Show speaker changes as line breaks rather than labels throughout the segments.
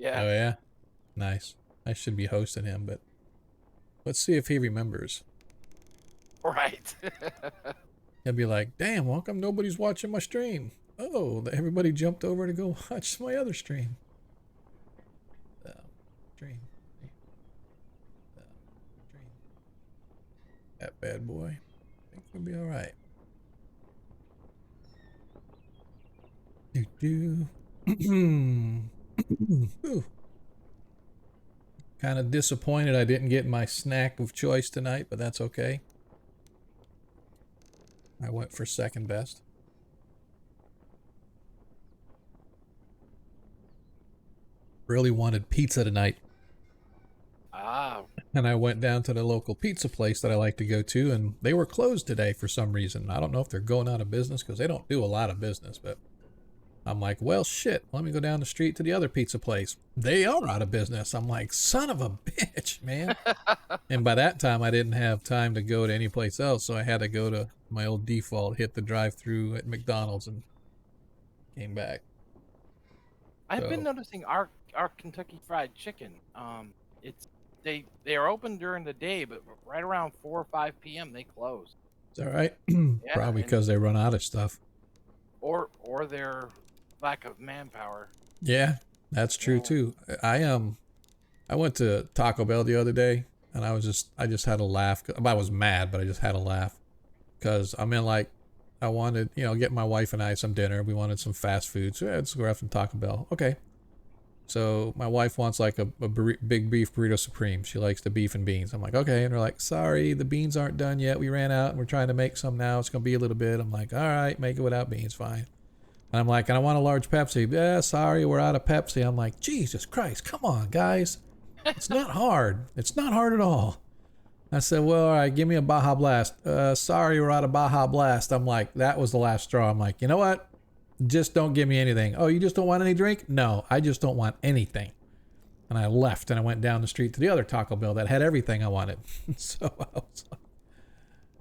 Yeah.
Oh yeah, nice. I should be hosting him, but let's see if he remembers.
Right.
He'll be like, "Damn, how come nobody's watching my stream? Oh, everybody jumped over to go watch my other stream." Stream, uh, stream. That bad boy. I think we'll be all right. Do do. Kind of disappointed I didn't get my snack of choice tonight, but that's okay. I went for second best. Really wanted pizza tonight,
Ah,
and I went down to the local pizza place that I like to go to, and they were closed today for some reason. I don't know if they're going out of business because they don't do a lot of business, but I'm like, well, shit, let me go down the street to the other pizza place. They are out of business. I'm like, son of a bitch, man. And by that time, I didn't have time to go to any place else, so I had to go to my old default, hit the drive-through at McDonald's, and came back.
I've been
So,
noticing our Kentucky Fried Chicken. It's they are open during the day, but right around 4 or 5 p.m. they close.
it's all right.
Yeah,
Probably
and
because they run out of stuff.
or their lack of manpower.
Yeah, that's true
Yeah.
too. I went to Taco Bell the other day, and I just had a laugh. I was mad, but I just had a laugh because I'm in like I wanted, get my wife and I some dinner. We wanted some fast food, so yeah, let's go have some Taco Bell. Okay. So my wife wants like a big beef burrito supreme. She likes the beef and beans. I'm like, okay. And they're like, sorry, the beans aren't done yet. We ran out and we're trying to make some now. It's going to be a little bit. I'm like, all right, make it without beans. Fine. And I'm like, and I want a large Pepsi. Yeah, sorry, we're out of Pepsi. I'm like, Jesus Christ, come on, guys. It's not hard. It's not hard at all. I said, well, all right, give me a Baja Blast. Sorry, we're out of Baja Blast. I'm like, that was the last straw. I'm like, you know what? Just don't give me anything. Oh, you just don't want any drink? No, I just don't want anything. And I left and I went down the street to the other Taco Bell that had everything I wanted. So I was like,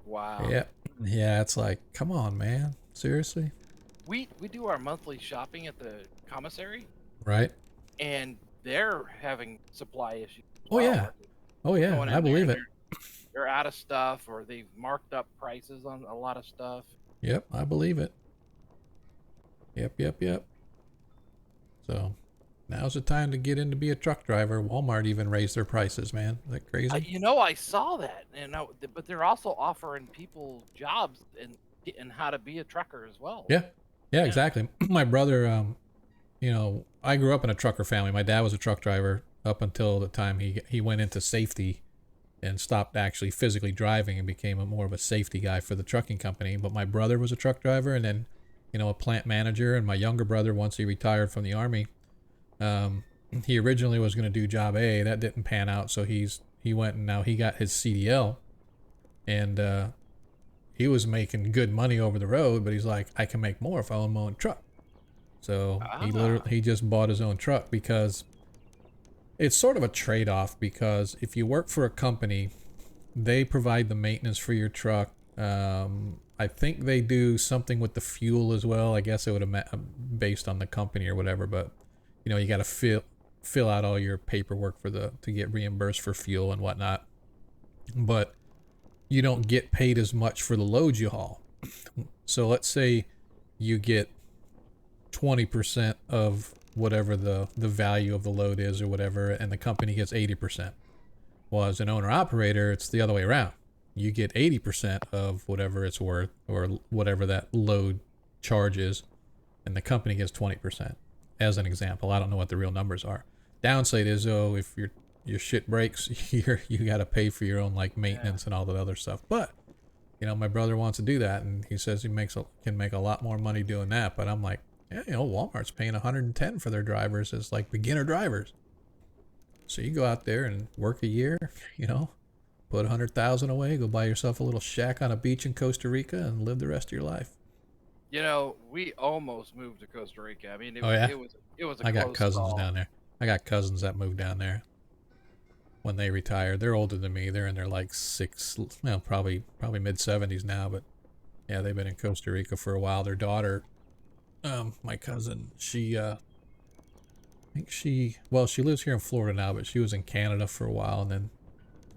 Wow.
yeah, yeah, it's like, come on, man. Seriously?
We do our monthly shopping at the commissary,
Right?
and they're having supply issues as
Oh, yeah.
well.
Oh, yeah,
Going
I
in there
believe
and
it.
they're out of stuff, or they've marked up prices on a lot of stuff.
Yep, I believe it. Yep, yep, yep. So now's the time to get in to be a truck driver. Walmart even raised their prices, man. Is that crazy?
I saw that, but they're also offering people jobs and how to be a trucker as well.
Yeah. Yeah,
Yeah.
exactly. My brother, I grew up in a trucker family. My dad was a truck driver up until the time he went into safety and stopped actually physically driving and became more of a safety guy for the trucking company. But my brother was a truck driver and then, a plant manager. And my younger brother, once he retired from the army, um, he originally was going to do job A. That didn't pan out, so he went and now he got his CDL, and he was making good money over the road. But he's like, I can make more if I own my own truck. So
Ah,
he just bought his own truck because it's sort of a trade-off. Because if you work for a company, they provide the maintenance for your truck. I think they do something with the fuel as well. I guess it would have based on the company or whatever, but you got to fill out all your paperwork to get reimbursed for fuel and whatnot. But you don't get paid as much for the loads you haul. So let's say you get 20% of whatever the value of the load is or whatever, and the company gets 80%. Well, as an owner operator, it's the other way around. You get 80% of whatever it's worth or whatever that load charges, and the company gets 20%. As an example, I don't know what the real numbers are. Downside is, if your shit breaks, you got to pay for your own like
yeah.
maintenance and all that other stuff. But my brother wants to do that, and he says can make a lot more money doing that. But I'm like, yeah, Walmart's paying 110 for their drivers as like beginner drivers. So you go out there and work a year, put 100,000 away, go buy yourself a little shack on a beach in Costa Rica, and live the rest of your life.
We almost moved to Costa Rica. I mean,
Oh yeah,
it was a
I got
close
cousins
call.
down there. I got cousins that moved down there when they retired. They're older than me. They're in their like probably mid 70s now. But yeah, they've been in Costa Rica for a while. Their daughter, my cousin, I think she lives here in Florida now, but she was in Canada for a while and then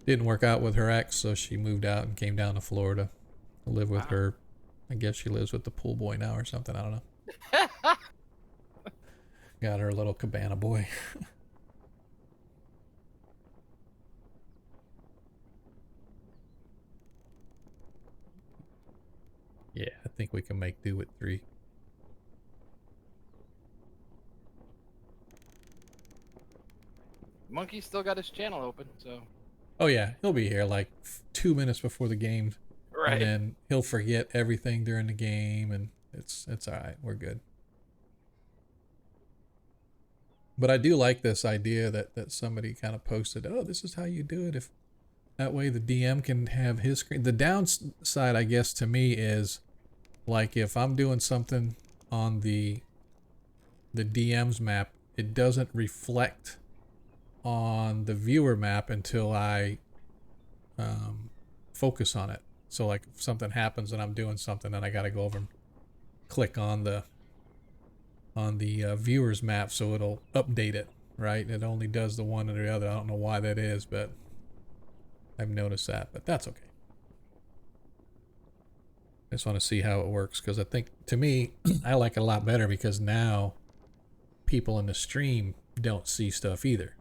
didn't work out with her ex, so she moved out and came down to Florida to live with
Wow.
her. I guess she lives with the pool boy now or something. I don't know. Got her little cabana boy. Yeah, I think we can make do with 3.
Monkey still got his channel open, so.
Oh yeah, he'll be here like 2 minutes before the game, and
Right.
then he'll forget everything during the game, and it's all right. We're good. But I do like this idea that somebody kind of posted. Oh, this is how you do it. If that way the DM can have his screen. The downside, I guess, to me is like if I'm doing something on the DM's map, it doesn't reflect on the viewer map until I focus on it. So like if something happens and I'm doing something, then I got to go over and click on the viewer's map so it'll update it. Right? It only does the one or the other. I don't know why that is, but I've noticed that. But that's okay. I just want to see how it works because I think to me I like it a lot better because now people in the stream don't see stuff either.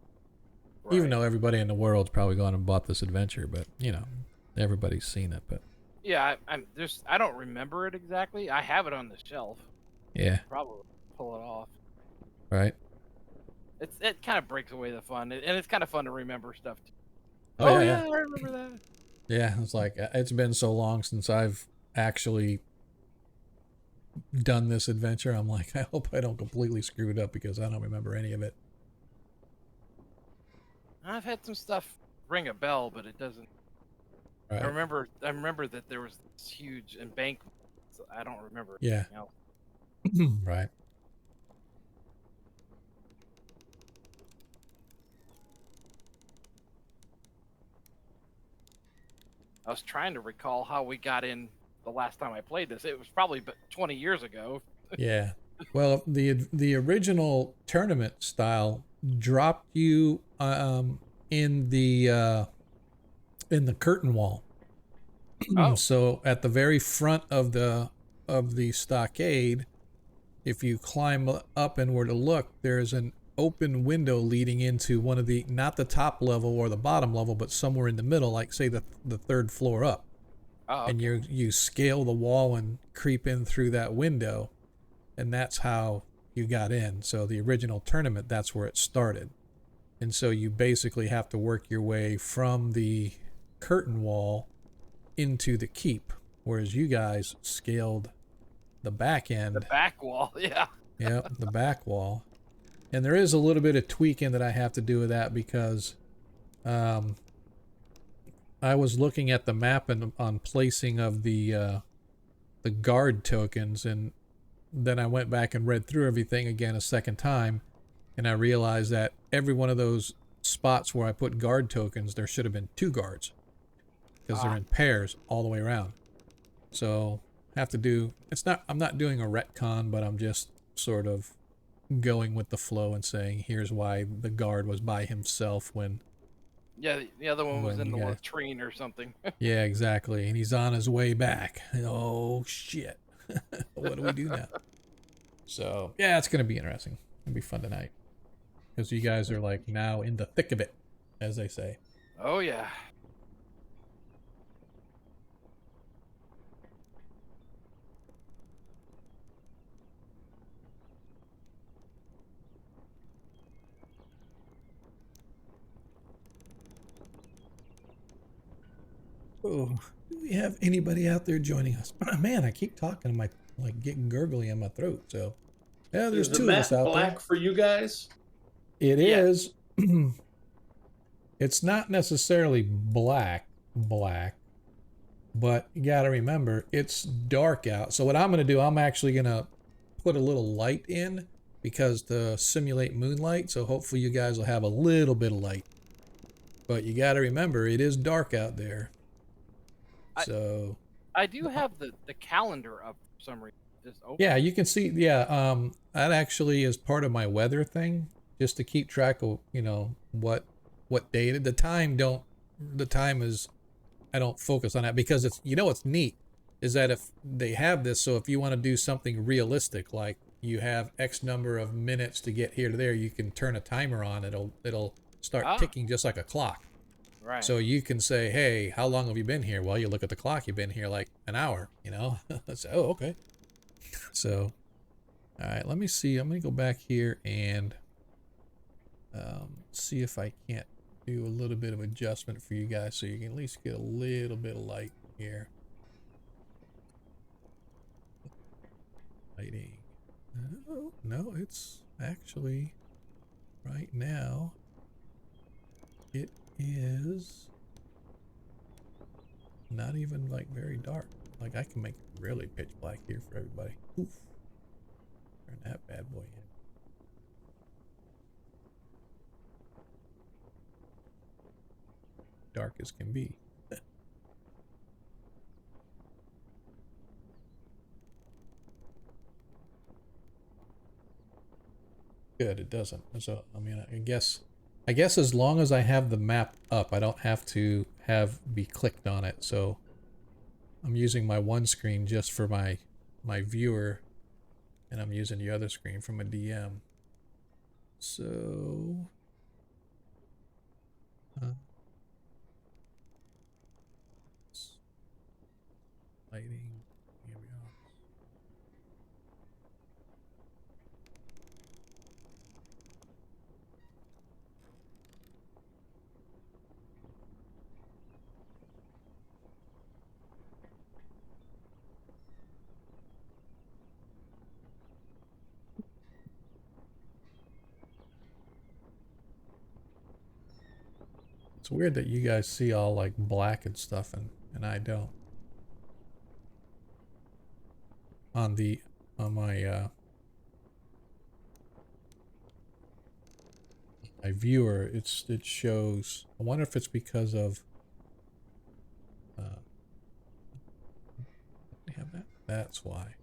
Right.
Even though everybody in the world's probably gone and bought this adventure, but you know, everybody's seen it. But
Yeah, I don't remember it exactly. I have it on the shelf.
yeah,
Probably pull it off.
right.
It kind of breaks away the fun, and it's kind of fun to remember stuff too.
Oh
Oh
yeah, yeah,
yeah, I remember that.
yeah. It's like it's been so long since I've actually done this adventure. I'm like, I hope I don't completely screw it up because I don't remember any of it.
I've had some stuff ring a bell, but it doesn't. I
Right.
remember that there was this huge embankment. So I don't remember
Yeah.
anything else.
Right.
I was trying to recall how we got in the last time I played this. It was probably 20 years ago.
Yeah. Well, the original tournament style dropped you in the curtain wall.
Oh,
So at the very front of the stockade, if you climb up and were to look, there's an open window leading into one of the not the top level or the bottom level, but somewhere in the middle, like say the third floor up.
oh,
And
okay.
you scale the wall and creep in through that window, and that's how you got in. So the original tournament, that's where it started. And so you basically have to work your way from the curtain wall into the keep, whereas you guys scaled the back
The
end.
back wall, yeah.
Yep, the back wall. And there is a little bit of tweaking that I have to do with that because um, I was looking at the map and on placing of the guard tokens, and then I went back and read through everything again a second time, and I realized that every one of those spots where I put guard tokens, there should have been 2 guards because they're in pairs all the way around. So I have to do. I'm not doing a retcon, but I'm just sort of going with the flow and saying here's why the guard was by himself when
Yeah, the other one was in
you
the
guys.
latrine or something.
Yeah, exactly, and he's on his way back. Oh shit. What do we do now? So yeah, it's gonna be interesting. It'll be fun tonight because you guys are like now in the thick of it, as they say.
Oh yeah.
Oh, do we have anybody out there joining us? Man, I keep talking to my like getting gurgly in my throat. So yeah, there's
Is the
2 of us
map
out
black
there.
for you guys?
It
Yeah.
is. It's not necessarily black, but you got to remember it's dark out. So what I'm going to do, I'm actually going to put a little light in because to simulate moonlight. So hopefully you guys will have a little bit of light. But you got to remember it is dark out there.
I-
So
I do have the calendar up for some reason. Just open.
yeah, you can see. Yeah, that actually is part of my weather thing. just to keep track of, you know, what data. The time is, I don't focus on that because it's, you know, it's neat is that if they have this, so if you want to do something realistic, like you have X number of minutes to get here to there, you can turn a timer on. It'll start
Ah,
ticking just like a clock.
right.
So you can say, hey, how long have you been here? Well, you look at the clock, you've been here like an hour, you know? So, oh, okay. So, all right, let me see. I'm going to go back here and see if I can't do a little bit of adjustment for you guys so you can at least get a little bit of light here. Lighting. Oh, no, it's actually right now. It is not even like very dark. Like I can make it really pitch black here for everybody. Oof. Turn that bad boy in. Dark as can be. Good, it doesn't. So I mean, I guess as long as I have the map up, I don't have to be clicked on it. So I'm using my one screen just for my viewer, and I'm using the other screen from a DM. So lighting, ambiance. It's weird that you guys see all like black and stuff and I don't. On the on my viewer, it shows. I wonder if it's because of we have that. That's why.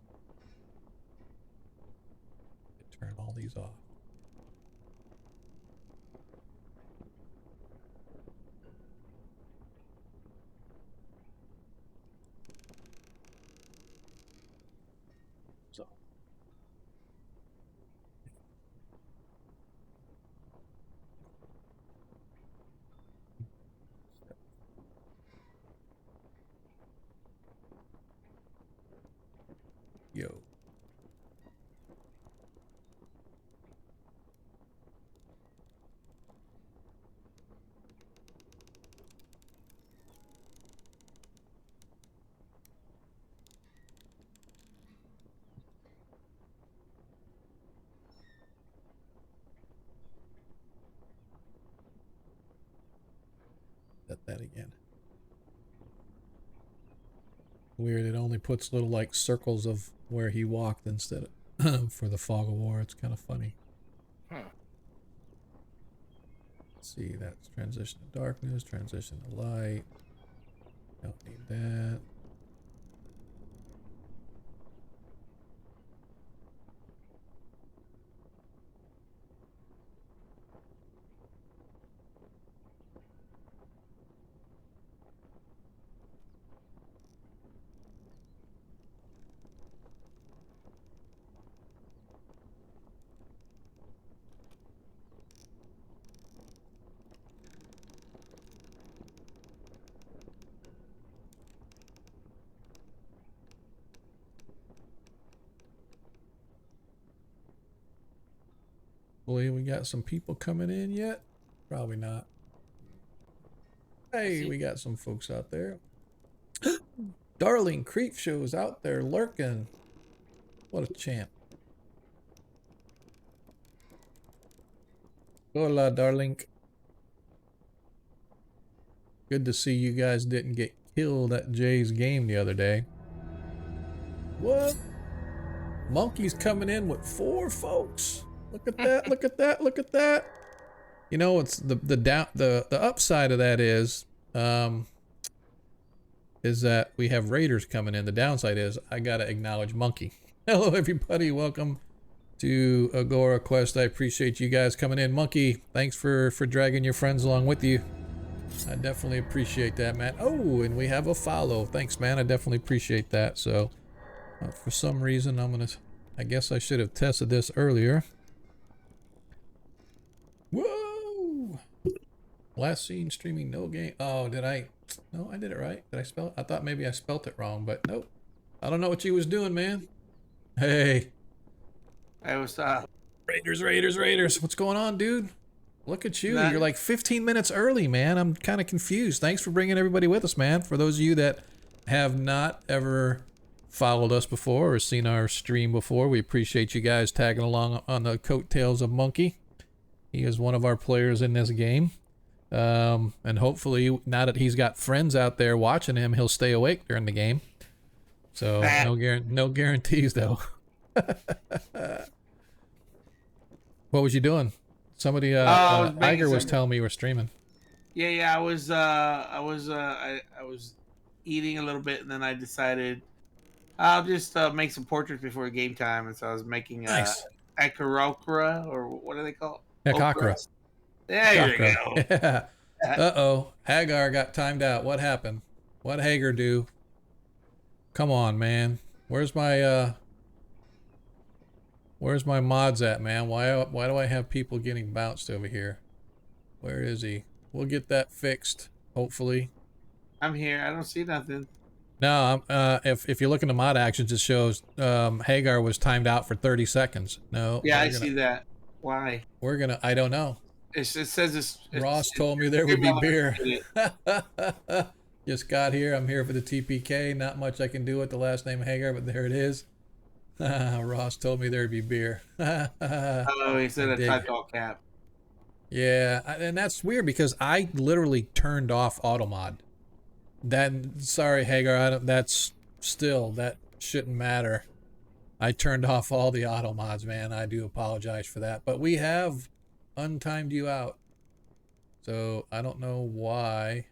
Turn all these off. So yo. Set that again. Weird, it only puts little like circles of where he walked instead of for the fog of war. It's kind of funny.
Huh.
Let's see, that's transition to darkness, transition to light. Don't need that. Boy, we got some people coming in yet? Probably not. Hey, we got some folks out there. Darling Creepshow's out there lurking. What a champ. Hola, darling. Good to see you guys didn't get killed at Jay's game the other day. What? Monkey's coming in with 4 folks. Look at that, look at that, look at that. You know, it's the upside of that is that we have raiders coming in. The downside is I gotta acknowledge Monkey. Hello everybody, welcome to Agora Quest. I appreciate you guys coming in. Monkey, thanks for dragging your friends along with you. I definitely appreciate that, man. Oh, and we have a follow. Thanks, man. I definitely appreciate that. So, for some reason, I guess I should have tested this earlier. Whoa! Last seen streaming, no game. Oh, did I? No, I did it right. Did I spell it? I thought maybe I spelt it wrong, but nope. I don't know what you was doing, man. Hey.
I was
Raiders. What's going on, dude? Look at you. You're like 15 minutes early, man. I'm kind of confused. Thanks for bringing everybody with us, man. For those of you that have not ever followed us before or seen our stream before, we appreciate you guys tagging along on the coattails of Monkey. He is one of our players in this game. And hopefully, now that he's got friends out there watching him, he'll stay awake during the game. So, no guarantees, though. What was you doing? Somebody, Iger was telling me you were streaming.
Yeah. I was eating a little bit, and then I decided I'll just make some portraits before game time, and so I was making Agora, or what do they call it?
Agora.
There you go.
Yeah. Uh-oh. Hagar got timed out. What happened? What'd Hagar do? Come on, man. Where's my mods at, man? Why do I have people getting bounced over here? Where is he? We'll get that fixed, hopefully.
I'm here. I don't see nothing.
No, if you look into mod actions, it shows Hagar was timed out for 30 seconds. No.
Yeah, I see that. Why?
I don't know.
It says it's
Ross told me there would be beer. Just got here. I'm here for the TPK. Not much I can do with the last name Hagar, but there it is. Ross told me there'd be beer.
Oh, he said a typed all cap.
Yeah, and that's weird because I literally turned off automod. Sorry, Hagar. That shouldn't matter. I turned off all the auto mods, man. I do apologize for that. But we have untimed you out. So I don't know why.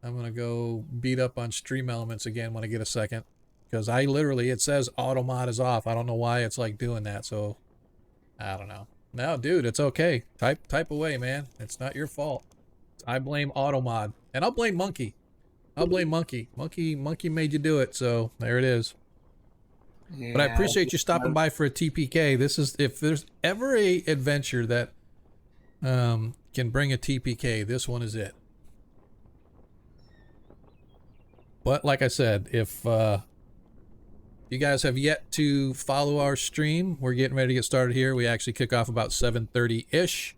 I'm going to go beat up on Stream Elements again when I get a second. Because it says auto mod is off. I don't know why it's like doing that. So I don't know. No, dude, it's okay. Type away, man. It's not your fault. I blame auto mod. And I'll blame Monkey. Monkey made you do it. So there it is. Yeah, but I appreciate you stopping by for a TPK. This is, if there's ever a adventure that can bring a TPK, this one is it. But like I said, if you guys have yet to follow our stream, we're getting ready to get started here. We actually kick off about 7:30-ish.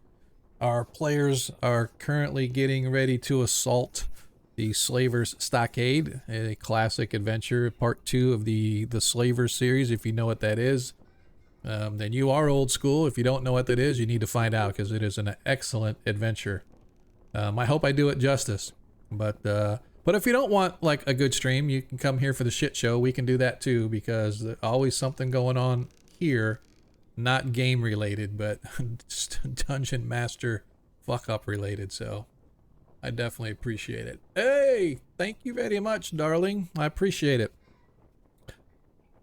Our players are currently getting ready to assault the Slavers Stockade, a classic adventure, part 2 of the Slavers series. If you know what that is, then you are old school. If you don't know what that is, you need to find out because it is an excellent adventure. I hope I do it justice. But if you don't want like a good stream, you can come here for the shit show. We can do that too because there's always something going on here, not game related, but Dungeon Master fuck up related. So I definitely appreciate it. Hey, thank you very much, darling. I appreciate it.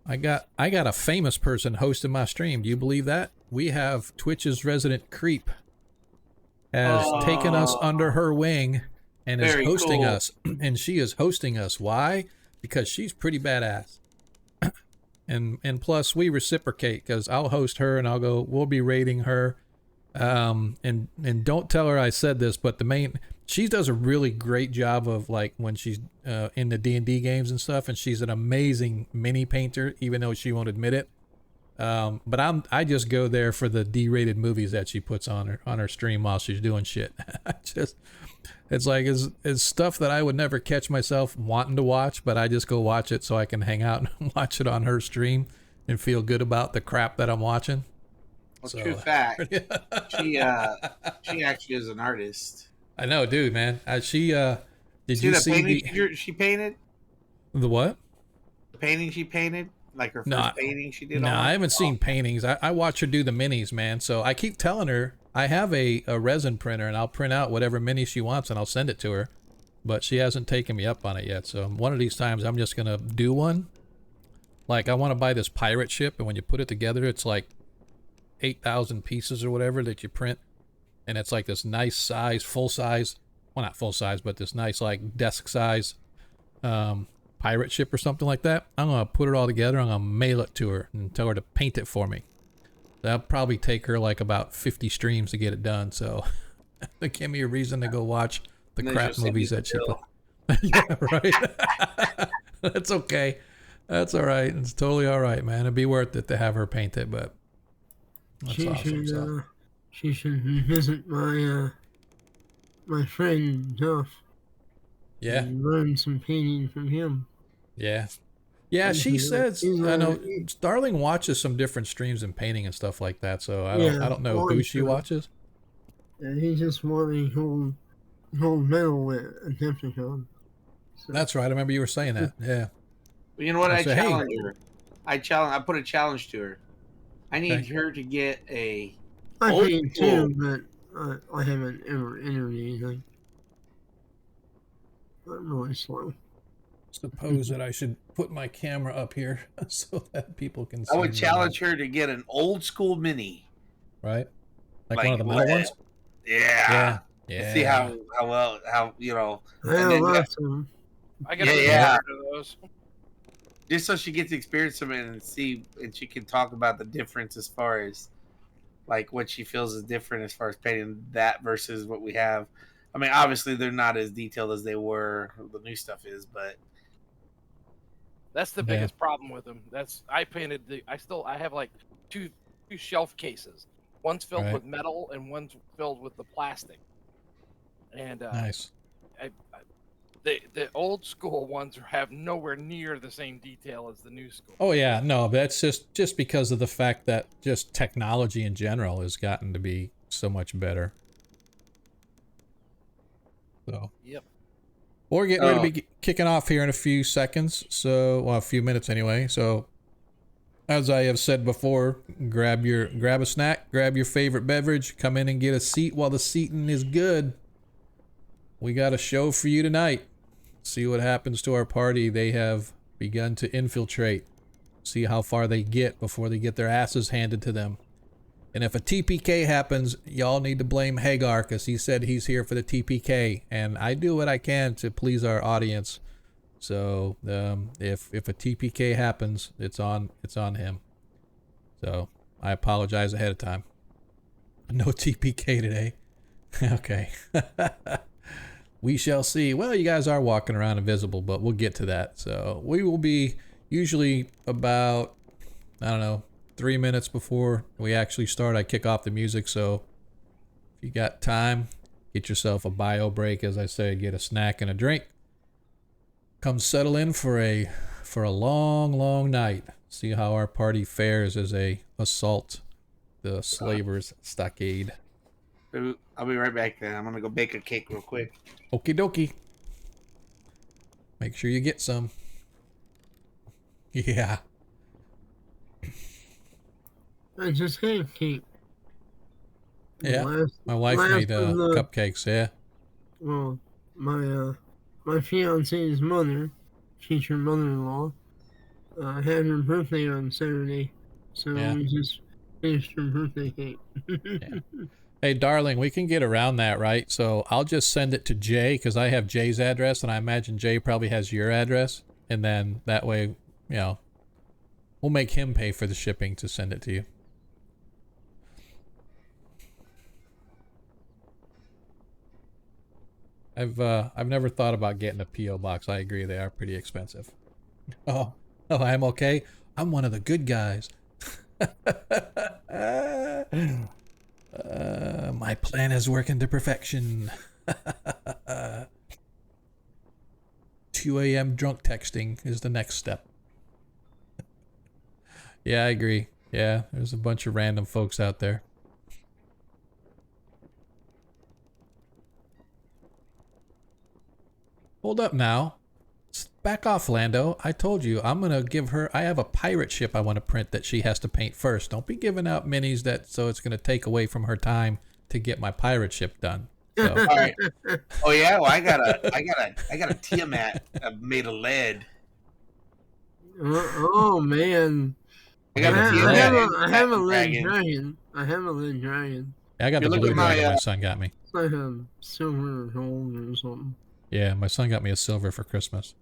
I got a famous person hosting my stream. Do you believe that? We have Twitch's resident creep has taken us under her wing and is hosting us. And she is hosting us. Why? Because she's pretty badass. And plus we reciprocate because I'll host her and we'll be raiding her. And don't tell her I said this, but she does a really great job of like when she's in the D&D games and stuff, and she's an amazing mini painter, even though she won't admit it. But I just go there for the D-rated movies that she puts on her stream while she's doing shit. It's stuff that I would never catch myself wanting to watch, but I just go watch it so I can hang out and watch it on her stream and feel good about the crap that I'm watching.
Well, true fact. She actually is an artist.
I know, dude, man. Did you see
painting she painted?
The what?
The painting she painted? Like her first painting she did?
No, I haven't seen paintings. I watch her do the minis, man. So I keep telling her I have a resin printer and I'll print out whatever mini she wants and I'll send it to her. But she hasn't taken me up on it yet. So one of these times I'm just going to do one Like, I want to buy this pirate ship, and when you put it together, it's like 8,000 pieces or whatever that you print, and it's like this nice size, full size, well, not full size, but this nice like desk size pirate ship or something like that. I'm gonna put it all together. I'm gonna mail it to her and tell her to paint it for me. That'll probably take her like about 50 streams to get it done. So give me a reason to go watch the crap movies that she put. Yeah, right. That's okay. That's all right. It's totally all right, man. It'd be worth it to have her paint it, but that's
she
awesome.
should, she should visit my friend Duff.
Yeah.
And learn some painting from him.
Yeah. Yeah, she says, I know Starling watches some different streams and painting and stuff like that, so I don't know who she watches.
Yeah, he just won a whole medal at Adepticon. So.
That's right. I remember you were saying that. Yeah.
Well, you know what? I challenge her. I put a challenge to her. I need her to get a.
I paint too, but I haven't ever entered anything. I'm really slow.
Suppose that I should put my camera up here so that people can see.
I would challenge her to get an old school mini.
Right? Like one of the metal ones?
Yeah.
Yeah.
See how you know.
I got those.
Just so she gets to experience them and see, and she can talk about the difference as far as like what she feels is different as far as painting that versus what we have. I mean, obviously they're not as detailed as they were. The new stuff is, but
that's the biggest problem with them. I have like two shelf cases. One's filled with metal and one's filled with the plastic. And
nice.
The old school ones have nowhere near the same detail as the new school.
Oh yeah, no, that's just because of the fact that just technology in general has gotten to be so much better. So.
Yep.
We're getting ready to be kicking off here in a few seconds, well, a few minutes anyway. So, as I have said before, grab a snack, grab your favorite beverage, come in and get a seat while the seating is good. We got a show for you tonight. See what happens to our party. They have begun to infiltrate. See how far they get before they get their asses handed to them. And if a TPK happens, y'all need to blame Hagar because he said he's here for the TPK. And I do what I can to please our audience. So if a TPK happens, it's on him. So I apologize ahead of time. No TPK today. Okay. We shall see. Well, you guys are walking around invisible, but we'll get to that. So we will be usually about, I don't know, 3 minutes before we actually start. I kick off the music. So if you got time, get yourself a bio break. As I say, get a snack and a drink. Come settle in for a long, long night. See how our party fares as they assault the slavers' stockade.
I'll be right back then. I'm going to go bake a cake real quick.
Okie dokie. Make sure you get some. Yeah.
I just had a cake.
Yeah. My wife made cupcakes, yeah.
Well, my fiance's mother, future mother-in-law, had her birthday on Saturday. So we just finished her birthday cake.
Yeah. Hey, darling, we can get around that, right? So I'll just send it to Jay because I have Jay's address, and I imagine Jay probably has your address. And then that way, we'll make him pay for the shipping to send it to you. I've never thought about getting a P.O. box. I agree, they are pretty expensive. Oh, I'm okay. I'm one of the good guys. My plan is working to perfection. 2 a.m. drunk texting is the next step. Yeah, I agree. Yeah, there's a bunch of random folks out there. Hold up now. Back off, Lando. I told you, I'm going to give her... I have a pirate ship I want to print that she has to paint first. Don't be giving out minis so it's going to take away from her time to get my pirate ship done. So.
All right. Oh, yeah? Well, I got a Tiamat made of lead.
Oh man.
I
I
got
got
the
the
I
Tiamat
have
blue.
a
and
I have a
the
lead
dragon.
dragon. I have a lead dragon.
I got
You
the
look
blue
at my,
dragon my son got me.
It's like a silver gold or something.
Yeah, my son got me a silver for Christmas.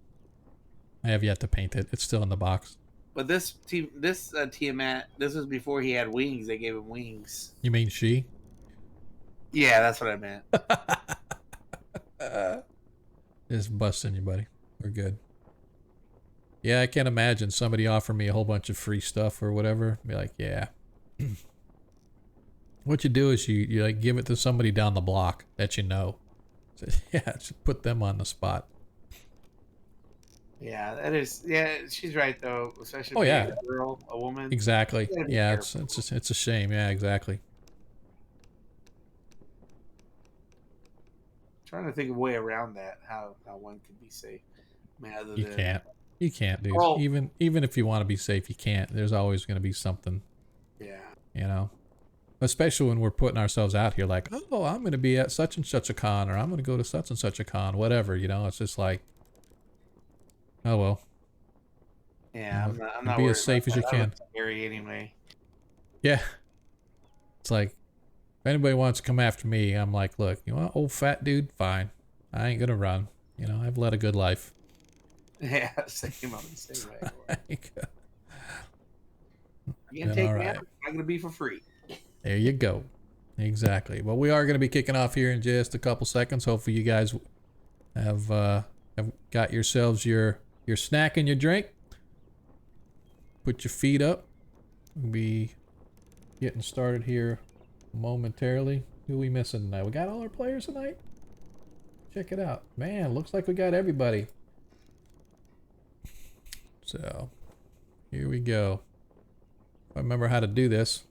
I have yet to paint it. It's still in the box.
But this Tiamat, this was before he had wings. They gave him wings.
You mean she?
Yeah, that's what I meant.
Just busting you, buddy. We're good. Yeah, I can't imagine somebody offer me a whole bunch of free stuff or whatever. Be like, yeah. What you do is you like give it to somebody down the block that you know. So, yeah, just put them on the spot.
Yeah, that is. Yeah, she's right though. Especially
Oh,
being
yeah.
a girl, a woman.
Exactly.
You gotta be
Yeah,
careful.
it's a shame. Yeah, exactly.
Trying to think of a way around that. How one could be safe. I mean, other
You
than
can't. You can't, dude.
Oh.
Even if you want to be safe, you can't. There's always going to be something,
yeah.
you know. Especially when we're putting ourselves out here like, oh, I'm going to be at such and such a con, or I'm going to go to such and such a con, whatever, you know. It's just like, oh, well.
Yeah,
You
I'm
know,
not. I'm not
be
worried
as safe
about
as you
that.
can.
That looks scary anyway.
Yeah. It's like, if anybody wants to come after me, I'm like, look, you want old fat dude? Fine. I ain't going to run. You know, I've led a good life.
Yeah, same. I'm the same way. You can
Then
take
all
me
right.
out. I'm gonna be for free.
There you go. Exactly. Well, we are going to be kicking off here in just a couple seconds. Hopefully you guys have got yourselves your snack and your drink. Put your feet up. We'll be getting started here momentarily. Who we missing tonight? We got all our players tonight? Check it out. Man, looks like we got everybody. So, here we go. If I remember how to do this.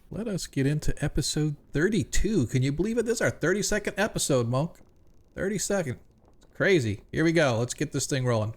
Let us get into episode 32. Can you believe it? This is our 32nd episode, Monk. 32nd. It's crazy. Here we go. Let's get this thing rolling.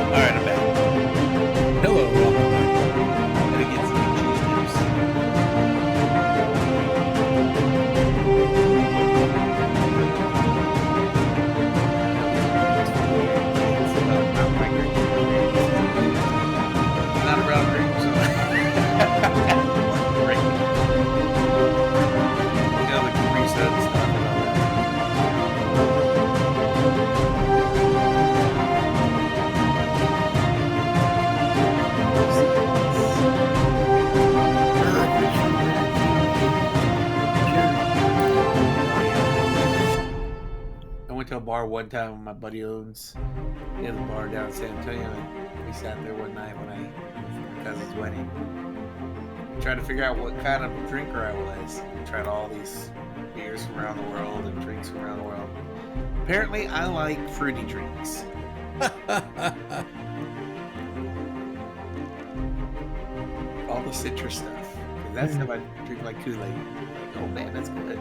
All right, I'm back.
Hello, welcome back.
Gotta get some cheese nips. Not around grapes, so. Great. You know, the Capri Sun stuff and all that. I went to a bar one time with my buddy owns. He has a bar down in San Antonio. And we sat there one night when I for my cousin's wedding. Tried to figure out what kind of drinker I was. Tried all these beers from around the world and drinks from around the world. Apparently, I like fruity drinks. All the citrus stuff. 'Cause that's how I drink like Kool-Aid. Like, oh man, that's good.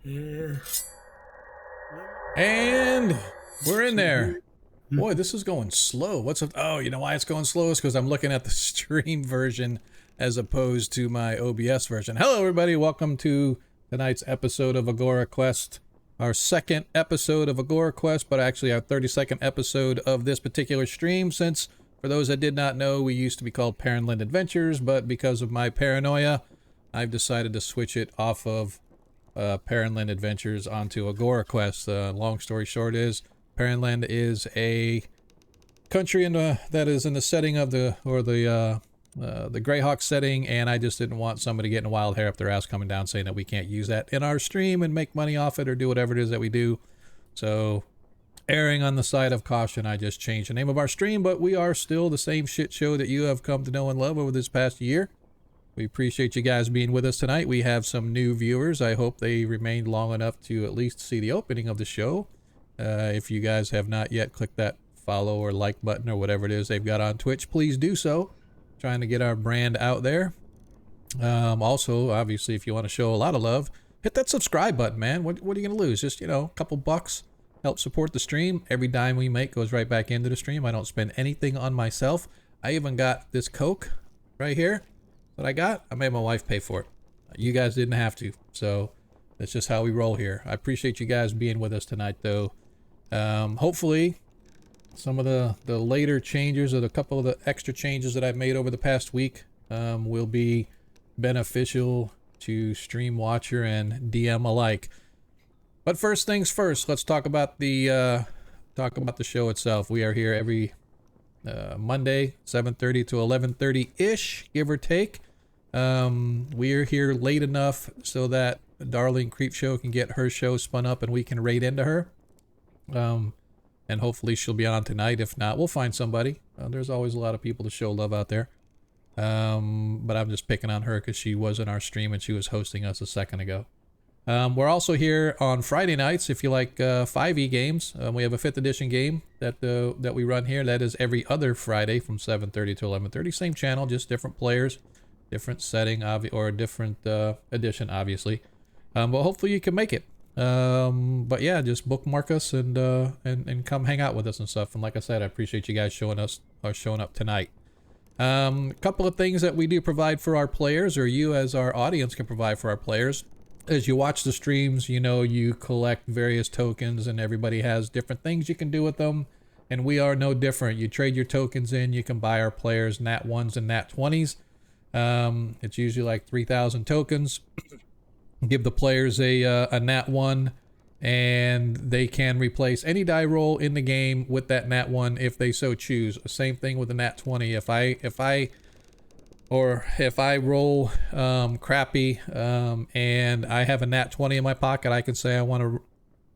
Yeah.
And we're in there. Boy, this is going slow. What's up? Oh, you know why it's going slow? Is because I'm looking at the stream version as opposed to my OBS version. Hello, everybody. Welcome to tonight's episode of Agora Quest. Our second episode of Agora Quest, but actually our 32nd episode of this particular stream, since, for those that did not know, we used to be called Parentland Adventures, but because of my paranoia, I've decided to switch it off of Parentland Adventures onto Agora Quest. Long story short is, Parentland is a country that is in the setting of the Greyhawk setting, and I just didn't want somebody getting wild hair up their ass coming down saying that we can't use that in our stream and make money off it or do whatever it is that we do. So, erring on the side of caution, I just changed the name of our stream, but we are still the same shit show that you have come to know and love over this past year. We appreciate you guys being with us tonight. We have some new viewers. I hope they remained long enough to at least see the opening of the show. If you guys have not yet clicked that follow or like button or whatever it is they've got on Twitch, please do so. Trying to get our brand out there. Also, obviously, if you want to show a lot of love, hit that subscribe button, man. What are you going to lose? Just, you know, a couple bucks. Help support the stream. Every dime we make goes right back into the stream. I don't spend anything on myself. I even got this Coke right here that I got. I made my wife pay for it. You guys didn't have to. So that's just how we roll here. I appreciate you guys being with us tonight, though. Hopefully, some of the later changes or the couple of the extra changes that I've made over the past week will be beneficial to stream watcher and DM alike. But first things first, let's talk about the show itself. We are here every Monday, 7:30 to 11:30 ish, give or take. We are here late enough so that Darling Creepshow can get her show spun up and we can raid into her. And hopefully she'll be on tonight. If not, we'll find somebody. There's always a lot of people to show love out there. But I'm just picking on her because she was in our stream and she was hosting us a second ago. We're also here on Friday nights if you like 5e games. We have a 5th edition game that we run here. That is every other Friday from 7:30 to 11:30. Same channel, just different players, different setting, or a different edition, obviously. But hopefully you can make it. But yeah, just bookmark us and come hang out with us and stuff. And like I said, I appreciate you guys showing up tonight. A couple of things that we do provide for our players, or you as our audience can provide for our players. As you watch the streams, you know, you collect various tokens and everybody has different things you can do with them. And we are no different. You trade your tokens in, you can buy our players Nat 1s and Nat 20s. It's usually like 3,000 tokens. Give the players a Nat 1 and they can replace any die roll in the game with that Nat 1 if they so choose. Same thing with the Nat 20. If I roll crappy and I have a Nat 20 in my pocket, I can say I want to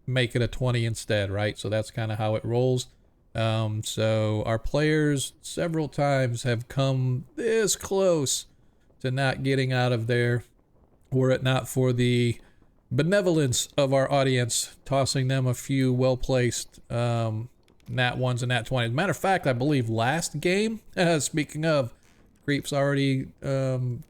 make it a 20 instead, right? So that's kind of how it rolls. So our players several times have come this close to not getting out of there were it not for the benevolence of our audience tossing them a few well-placed Nat 1s and Nat 20s. As a matter of fact, I believe last game, speaking of, Creep's already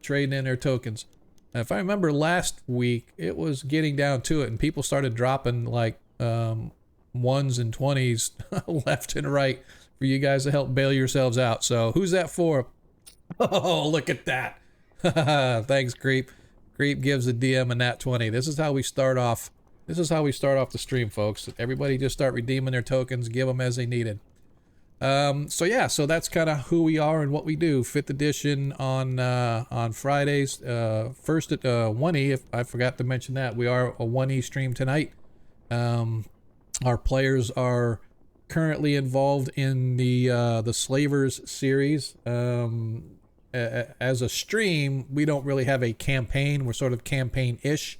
trading in their tokens. If I remember last week, it was getting down to it and people started dropping like 1s and 20s left and right for you guys to help bail yourselves out. So who's that for? Oh, look at that. Thanks, Creep. Creep gives the DM a Nat 20. This is how we start off. This is how we start off the stream, folks. Everybody just start redeeming their tokens, give them as they needed. So yeah, so that's kind of who we are and what we do. 5th edition on Fridays. First at 1E, if I forgot to mention that, we are a 1E stream tonight. Our players are currently involved in the Slavers series. As a stream, we don't really have a campaign. We're sort of campaign-ish.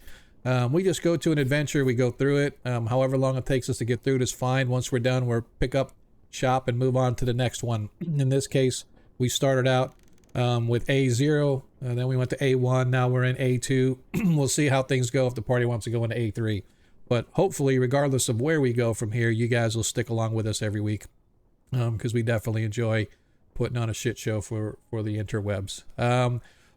We just go to an adventure, we go through it. However long it takes us to get through it is fine. Once we're done, we're pick up shop and move on to the next one. In this case, we started out with A0, and then we went to A1. Now we're in A2. We'll see how things go if the party wants to go into A3. But hopefully, regardless of where we go from here, you guys will stick along with us every week, because we definitely enjoy putting on a shit show for the interwebs.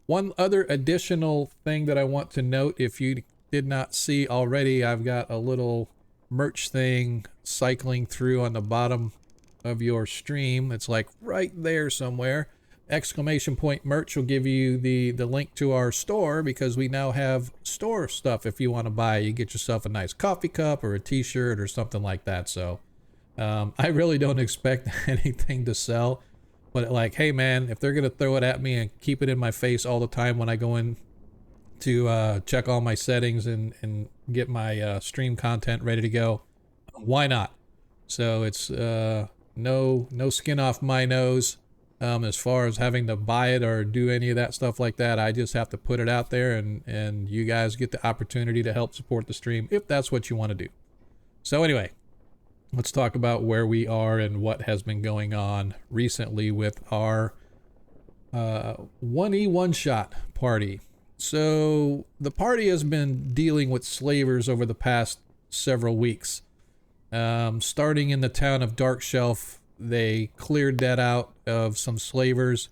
One other additional thing that I want to note, if you did not see already, I've got a little merch thing cycling through on the bottom of your stream. It's like right there somewhere. Exclamation point merch will give you the link to our store, because we now have store stuff. If you want to buy, you get yourself a nice coffee cup or a t-shirt or something like that. So I really don't expect anything to sell, but like, hey man, if they're gonna throw it at me and keep it in my face all the time when I go in to check all my settings and get my stream content ready to go, why not? So it's no skin off my nose as far as having to buy it or do any of that stuff like that. I just have to put it out there, and you guys get the opportunity to help support the stream if that's what you want to do. So anyway, let's talk about where we are and what has been going on recently with our 1E one-shot party. So the party has been dealing with slavers over the past several weeks. Starting in the town of Dark Shelf, they cleared that out of some slavers,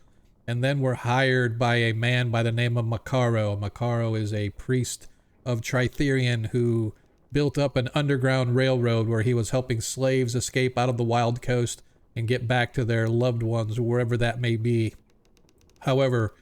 and then were hired by a man by the name of Macaro. Macaro is a priest of Tritherion who built up an underground railroad where he was helping slaves escape out of the Wild Coast and get back to their loved ones, wherever that may be. However,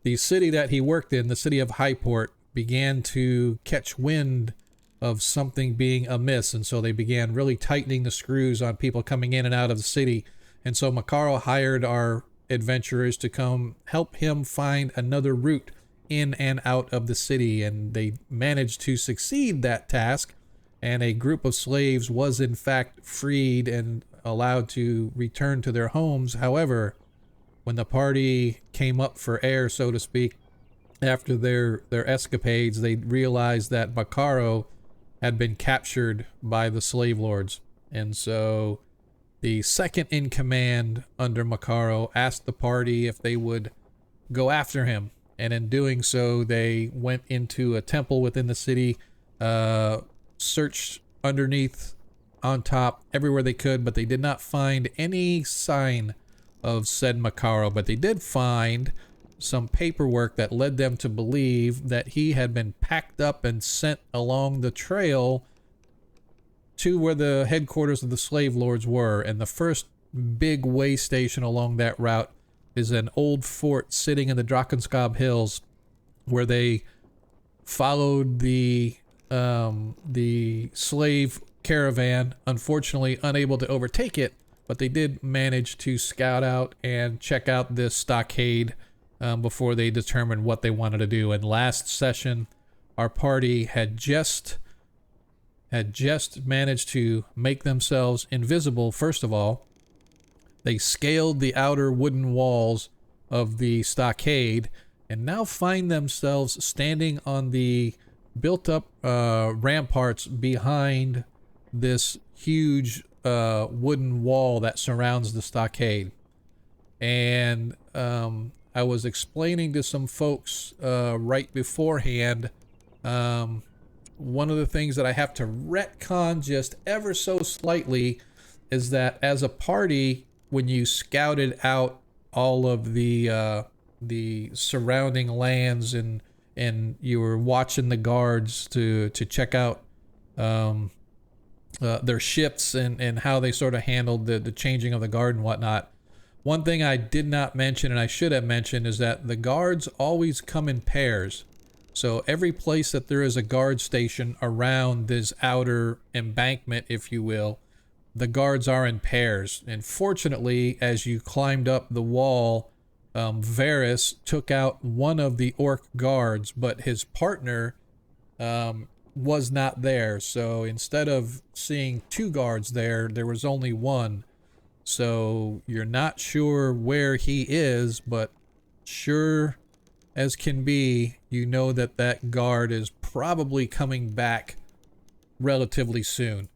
the city that he worked in, the city of Highport, began to catch wind of something being amiss, and so they began really tightening the screws on people coming in and out of the city. And so Macaro hired our adventurers to come help him find another route in and out of the city, and they managed to succeed that task, and a group of slaves was in fact freed and allowed to return to their homes. However, when the party came up for air, so to speak, after their escapades, they realized that Macaro had been captured by the slave lords. And so the second in command under Macaro asked the party if they would go after him. And in doing so, they went into a temple within the city, searched underneath, on top, everywhere they could, but they did not find any sign of said Macaro. But they did find some paperwork that led them to believe that he had been packed up and sent along the trail to where the headquarters of the slave lords were. And the first big way station along that route is an old fort sitting in the Drakenstab Hills, where they followed the slave caravan, unfortunately unable to overtake it, but they did manage to scout out and check out this stockade before they determined what they wanted to do. And last session, our party had just managed to make themselves invisible. First of all, they scaled the outer wooden walls of the stockade and now find themselves standing on the built-up ramparts behind this huge wooden wall that surrounds the stockade. And I was explaining to some folks right beforehand, one of the things that I have to retcon just ever so slightly is that as a party, when you scouted out all of the surrounding lands and you were watching the guards to check out their shifts and how they sort of handled the changing of the guard and whatnot. One thing I did not mention, and I should have mentioned, is that the guards always come in pairs. So every place that there is a guard station around this outer embankment, if you will, the guards are in pairs. And fortunately, as you climbed up the wall, Varys took out one of the orc guards, but his partner was not there. So instead of seeing two guards there was only one. So you're not sure where he is, but sure as can be, you know that that guard is probably coming back relatively soon.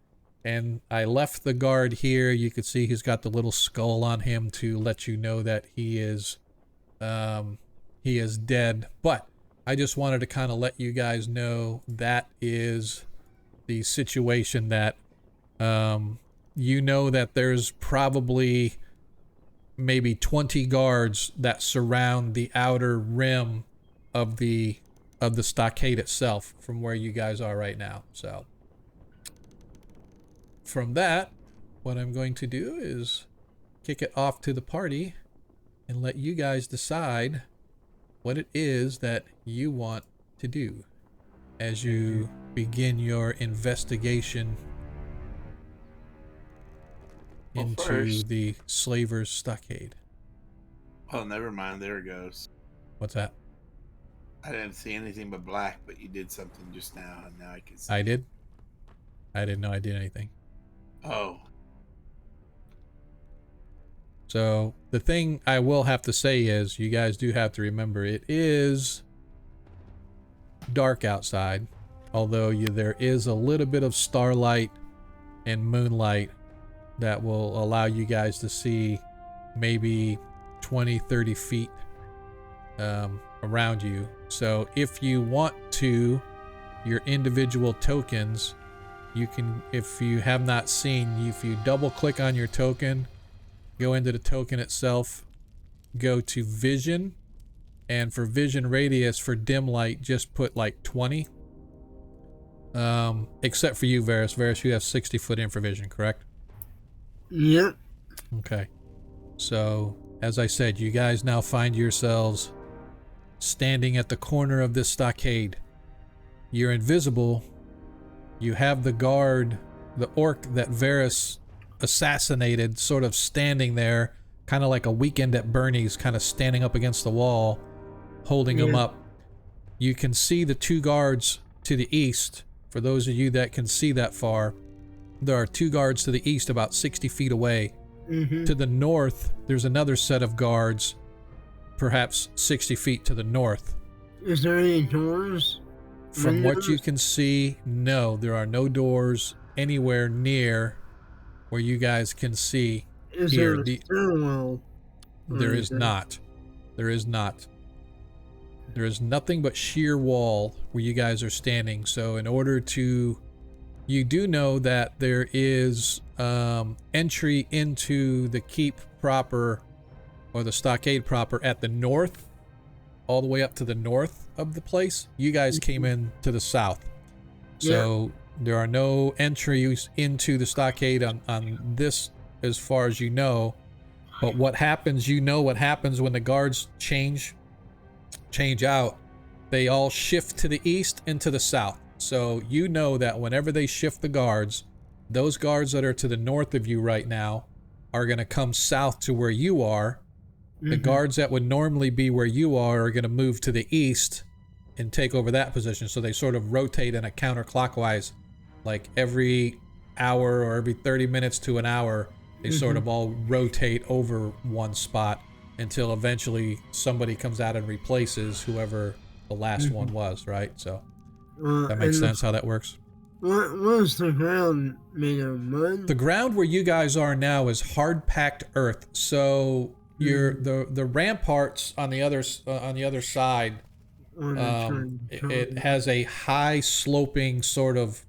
And I left the guard here. You can see he's got the little skull on him to let you know that he is dead. But I just wanted to kind of let you guys know that is the situation, that you know that there's probably maybe 20 guards that surround the outer rim of the stockade itself from where you guys are right now. So from that, what I'm going to do is kick it off to the party and let you guys decide what it is that you want to do as you begin your investigation into
first-
the Slaver's Stockade.
Oh, never mind. There it goes.
What's that?
I didn't see anything but black, but you did something just now, and now I can see.
I did? I didn't know I did anything.
Oh,
So the thing I will have to say is you guys do have to remember it is dark outside, although there is a little bit of starlight and moonlight that will allow you guys to see maybe 20-30 feet around you. So if you want to, your individual tokens, you can, if you have not seen, if you double click on your token, go into the token itself, go to vision, and for vision radius for dim light, just put like 20. Except for you, Varus. Varus, you have 60-foot infravision, correct?
Yep.
Okay. So, as I said, you guys now find yourselves standing at the corner of this stockade. You're invisible. You have the guard, the orc that Varus assassinated, sort of standing there, kind of like a weekend at Bernie's, kind of standing up against the wall, holding him up. You can see the two guards to the east. For those of you that can see that far, there are two guards to the east about 60 feet away. To the north, there's another set of guards, perhaps 60 feet to the north.
Is there any doors?
From what you
Windows?
can see, no, there are no doors anywhere near where you guys can see.
Is
here,
there a stairwell?
There is
anything?
not. There is not. There is nothing but sheer wall where you guys are standing. So in order to... You do know that there is entry into the keep proper, or the stockade proper, at the north, all the way up to the north of the place. You guys came in to the south. So there are no entries into the stockade on this as far as you know. But what happens, you know what happens when the guards change out. They all shift to the east and to the south. So you know that whenever they shift the guards, those guards that are to the north of you right now are going to come south to where you are. The guards that would normally be where you are going to move to the east and take over that position. So they sort of rotate in a counterclockwise, like every hour or every 30 minutes to an hour, they sort of all rotate over one spot until eventually somebody comes out and replaces whoever the last one was, right? So that makes sense how that works.
What was the ground made of? Mud?
The ground where you guys are now is hard packed earth. So you're the ramparts on the other side. It has a high sloping sort of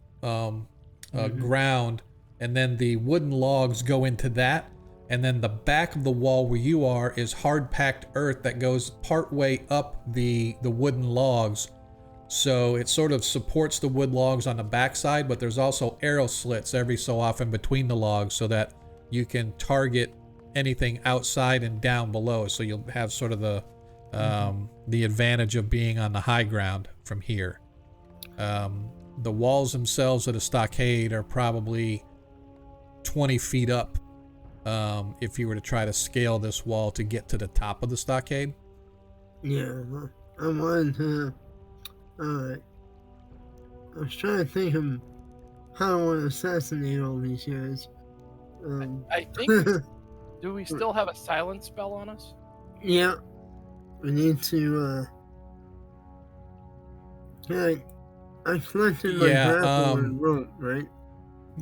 ground, and then the wooden logs go into that, and then the back of the wall where you are is hard packed earth that goes part way up the wooden logs. So it sort of supports the wood logs on the backside, but there's also arrow slits every so often between the logs so that you can target anything outside and down below. So you'll have sort of the advantage of being on the high ground from here. The walls themselves of the stockade are probably 20 feet up if you were to try to scale this wall to get to the top of the stockade.
Yeah, I wanted to. I was trying to think of how I want to assassinate all these guys.
I think. Do we still have a silence spell on us?
Yeah, we need to. I collected my grapple and rope, right?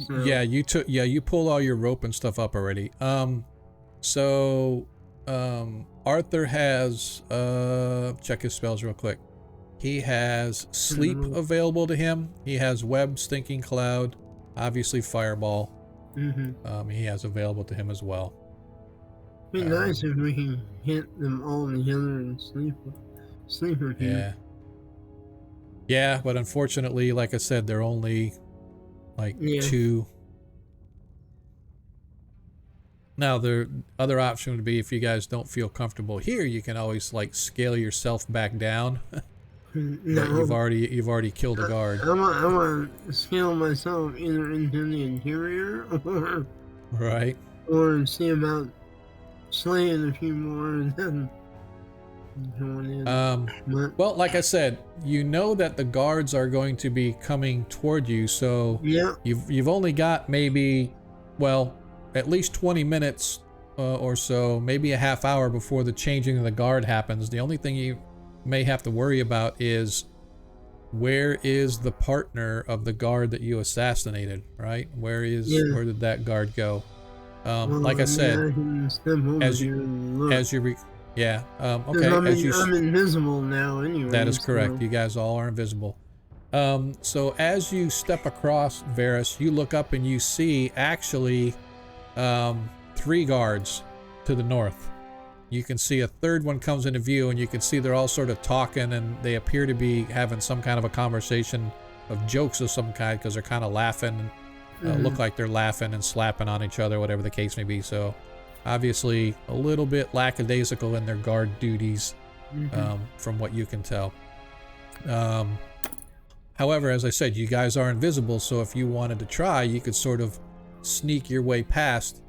So,
yeah, you pulled all your rope and stuff up already. Arthur has check his spells real quick. He has sleep available to him. He has web, stinking cloud, obviously fireball. He has available to him as well.
Be nice if we can hit them all together and sleep with you.
Yeah, but unfortunately, like I said, they're only like two Now, the other option would be if you guys don't feel comfortable here, you can always like scale yourself back down.
No.
But you've already killed a guard.
I want to scale myself either into the interior
Right.
or see about slaying a few more and then going in.
Well, like I said, you know that the guards are going to be coming toward you, so
Yeah.
you've only got maybe, well, at least 20 minutes or so, maybe a half hour before the changing of the guard happens. The only thing you may have to worry about is where is the partner of the guard that you assassinated, right? Where did that guard go? Like I said, as you
I'm invisible now anyway.
that is correct. You guys all are invisible. So as you step across, Varys, you look up and you see actually 3 guards to the north. You can see a third one comes into view, and you can see they're all sort of talking, and they appear to be having some kind of a conversation of jokes of some kind, because they're kind of laughing, look like they're laughing and slapping on each other, whatever the case may be. So obviously a little bit lackadaisical in their guard duties, from what you can tell. However, as I said, you guys are invisible, so if you wanted to try, you could sort of sneak your way past.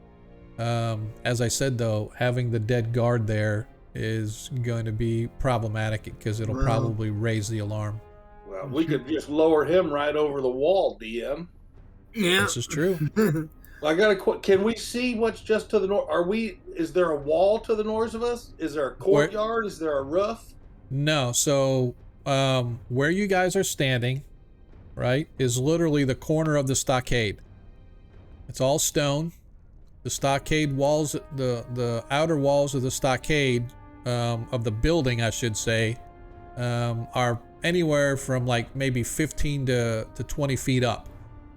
As I said, though, having the dead guard there is going to be problematic because it'll probably raise the alarm.
Well, we could just lower him right over the wall, DM.
Yeah.
This is true.
I got a can we see what's just to the north? Is there a wall to the north of us? Is there a courtyard? Is there a roof?
No. So, where you guys are standing, right, is literally the corner of the stockade. It's all stone. The stockade walls, the outer walls of the stockade, of the building, I should say, are anywhere from like maybe 15 to 20 feet up,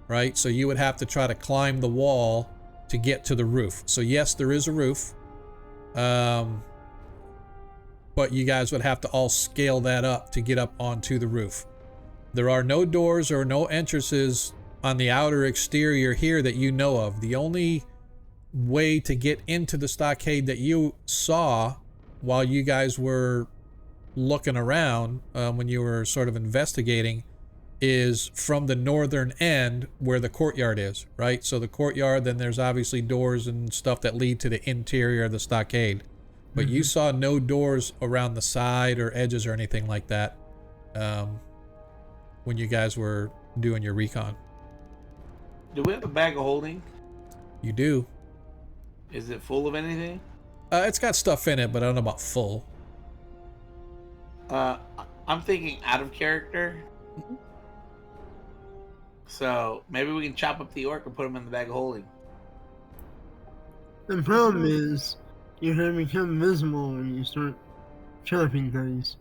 right? So you would have to try to climb the wall to get to the roof. So yes, there is a roof, but you guys would have to all scale that up to get up onto the roof. There are no doors or no entrances on the outer exterior here that you know of. The only way to get into the stockade that you saw while you guys were looking around, when you were sort of investigating, is from the northern end where the courtyard is, right? So the courtyard, then there's obviously doors and stuff that lead to the interior of the stockade, but you saw no doors around the side or edges or anything like that when you guys were doing your recon.
Do we have a bag of holding?
You do.
Is it full of anything?
It's got stuff in it, but I don't know about full.
I'm thinking out of character. So maybe we can chop up the orc and put him in the bag of holding.
The problem is you're going to become visible when you start chopping things.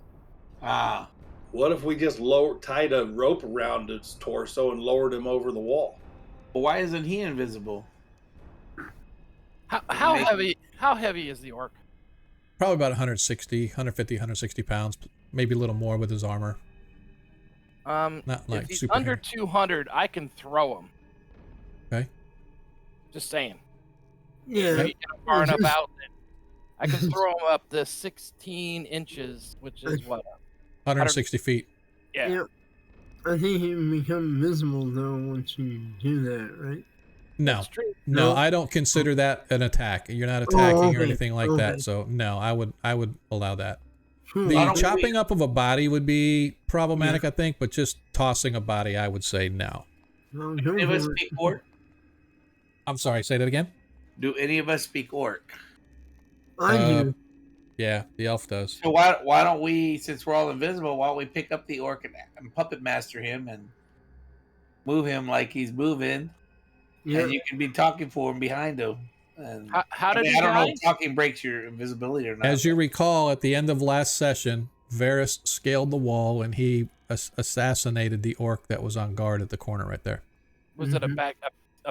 What if we just tied a rope around its torso and lowered him over the wall?
Well, why isn't he invisible?
How heavy is the orc?
Probably about 150, 160 pounds, maybe a little more with his armor. Not like
if he's
super
under
heavy.
200, I can throw him.
Okay.
Just saying.
Yeah.
Get him far enough out. I can throw him up to 16 inches, which is what?
160 feet.
Yeah.
Yep. I think you become visible though once you do that, right?
No.
That's true.
No, I don't consider that an attack. You're not attacking or
okay.
anything like
Okay.
that. So no, I would allow that.
Cool.
The chopping up of a body would be problematic, I think, but just tossing a body, I would say no.
Well,
Do any of us speak orc?
I'm sorry, say that again?
Do any of us speak orc?
I do.
Yeah, the elf does.
So why don't we, since we're all invisible, why don't we pick up the orc and puppet master him and move him like he's moving,
Yeah.
and you can be talking for him behind him. And
How did he
I don't know
die?
if talking breaks your invisibility or not.
As you recall, at the end of last session, Varys scaled the wall and he assassinated the orc that was on guard at the corner right there.
Was it a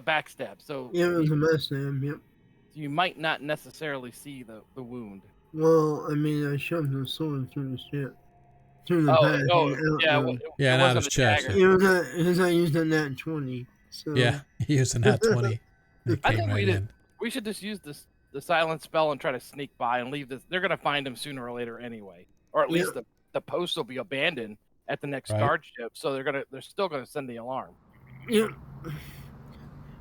backstab? So
Yeah, it was a mess, Sam. Yep.
you might not necessarily see the wound.
Well, I mean, I shoved the sword through his chest. Through the back.
Yeah, not his chest.
dagger.
It was because I used a nat 20. So.
Yeah, he used an at 20.
I think we should just use this the silent spell and try to sneak by and leave this. They're gonna find him sooner or later anyway, or at least the post will be abandoned at the next guard ship. So they're still gonna send the alarm.
Yeah.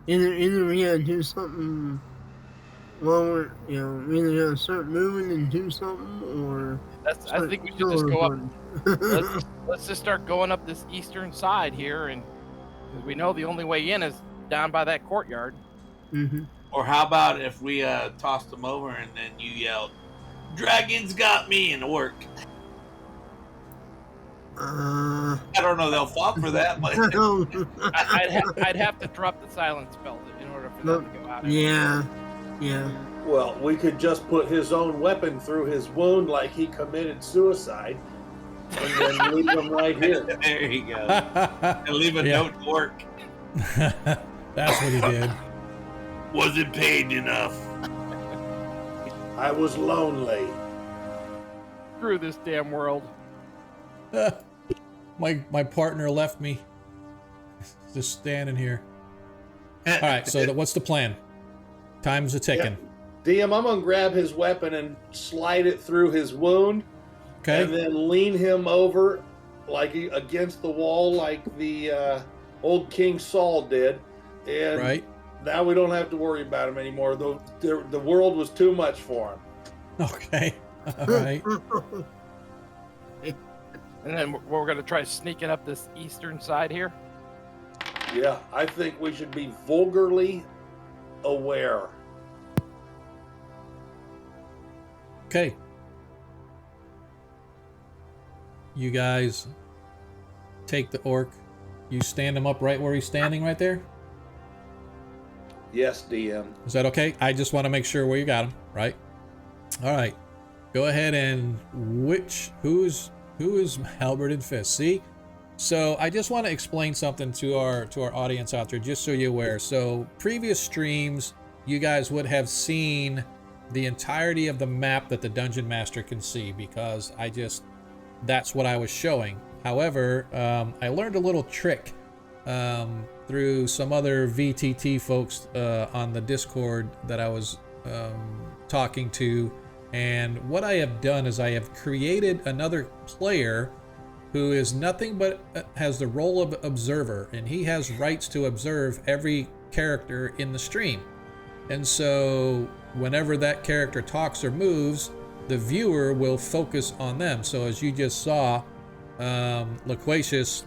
Either we gotta do something while we're, either gotta start moving and do something, or
I think we should just go up. let's just start going up this eastern side here, and because we know the only way in is down by that courtyard.
Mm-hmm.
Or how about if we tossed them over and then you yelled, "Dragons got me," and work? I don't know. They'll fall for that, but
I'd have to drop the silent spell in order for them to go out.
Yeah.
Well, we could just put his own weapon through his wound like he committed suicide, and then leave him right here.
There you go. And leave a note to work.
That's what he did.
Wasn't paid enough.
I was lonely.
Screw this damn world.
My partner left me. Just standing here. All right, so what's the plan? Time's a ticking.
DM, I'm gonna grab his weapon and slide it through his wound.
Okay.
And then lean him over, like against the wall, like the old King Saul did. And now we don't have to worry about him anymore. The world was too much for him.
Okay. All right.
And then we're going to try sneaking up this eastern side here.
Yeah, I think we should be vulgarly aware.
Okay. You guys take the orc. You stand him up right where he's standing right there?
Yes, DM.
Is that okay? I just want to make sure where you got him, right? All right. Go ahead and who is Halberd and Fist? See? So I just want to explain something to our audience out there, just so you're aware. So previous streams, you guys would have seen the entirety of the map that the Dungeon Master can see, because that's what I was showing. However, I learned a little trick through some other VTT folks on the Discord that I was talking to. And what I have done is I have created another player who is nothing but has the role of observer, and he has rights to observe every character in the stream. And so whenever that character talks or moves, the viewer will focus on them. So as you just saw, Loquacious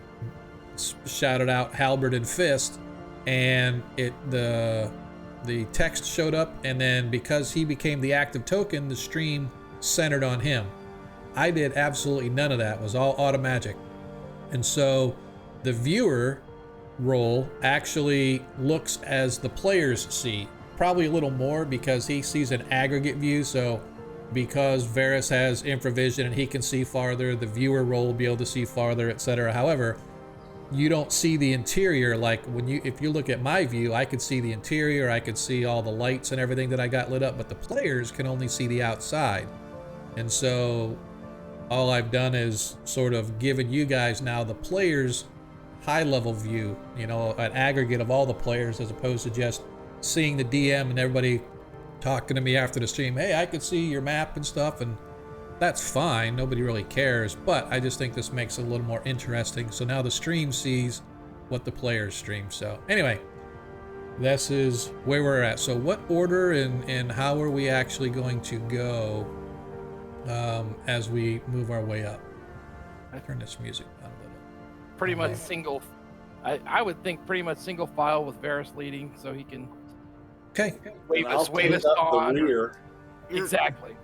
shouted out Halberd and Fist, and the text showed up, and then because he became the active token, the stream centered on him. I did absolutely none of that. It was all automatic. And so the viewer role actually looks as the players see, probably a little more because he sees an aggregate view. So because Varys has infravision and he can see farther, the viewer role will be able to see farther, etc. However, you don't see the interior. Like if you look at my view, I could see the interior, I could see all the lights and everything that I got lit up, but the players can only see the outside. And so all I've done is sort of given you guys now the players' high level view, an aggregate of all the players, as opposed to just seeing the DM and everybody talking to me after the stream. Hey, I could see your map and stuff, and that's fine. Nobody really cares, but I just think this makes it a little more interesting. So now the stream sees what the players stream. So anyway, this is where we're at. So what order and how are we actually going to go as we move our way up? I turn this music down a little.
Pretty much single. I would think pretty much single file with Varys leading, so he can.
Okay.
Wave us on. Exactly.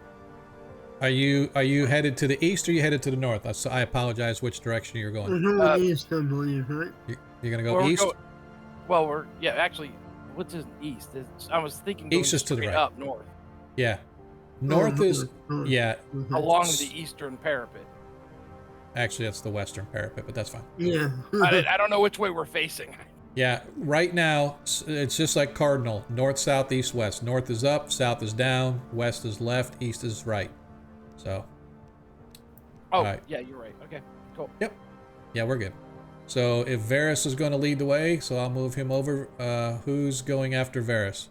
Are you headed to the east or are you headed to the north? I apologize. Which direction you're going?
East, I believe, right?
You're gonna go east.
Actually, what's in east? I was thinking
east is to the right.
Up north.
Yeah, north is
along the eastern parapet.
Actually, that's the western parapet, but that's fine.
Yeah.
I don't know which way we're facing.
Yeah, right now it's just like cardinal: north, south, east, west. North is up, south is down, west is left, east is right. So.
Right. Yeah, you're right. Okay, cool.
Yep. Yeah, we're good. So if Varys is going to lead the way, so I'll move him over. Who's going after Varys?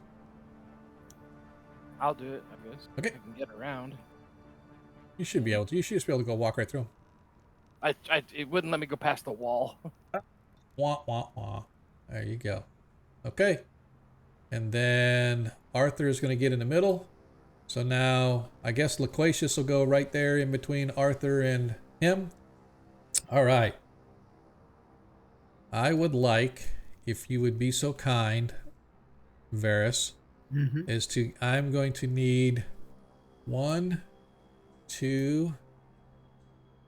I'll do it, I guess.
Okay.
I can get around.
You should be able to. You should just be able to go walk right through them.
It wouldn't let me go past the wall.
Wah, wah, wah. There you go. Okay. And then Arthur's going to get in the middle. So now I guess Loquacious will go right there in between Arthur and him. All right. I would like, if you would be so kind, Varys, I'm going to need 1, 2,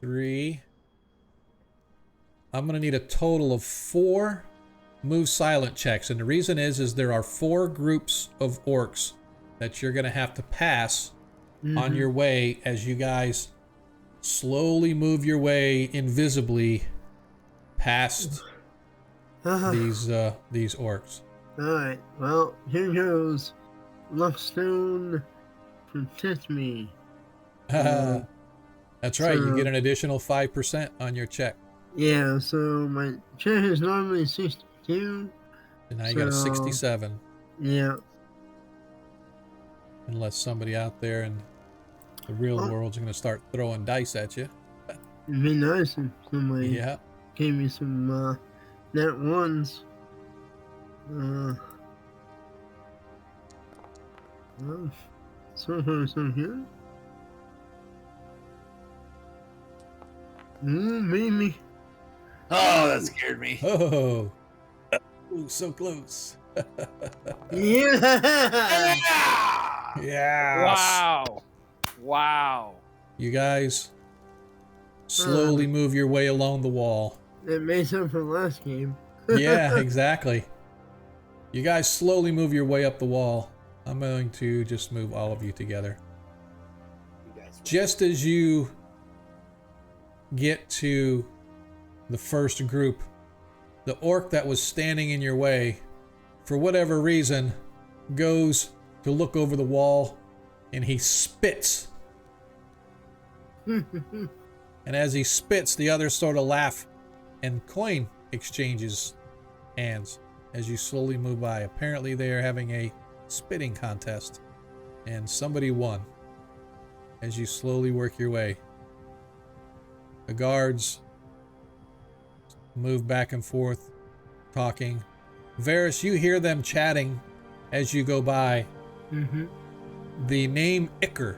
3. I'm going to need a total of 4 move silent checks. And the reason is there are 4 groups of orcs that you're going to have to pass on your way as you guys slowly move your way invisibly past these orcs.
Alright, well, here goes. Luckstone, protect me.
That's right, you get an additional 5% on your check.
Yeah, so my check is normally 62.
And now you got a 67.
Yeah.
Unless somebody out there in the real world's going to start throwing dice at you.
It'd be nice if somebody gave me some net ones. Well, so far so good. Maybe.
Oh, that scared me.
Oh, ooh, so close.
Yeah.
Yeah.
Wow.
You guys slowly move your way along the wall.
It makes up for last game.
Yeah, exactly. You guys slowly move your way up the wall. I'm going to just move all of you together. Just as you get to the first group, the orc that was standing in your way, for whatever reason, goes to look over the wall and he spits. And as he spits, the others sort of laugh and coin exchanges hands as you slowly move by. Apparently they are having a spitting contest and somebody won as you slowly work your way. The guards move back and forth, talking. Varys, you hear them chatting as you go by. The name Iker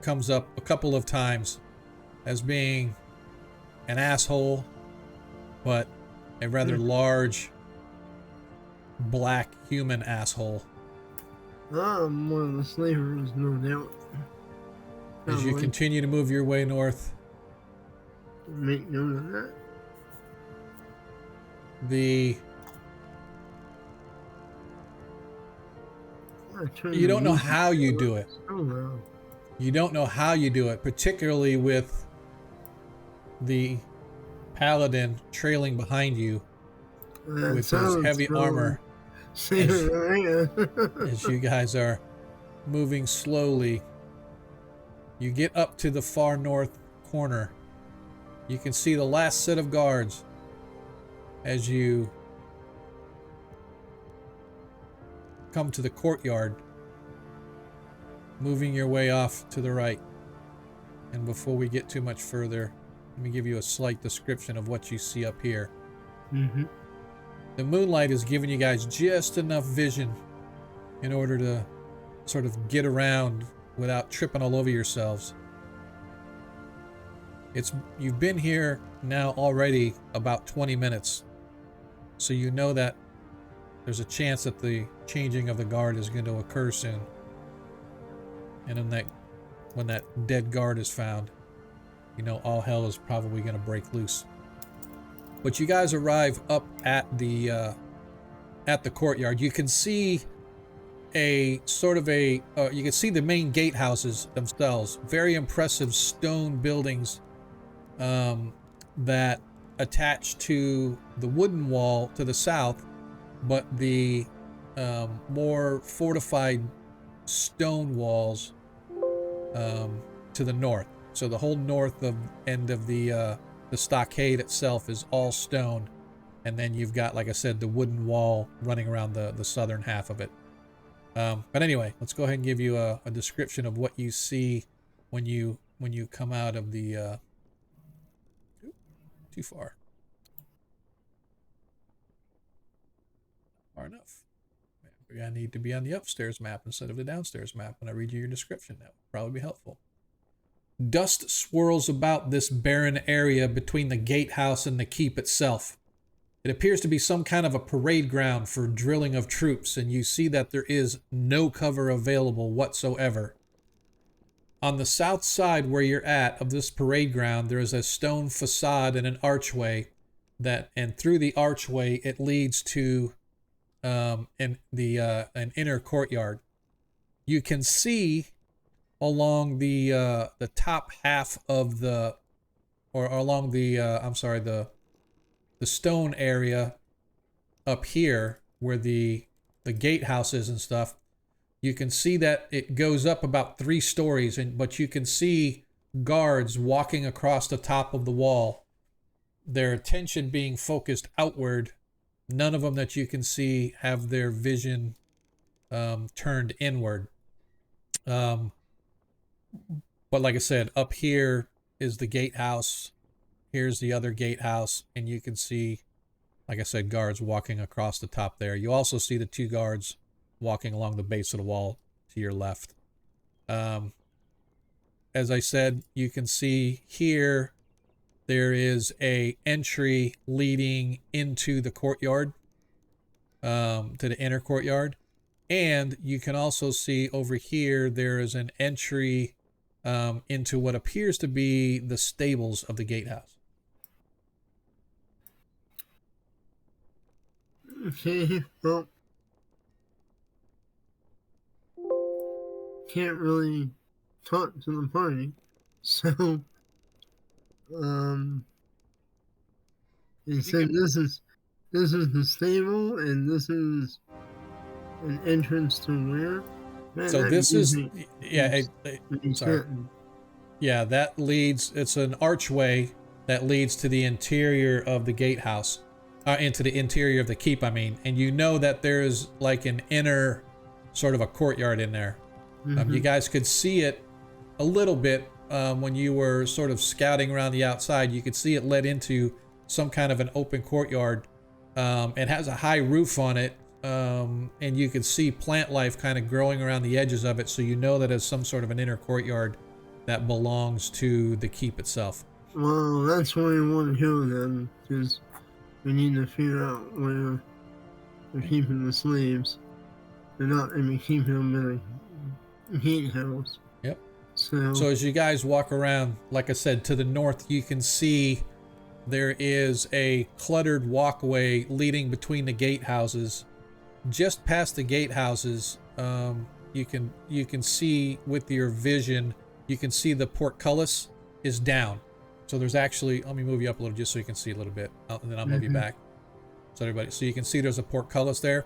comes up a couple of times as being an asshole, but a rather large black human asshole.
I'm one of the slavers, no doubt.
As you continue to move your way north,
make note of that. You
don't know how you do it.
Oh, no.
You don't know how you do it, particularly with the paladin trailing behind you with his heavy armor. As you guys are moving slowly, you get up to the far north corner. You can see the last set of guards as you come to the courtyard, moving your way off to the right. And before we get too much further, let me give you a slight description of what you see up here. The moonlight is giving you guys just enough vision in order to sort of get around without tripping all over yourselves. You've been here now already about 20 minutes, so you know that there's a chance that the changing of the guard is going to occur soon. And when that dead guard is found, you know all hell is probably going to break loose. But you guys arrive up at the courtyard. You can see you can see the main gatehouses themselves. Very impressive stone buildings that attach to the wooden wall to the south, but the more fortified stone walls to the north. So the whole north end of the stockade itself is all stone, and then you've got, like I said, the wooden wall running around the southern half of it. But anyway, let's go ahead and give you a description of what you see when you come out of the too far enough. I need to be on the upstairs map instead of the downstairs map when I read you your description. That would probably be helpful. Dust swirls about this barren area between the gatehouse and the keep itself. It appears to be some kind of a parade ground for drilling of troops, and you see that there is no cover available whatsoever. On the south side where you're at of this parade ground, there is a stone facade and an archway and through the archway it leads to an inner courtyard. You can see along the top half of the stone area up here where the gatehouse is and stuff. You can see that it goes up about 3 stories, but you can see guards walking across the top of the wall, their attention being focused outward. None of them that you can see have their vision turned inward. But like I said, up here is the gatehouse. Here's the other gatehouse, and you can see, like I said, guards walking across the top there. You also see the 2 guards walking along the base of the wall to your left. As I said, you can see here there is a entry leading into the courtyard, to the inner courtyard. And you can also see over here there is an entry into what appears to be the stables of the gatehouse.
Okay, well, can't really talk to the party, so they said this is the stable and this is an entrance to where? Man,
so this is sorry.
Certain.
Yeah, that leads, it's an archway that leads to the interior of the gatehouse, into the interior of the keep, I mean, and you know that there's like an inner sort of a courtyard in there. You guys could see it a little bit when you were sort of scouting around the outside. You could see it led into some kind of an open courtyard. It has a high roof on it, and you could see plant life kind of growing around the edges of it, so you know that it's some sort of an inner courtyard that belongs to the keep itself.
Well, that's where we want to go then, because we need to figure out where we're keeping the slaves. They're not going to be keeping them in a gatehouse.
Yep.
So
as you guys walk around, like I said, to the north, you can see there is a cluttered walkway leading between the gatehouses. Just past the gatehouses, you can see with your vision, you can see the portcullis is down. So there's actually, let me move you up a little just so you can see a little bit, and then I'll move you back. So you can see there's a portcullis there.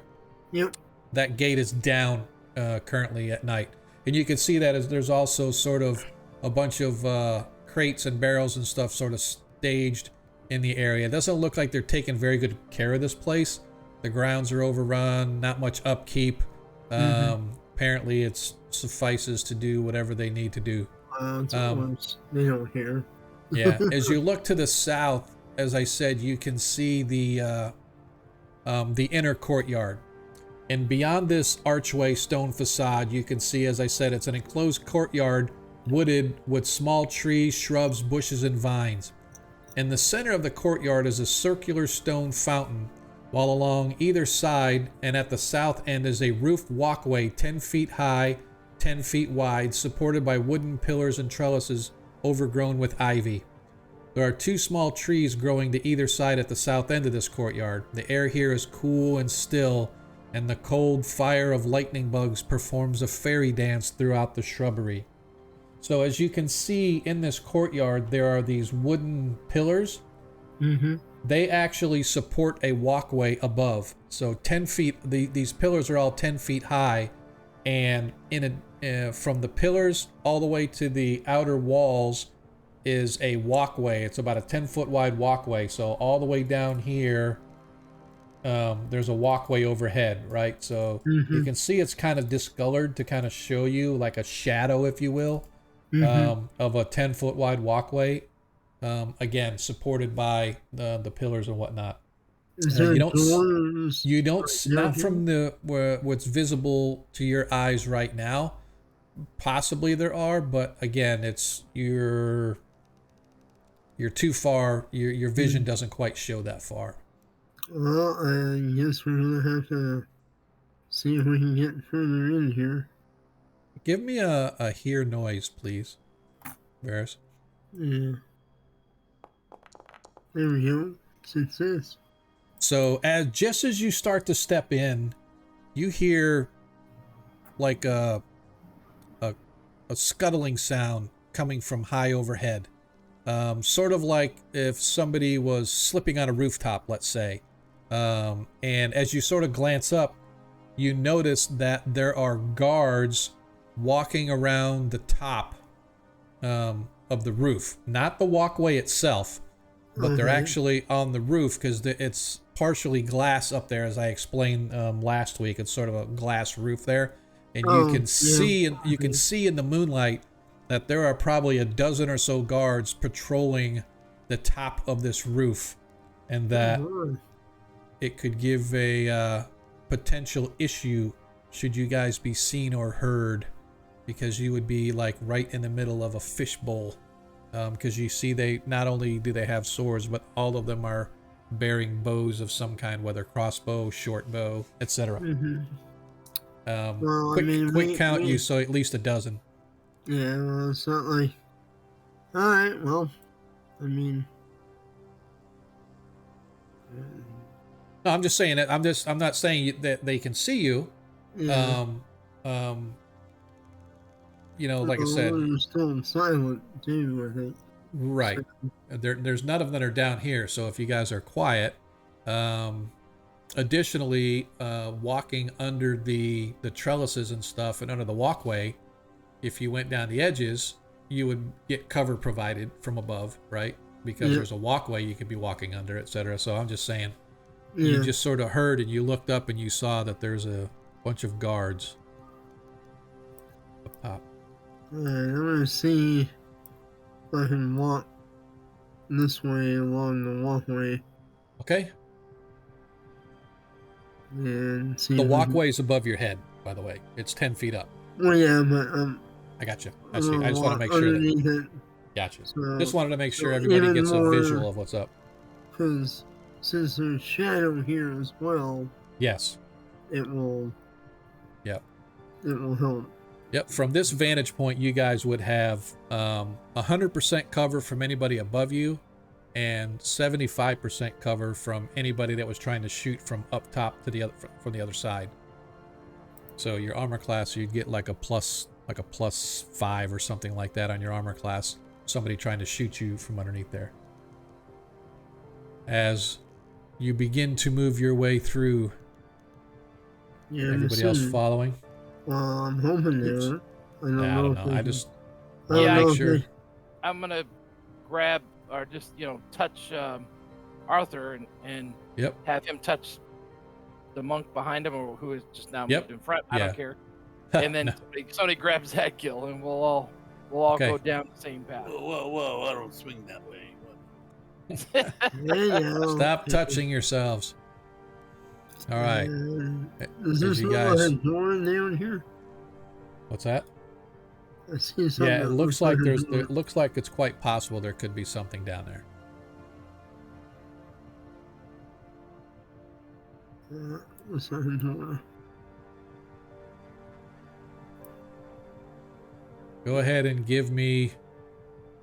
Yep.
That gate is down currently at night. And you can see that as there's also sort of a bunch of crates and barrels and stuff sort of staged in the area. It doesn't look like they're taking very good care of this place. The grounds are overrun, not much upkeep. Apparently it suffices to do whatever they need to do.
They don't care.
Yeah, as you look to the south, as I said, you can see the inner courtyard. And beyond this archway stone facade, you can see, as I said, it's an enclosed courtyard wooded with small trees, shrubs, bushes, and vines. In the center of the courtyard is a circular stone fountain, while along either side and at the south end is a roofed walkway 10 feet high, 10 feet wide, supported by wooden pillars and trellises overgrown with ivy. There are 2 small trees growing to either side at the south end of this courtyard. The air here is cool and still, and the cold fire of lightning bugs performs a fairy dance throughout the shrubbery. So as you can see in this courtyard, there are these wooden pillars. They actually support a walkway above. So 10 feet, these pillars are all 10 feet high, and from the pillars all the way to the outer walls is a walkway. It's about a 10-foot wide walkway. So all the way down here, there's a walkway overhead, right? So you can see it's kind of discolored to kind of show you like a shadow, if you will, of a 10-foot wide walkway. Again, supported by the pillars and whatnot.
Is there
doors? You don't not
here?
from what's visible to your eyes right now. Possibly there are, but again, it's you're too far. Your vision doesn't quite show that far.
Well, I guess we're gonna have to see if we can get further in here.
Give me a hear noise, please, Varys.
Yeah. There we go. Success.
So just as you start to step in, you hear like a scuttling sound coming from high overhead. Sort of like if somebody was slipping on a rooftop, let's say. And as you sort of glance up, you notice that there are guards walking around the top of the roof. Not the walkway itself, but they're actually on the roof because it's partially glass up there, as I explained last week. It's sort of a glass roof there. And you can see in the moonlight that there are probably a dozen or so guards patrolling the top of this roof, and that it could give a potential issue should you guys be seen or heard, because you would be like right in the middle of a fishbowl. Because you see, they not only do they have swords, but all of them are bearing bows of some kind, whether crossbow, short bow, etc.
Well,
quick count, you saw at least a dozen.
Yeah, well, it's not like. All right, well, I mean.
No, I'm just saying that. I'm not saying that they can see you.
Yeah.
Like I said,
they're still silent too, I think.
Right. There's none of them that are down here. So if you guys are quiet, additionally, walking under the trellises and stuff and under the walkway, if you went down the edges, you would get cover provided from above, right? Because there's a walkway you could be walking under, etc. So I'm just saying, you just sort of heard and you looked up and you saw that there's a bunch of guards up top.
Alright, I'm gonna see if I can walk this way along the walkway.
Okay.
And see
the walkway is above your head, by the way. It's 10 feet up.
Well, yeah, but
I got you. I see. I just want to make sure that. Gotcha.
So,
just wanted to make sure everybody gets a visual of what's up.
Because since there's shadow here as well.
Yes.
It will.
Yep.
It will help.
Yep. From this vantage point, you guys would have 100% cover from anybody above you, and 75% cover from anybody that was trying to shoot from up top to the other from the other side. So your armor class, you'd get like a plus 5 or something like that on your armor class. Somebody trying to shoot you from underneath there. As you begin to move your way through, everybody else following?
Well, I'm hoping they are. I don't know.
I just
make sure. I'm gonna grab or just touch Arthur and have him touch the monk behind him, or who is just now moved in front. I don't care. And then somebody grabs that kill, and we'll all go down the same path.
Whoa! I don't swing that way.
Stop touching yourselves. All right.
Is this you guys... a door down here?
What's that?
I see something.
Yeah, it looks like it looks like it's quite possible there could be something down there.
What's that door?
Go ahead and give me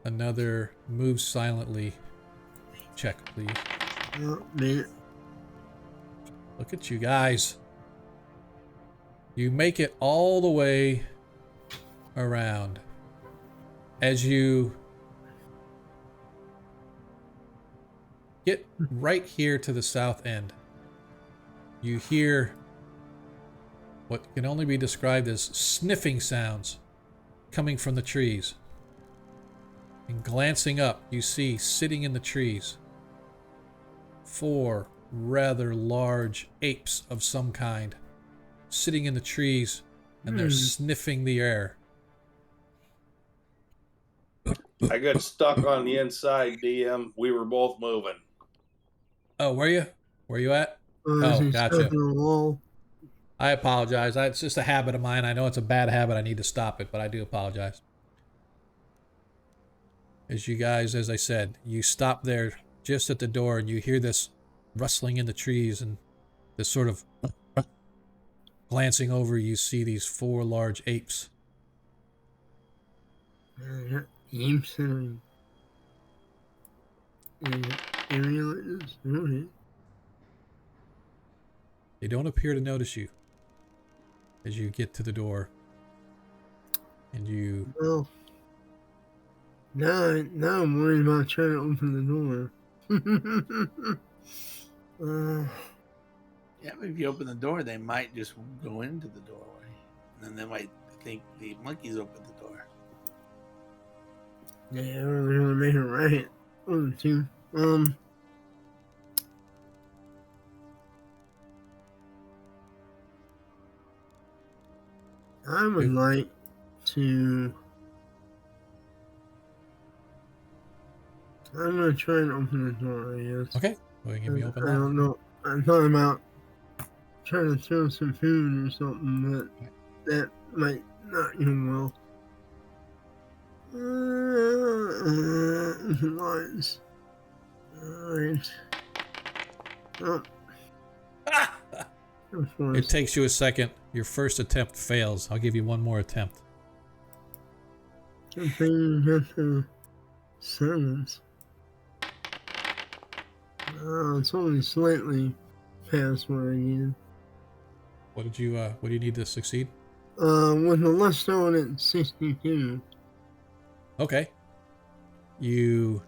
another move silently check, please.
Man.
Look at you guys. You make it all the way around. As you get right here to the south end, you hear what can only be described as sniffing sounds coming from the trees. And glancing up, you see sitting in the trees 4 rather large apes of some kind sitting in the trees, and they're sniffing the air.
I got stuck on the inside, DM. We were both moving.
Oh, were you? Where you at?
Oh,
gotcha.
The wall.
I apologize. It's just a habit of mine. I know it's a bad habit. I need to stop it, but I do apologize. As you guys, as I said, you stop there just at the door and you hear this rustling in the trees and this sort of glancing over, you see these 4 large apes.
Apes in an area like this? Okay.
They don't appear to notice you as you get to the door. And you...
Well, now I'm worried about trying to open the door.
Yeah, but if you open the door, they might just go into the doorway. And then they might think the monkeys opened the door.
Yeah, we're gonna make it right. Two. I would like to. I'm gonna try and open the door, I guess.
Okay. Well, give me open
I don't know. I'm talking about trying to throw some food or something, but that might not go well. Lines. Alright. Oh.
It takes you a second. Your first attempt fails. I'll give you one more attempt.
I think you have to silence. It's only slightly past where I needed.
What do you need to succeed?
With the left on at 62.
Okay. You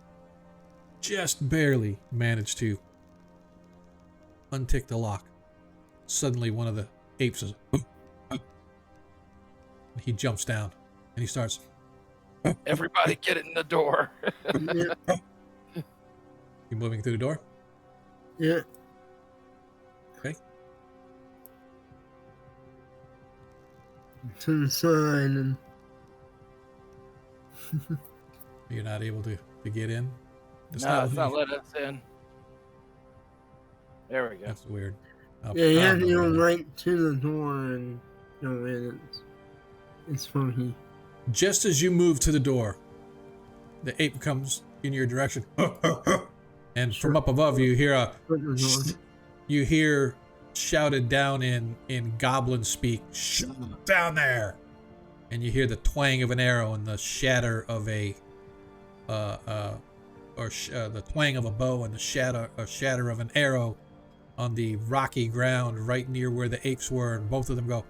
just barely managed to untick the lock. Suddenly one of the apes is... He jumps down and he starts...
Everybody get in the door.
Yeah.
You moving through the door?
Yeah.
Okay.
To the side and...
You're not able to get in?
It's not letting us in. There we go.
That's weird.
Yeah, you have to go right to the door and go in. It's funky.
Just as you move to the door, the ape comes in your direction. And from up above you hear shouted down in goblin speak, "Shut down there!" And you hear the twang of an arrow and the shatter of the twang of a bow and the shatter of an arrow on the rocky ground right near where the apes were, and both of them go.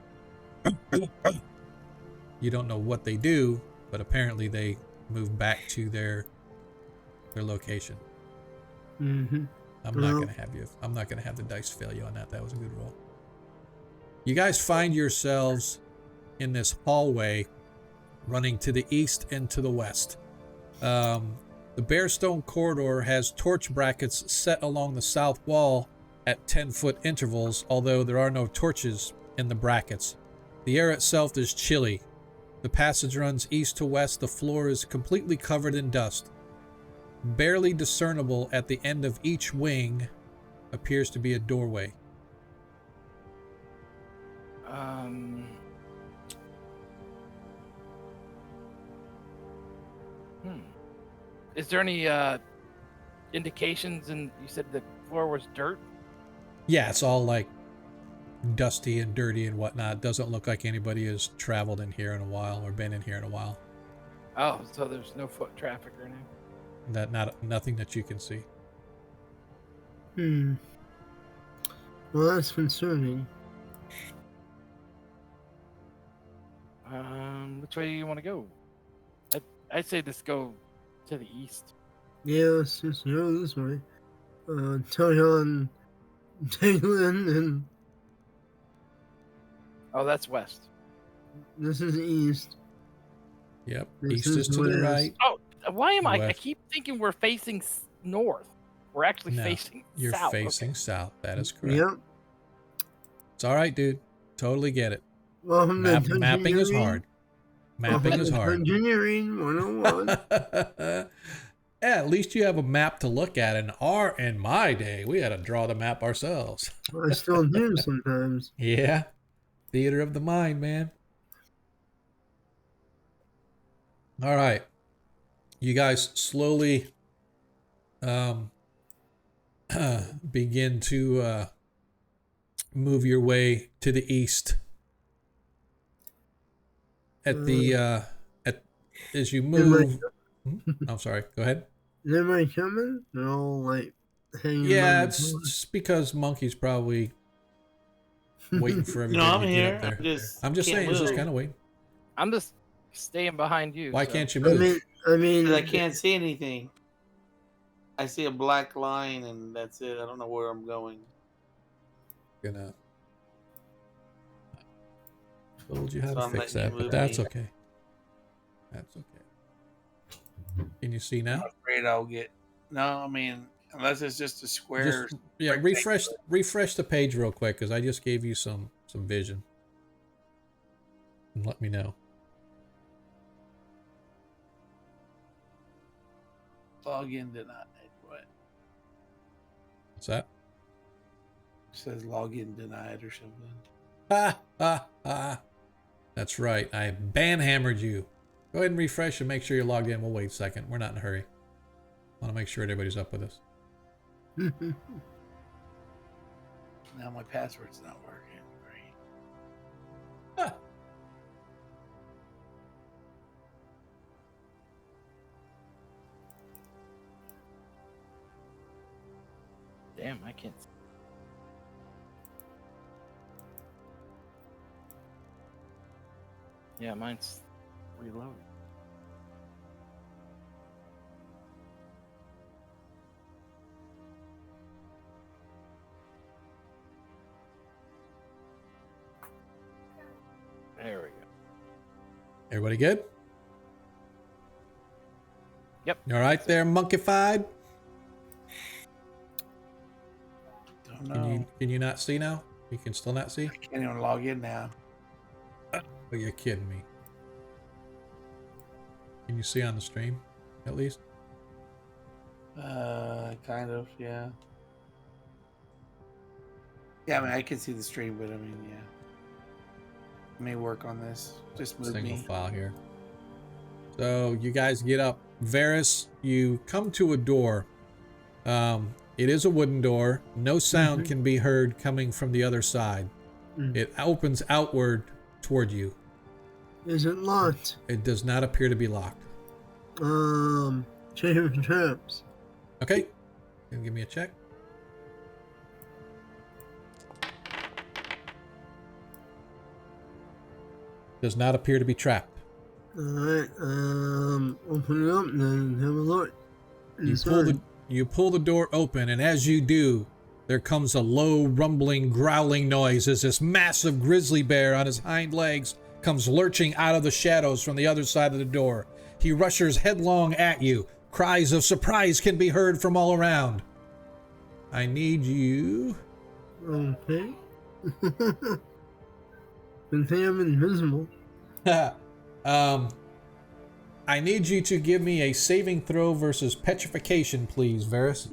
You don't know what they do, but apparently they move back to their location.
Mm-hmm.
I'm not gonna have the dice fail you on that. That was a good roll. You guys find yourselves in this hallway running to the east and to the west. The Bearstone corridor has torch brackets set along the south wall at 10-foot intervals, although there are no torches in the brackets. The air itself is chilly. The passage runs east to west. The floor is completely covered in dust. Barely discernible at the end of each wing appears to be a doorway.
Is there any indications? And you said the floor was dirt?
Yeah, it's all like dusty and dirty and whatnot. Doesn't look like anybody has traveled in here in a while or been in here in a while.
Oh, so there's no foot traffic or anything?
Nothing that you can see.
Well, that's concerning.
Which way do you want to go? I'd say just go to the east.
Yeah, let's just go this way. Toyon, Taylin, and...
Oh, that's west.
This is east.
Yep,
This
east is to the
west.
right.
Oh, why am I
West.
keep thinking we're facing north? We're actually
No,
facing
you're
south.
facing south. That is correct.
Yep.
It's all right, dude. Totally get it.
Welcome to
Mapping is hard. Mapping is hard.
Engineering 101.
Yeah, at least you have a map to look at. In my day, we had to draw the map ourselves.
I still do sometimes.
Yeah. Theater of the mind, man. All right. You guys slowly begin to move your way to the east. At the as you move, I'm sorry. Go ahead.
Am I coming? They're all like hanging.
Yeah, it's just because Monkey's probably waiting for everybody
I'm
to
here.
get up there.
I'm just
saying,
move.
it's just kind of waiting.
I'm just staying behind you.
Why
so.
can't you move?
I mean,
I can't see anything. I see a black line, and that's it. I don't know where I'm going.
Gonna told you how
So
to
I'm
fix
letting you
that, but
move
that's
me.
okay. That's okay. Can you see now?
I'm afraid I'll get. No, I mean, unless it's just a square.
Just, yeah, refresh the page real quick because I just gave you some vision. And let me know.
Login denied. What?
What's that?
It says login denied or something.
Ha ha ha. That's right. I banhammered you. Go ahead and refresh and make sure you're logged in. We'll wait a second. We're not in a hurry. Want to make sure everybody's up with us.
Now my password's not working. Great.
Ah.
Damn, I can't. Yeah, mine's reloading. There we go.
Everybody good?
Yep.
You all right there, monkeyfied?
Don't know.
Can you not see now? You can still not see?
I can't even log in now.
Oh, you're kidding me. Can you see on the stream, at least?
Kind of, yeah. Yeah, I mean, I can see the stream, but I mean, yeah. May work on this. Just move
Single
me.
file here. So you guys get up. Varys, you come to a door. It is a wooden door. No sound can be heard coming from the other side. It opens outward toward you.
Is it locked?
It does not appear to be locked.
Check for traps.
Okay. Can you give me a check? Does not appear to be trapped.
Alright, open it up and then have a look.
You pull the door open, and as you do, there comes a low, rumbling, growling noise as this massive grizzly bear on his hind legs comes lurching out of the shadows from the other side of the door. He rushes headlong at you. Cries of surprise can be heard from all around. I need you.
Okay. Good thing I'm invisible.
I need you to give me a saving throw versus petrification, please, Varys.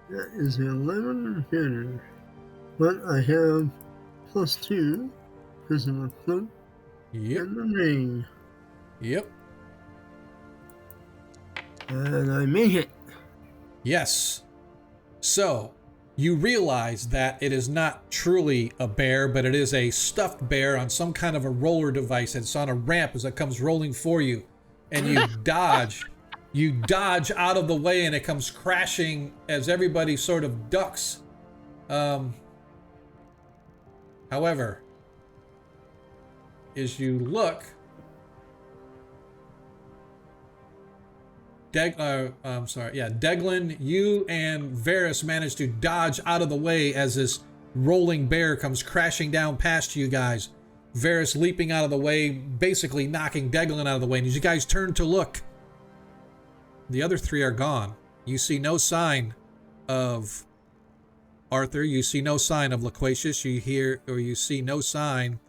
That is 11 or better. But I have +2 because of the cloak and the ring.
Yep.
And I make it.
Yes. So, you realize that it is not truly a bear, but it is a stuffed bear on some kind of a roller device. It's on a ramp as it comes rolling for you. And you dodge. You dodge out of the way and it comes crashing as everybody sort of ducks. However, as you look, Deglin, you and Varys managed to dodge out of the way as this rolling bear comes crashing down past you guys. Varys leaping out of the way, basically knocking Deglin out of the way. And as you guys turn to look, The other 3 are gone. You see no sign of Arthur. You see no sign of Loquacious. You see no sign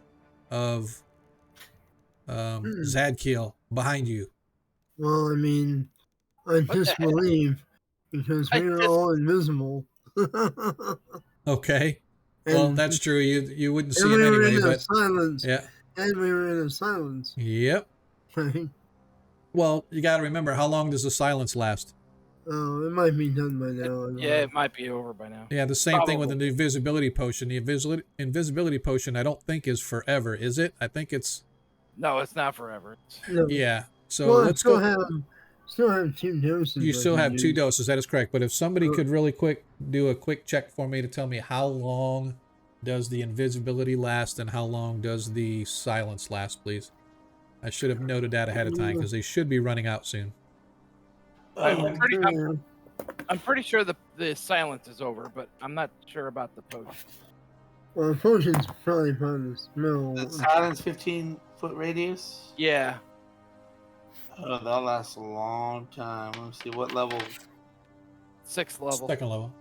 of Zadkiel behind you.
Well, I mean, I disbelieve because we are all invisible.
Okay. Well, that's true. You wouldn't see
and
him
we were
anyway,
in a
but
silence.
yeah.
And we were in a silence.
Yep. Well, you got to remember, how long does the silence last?
Oh, it might be done by now.
Yeah, it might be over by now.
Yeah, the same thing with the invisibility potion. The invisibility potion, I don't think is forever, is it? I think it's...
No, it's not forever.
No.
Yeah. So
well,
let's go.
Still have 2 doses.
You still have 2 doses. That is correct. But if somebody could really do a quick check for me to tell me how long does the invisibility last and how long does the silence last, please. I should have noted that ahead of time because they should be running out soon.
I'm pretty sure the silence is over, but I'm not sure about the potion.
Well, the potion's probably from the smell.
The silence 15-foot radius?
Yeah.
Oh, that'll last a long time. Let me see what level.
6th level.
2nd level.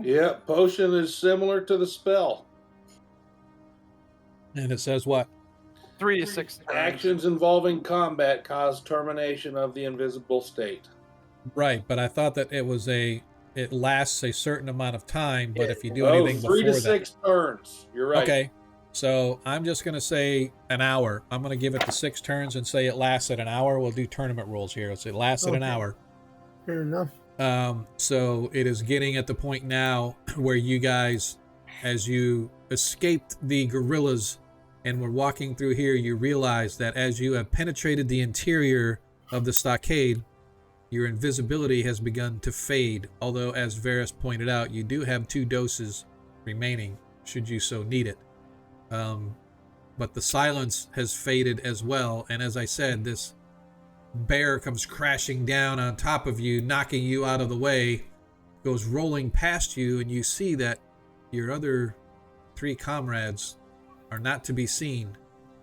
Yeah, potion is similar to the spell.
And it says what?
3 to 6 turns.
Actions involving combat cause termination of the invisible state.
Right, but I thought that it lasts a certain amount of time, but if you do anything before that...
3 to 6 turns. You're right.
Okay, so I'm just going to say an hour. I'm going to give it the 6 turns and say it lasts at an hour. We'll do tournament rules here. So it lasts at an hour.
Fair enough.
So it is getting at the point now where you guys, as you escaped the gorillas and were walking through here, you realize that as you have penetrated the interior of the stockade, your invisibility has begun to fade. Although, as Varys pointed out, you do have 2 doses remaining, should you so need it. But the silence has faded as well. And as I said, this bear comes crashing down on top of you, knocking you out of the way, goes rolling past you, and you see that your other 3 comrades are not to be seen.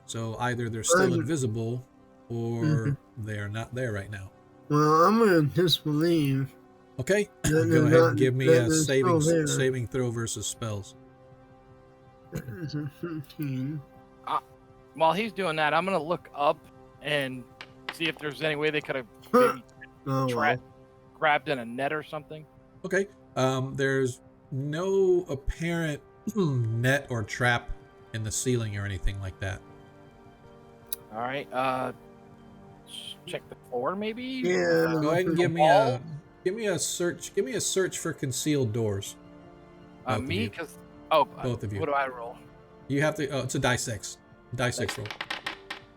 So either they're still invisible or they are not there right now.
Well, I'm going to disbelieve.
Okay, go ahead and give me a saving throw versus spells.
That is a 13.
While he's doing that, I'm going to look up and see if there's any way they could have maybe grabbed in a net or something.
Okay, there's no apparent net or trap in the ceiling or anything like that.
All right, check the floor maybe.
Yeah.
Go ahead and give me a search for concealed doors.
Me, because
both of you.
What do I roll?
You have to. Oh, it's a die 6 roll.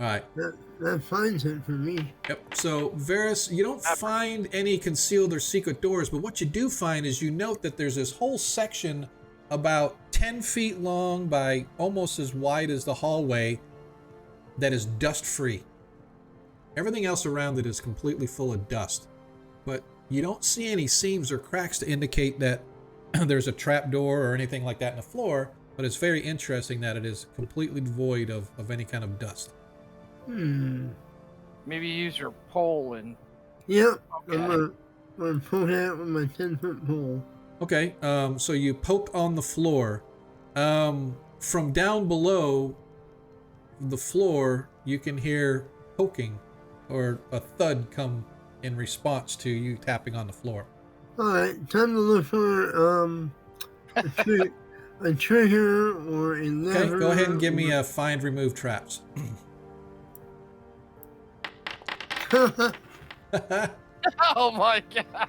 All right.
That finds it for me.
Yep. So Varys, you don't find any concealed or secret doors, but what you do find is you note that there's this whole section about 10 feet long by almost as wide as the hallway that is dust-free. Everything else around it is completely full of dust, but you don't see any seams or cracks to indicate that there's a trap door or anything like that in the floor, but it's very interesting that it is completely devoid of any kind of dust.
Maybe use your pole and...
Yep, okay. I'm gonna pull that with my 10-foot pole.
Okay, so you poke on the floor. From down below the floor, you can hear poking or a thud come in response to you tapping on the floor.
Alright, time to look for a trigger or a lever.
Okay, go ahead and give me a find remove traps.
Oh my god.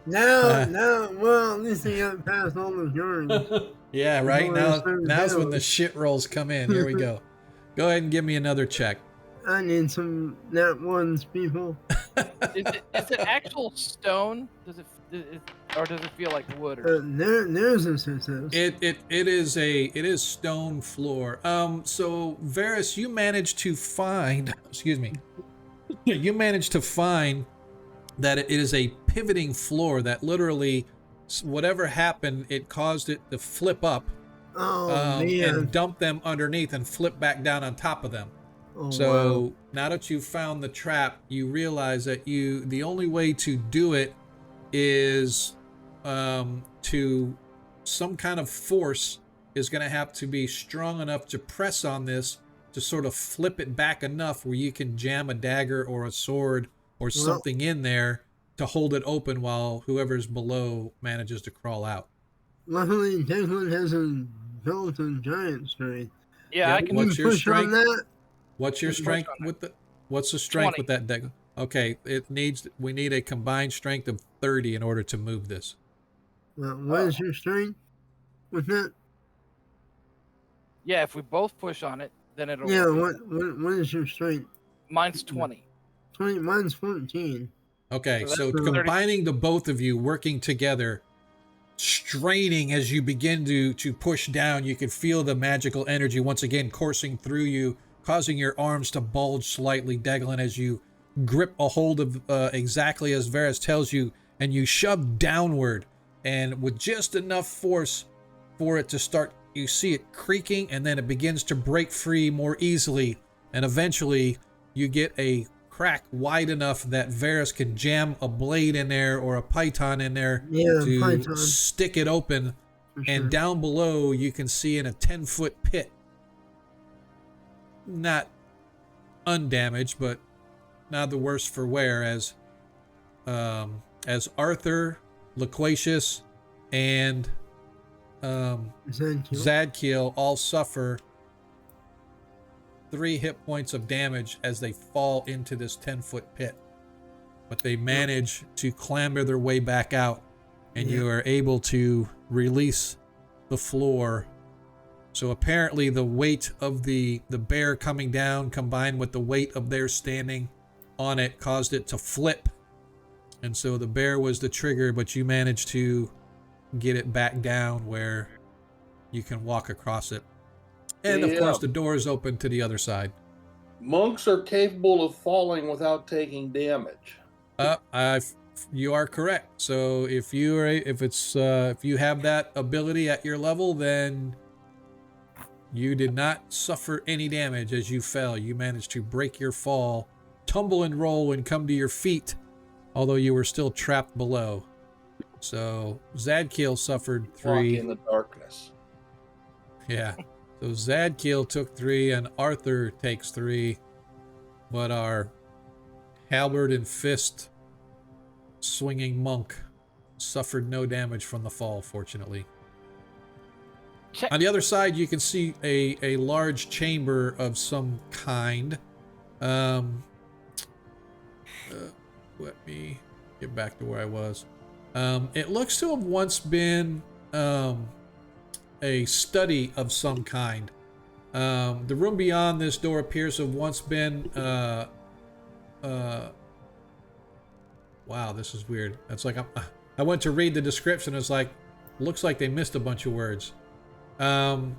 No, well, at least they got past all the yards.
Yeah, right? Now's when the shit rolls come in. Here we go. Go ahead and give me another check.
I need some nat ones, people.
Is it actual stone? Or does it feel like wood?
There's a success. It is stone floor. So Varys, you managed to find. Excuse me. You managed to find that it is a pivoting floor that literally, whatever happened, it caused it to flip up
and
dump them underneath and flip back down on top of them.
Oh,
So
wow.
now that you've found the trap, you realize that the only way to do it is to some kind of force is going to have to be strong enough to press on this to sort of flip it back enough where you can jam a dagger or a sword or something in there to hold it open while whoever's below manages to crawl out.
Luckily, Declan has a built-in giant strength.
Yeah, I
Yep.
can
What's your
push on
strength?
that.
What's your
push
strength
on it.
with the? What's the strength
20.
with that deck? Okay, we need a combined strength of 30 in order to move this.
What is your strength with that?
Yeah, if we both push on it, then it'll
Yeah,
work.
what is your strength?
Mine's 20.
20, mine's 14.
Okay,
So
so
that's 30.
combining the both of you working together, straining as you begin to push down, you can feel the magical energy once again coursing through you, causing your arms to bulge slightly, Deglin, as you grip a hold of exactly as Varys tells you, and you shove downward, and with just enough force for it to start, you see it creaking, and then it begins to break free more easily, and eventually you get a crack wide enough that Varys can jam a blade in there or a python in there to
python.
stick it open.
For
And
sure.
down below you can see in a 10-foot pit, not undamaged, but not the worse for wear, as Arthur, Loquacious, and Zadkiel all suffer 3 hit points of damage as they fall into this 10-foot pit. But they manage to clamber their way back out, and you are able to release the floor. So apparently the weight of the bear coming down combined with the weight of their standing on it caused it to flip. And so the bear was the trigger, but you managed to get it back down where you can walk across it. And of course the door is open to the other side.
Monks are capable of falling without taking damage.
You are correct. So if you have that ability at your level, then you did not suffer any damage as you fell. You managed to break your fall, tumble and roll, and come to your feet, although you were still trapped below. So Zadkiel suffered 3.
Walk in the darkness.
Yeah. So Zadkiel took 3 and Arthur takes 3, but our halberd and fist swinging monk suffered no damage from the fall, fortunately.
Check.
On the other side, you can see a large chamber of some kind. Let me get back to where I was. It looks to have once been a study of some kind. The room beyond this door appears to have once been wow, this is weird. That's like I went to read the description. It's like, looks like they missed a bunch of words. Once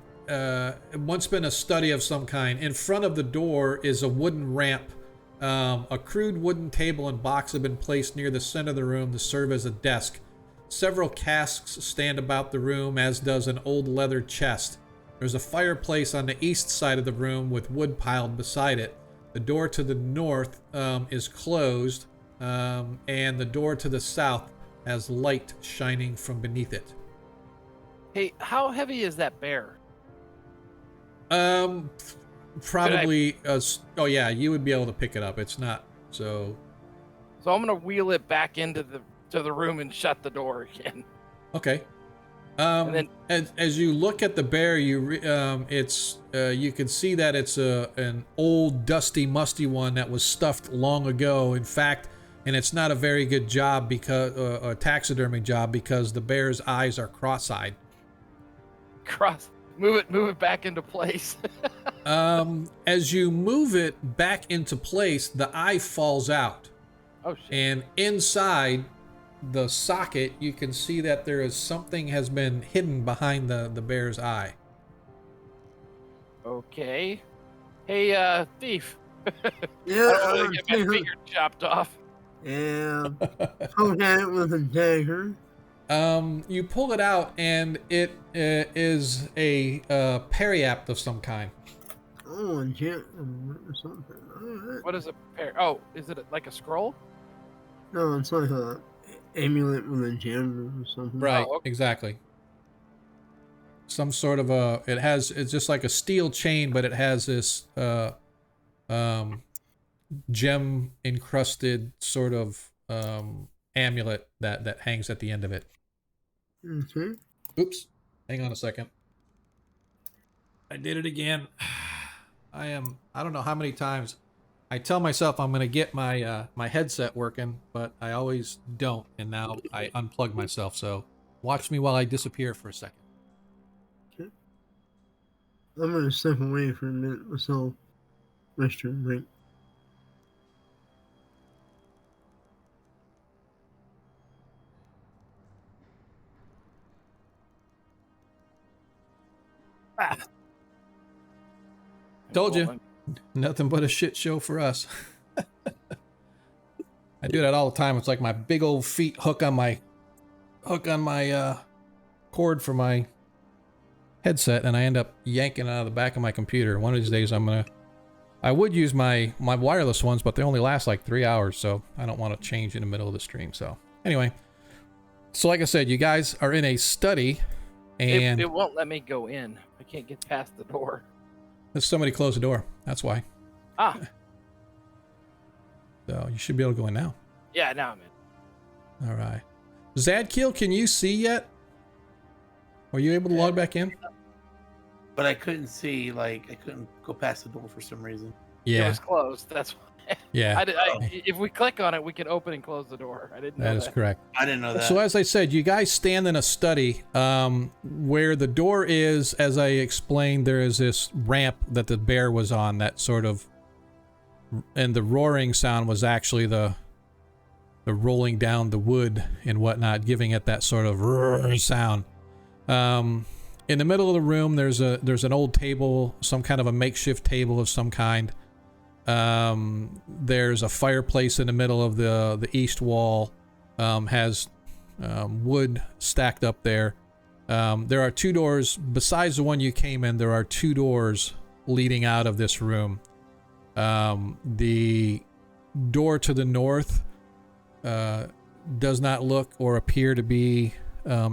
been a study of some kind. In front of the door is a wooden ramp. A crude wooden table and box have been placed near the center of the room to serve as a desk. Several casks stand about the room, as does an old leather chest. There's a fireplace on the east side of the room with wood piled beside it. The door to the north is closed, and the door to the south has light shining from beneath it.
Hey, how heavy is that bear?
Probably. Oh yeah, you would be able to pick it up. It's not so.
So I'm gonna wheel it back into the room and shut the door again.
Okay.
And then,
as you look at the bear, you can see that it's an old, dusty, musty one that was stuffed long ago. In fact, and it's not a very good job because a taxidermy job, because the bear's eyes are cross-eyed.
Move it back into place.
As you move it back into place, the eye falls out.
Oh shit!
And inside the socket, you can see that there is something has been hidden behind the bear's eye.
Okay. Hey, thief.
Yeah,
I don't want to get my finger chopped off.
Yeah. Poke at it with a dagger.
You pull it out, and it is a periapt of some kind.
Oh, a gem or something. Alright.
What is a pair? Oh, is it like a scroll?
No, it's like a amulet with a gem or something.
Right,
Oh, okay.
exactly. Some sort of it's just like a steel chain, but it has this gem encrusted sort of amulet that hangs at the end of it.
Okay.
Oops. Hang on a second. I did it again. I don't know how many times I tell myself I'm going to get my my headset working, but I always don't, and now I unplug myself. So watch me while I disappear for a second.
Okay. I'm gonna step away for a minute myself. Restroom break.
Ah.
Told you. Nothing but a shit show for us. I do that all the time. It's like my big old feet hook on my cord for my headset, and I end up yanking it out of the back of my computer. One of these days I would use my wireless ones, but they only last like 3 hours, so I don't want to change in the middle of the stream. So anyway, so like I said, you guys are in a study, and
it won't let me go in. I can't get past the door.
somebody closed the door. That's why.
Ah.
So you should be able to go in now.
Yeah, now I'm in.
All right. Zadkiel, can you see yet? Were you able to log back in?
But I couldn't see, like, I couldn't go past the door for some reason.
It
Yeah.
was closed. That's why.
Yeah.
If we click on it, we can open and close the door. I didn't know
That is correct.
I didn't know that.
So as I said, you guys stand in a study where the door is, as I explained, there is this ramp that the bear was on that sort of, and the roaring sound was actually the rolling down the wood and whatnot, giving it that sort of roar sound. In the middle of the room, there's an old table, some kind of a makeshift table of some kind. There's a fireplace in the middle of the east wall, has wood stacked up there. There are two doors, besides the one you came in, there are two doors leading out of this room. The door to the north does not look or appear to be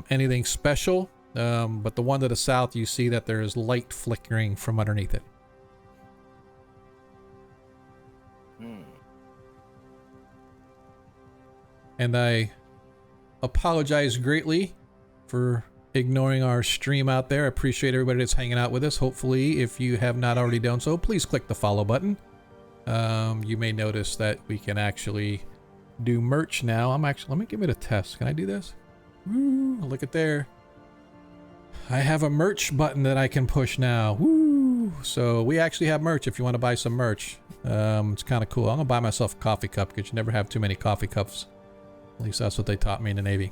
anything special, but the one to the south, you see that there is light flickering from underneath it. And I apologize greatly for ignoring our stream out there. I appreciate everybody that's hanging out with us. Hopefully, if you have not already done so, please click the follow button. You may notice that we can actually do merch now. Let me give it a test. Can I do this? Woo, look at there. I have a merch button that I can push now. Woo! So we actually have merch if you want to buy some merch. It's kind of cool. I'm gonna buy myself a coffee cup because you never have too many coffee cups. At least that's what they taught me in the Navy.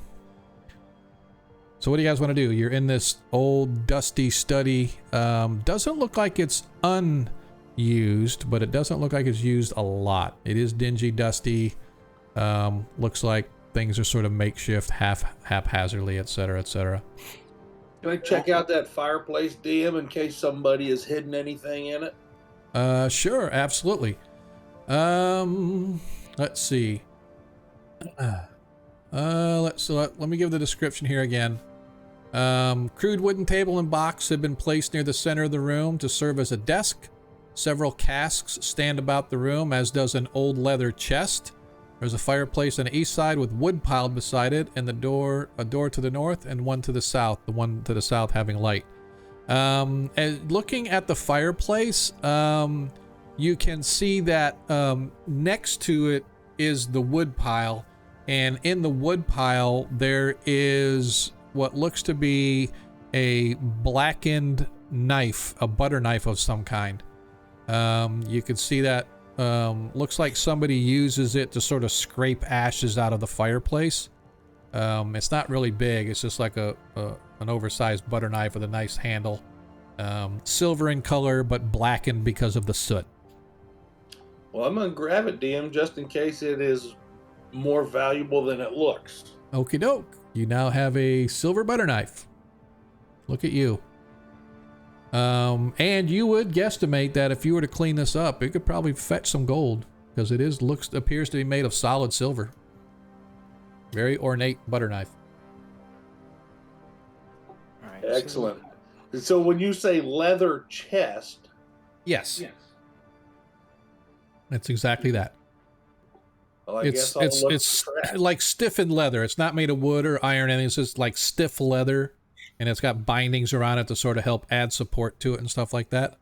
So what do you guys want to do? You're in this old dusty study. Doesn't look like it's unused, but it doesn't look like it's used a lot. It is dingy, dusty. Looks like things are sort of makeshift, haphazardly, etc., etc.
Can I check out that fireplace, DM, in case somebody has hidden anything in it?
Sure, absolutely. Let's see. Let me give the description here again. Crude wooden table and box have been placed near the center of the room to serve as a desk. Several casks stand about the room, as does an old leather chest. There's a fireplace on the east side with wood piled beside it, and a door to the north and one to the south, the one to the south having light. And looking at the fireplace, you can see that next to it is the wood pile, and in the wood pile there is what looks to be a blackened knife, a butter knife of some kind. You can see that looks like somebody uses it to sort of scrape ashes out of the fireplace. It's not really big. It's just like an oversized butter knife with a nice handle. Silver in color, but blackened because of the soot.
Well, I'm going to grab it, DM, just in case it is more valuable than it looks.
Okie doke. You now have a silver butter knife. Look at you. And you would guesstimate that if you were to clean this up, it could probably fetch some gold because it appears to be made of solid silver. Very ornate butter knife.
All right,
Excellent. So when you say leather chest,
Yes. That's exactly that.
well, I
It's
guess I'll look for traps.
like stiffened leather. It's not made of wood or iron, anything. It's just like stiff leather, and it's got bindings around it to sort of help add support to it and stuff like that.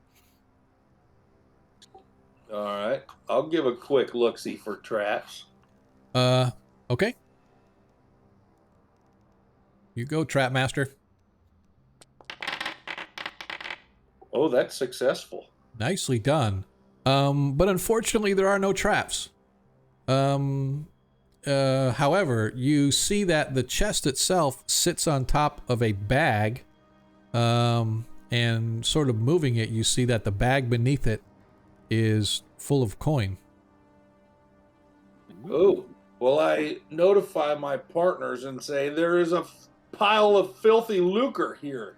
All right, I'll give a quick look-see for traps.
Okay. You go, Trap Master.
Oh, that's successful.
Nicely done. But unfortunately, there are no traps. However, you see that the chest itself sits on top of a bag, and sort of moving it, you see that the bag beneath it is full of coin.
Oh, well, I notify my partners and say there is a pile of filthy lucre here.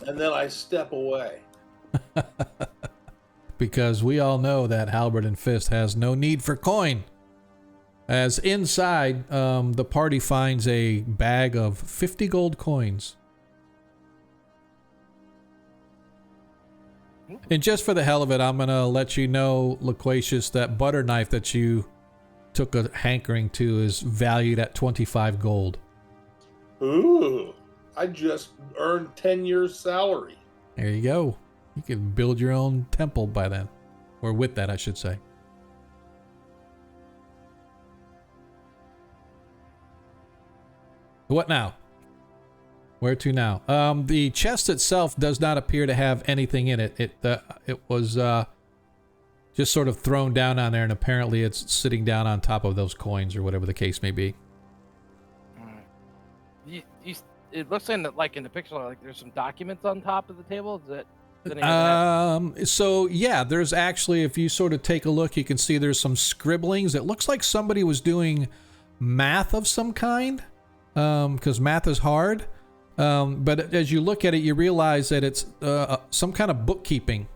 And then I step away.
Because we all know that Halberd and Fist has no need for coin. As inside, the party finds a bag of 50 gold coins. And just for the hell of it, I'm going to let you know, Loquacious, that butter knife that you took a hankering to is valued at 25 gold.
Ooh, I just earned 10 years' salary.
There you go. You can build your own temple by then. Or with that, I should say. What now? Where to now? The chest itself does not appear to have anything in it. It was just sort of thrown down on there, and apparently it's sitting down on top of those coins or whatever the case may be.
It looks like in the picture, like there's some documents on top of the table. Is that?
So yeah, there's actually, if you sort of take a look, you can see there's some scribblings. It looks like somebody was doing math of some kind, because math is hard. But as you look at it, you realize that it's some kind of bookkeeping.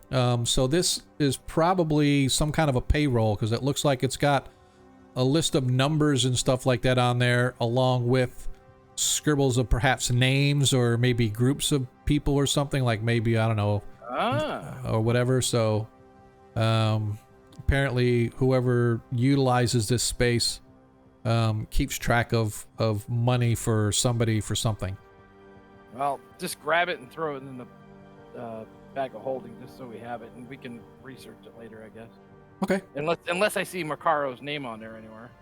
So this is probably some kind of a payroll, because it looks like it's got a list of numbers and stuff like that on there, along with scribbles of perhaps names or maybe groups of people or something, like maybe, I don't know, or whatever. So apparently whoever utilizes this space keeps track of money for somebody for something.
Well, just grab it and throw it in the bag of holding, just so we have it, and we can research it later, I guess.
Okay.
Unless I see Makaro's name on there anywhere.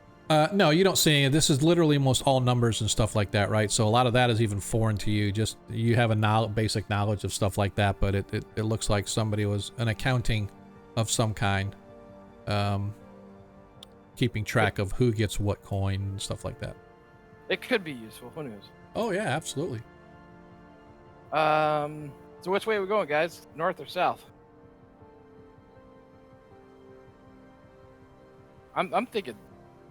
No, you don't see any. This is literally almost all numbers and stuff like that, right? So a lot of that is even foreign to you. Just you have a basic knowledge of stuff like that, but it looks like somebody was an accounting of some kind, keeping track of who gets what coin and stuff like that.
It could be useful. Who knows?
Oh yeah, absolutely.
So which way are we going, guys? North or south? I'm thinking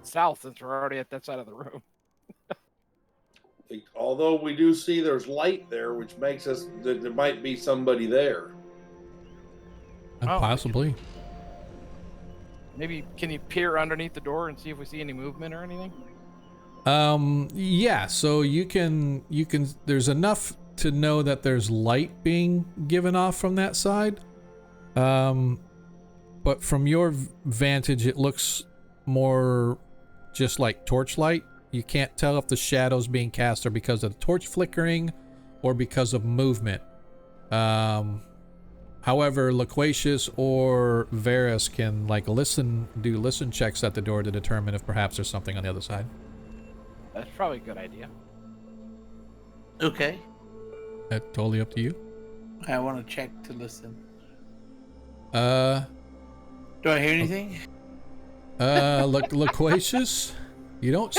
south, since we're already at that side of the room.
Although we do see there's light there, which makes us that there might be somebody there.
Possibly.
Maybe can you peer underneath the door and see if we see any movement or anything?
Yeah, so you can there's enough to know that there's light being given off from that side. But from your vantage, it looks more just like torchlight. You can't tell if the shadows being cast are because of the torch flickering or because of movement. However, Loquacious or Varus can do listen checks at the door to determine if perhaps there's something on the other side.
That's probably a good idea.
Okay.
That's totally up to you.
I want to check to listen.
Do
I hear anything?
Loquacious? You don't...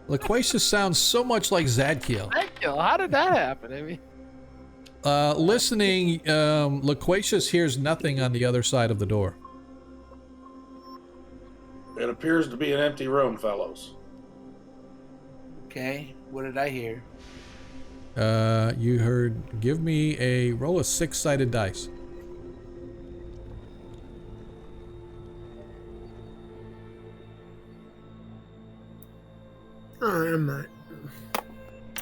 Loquacious sounds so much like Zadkiel.
Zadkiel? How did that happen? I mean...
Listening, Loquacious hears nothing on the other side of the door.
It appears to be an empty room, fellows.
Okay, what did I hear?
You heard, give me a roll of 6-sided dice.
I'm not.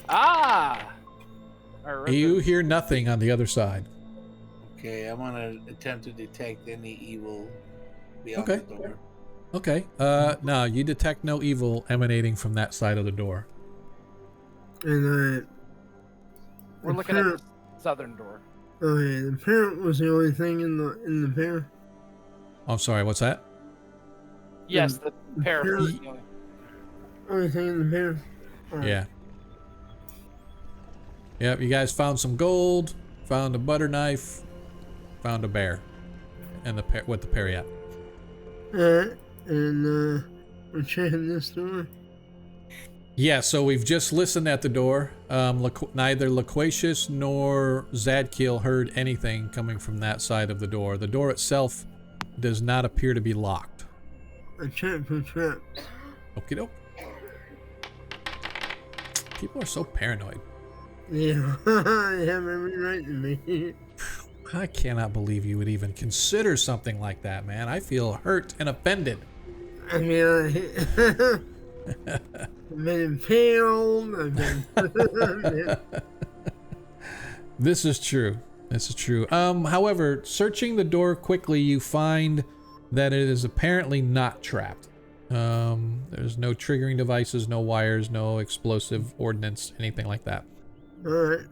Ah!
You hear nothing on the other side.
Okay, I'm gonna attempt to detect any evil beyond
Okay.
the door.
Okay. No, you detect no evil emanating from that side of the door.
And
We're looking at the southern door.
okay, the parrot was the only thing in the pair.
I'm sorry, what's that?
Yes, the parrot was the
only thing in the pair. Right.
Yeah. Yep, you guys found some gold, found a butter knife, found a bear, and with the parry at.
Alright, and we're checking this door.
Yeah, so we've just listened at the door. Neither Loquacious nor Zadkiel heard anything coming from that side of the door. The door itself does not appear to be locked.
I checked for traps.
Okie doke. People are so paranoid.
Yeah, I have every right to be.
I cannot believe you would even consider something like that, man. I feel hurt and offended.
I mean, I've been impaled. I've been.
This is true. This is true. However, searching the door quickly, you find that it is apparently not trapped. There's no triggering devices, no wires, no explosive ordnance, anything like that.
Alright,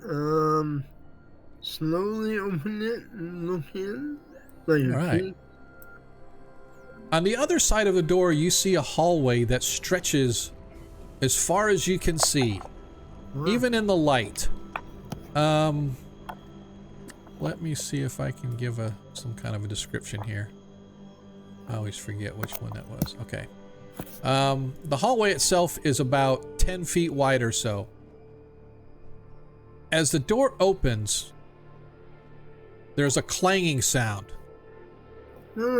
slowly open it and look in. Like a
Alright.
key.
On the other side of the door, you see a hallway that stretches as far as you can see, even in the light. Let me see if I can give some kind of a description here. I always forget which one that was. Okay. The hallway itself is about 10 feet wide or so. As the door opens, there's a clanging sound.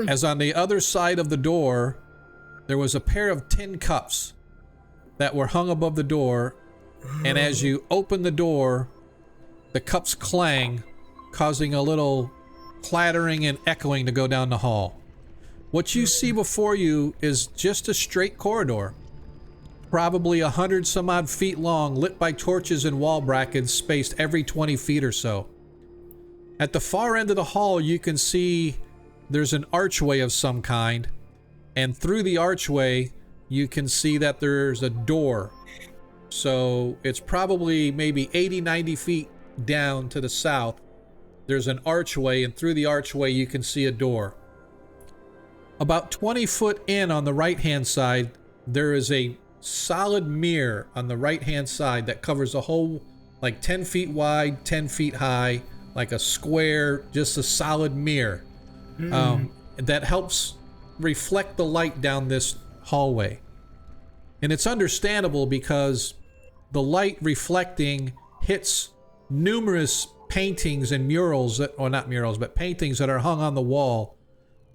As on the other side of the door, there was a pair of tin cups that were hung above the door, and as you open the door, the cups clang, causing a little clattering and echoing to go down the hall. What you see before you is just a straight corridor, probably 100 some odd feet long, lit by torches and wall brackets spaced every 20 feet or so. At the far end of the hall, you can see there's an archway of some kind, and through the archway, you can see that there's a door. So it's probably maybe 80-90 feet down to the south. There's an archway, and through the archway, you can see a door. About 20 foot in on the right-hand side, there is a solid mirror on the right-hand side that covers a whole, like 10 feet wide, 10 feet high, like a square, just a solid mirror. That helps reflect the light down this hallway. And it's understandable because the light reflecting hits numerous paintings and murals that, or not murals, but paintings that are hung on the wall,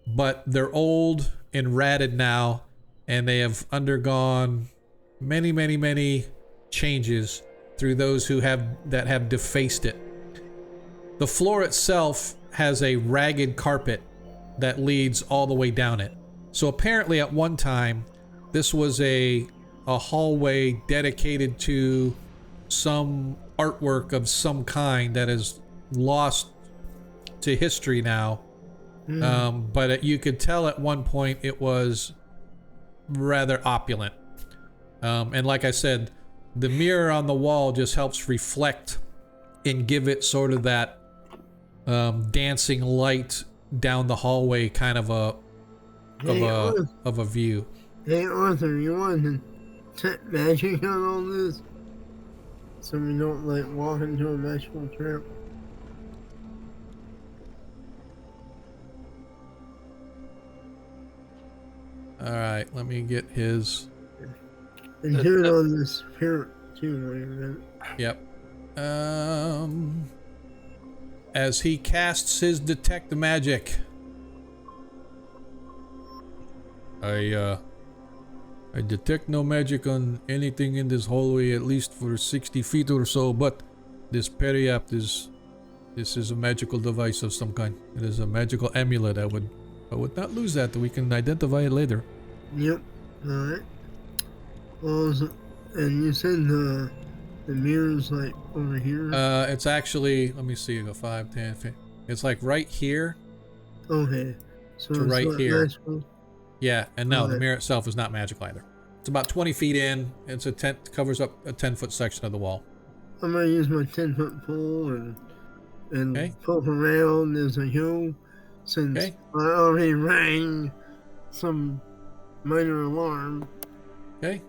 but they're old and ratted now, and they have undergone many changes through those who have defaced it. The floor itself has a ragged carpet that leads all the way down it. So apparently at one time, this was a hallway dedicated to some artwork of some kind that is lost to history now. But you could tell at one point it was rather opulent. And like I said, the mirror on the wall just helps reflect and give it sort of that dancing light down the hallway kind of a view.
Hey Arthur, you want to set magic on all this? So we don't like walk into a magical trap.
Alright, let me get his...
And do it on this parrot too, wait a minute.
Yep. As he casts his detect magic, I detect no magic on anything in this hallway, at least for 60 feet or so, but this periapt is... This is a magical device of some kind. It is a magical amulet. I would not lose that. We can identify it later.
Yep. Alright. Well, and you said the mirror's like over here?
It's actually, let me see, go 5, 10, 15. It's like right here.
Okay. So
To
it's
right
not
here.
magical?
Yeah, and no, the
Alright.
mirror itself is not magical either. It's about 20 feet in. It's a covers up a 10-foot section of the wall.
I'm gonna use my 10-foot pole and
Okay.
poke around as I go, since
Okay.
I already rang some minor alarm.
Okay.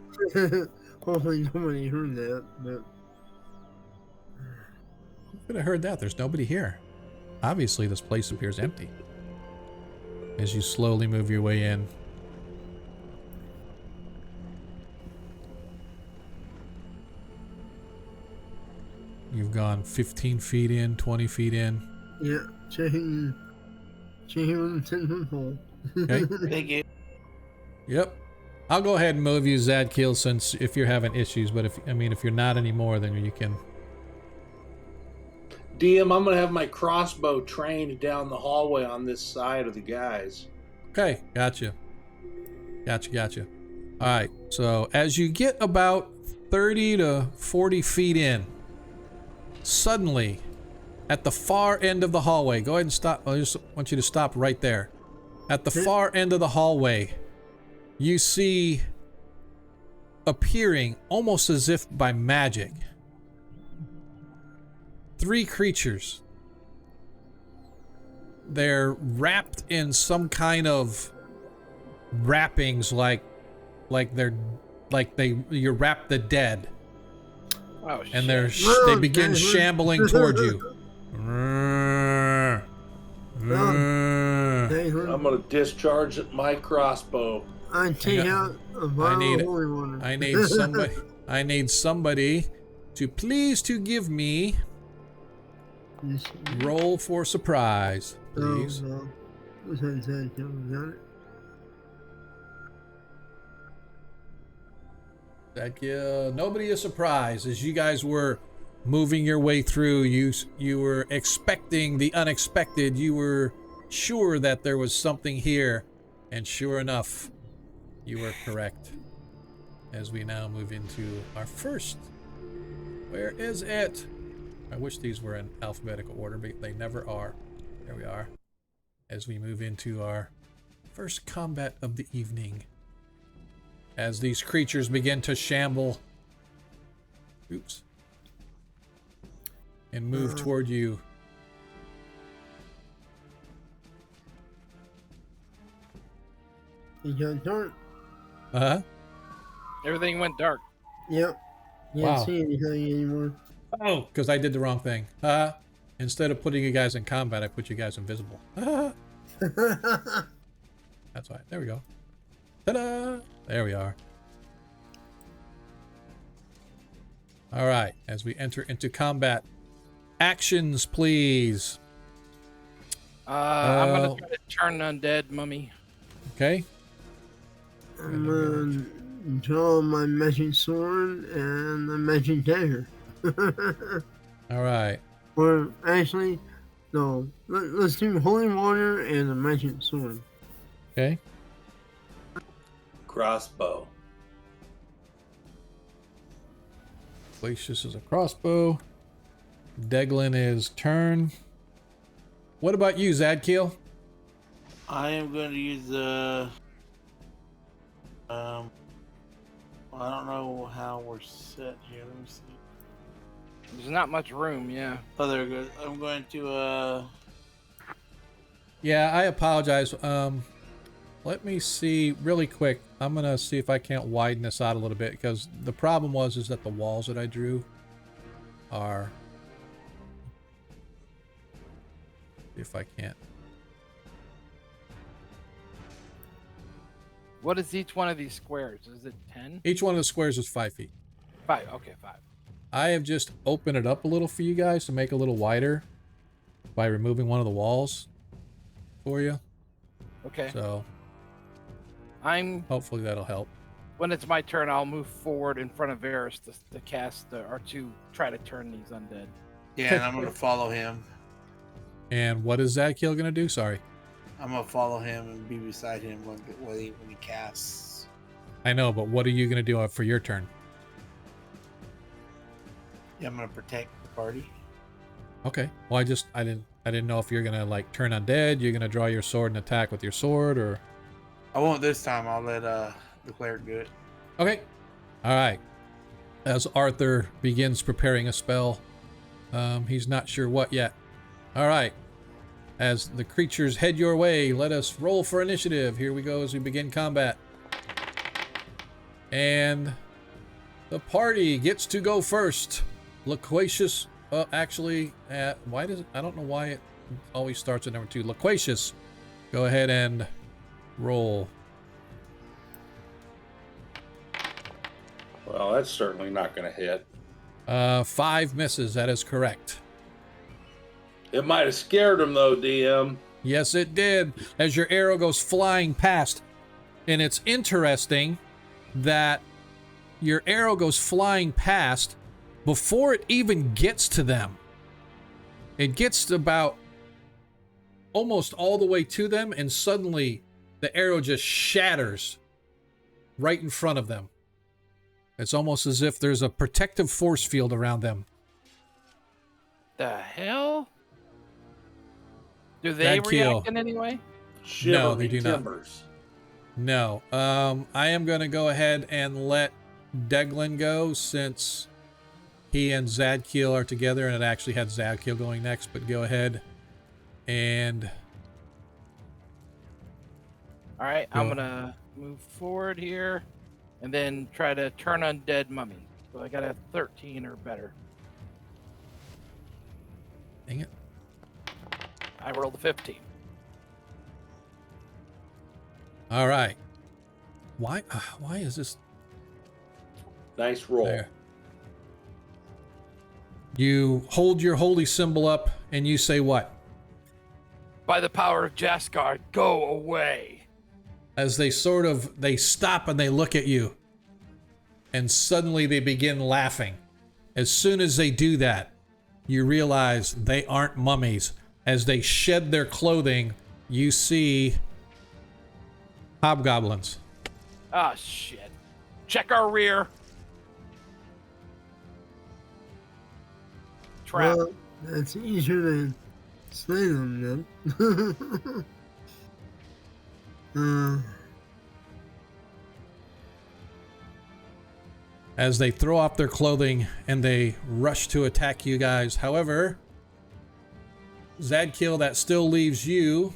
Hopefully nobody heard that, but
Who could have heard that? There's nobody here. Obviously, this place appears empty. As you slowly move your way in. You've gone 15 feet in, 20 feet in.
yeah, checking with the 10-foot pole.
Okay.
Thank you.
Yep. I'll go ahead and move you, Zadkiel, since if you're having issues, but if you're not anymore, then you can.
DM, I'm gonna have my crossbow trained down the hallway on this side of the guys.
Okay, gotcha. All right, so as you get about 30 to 40 feet in, suddenly, at the far end of the hallway, go ahead and stop. I just want you to stop right there. At the far end of the hallway, you see, appearing almost as if by magic, 3 creatures. They're wrapped in some kind of wrappings, like you wrap the dead,
Oh, shit.
and they begin shambling toward you.
I'm gonna discharge my crossbow.
I take out a bottle of holy water.
I need somebody. I need somebody to please to give me roll for surprise, please.
Oh, no. What's that said? Got it?
Nobody is surprised as you guys were moving your way through. You were expecting the unexpected. You were sure that there was something here, and sure enough, you were correct. As we now move into our first. Where is it? I wish these were in alphabetical order, but they never are. There we are. As we move into our first combat of the evening. As these creatures begin to shamble. Oops. And move toward you.
You got dark.
Uh-huh.
Everything went dark.
Yep. You
Wow.
can't see anything anymore.
Oh, because I did the wrong thing. Instead of putting you guys in combat, I put you guys invisible. That's right. There we go. Ta-da! There we are. All right. As we enter into combat, actions, please.
I'm gonna try to turn undead mummy.
Okay.
I'm gonna draw my magic sword and a magic dagger.
All right.
Or actually, no. Let's do holy water and a magic sword.
Okay.
Crossbow.
Glacius is a crossbow. Deglin is turn. What about you, Zadkiel?
I am going to use the. I don't know how we're set here. Let me see.
There's not much room, yeah.
Oh, there it goes. I'm going to.
Yeah, I apologize. Let me see really quick. I'm gonna see if I can't widen this out a little bit, because the problem is that the walls that I drew are. If I can't.
What is each one of these squares? Is it 10?
Each one of the squares is 5 feet.
5. Okay, 5.
I have just opened it up a little for you guys to make it a little wider by removing one of the walls for you.
Okay.
So hopefully that'll help.
When it's my turn, I'll move forward in front of Varus to cast or to try to turn these undead.
Yeah, and I'm gonna follow him.
And what is Zadkiel gonna do? Sorry.
I'm gonna follow him and be beside him when he casts.
I know, but what are you gonna do for your turn?
Yeah, I'm gonna protect the party.
Okay. Well, I didn't know if you're gonna like turn undead. You're gonna draw your sword and attack with your sword, or.
I won't this time. I'll let the cleric do it.
Okay. All right. As Arthur begins preparing a spell, he's not sure what yet. All right. As the creatures head your way, let us roll for initiative. Here we go as we begin combat. And the party gets to go first. Loquacious. Actually, why does it? I don't know why it always starts at number 2. Loquacious. Go ahead and roll.
Well, that's certainly not going to hit.
5 misses. That is correct.
It might have scared him, though, DM.
Yes, it did. As your arrow goes flying past. And it's interesting that your arrow goes flying past before it even gets to them. It gets about almost all the way to them, and suddenly the arrow just shatters right in front of them. It's almost as if there's a protective force field around them.
The hell? Do they react in any way?
No, they do not. No. I am going to go ahead and let Deglin go, since he and Zadkiel are together, and it actually had Zadkiel going next, but go ahead and...
All right, I'm going to move forward here and then try to turn undead mummy. So I got a 13 or better.
Dang it.
I rolled a 15.
All right. Why is this...
Nice roll.
There. You hold your holy symbol up and you say what?
By the power of Jaskar, go away.
As they stop and they look at you. And suddenly they begin laughing. As soon as they do that, you realize they aren't mummies. As they shed their clothing, you see hobgoblins.
Ah, shit. Check our rear. Trap.
Well, that's easier to slay them then.
As they throw off their clothing and they rush to attack you guys. However, Zadkiel, that still leaves you.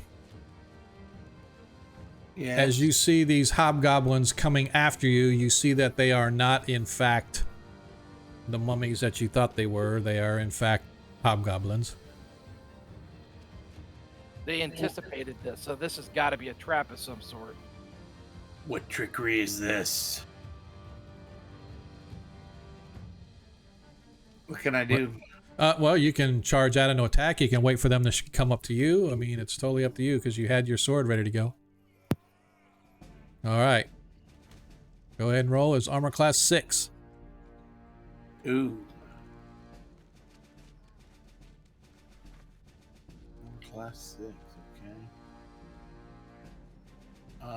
Yeah.
As you see these hobgoblins coming after you, you see that they are not, in fact, the mummies that you thought they were. They are, in fact, hobgoblins.
They anticipated this, so this has got to be a trap of some sort.
What trickery is this? What can I do?
Well, you can charge out into attack. You can wait for them to come up to you. I mean, it's totally up to you because you had your sword ready to go. All right. Go ahead and roll. It's armor class 6.
Ooh. Class 6, okay.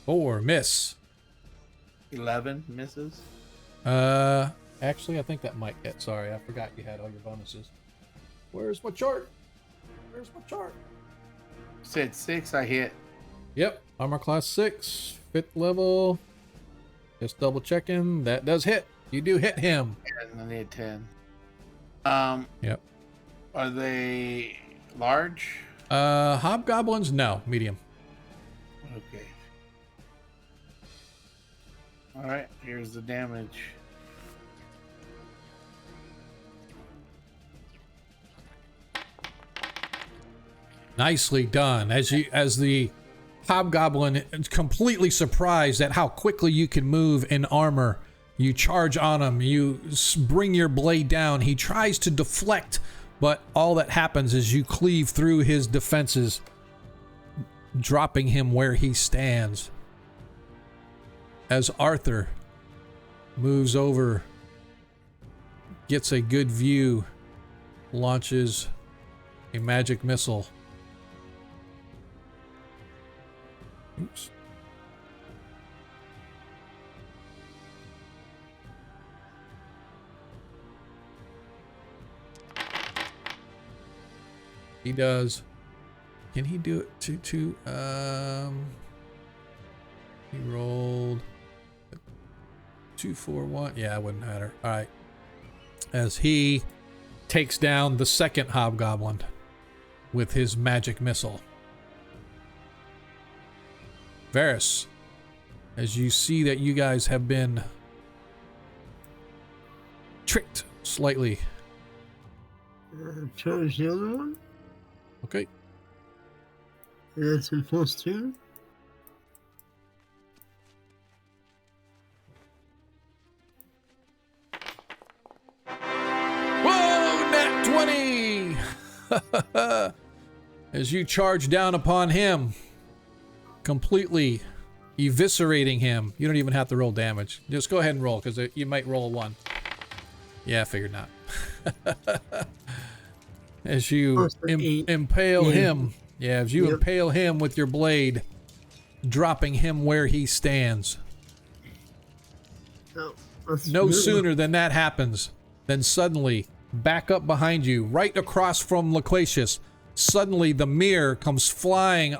4, miss.
11 misses.
Actually, I think that might hit. Sorry, I forgot you had all your bonuses. Where's my chart? Where's my chart?
Said 6, I hit.
Yep, armor class 6, 5th level. Just double checking. That does hit. You do hit him.
And then I hit 10.
Yep.
Are they large?
Hobgoblins? No, medium.
Okay. All right, here's the damage.
Nicely done. As the hobgoblin is completely surprised at how quickly you can move in armor, you charge on him. You bring your blade down. He tries to deflect, but all that happens is you cleave through his defenses, dropping him where he stands. As Arthur, moves over, gets a good view, launches a magic missile. Oops. He does. Can he do it to he rolled 2, 4, 1. Yeah, it wouldn't matter. All right. As he takes down the second hobgoblin with his magic missile. Varys, as you see that you guys have been tricked slightly.
Charge the other one.
Okay.
That's a +2.
Whoa, nat 20! As you charge down upon him, completely eviscerating him. You don't even have to roll damage. Just go ahead and roll, because you might roll a 1. Yeah, I figured not. As you impale him. Yeah, as you impale him with your blade, dropping him where he stands. No sooner than that happens, than suddenly, back up behind you, right across from Loquacious, suddenly the mirror comes flying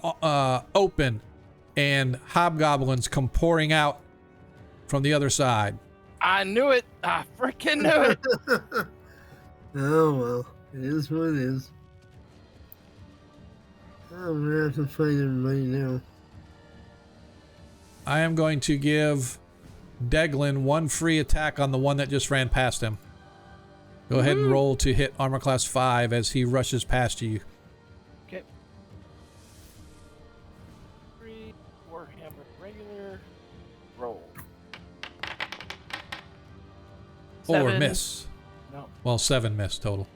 open, and hobgoblins come pouring out from the other side.
I knew it. I freaking knew it.
Oh, well. It is what it is. I'm gonna have to fight everybody now.
I am going to give Deglin 1 free attack on the one that just ran past him. Go ahead and roll to hit armor class 5 as he rushes past you.
Okay. 3, Warhammer regular. Roll.
4
7.
miss.
No.
Well, 7 miss total.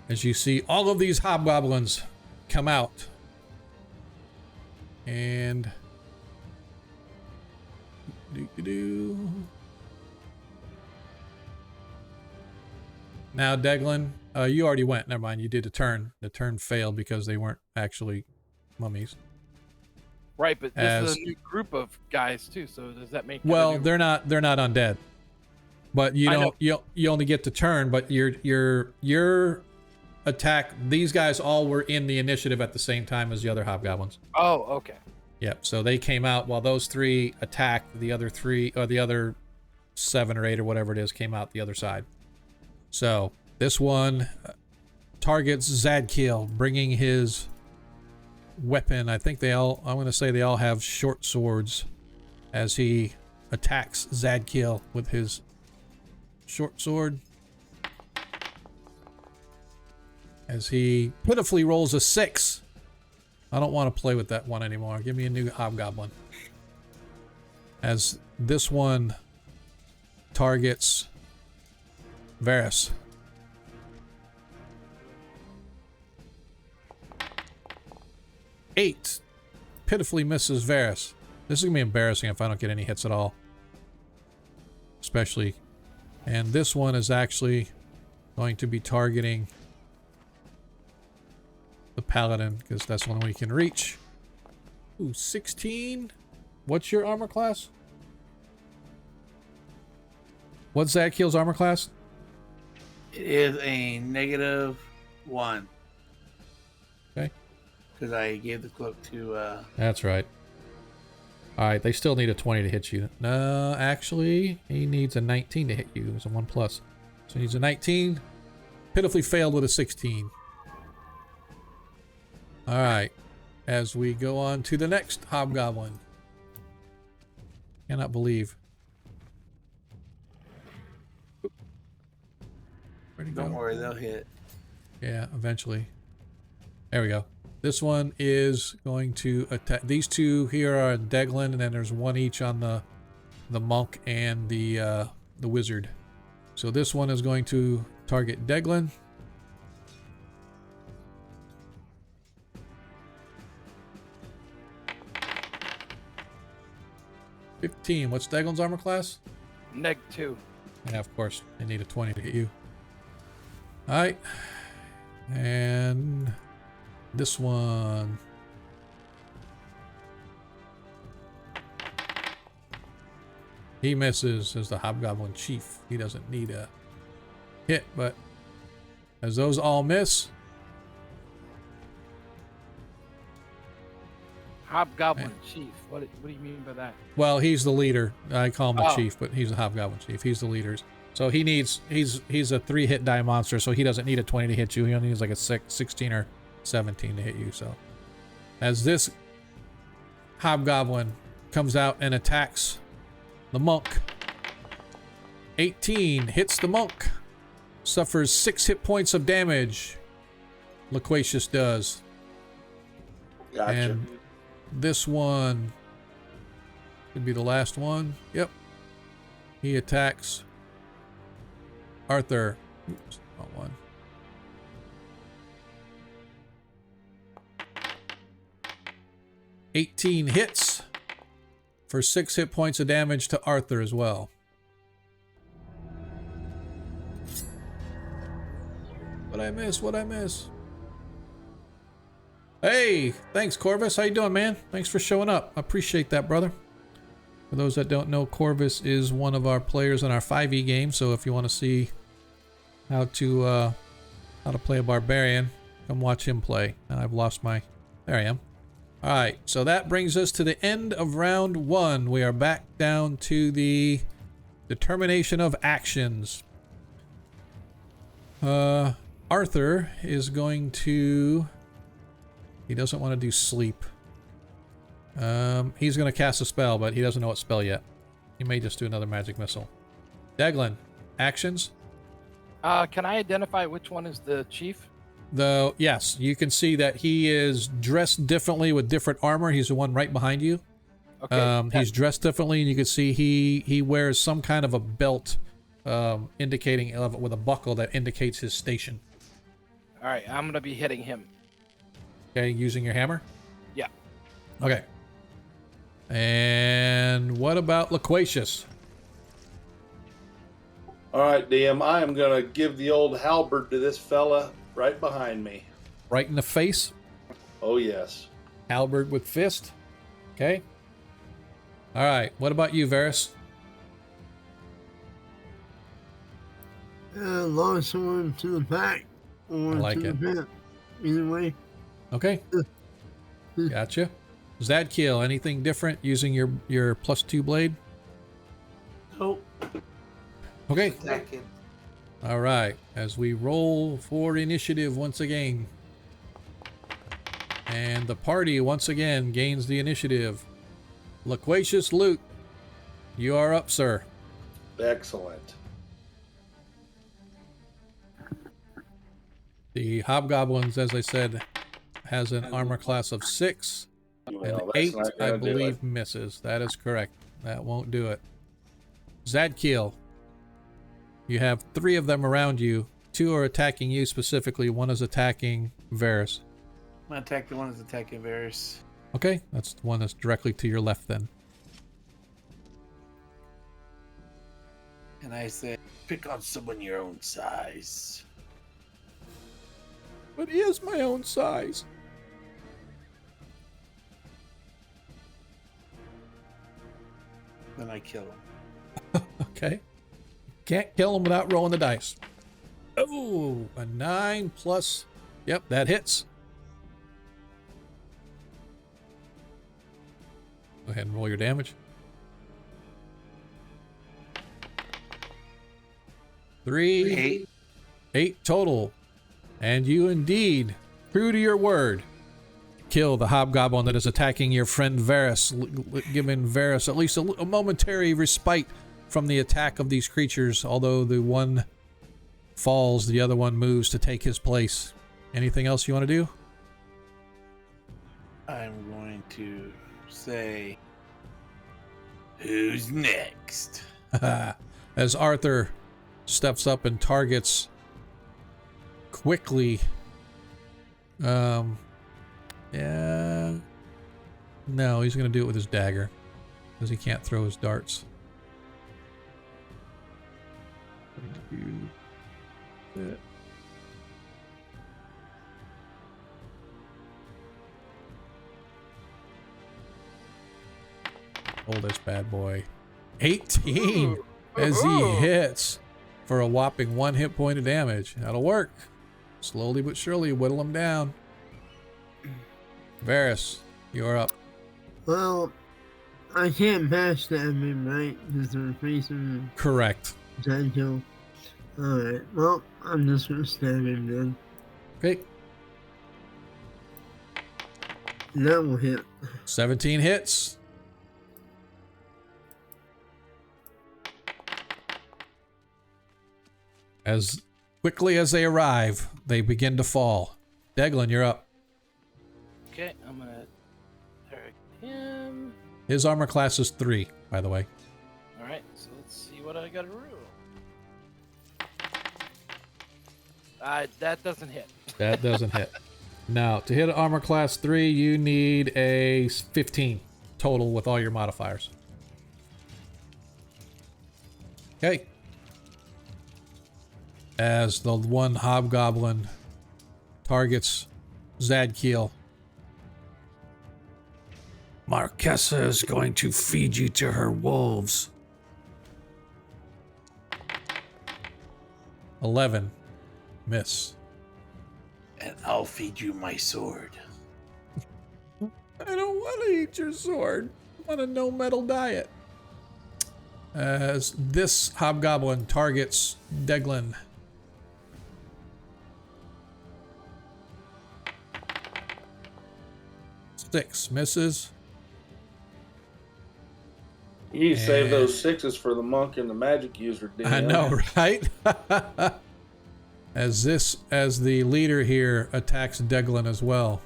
As you see all of these hobgoblins come out. And now Deglin, you already went. Never mind, you did a turn. The turn failed because they weren't actually mummies.
Right, but this is a new group of guys too. So does that make?
Well, they're not undead. But you know, you only get to turn. But your attack. These guys all were in the initiative at the same time as the other hobgoblins.
Oh, okay.
Yep. So they came out while those 3 attacked. The other 3 or the other 7 or 8 or whatever it is came out the other side. So this one targets Zadkiel, bringing his weapon. I think I'm going to say they all have short swords as he attacks Zadkiel with his short sword. As he pitifully rolls a 6. I don't want to play with that one anymore. Give me a new hobgoblin. As this one targets Varys. 8 pitifully misses Varys. This is going to be embarrassing if I don't get any hits at all. Especially. And this one is actually going to be targeting the Paladin, because that's one we can reach. Ooh, 16. What's your armor class? What's Zadkiel's armor class?
It is a -1.
Okay.
Because I gave the cloak to...
That's right. Alright, they still need a 20 to hit you. No, actually, he needs a 19 to hit you. It's a 1+. So he needs a 19. Pitifully failed with a 16. Alright. As we go on to the next hobgoblin. Cannot believe. Where'd he go?
Don't worry, they'll hit.
Yeah, eventually. There we go. This one is going to attack. These 2 here are Deglin, and then there's 1 each on the monk and the wizard. So this one is going to target Deglin. 15. What's Daglin's armor class?
-2.
Yeah, of course. They need a 20 to hit you. Alright. And this one. He misses as the Hobgoblin Chief. He doesn't need a hit, but as those all miss.
Hobgoblin Chief. What do you mean by that?
Well, he's the leader. I call him the chief, but he's a Hobgoblin Chief. He's the leader. So he needs, he's a 3-hit die monster, so he doesn't need a 20 to hit you. He only needs like a 16 or 17 to hit you. So as this Hobgoblin comes out and attacks the monk, 18 hits the monk, suffers 6 hit points of damage. Loquacious does.
Gotcha.
And this one could be the last one. Yep. He attacks Arthur. Oops, wrong one. $18 hits for 6 hit points of damage to Arthur as well. What'd I miss? What'd I miss? Hey, thanks Corvus. How you doing, man? Thanks for showing up. I appreciate that, brother. For those that don't know, Corvus is one of our players in our 5e game. So if you want to see how to play a barbarian, come watch him play. I've lost my... There I am. All right, so that brings us to the end of round 1. We are back down to the determination of actions. Arthur is going to... He doesn't want to do sleep. He's going to cast a spell, but he doesn't know what spell yet. He may just do another magic missile. Deglin, actions?
Can I identify which one is the chief?
Yes, you can see that he is dressed differently with different armor. He's the one right behind you.
Okay.
He's dressed differently, and you can see he wears some kind of a belt, indicating with a buckle that indicates his station.
All right, I'm gonna be hitting him.
Okay, using your hammer?
Yeah.
Okay. And what about Loquacious?
All right, DM, I am going to give the old halberd to this fella right behind me.
Right in the face?
Oh, yes.
Halberd with fist? Okay. All right, what about you, Varys?
Longsword to the back or
I like
to
it.
the pit. Either way.
Okay. Gotcha. Zadkiel, anything different using your +2 blade?
Nope.
Okay.
Attacking.
All right. As we roll for initiative once again. And the party once again gains the initiative. Loquacious Loot, you are up, sir.
Excellent.
The Hobgoblins, as I said, has an armor class of 6.
Well,
And
that's
8,
not
I
gonna do
believe,
it.
misses. That is correct. That won't do it. Zadkiel, you have 3 of them around you. 2 are attacking you specifically. 1 is attacking Varys.
I'm gonna attack the one that's attacking Varys.
Okay, that's the one that's directly to your left then.
And I say, pick on someone your own size.
But he is my own size.
Then I kill him.
Okay. Can't kill him without rolling the dice. Oh, a 9 plus... Yep, that hits. Go ahead and roll your damage. 3, 8 total. And you indeed, true to your word, kill the hobgoblin that is attacking your friend Varys, giving Varys at least a momentary respite from the attack of these creatures. Although the one falls, the other one moves to take his place. Anything else you want to do?
I'm going to say, who's next?
As Arthur steps up and targets quickly. Yeah. No, he's going to do it with his dagger. Because he can't throw his darts. Hold this bad boy. 18 as he hits for a whopping 1 hit point of damage. That'll work. Slowly but surely whittle him down. Varys, you're up.
Well, I can't pass the him, right? Because they're facing
Correct.
Zanjo. Alright, well, I'm just gonna stab him then.
Okay.
And that will hit.
17 hits. As quickly as they arrive, they begin to fall. Deglin, you're up.
Okay, I'm gonna target him.
His armor class is 3, by the way.
Alright, so let's see what I gotta roll. That doesn't hit.
That doesn't hit. Now, to hit armor class 3, you need a 15 total with all your modifiers. Okay. As the one hobgoblin targets Zadkiel. Marquesa is going to feed you to her wolves. 11. Miss.
And I'll feed you my sword.
I don't want to eat your sword. I want a no-metal diet. As this hobgoblin targets Deglin. Six misses.
You need to save those 6s for the monk and the magic user. DM.
I know, right? As the leader here attacks Deglin as well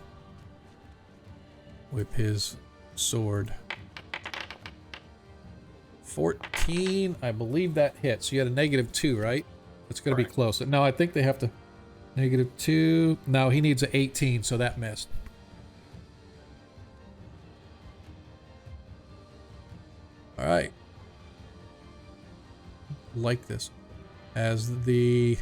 with his sword. 14, I believe that hits. You had a -2, right? It's going to be close. No, I think they have to -2. No, he needs an 18, so that missed. All right. Like this. As the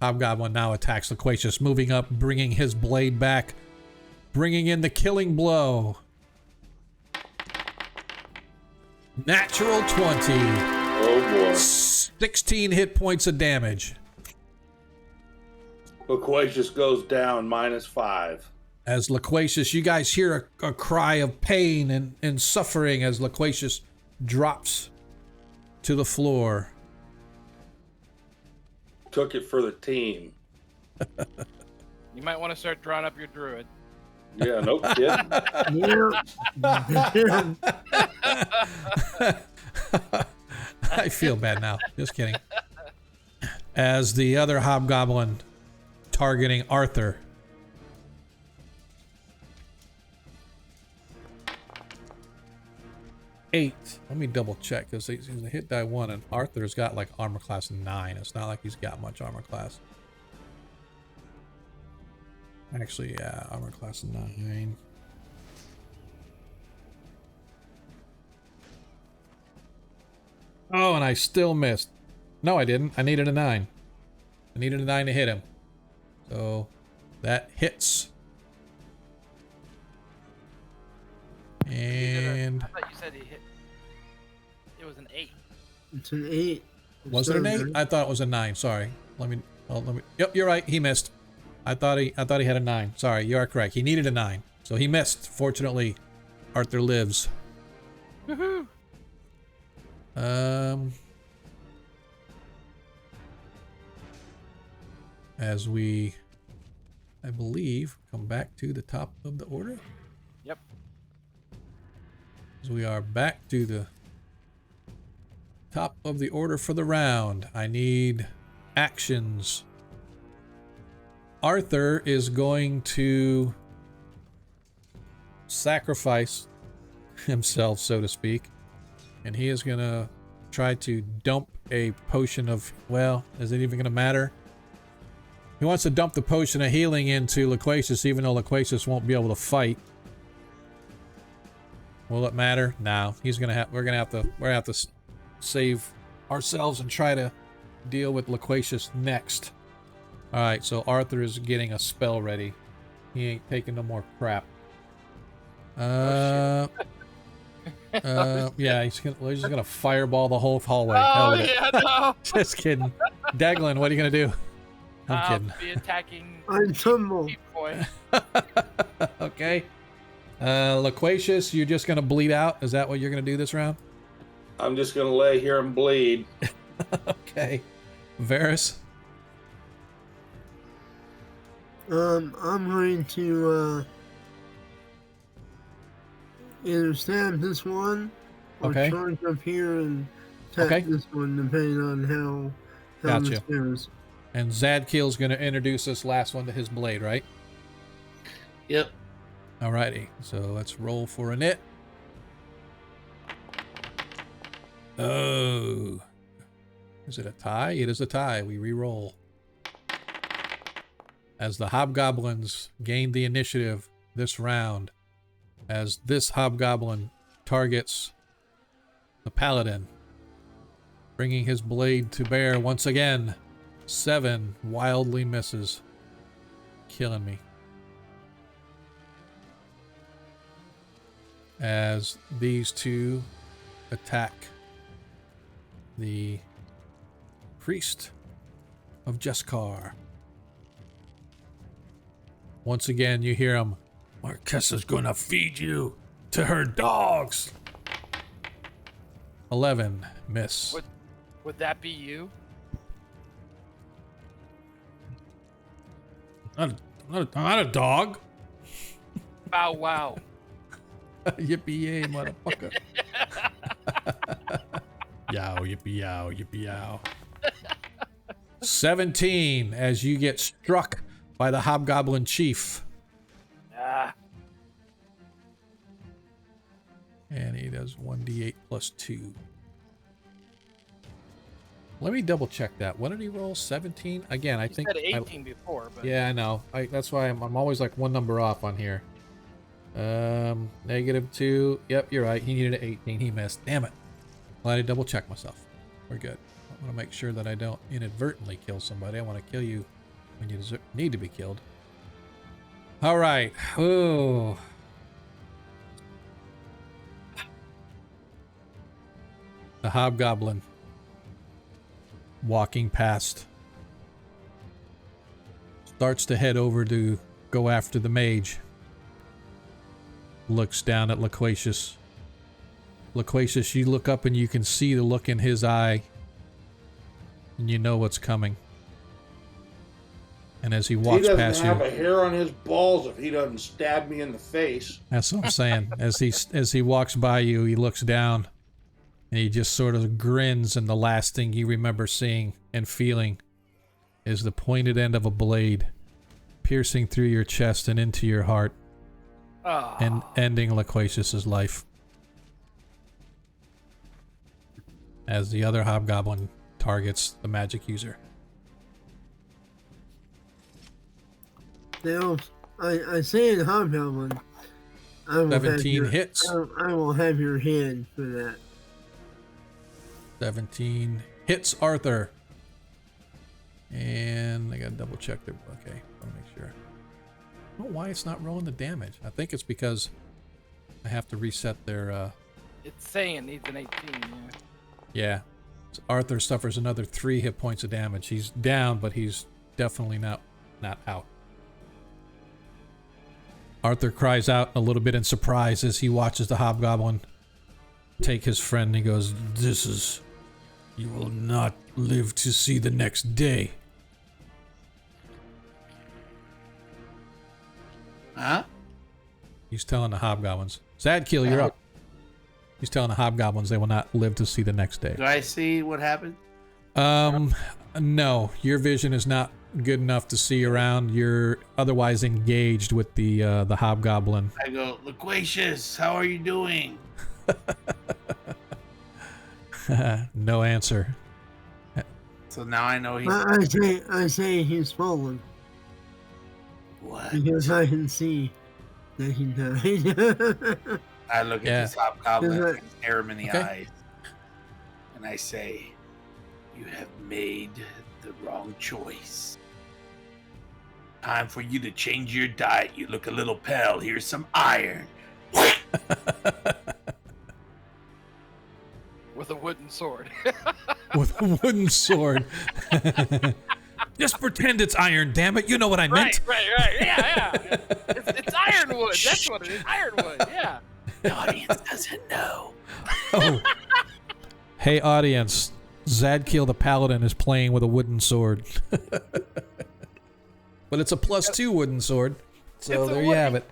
hobgoblin now attacks Loquacious, moving up, bringing his blade back, bringing in the killing blow. Natural 20.
Oh boy.
16 hit points of damage.
Loquacious goes down -5.
As Loquacious, you guys hear a cry of pain and suffering as Loquacious drops to the floor.
Took it for the team.
You might want to start drawing up your druid.
Yeah, no kidding.
I feel bad now. Just kidding. As the other hobgoblin targeting Arthur. Eight. Let me double check because he's a hit die 1 and Arthur's got like armor class 9. It's not like he's got much armor class. Actually, yeah, armor class 9. Oh, and I still missed. No, I didn't. I needed a 9. I needed a 9 to hit him. So that hits. And
I thought you said he hit. It was an 8.
It's an 8.
Was it an 8? I thought it was a 9. Sorry. Let me. Yep, you're right. He missed. I thought he had a 9. Sorry, you are correct. He needed a 9, so he missed. Fortunately, Arthur lives.
Woohoo!
As we, I believe, come back to the top of the order.
Yep.
As we are back to the top of the order for the round. I need actions. Arthur is going to sacrifice himself, so to speak, and he is going to try to dump a potion of, well, is it even going to matter? He wants to dump the potion of healing into Loquacious, even though Loquacious won't be able to fight. Will it matter? No. He's gonna have. We're gonna have to save ourselves and try to deal with Loquacious next. All right. So Arthur is getting a spell ready. He ain't taking no more crap. Yeah, he's just gonna fireball the whole hallway.
Oh yeah, no.
Just kidding. Daglin, what are you gonna do? I'm kidding.
Be attacking.
I tumble.
Okay. Loquacious, you're just gonna bleed out. Is that what you're gonna do this round?
I'm just gonna lay here and bleed.
Okay. Varys.
I'm going to either stab this one or
Okay.
charge up here and attack this one, depending on how this goes.
And Zadkiel's going to introduce this last one to his blade, right?
Yep.
Alrighty. So let's roll for a nit. Oh. Is it a tie? It is a tie. We re-roll. As the hobgoblins gain the initiative this round, as this hobgoblin targets the paladin, bringing his blade to bear once again. 7 wildly misses, killing me. As these two attack the priest of Jeskar. Once again, you hear him. Marquessa's gonna feed you to her dogs. 11 miss.
Would that be you?
I'm not a dog.
Bow wow.
Yippee yay, motherfucker. Yow, yippee yow, yippee yow. 17 as you get struck by the hobgoblin chief.
Ah.
And he does 1d8 plus 2. Let me double check that. What did he roll? 17? Again, I think...
said 18 before, but...
Yeah, I know. That's why I'm always like one number off on here. -2. Yep, you're right. He needed an 18. He missed. Damn it. Glad I double checked myself. We're good. I want to make sure that I don't inadvertently kill somebody. I want to kill you when you need to be killed. All right. Ooh. The hobgoblin walking past starts to head over to go after the mage. Looks down at Loquacious. Loquacious, you look up and you can see the look in his eye, and you know what's coming. And as he walks past you,
he doesn't have a hair on his balls if he doesn't stab me in the face.
That's what I'm saying. As he walks by you, he looks down, and he just sort of grins, and the last thing you remember seeing and feeling is the pointed end of a blade piercing through your chest and into your heart, and ending Loquacious's life. As the other hobgoblin targets the magic user.
Now, I say in hobgoblin,
17 hits.
I will have your hand for that.
17 hits Arthur. And I gotta double check their... Okay, let me make sure. I don't know why it's not rolling the damage. I think it's because I have to reset their...
It's saying it needs an 18, yeah.
Yeah. So Arthur suffers another 3 hit points of damage. He's down, but he's definitely not out. Arthur cries out a little bit in surprise as he watches the hobgoblin take his friend. He goes, "This is... You will not live to see the next day."
Huh?
He's telling the hobgoblins. Zadkiel, you're up. He's telling the hobgoblins they will not live to see the next day.
Do I see what happened?
No. Your vision is not good enough to see around. You're otherwise engaged with the hobgoblin.
I go, Loquacious, how are you doing?
No answer.
So now I know he's.
I say he's fallen.
What?
Because I can see that he died.
I look at this hobgoblin and stare him in the
Okay.
eyes, and I say, "You have made the wrong choice. Time for you to change your diet. You look a little pale. Here's some iron."
With a wooden sword.
With a wooden sword. Just pretend it's iron, damn it. You know what I meant.
Right. Yeah. It's ironwood. That's what it is. Ironwood. Yeah.
The audience doesn't know.
Oh. Hey, audience. Zadkiel the Paladin is playing with a wooden sword. But it's a +2 wooden sword. So there you have it.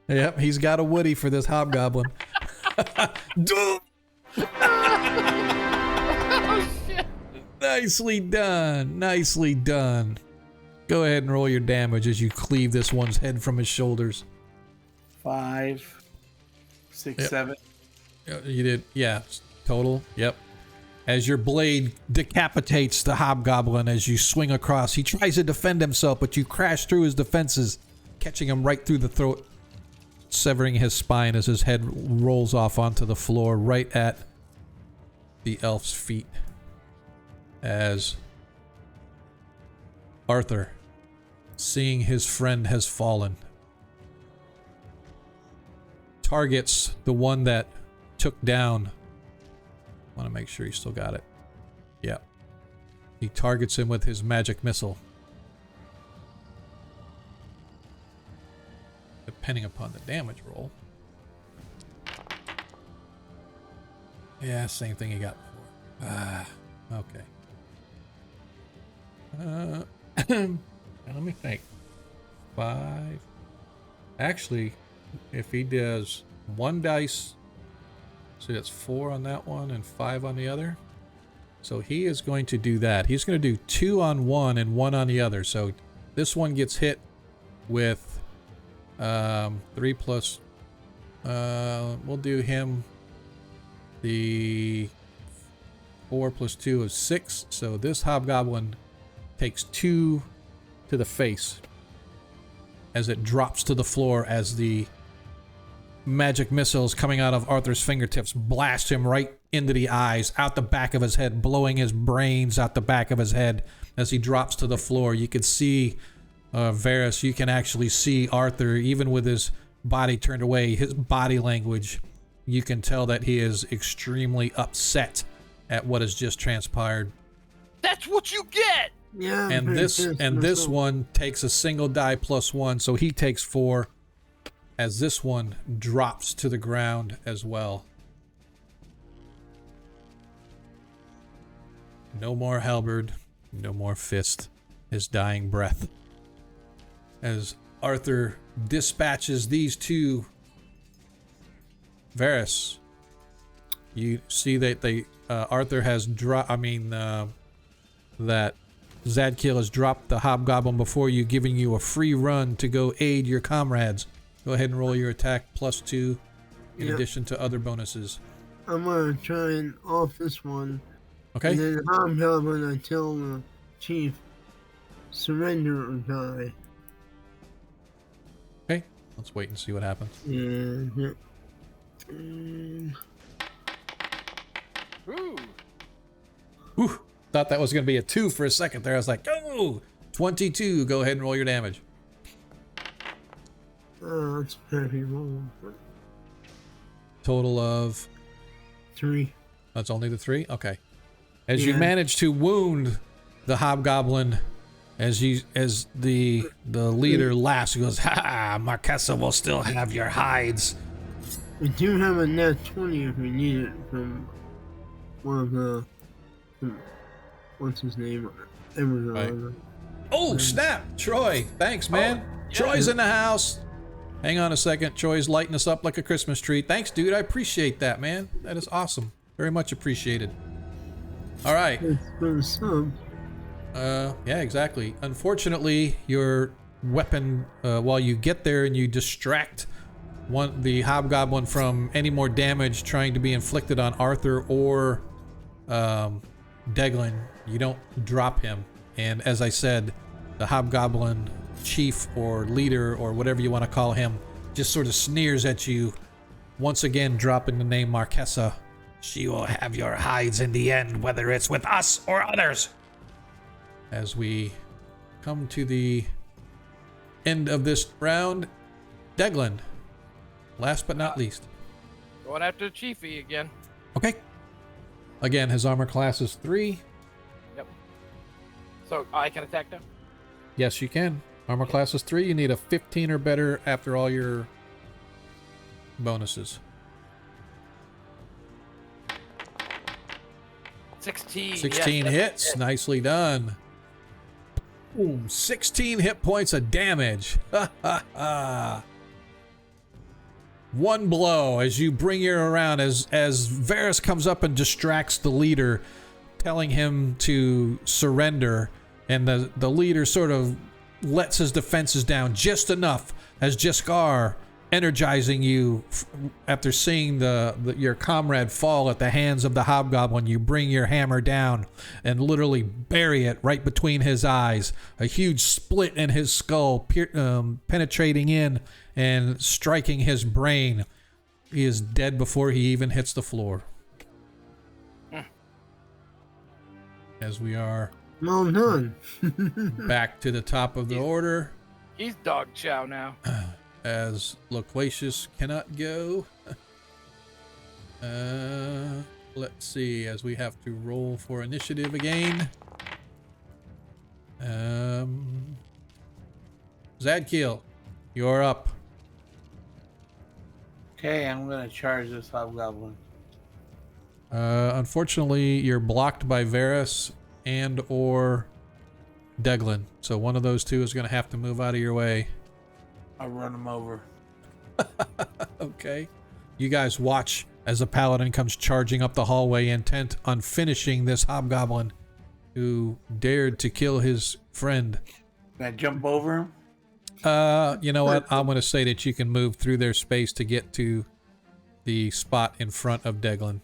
Yep, he's got a woody for this hobgoblin.
Oh, shit.
Nicely done. Nicely done. Go ahead and roll your damage as you cleave this one's head from his shoulders.
5, 6, 7.
You did, yeah. Total, yep. As your blade decapitates the hobgoblin as you swing across, he tries to defend himself, but you crash through his defenses, catching him right through the throat, severing his spine as his head rolls off onto the floor right at the elf's feet. As Arthur, seeing his friend has fallen, targets the one that took down. I want to make sure he still got it. Yeah. He targets him with his magic missile. Depending upon the damage roll. Yeah, same thing he got before. Okay. Let me think. 5. Actually, if he does 1 dice, so that's 4 on that one and 5 on the other. So he is going to do that. He's going to do 2 on one and 1 on the other. So this one gets hit with 3 plus. We'll do him the 4 plus 2 is 6. So this hobgoblin takes 2 to the face as it drops to the floor as the magic missiles coming out of Arthur's fingertips blast him right into the eyes, out the back of his head, blowing his brains out the back of his head as he drops to the floor. You can see Varys, you can actually see Arthur, even with his body turned away, his body language, you can tell that he is extremely upset at what has just transpired.
That's what you get.
Yeah.
And this one takes a single die +1, so he takes 4 as this one drops to the ground as well. No more halberd, no more fist, his dying breath. As Arthur dispatches these two, Varys, you see that they Arthur has that Zadkiel has dropped the hobgoblin before you, giving you a free run to go aid your comrades. Go ahead and roll your attack +2 in addition to other bonuses.
I'm gonna try and off this one.
Okay.
And then hobgoblin, I tell the chief, surrender or die.
Okay. Let's wait and see what happens.
Yeah.
Ooh.
Whew. Thought that was going to be a 2 for a second there. I was like, oh, 22. Go ahead and roll your damage.
Oh, that's a heavy roll.
Total of
3.
That's only the 3? Okay. As you manage to wound the hobgoblin, as the leader laughs, he goes, "Ha! Marquesa will still have your hides."
We do have a nat 20 if we need it from one of the what's his name?
Right. Oh, snap! Troy, thanks, man.
Yeah.
Troy's in the house. Hang on a second. Troy's lighting us up like a Christmas tree. Thanks, dude. I appreciate that, man. That is awesome. Very much appreciated. All right. Yeah, exactly. Unfortunately, your weapon, while you get there and you distract the hobgoblin from any more damage trying to be inflicted on Arthur or Deglin, you don't drop him. And as I said, the hobgoblin chief or leader or whatever you want to call him just sort of sneers at you, once again dropping the name Marquesa. She will have your hides in the end, whether it's with us or others. As we come to the end of this round, Deglin, last but not least.
Going after Chiefy again.
Okay. Again, his armor class is 3.
Yep. So I can attack now?
Yes, you can. Armor class is 3. You need a 15 or better after all your bonuses.
16.
16
yes,
hits. Nicely done. Boom. 16 hit points of damage. Ha ha ha. One blow as you bring her around, as Varys comes up and distracts the leader, telling him to surrender, and the leader sort of lets his defenses down just enough as Jiskar, energizing you after seeing your comrade fall at the hands of the hobgoblin. You bring your hammer down and literally bury it right between his eyes. A huge split in his skull, penetrating in and striking his brain. He is dead before he even hits the floor. As we are
Well done.
back to the top of the order.
He's dog chow now.
As Loquacious cannot go. Let's see, as we have to roll for initiative again. Zadkiel, you're up.
Okay, I'm gonna charge this hobgoblin.
Unfortunately, you're blocked by Varys and or Deglin. So one of those two is going to have to move out of your way.
I'll run him over.
Okay. You guys watch as the paladin comes charging up the hallway, intent on finishing this hobgoblin who dared to kill his friend.
Can I jump over him?
You know what? I'm going to say that you can move through their space to get to the spot in front of Deglin.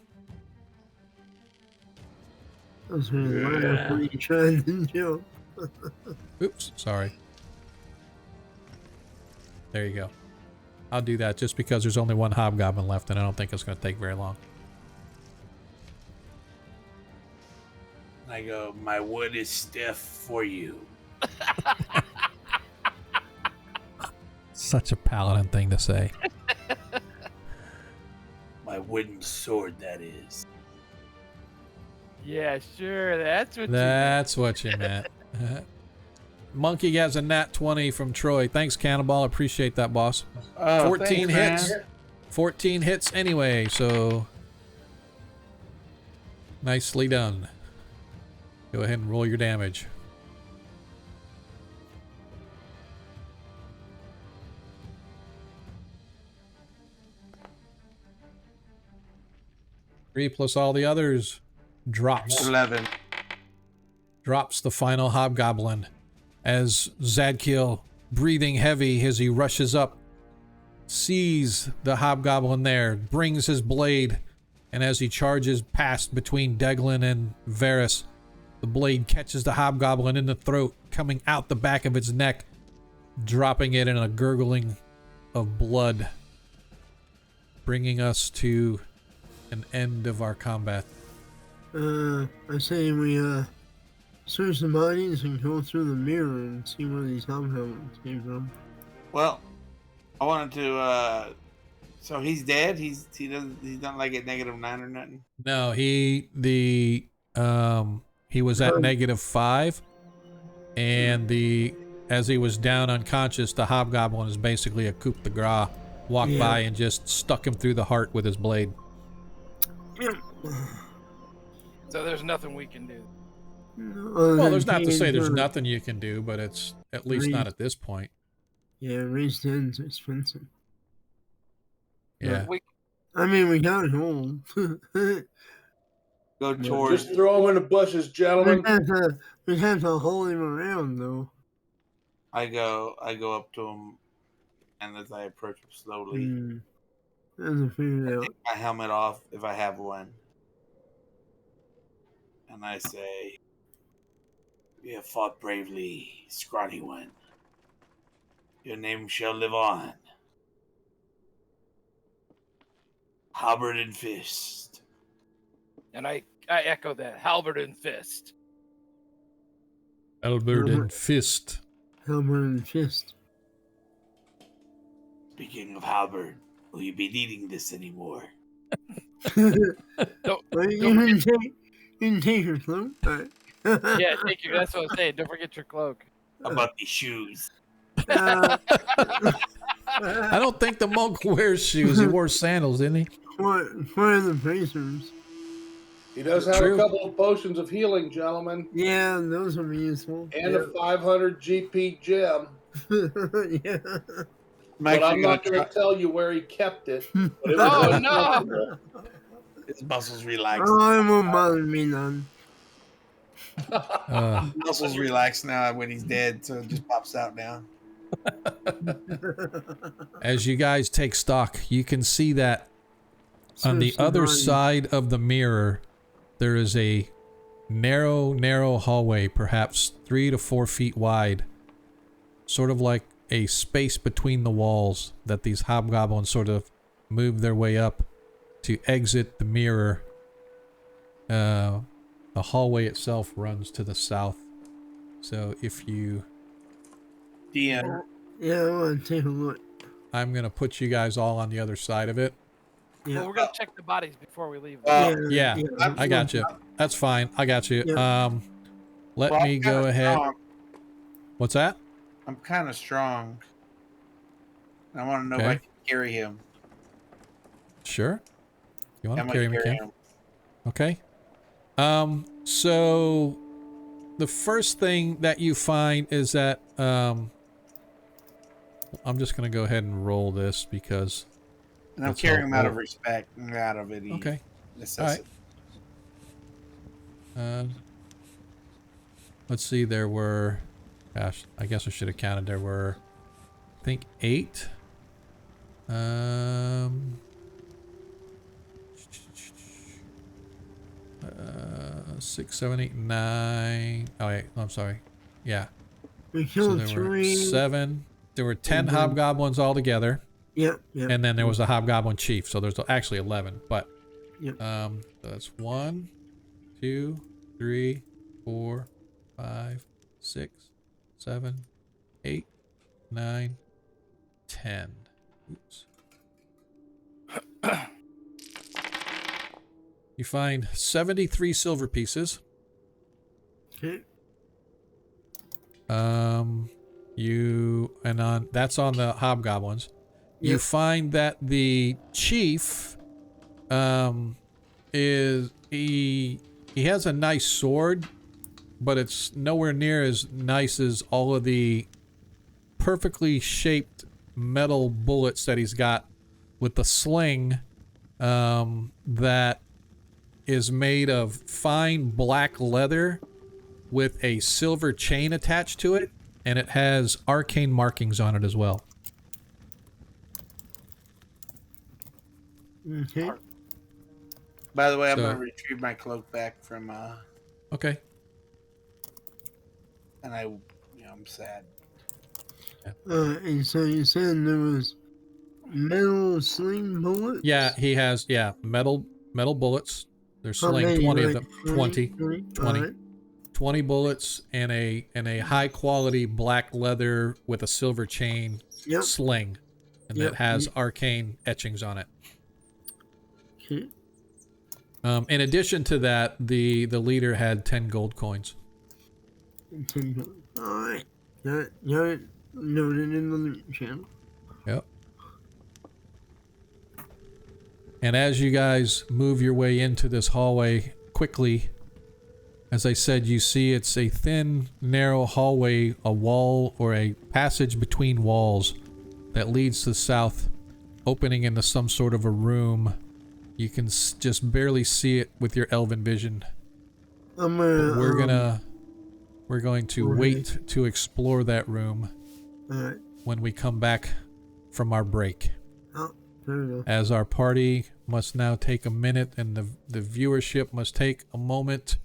I was really laugh when you tried to jump.
Oops, sorry. There you go. I'll do that just because there's only one hobgoblin left and I don't think it's going to take very long.
I go, my wood is stiff for you.
Such a paladin thing to say.
My wooden sword, that is.
Yeah, sure.
That's what you meant. Monkey has a nat 20 from Troy. Thanks, Cannonball. Appreciate that, boss. 14 hits. Man. 14 hits anyway, so nicely done. Go ahead and roll your damage. Three plus all the others. Drops.
11.
Drops the final hobgoblin as Zadkiel, breathing heavy as he rushes up, sees the hobgoblin there, brings his blade, and as he charges past between Deglin and Varys, the blade catches the hobgoblin in the throat, coming out the back of its neck, dropping it in a gurgling of blood, bringing us to an end of our combat.
I say we search the bodies and go through the mirror and see where these hobgoblins came from.
Well, I wanted to. So he's dead. He's not like at -9 or nothing.
No, he was at -5, and as he was down unconscious, the hobgoblin is basically a coup de grace. Walked by and just stuck him through the heart with his blade.
So there's nothing we can do.
Well, there's not to say there's nothing you can do, but it's at least not at this point.
Yeah, raised ends expensive.
Yeah.
I mean, we got home.
Go towards.
Just throw him in the bushes, gentlemen.
We have to haul him around, though.
I go up to him, and as I approach him slowly,
I
take my helmet off if I have one, And I say, "You have fought bravely, scrawny one. Your name shall live on. Halberd and fist."
And I echo that. Halberd and fist.
Albert and Fist.
Halberd and fist.
Speaking of halberd, will you be needing this anymore?
Don't,
Well, you
don't
can take your cloak. All right.
yeah, take your. That's what I'm saying. Don't forget your cloak.
How about these shoes?
Uh,
I don't think the monk wears shoes. He wore sandals, didn't he?
for the bracers.
He does have
True.
a couple of potions of healing, gentlemen,
Yeah, those will be useful.
and a 500 GP gem.
Yeah.
But I'm not going to tell you where he kept it. But it was
Oh,
very
no.
comfortable.
His muscles relax.
Oh, it won't bother me none.
Muscles relax now when he's dead, so it just pops out now.
As you guys take stock, you can see that on the other side of the mirror, there is a narrow hallway, perhaps 3 to 4 feet wide. Sort of like a space between the walls that these hobgoblins sort of move their way up to exit the mirror. The hallway itself runs to the south. So if you...
DM.
Yeah, I want to take a look.
I'm going to put you guys all on the other side of it.
Yeah.
Well, we're gonna check the bodies before we leave.
Yeah, I got you. That's fine. I got you.
Yeah.
Let
Well,
me
I'm
go
kinda
ahead.
strong.
What's that?
I'm kind of strong. I want to know if
Okay.
I can carry him.
Sure. You want
I'm
to
gonna
carry me,
carry
Kim?
him.
Okay. So the first thing that you find is that I'm just gonna go ahead and roll this because
And I'm
that's
carrying him
how-
out of respect, not out of any
okay.
necessity.
Let's see, there were, gosh, I guess I should have counted. There were, I think, 8. 6, 7, 8, 9. Oh wait, I'm sorry. Yeah.
We
So
killed
there were
3.
7. There were 10
Mhm.
hobgoblins altogether,
Yep.
and then there was a hobgoblin chief. So there's actually 11. But
Yep.
so that's 1, 2, 3, 4, 5, 6, 7, 8, 9, 10. Oops. You find 73 silver pieces.
Okay.
That's on the hobgoblins. You
Yep.
find that the chief is he has a nice sword, but it's nowhere near as nice as all of the perfectly shaped metal bullets that he's got with the sling that is made of fine black leather with a silver chain attached to it, and it has arcane markings on it as well.
Okay.
By the way, I'm
So-
going to retrieve my cloak back from,
Okay.
and I'm sad.
And so you said there was metal sling bullets?
Yeah, he has metal bullets. There's
How
sling
many,
20 of
like
them. 20.
20?
20.
Alright.
20 bullets and a high quality black leather with a silver chain
Yep.
sling, and
Yep.
it has arcane etchings on it.
Okay.
In addition to that, the leader had 10 gold coins.
Alright. Got it noted in the loot channel.
Yep. And as you guys move your way into this hallway quickly, as I said, you see it's a thin, narrow hallway, a wall or a passage between walls that leads to the south, opening into some sort of a room. You can just barely see it with your elven vision.
I'm
But
gonna.
we're going to wait to explore that room
Alright.
when we come back from our break.
Oh, fair enough.
As our party must now take a minute, and the viewership must take a moment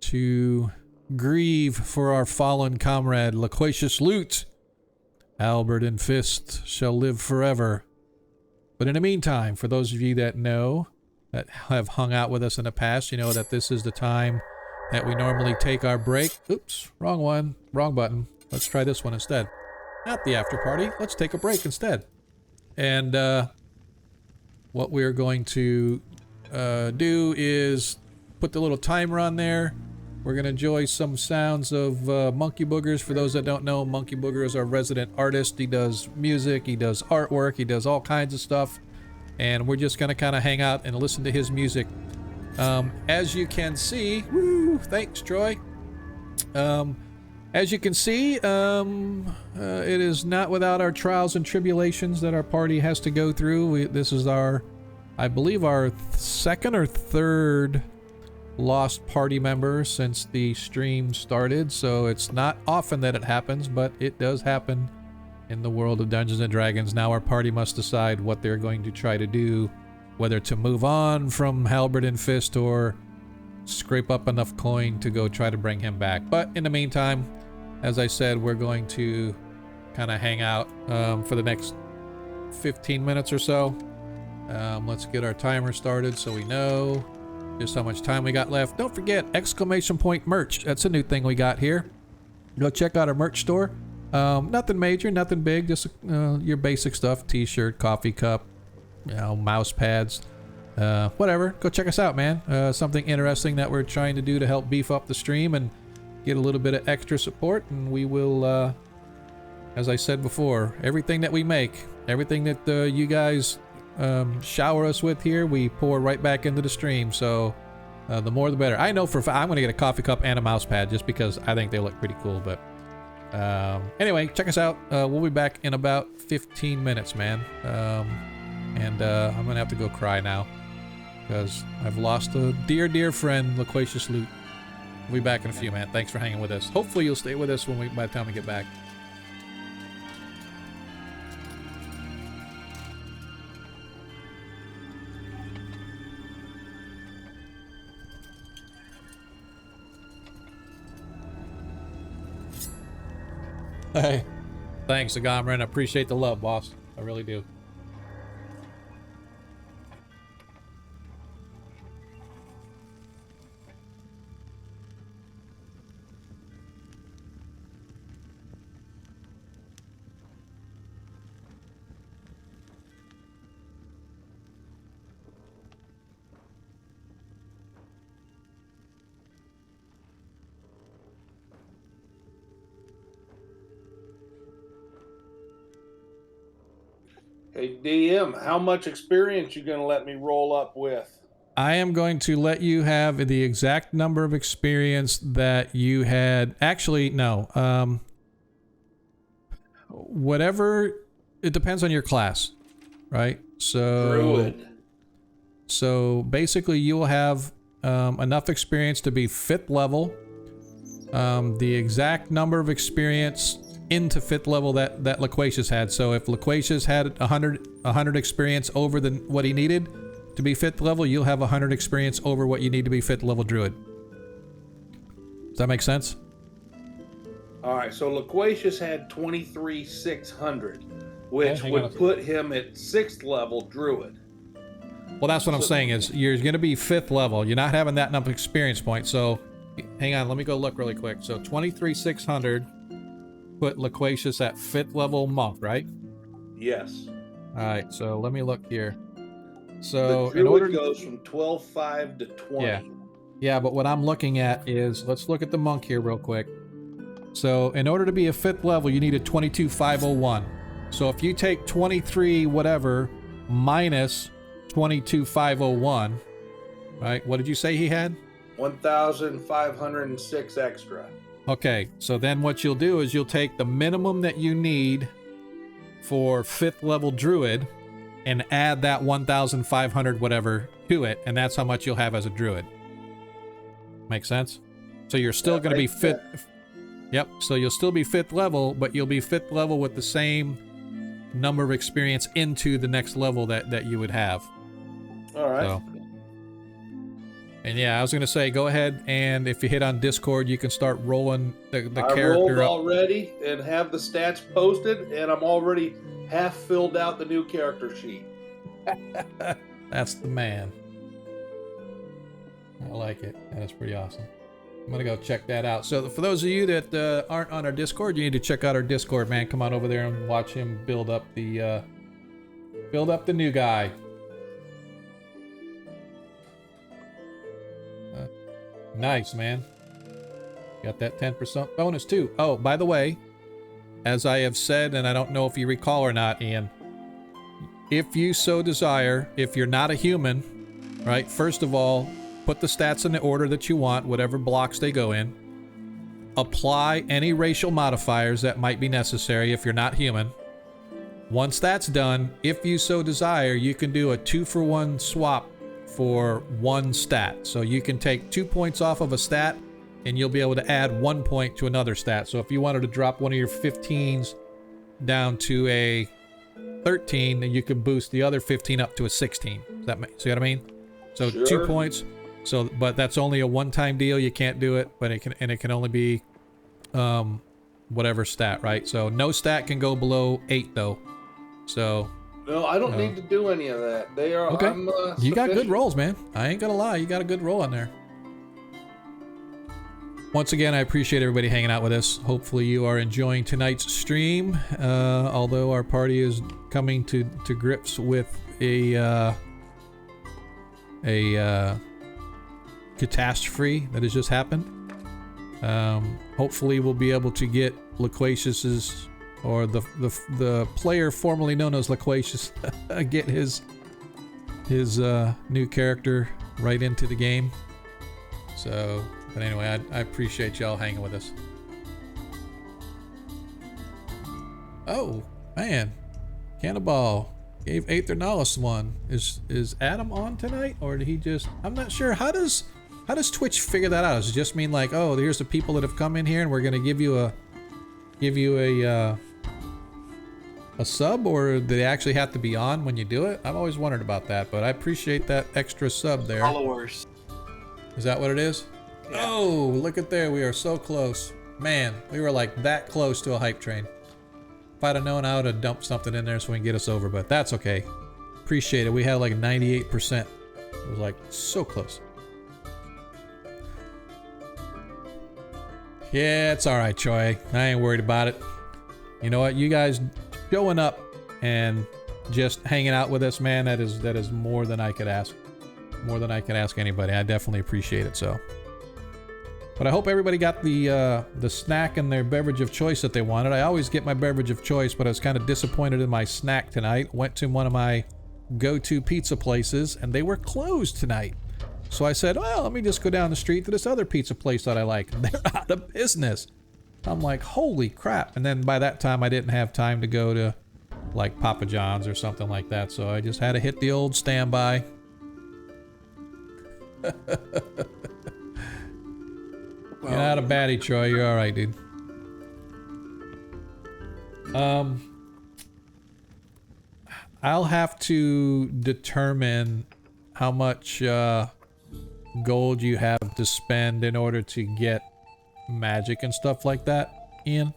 to grieve for our fallen comrade, Loquacious Lute. Albert and Fist shall live forever. But in the meantime, for those of you that know, that have hung out with us in the past, you know that this is the time that we normally take our break. Oops, wrong one, wrong button. Let's try this one instead. Not the after party, let's take a break instead. And what we're going to do is put the little timer on there. We're going to enjoy some sounds of Monkey Boogers. For those that don't know, Monkey Booger is our resident artist. He does music, he does artwork, he does all kinds of stuff. And we're just going to kind of hang out and listen to his music. As you can see, woo, thanks, Troy. As you can see, it is not without our trials and tribulations that our party has to go through. This is our, I believe, our second or third lost party member since the stream started, so it's not often that it happens, but it does happen in the world of Dungeons and Dragons. Now our party must decide what they're going to try to do, whether to move on from Halberd and Fist or scrape up enough coin to go try to bring him back. But in the meantime, as I said, we're going to kind of hang out for the next 15 minutes or so. Let's get our timer started so we know just how much time we got left. Don't forget, exclamation point merch. That's a new thing we got here. Go check out our merch store. Nothing major, nothing big, just your basic stuff. T-shirt, coffee cup, you know, mouse pads, whatever. Go check us out, man. Something interesting that we're trying to do to help beef up the stream and get a little bit of extra support. And we will, as I said before, everything that we make, everything that you guys shower us with here, we pour right back into the stream. So the more the better. I know for a fact I'm gonna get a coffee cup and a mouse pad just because I think they look pretty cool. But anyway, check us out. We'll be back in about 15 minutes, man. And I'm gonna have to go cry now because I've lost a dear friend, Loquacious Lute. We'll be back in a few, man. Thanks for hanging with us. Hopefully you'll stay with us by the time we get back. Hey, thanks, Agamran. I appreciate the love, boss. I really do.
Hey, DM, how much experience you gonna let me roll up with?
I am going to let you have the exact number of experience that you had. Actually, no. Whatever. It depends on your class, right?
Druid.
So basically, you will have enough experience to be 5th level. The exact number of experience into 5th level that Loquacious had. So if Loquacious had 100 experience over what he needed to be 5th level, you'll have 100 experience over what you need to be 5th level druid. Does that make sense?
All right, so Loquacious had 23,600, which would put him at 6th level druid.
Well, that's what I'm saying is you're going to be 5th level. You're not having that number of experience points. So hang on, let me go look really quick. So 23,600 put Loquacious at 5th level monk, right?
Yes.
All right, so let me look here. So
the druid goes from 12,500 to 20.
Yeah, but what I'm looking at is, let's look at the monk here real quick. So in order to be a 5th level, you need a 22,501. So if you take 23 whatever minus 22,501, right? What did you say he had?
1,506 extra.
Okay, so then what you'll do is you'll take the minimum that you need for 5th level druid and add that 1,500 whatever to it, and that's how much you'll have as a druid. Make sense? So you're still going to be 5th. Yep, so you'll still be 5th level, but you'll be 5th level with the same number of experience into the next level that you would have.
All right.
So, And yeah, I was gonna say, go ahead and if you hit on Discord, you can start rolling the
I
character
rolled
up.
already and have the stats posted, and I'm already half filled out the new character sheet.
That's the man. I like it. That's pretty awesome. I'm gonna go check that out. So for those of you that aren't on our Discord, you need to check out our Discord, man. Come on over there and watch him build up the new guy. Nice, man. Got that 10% bonus too. Oh, by the way, as I have said, and I don't know if you recall or not, Ian, if you so desire, if you're not a human, right, first of all, put the stats in the order that you want, whatever blocks they go in. Apply any racial modifiers that might be necessary if you're not human. Once that's done, if you so desire, you can do a 2-for-1 swap for one stat. So you can take 2 points off of a stat and you'll be able to add 1 point to another stat. So if you wanted to drop one of your 15s down to a 13, then you can boost the other 15 up to a 16. Does that make, see what I mean? So
Sure.
2 points. So, but that's only a one-time deal. You can't do it, but it can only be whatever stat, right? So no stat can go below 8 though. So
No, I don't need to do any of that. They are
okay.
I'm,
you got good
sufficient.
rolls, man. I ain't gonna lie, you got a good roll on there. Once again, I appreciate everybody hanging out with us. Hopefully you are enjoying tonight's stream. Although our party is coming to grips with a catastrophe that has just happened. Hopefully we'll be able to get Loquacious's, or the player formerly known as Loquacious, get his new character right into the game. So, but anyway, I appreciate y'all hanging with us. Oh man, Cannonball gave 8th or Nollis one. Is Adam on tonight, or did he just? I'm not sure. How does Twitch figure that out? Does it just mean like, oh, here's the people that have come in here, and we're gonna give you a sub, or do they actually have to be on when you do it? I've always wondered about that, but I appreciate that extra sub there.
Followers.
Is that what it is? Yeah. Oh, look at there. We are so close. Man, we were like that close to a hype train. If I'd have known, I would have dumped something in there so we can get us over, but that's okay. Appreciate it. We had like 98%. It was like so close. Yeah, it's all right, Troy. I ain't worried about it. You know what? You guys showing up and just hanging out with us, man, that is more than I could ask. More than I can ask anybody. I definitely appreciate it, so. But I hope everybody got the snack and their beverage of choice that they wanted. I always get my beverage of choice, but I was kind of disappointed in my snack tonight. Went to one of my go-to pizza places, and they were closed tonight. So I said, well, let me just go down the street to this other pizza place that I like. They're out of business. I'm like, holy crap. And then by that time, I didn't have time to go to like Papa John's or something like that. So I just had to hit the old standby. You're not a baddie, Troy. You're all right, dude. I'll have to determine how much gold you have to spend in order to get magic and stuff like that, Ian.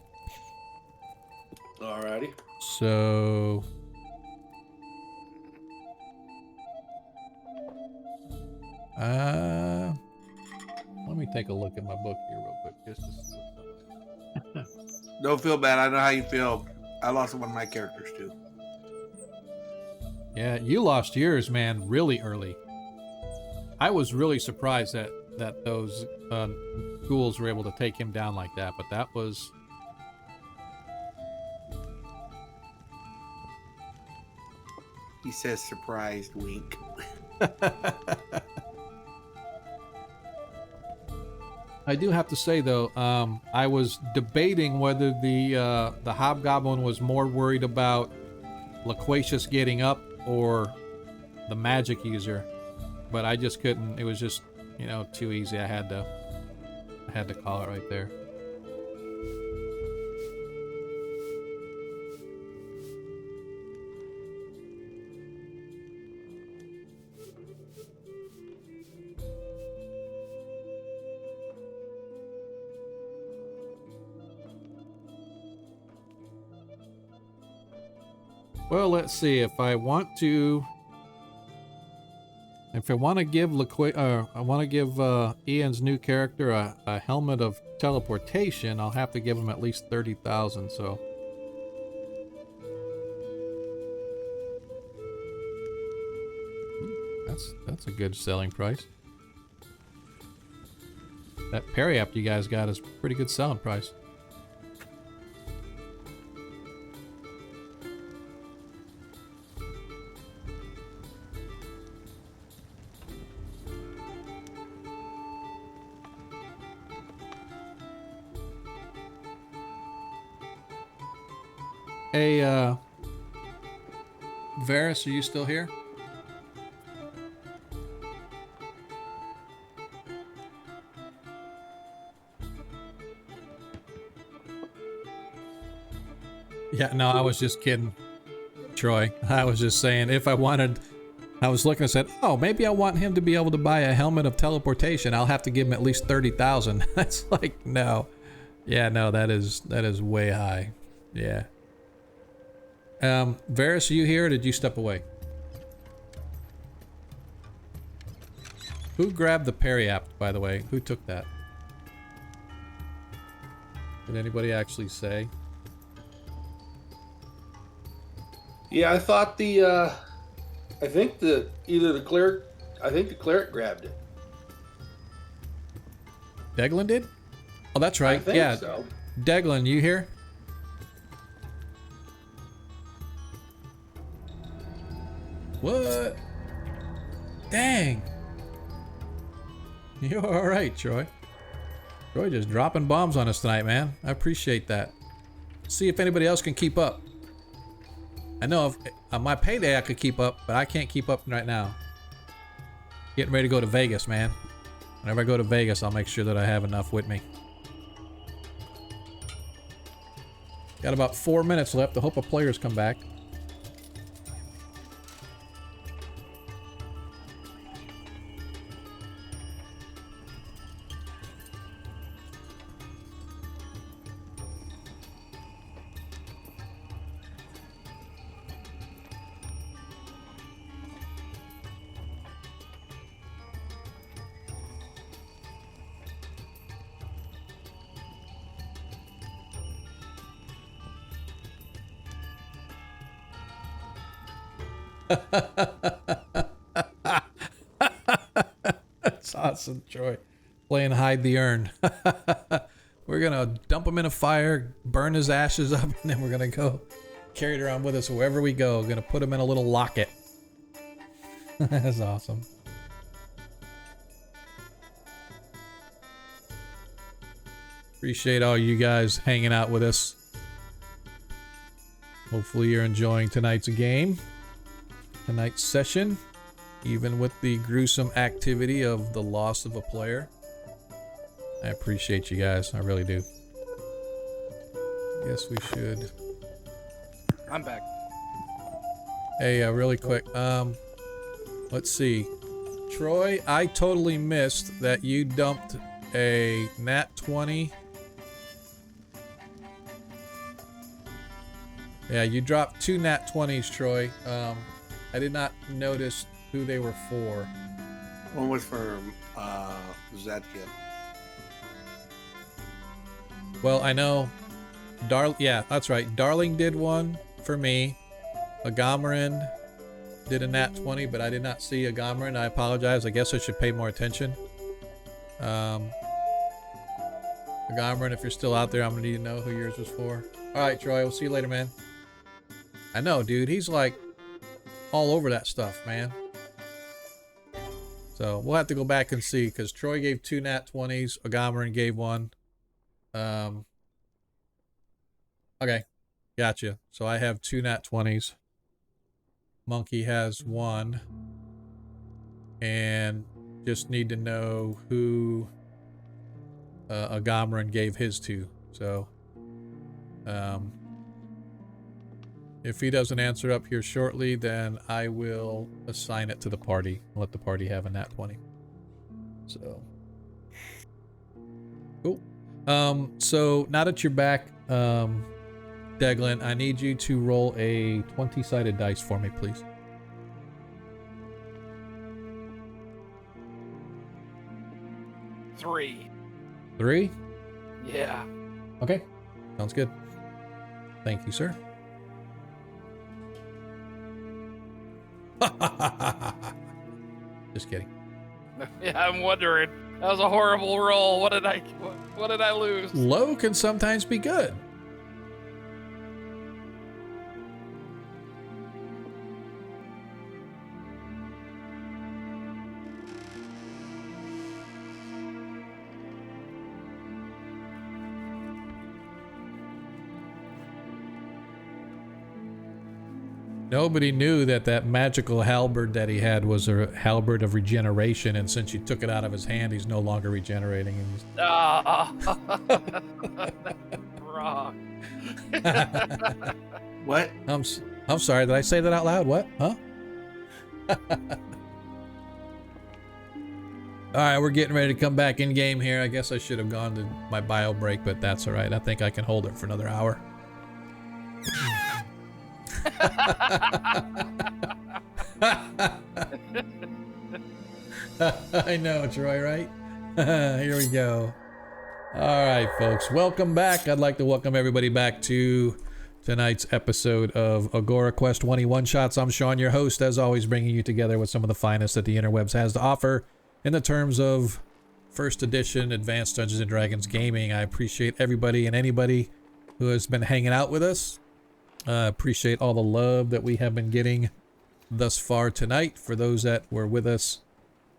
Alrighty.
So let me take a look at my book here real quick. Just to see.
Don't feel bad. I know how you feel. I lost one of my characters too.
Yeah, you lost yours, man, really early. I was really surprised that those ghouls were able to take him down like that, but that was...
He says surprised wink.
I do have to say though, I was debating whether the Hobgoblin was more worried about Loquacious getting up or the magic user, but I just couldn't. It was just, you know, too easy. I had to call it right there. Well, let's see. If I want to give Ian's new character a helmet of teleportation, I'll have to give him at least 30,000. So. That's a good selling price. That parry app you guys got is pretty good selling price. Hey, Varys, are you still here? Yeah, no, I was just kidding, Troy. I was just saying I was looking and said, oh, maybe I want him to be able to buy a helmet of teleportation. I'll have to give him at least 30,000. That's like, no. Yeah, no, that is way high. Yeah. Varys, are you here or did you step away? Who grabbed the parry app, by the way? Who took that? Did anybody actually say?
Yeah, I thought I think the cleric grabbed it.
Deglin did? Oh, that's right.
I think
yeah.
So.
Deglin, you here? What? Dang. You're all right, Troy. Troy just dropping bombs on us tonight, man. I appreciate that. See if anybody else can keep up. I know if, on my payday I could keep up, but I can't keep up right now. Getting ready to go to Vegas, man. Whenever I go to Vegas, I'll make sure that I have enough with me. Got about 4 minutes left. I hope a players come back. That's awesome, Troy. Playing hide the urn. We're gonna dump him in a fire, burn his ashes up, and then we're gonna go carry it around with us wherever we go. We're gonna put him in a little locket. That's awesome. Appreciate all you guys hanging out with us. Hopefully you're enjoying tonight's game. Tonight's session, even with the gruesome activity of the loss of a player. I appreciate you guys, I really do. Guess we should.
I'm back.
Hey, really quick, let's see. Troy, I totally missed that you dumped a nat 20. Yeah, you dropped 2 nat 20s, Troy. I did not notice who they were for.
One was for Zadkia.
Well, I know yeah, that's right. Darling did one for me. Agamarin did a nat 20, but I did not see Agamarin. I apologize. I guess I should pay more attention. Agamarin, if you're still out there, I'm gonna need to know who yours was for. Alright, Troy, we'll see you later, man. I know, dude. He's like all over that stuff, man. So we'll have to go back and see, because Troy gave 2 nat 20s, Agamarin gave 1. Okay, gotcha. So I have 2 nat 20s. Monkey has 1. And just need to know who Agamarin gave his to. So if he doesn't answer up here shortly, then I will assign it to the party. Let the party have a nat 20. So cool. So now that you're back, Deglin, Deglin, I need you to roll a 20-sided dice for me, please.
Three.
3?
Yeah.
Okay. Sounds good. Thank you, sir. Just kidding.
Yeah, I'm wondering. That was a horrible roll. What did I lose?
Low can sometimes be good. Nobody knew that magical halberd that he had was a halberd of regeneration, and since you took it out of his hand, he's no longer regenerating. And he's...
Wrong.
What?
I'm sorry. Did I say that out loud? What? Huh? All right, we're getting ready to come back in game here. I guess I should have gone to my bio break, but that's all right. I think I can hold it for another hour. I know, Troy, right? Here we go. All right, folks, welcome back. I'd like to welcome everybody back to tonight's episode of Agora Quest 21 Shots. I'm Sean, your host, as always, bringing you together with some of the finest that the interwebs has to offer in the terms of first edition Advanced Dungeons & Dragons gaming. I appreciate everybody and anybody who has been hanging out with us. Appreciate all the love that we have been getting thus far tonight. For those that were with us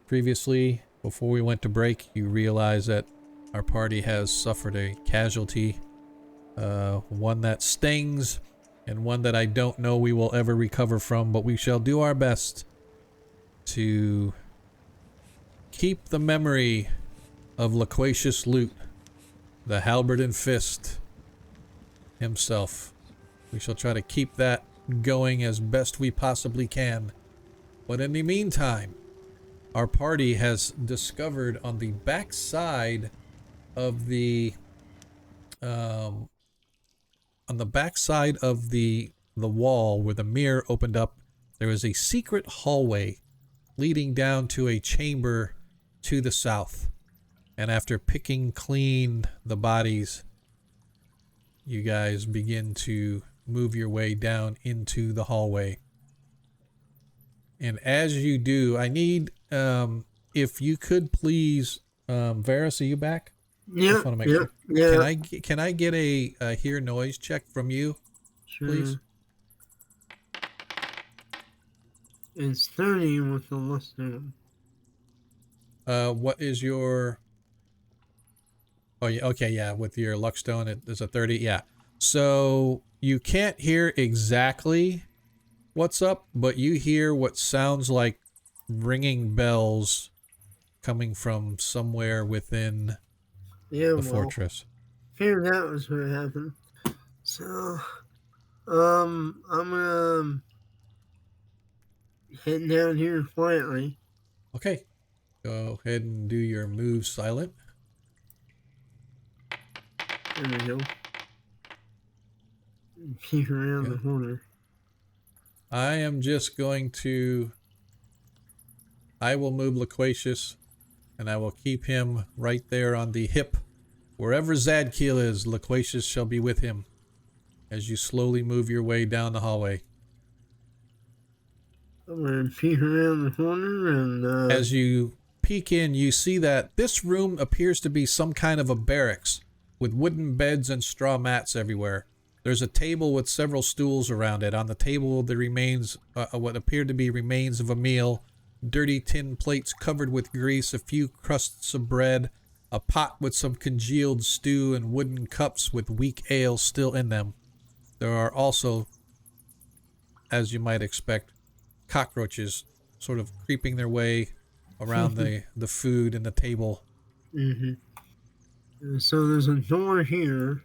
previously, before we went to break, you realize that our party has suffered a casualty, one that stings and one that I don't know we will ever recover from, but we shall do our best to keep the memory of Loquacious Loot, the halberd and fist himself. We shall try to keep that going as best we possibly can. But in the meantime, our party has discovered on the back side of the wall where the mirror opened up, there is a secret hallway leading down to a chamber to the south. And after picking clean the bodies, you guys begin to move your way down into the hallway. And as you do, I need, if you could please, Varys, are you back?
Yeah,
Sure.
yeah.
Can I get a hear noise check from you,
Sure.
please?
It's 30 with the luster.
What is your... Oh, yeah, okay, yeah, with your Luckstone, there's a 30, yeah. So you can't hear exactly what's up, but you hear what sounds like ringing bells coming from somewhere within the fortress.
Figured that was what happened. So, I'm gonna head down here quietly.
Okay, go ahead and do your move silent.
There we go. Peek around the corner.
I am just going to... I will move Loquacious, and I will keep him right there on the hip. Wherever Zadkiel is, Loquacious shall be with him as you slowly move your way down the hallway.
I'm gonna peek around the corner and
as you peek in, you see that this room appears to be some kind of a barracks with wooden beds and straw mats everywhere. There's a table with several stools around it. On the table, the remains, what appear to be remains of a meal, dirty tin plates covered with grease, a few crusts of bread, a pot with some congealed stew, and wooden cups with weak ale still in them. There are also, as you might expect, cockroaches sort of creeping their way around the food and the table.
Mm-hmm. So there's a door here.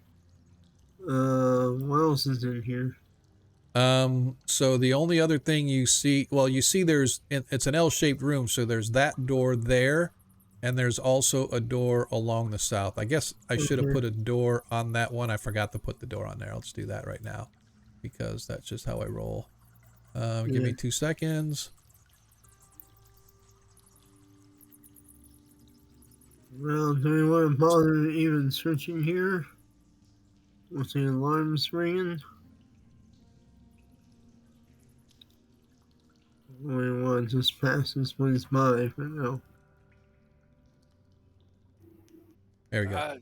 What else is in here?
So the only other thing you see, well, you see it's an L-shaped room, so there's that door there, And there's also a door along the south. I guess I should have put a door on that one. I forgot to put the door on there. I'll just do that right now because that's just how I roll. Give me 2 seconds.
Well, do we want to bother even searching here? With the alarms ringing? We want to just pass this place by for now.
There we go.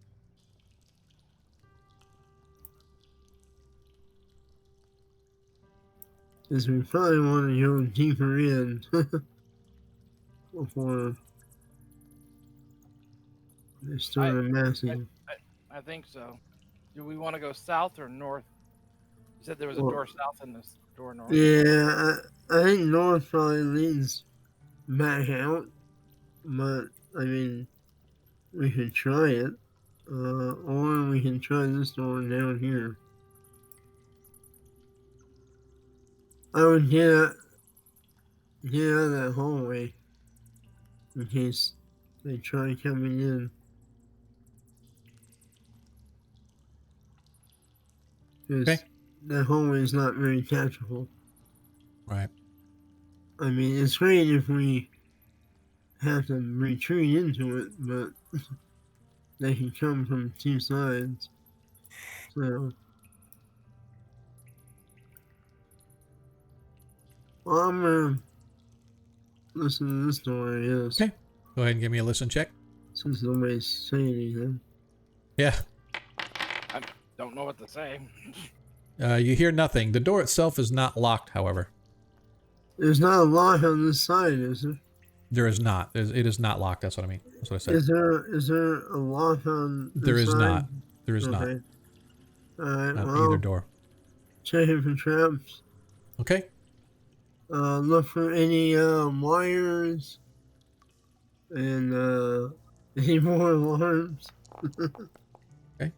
Because we probably want to go deeper in before they start amassing.
I think so. Do we want to go south or north? You said there was a door south and this door north.
Yeah, I think north probably leads back out, but I mean, we could try it, or we can try this door down here. I would get out of that hallway in case they try coming in. Because that hallway is not very tactical.
Right.
I mean, it's great if we have to retreat into it, but they can come from 2 sides. So, well, I'm gonna listen to this door, I guess.
Okay. Go ahead and give me a listen check.
Since nobody's saying anything.
Yeah.
I don't know what to say.
You hear nothing. The door itself is not locked, however.
There's not a lock on this side, is there?
There is not. It is not locked. That's what I mean. That's what I said.
Is there a lock on this
There is
side?
not. There is not.
Okay. Alright,
Not
well,
either door.
checking for traps.
Okay.
Look for any wires and any more alarms.
Okay.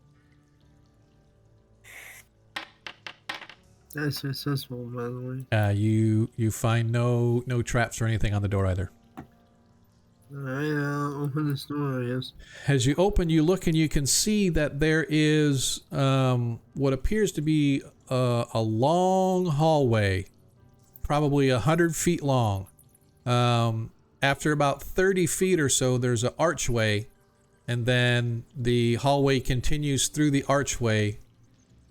That's successful, by the way.
You find no traps or anything on the door either.
Alright, open this door, I guess.
As you open, you look and you can see that there is what appears to be a long hallway, probably 100 feet long. After about 30 feet or so, there's an archway, and then the hallway continues through the archway.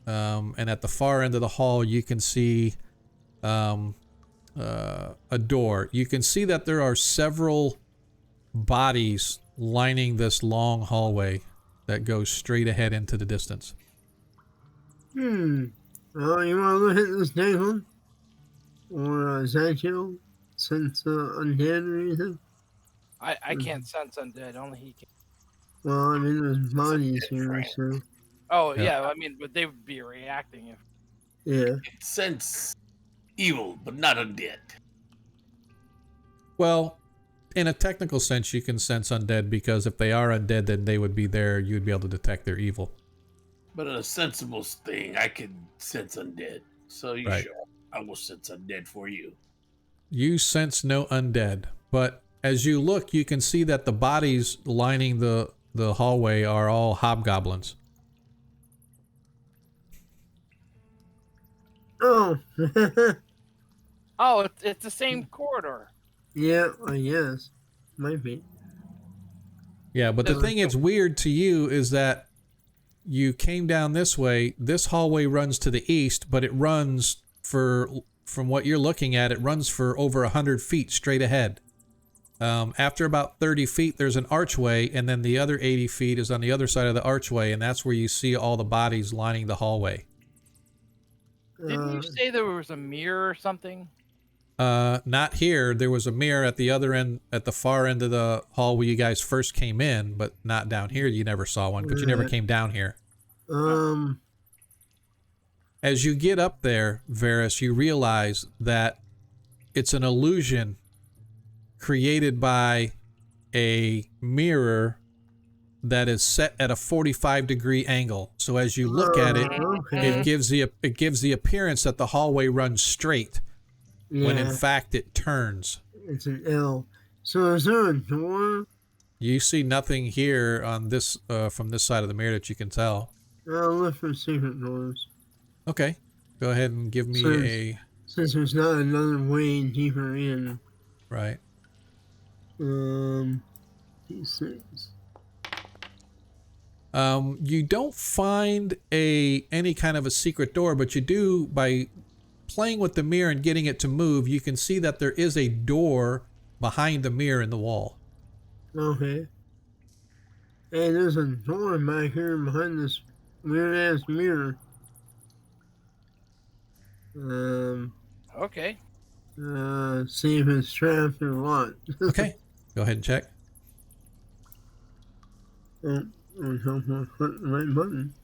And at the far end of the hall, you can see a door. You can see that there are several bodies lining this long hallway that goes straight ahead into the distance.
Well, you want to look at this Declan? Or Ezekiel? Sense undead or anything?
I can't sense undead. Only he can.
Well, I mean, there's bodies here, so...
Oh, yeah, I mean, but they would be reacting if...
Yeah.
It sense evil, but not undead.
Well, in a technical sense, you can sense undead because if they are undead, then they would be there. You would be able to detect their evil.
But in a sensible thing, I can sense undead. So you
Right.
sure I will sense undead for you.
You sense no undead, but as you look, you can see that the bodies lining the hallway are all hobgoblins.
Oh!
Oh, it's the same corridor.
Yeah, I guess. Might be.
Yeah, but the thing that's weird to you is that you came down this way. This hallway runs to the east, but it runs from what you're looking at, it runs for over 100 feet straight ahead. After about 30 feet, there's an archway, and then the other 80 feet is on the other side of the archway, and that's where you see all the bodies lining the hallway.
Didn't you say there was a mirror or something?
Not here. There was a mirror at the other end, at the far end of the hall where you guys first came in, but not down here. You never saw one because you never came down here. As you get up there, Varys, you realize that it's an illusion created by a mirror that is set at a 45-degree angle. So as you look at it, it gives the appearance that the hallway runs straight, when in fact it turns.
It's an L. So is there a door
You see nothing here on this from this side of the mirror that you can tell.
I'll look for secret doors.
Okay. Go ahead and give me
Since there's not another way deeper in.
Right.
These things.
You don't find any kind of a secret door, but you do, by playing with the mirror and getting it to move, you can see that there is a door behind the mirror in the wall.
Okay. Hey, there's a door back here behind this weird ass mirror.
Okay.
See if it's trapped or what.
Okay. Go ahead and check.
Oh, I hope I click the right button.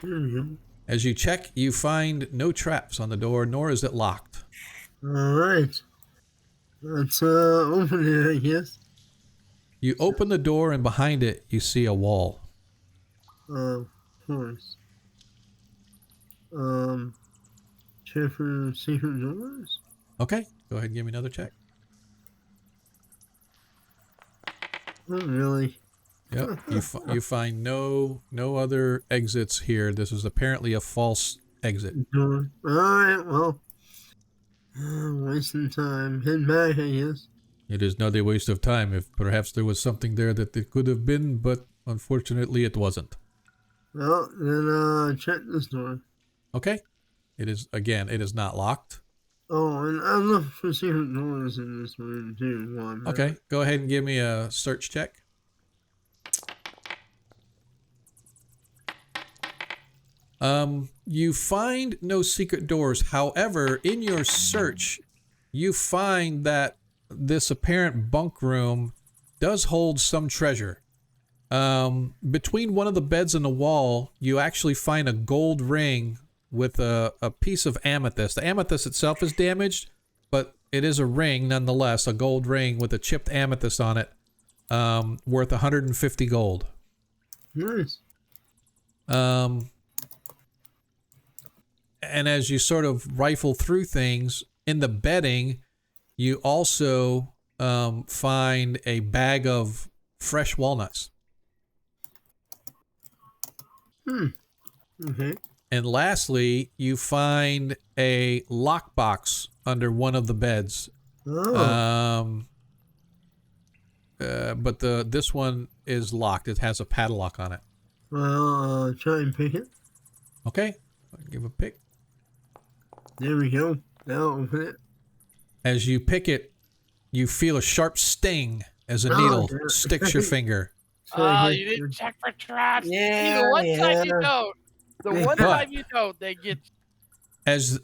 There we go.
As you check, you find no traps on the door, nor is it locked.
Alright. Let's open it, I guess.
You open the door, and behind it, you see a wall.
Of course. Check for secret doors?
Okay. Go ahead and give me another check.
Not really.
Yep. You find no other exits here. This is apparently a false exit.
Door. Alright, well. Wasting time. Head back, I guess.
It is not a waste of time. If perhaps there was something there that it could have been, but unfortunately it wasn't.
Well, then check this door.
Okay. It is not locked.
Oh, and I'm looking for secret doors in this room too. While I'm
Okay. Go ahead and give me a search check. You find no secret doors. However, in your search, you find that this apparent bunk room does hold some treasure. Between one of the beds and the wall, you actually find a gold ring with a piece of amethyst. The amethyst itself is damaged, but it is a ring nonetheless, a gold ring with a chipped amethyst on it, worth 150 gold.
Nice.
And as you sort of rifle through things, in the bedding, you also find a bag of fresh walnuts.
Okay.
And lastly, you find a lockbox under one of the beds.
Oh.
But this one is locked. It has a padlock on it.
Well, try and pick it.
Okay. I'll give a pick.
There we go. Now open it.
As you pick it, you feel a sharp sting as a needle sticks your finger.
Oh, you didn't check for traps.
Yeah,
The one time you don't. The one time you don't, they get.
As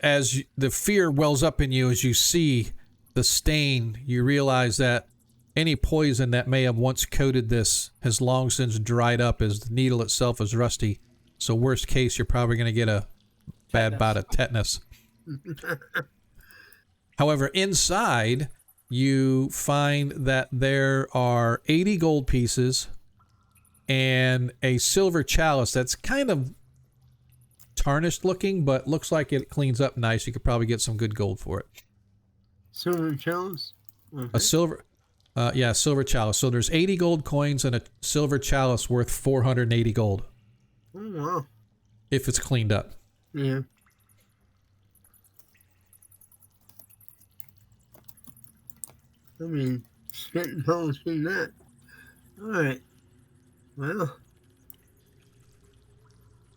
the fear wells up in you as you see the stain, you realize that any poison that may have once coated this has long since dried up, as the needle itself is rusty. So worst case, you're probably going to get a bad bout of tetanus. However, inside, you find that there are 80 gold pieces and a silver chalice that's kind of tarnished looking, but looks like it cleans up nice. You could probably get some good gold for it.
Silver chalice? Okay.
A silver chalice. So there's 80 gold coins and a silver chalice worth 480 gold.
Oh, wow.
If it's cleaned up.
Yeah. I mean, spitting pounds in that. Alright. Well.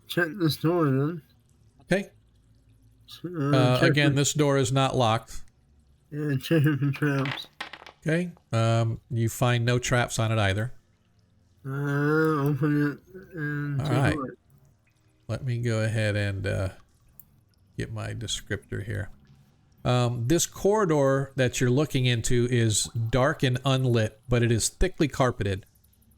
Check this door then.
Okay. Again, this door is not locked.
Yeah, check it for traps.
Okay. You find no traps on it either.
Open it and
all right. Let me go ahead and get my descriptor here. This corridor that you're looking into is dark and unlit, but it is thickly carpeted.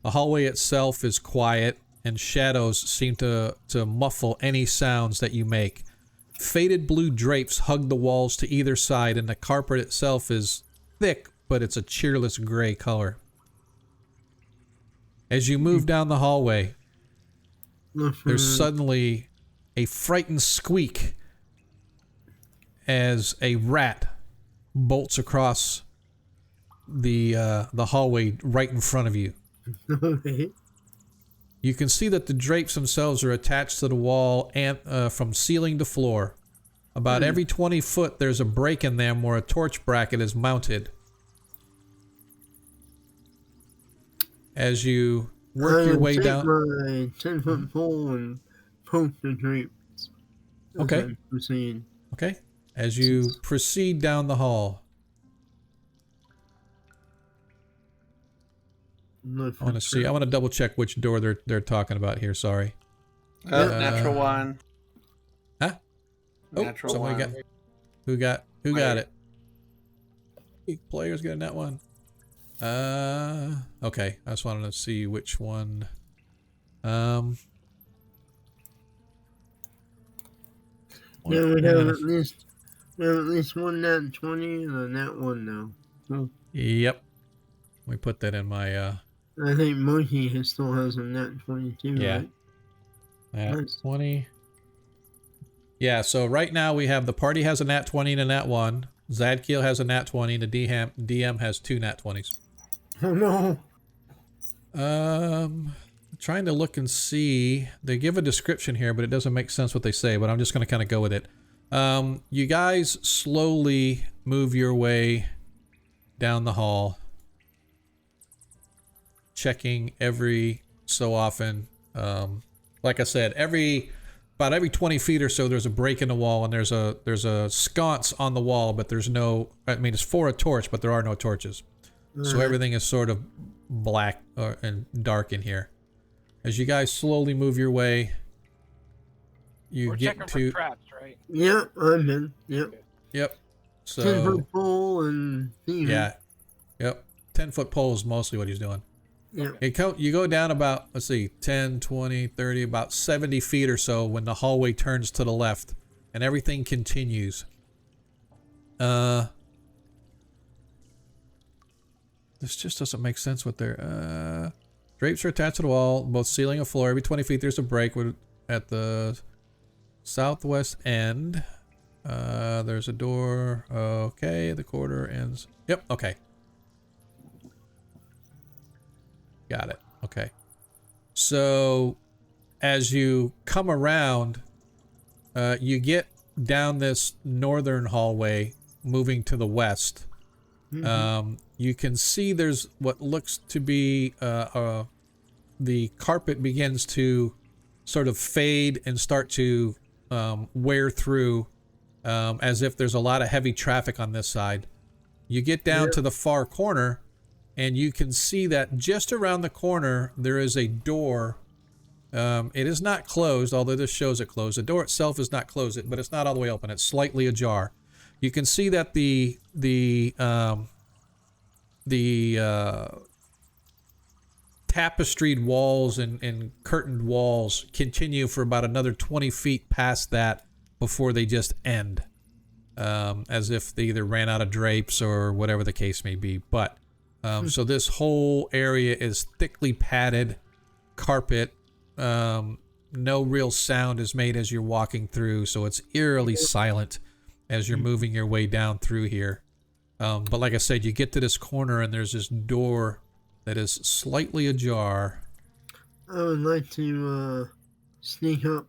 The hallway itself is quiet, and shadows seem to muffle any sounds that you make. Faded blue drapes hug the walls to either side, and the carpet itself is thick, but it's a cheerless gray color. As you move down the hallway, there's suddenly a frightened squeak as a rat bolts across the hallway right in front of you.
Okay.
You can see that the drapes themselves are attached to the wall and from ceiling to floor. About every 20 foot, there's a break in them where a torch bracket is mounted. As you work your way down.
My 10-foot pole and poke the drapes.
Okay.
Proceed.
Okay. As you proceed down the hall. I want to see. I want to double check which door they're talking about here. Sorry.
Natural one.
Huh?
Natural one.
Who got it? Players got a net one. Okay. I just wanted to see which one.
Yeah, we have at least one nat 20 and a nat 1 now. So
Yep. We put that in my
I think Monkey still has a nat 22.
Yeah.
Right?
Nat
Nice.
20. Yeah, so right now we have the party has a nat 20 and a nat 1. Zadkiel has a nat 20 and the DM has 2 nat 20s.
Oh no.
Trying to look and see. They give a description here, but it doesn't make sense what they say, but I'm just going to kind of go with it. You guys slowly move your way down the hall, checking every so often. Like I said, about every 20 feet or so, there's a break in the wall, and there's a sconce on the wall, but there's no. I mean, it's for a torch, but there are no torches. So everything is sort of black and dark in here. As you guys slowly move your way,
We're checking for traps, right?
Yep, I'm in. Yep.
Yep. So
10-foot pole and
yeah. Yep. 10-foot pole is mostly what he's doing.
Yep.
You go down about, let's see, 10, 20, 30, about 70 feet or so when the hallway turns to the left, and everything continues. This just doesn't make sense what they're... Drapes are attached to the wall, both ceiling and floor. Every 20 feet there's a break at the southwest end. There's a door. Okay, the corridor ends. Yep, okay. Got it. Okay. So, as you come around, you get down this northern hallway, moving to the west. You can see there's what looks to be the carpet begins to sort of fade and start to wear through as if there's a lot of heavy traffic on this side. You get down to the far corner, and you can see that just around the corner there is a door. It is not closed, although this shows it closed. The door itself is not closed, but it's not all the way open. It's slightly ajar. You can see that the tapestried walls and curtained walls continue for about another 20 feet past that before they just end, as if they either ran out of drapes or whatever the case may be. But so this whole area is thickly padded carpet. No real sound is made as you're walking through, so it's eerily silent as you're moving your way down through here. But like I said, you get to this corner and there's this door that is slightly ajar.
I would like to sneak up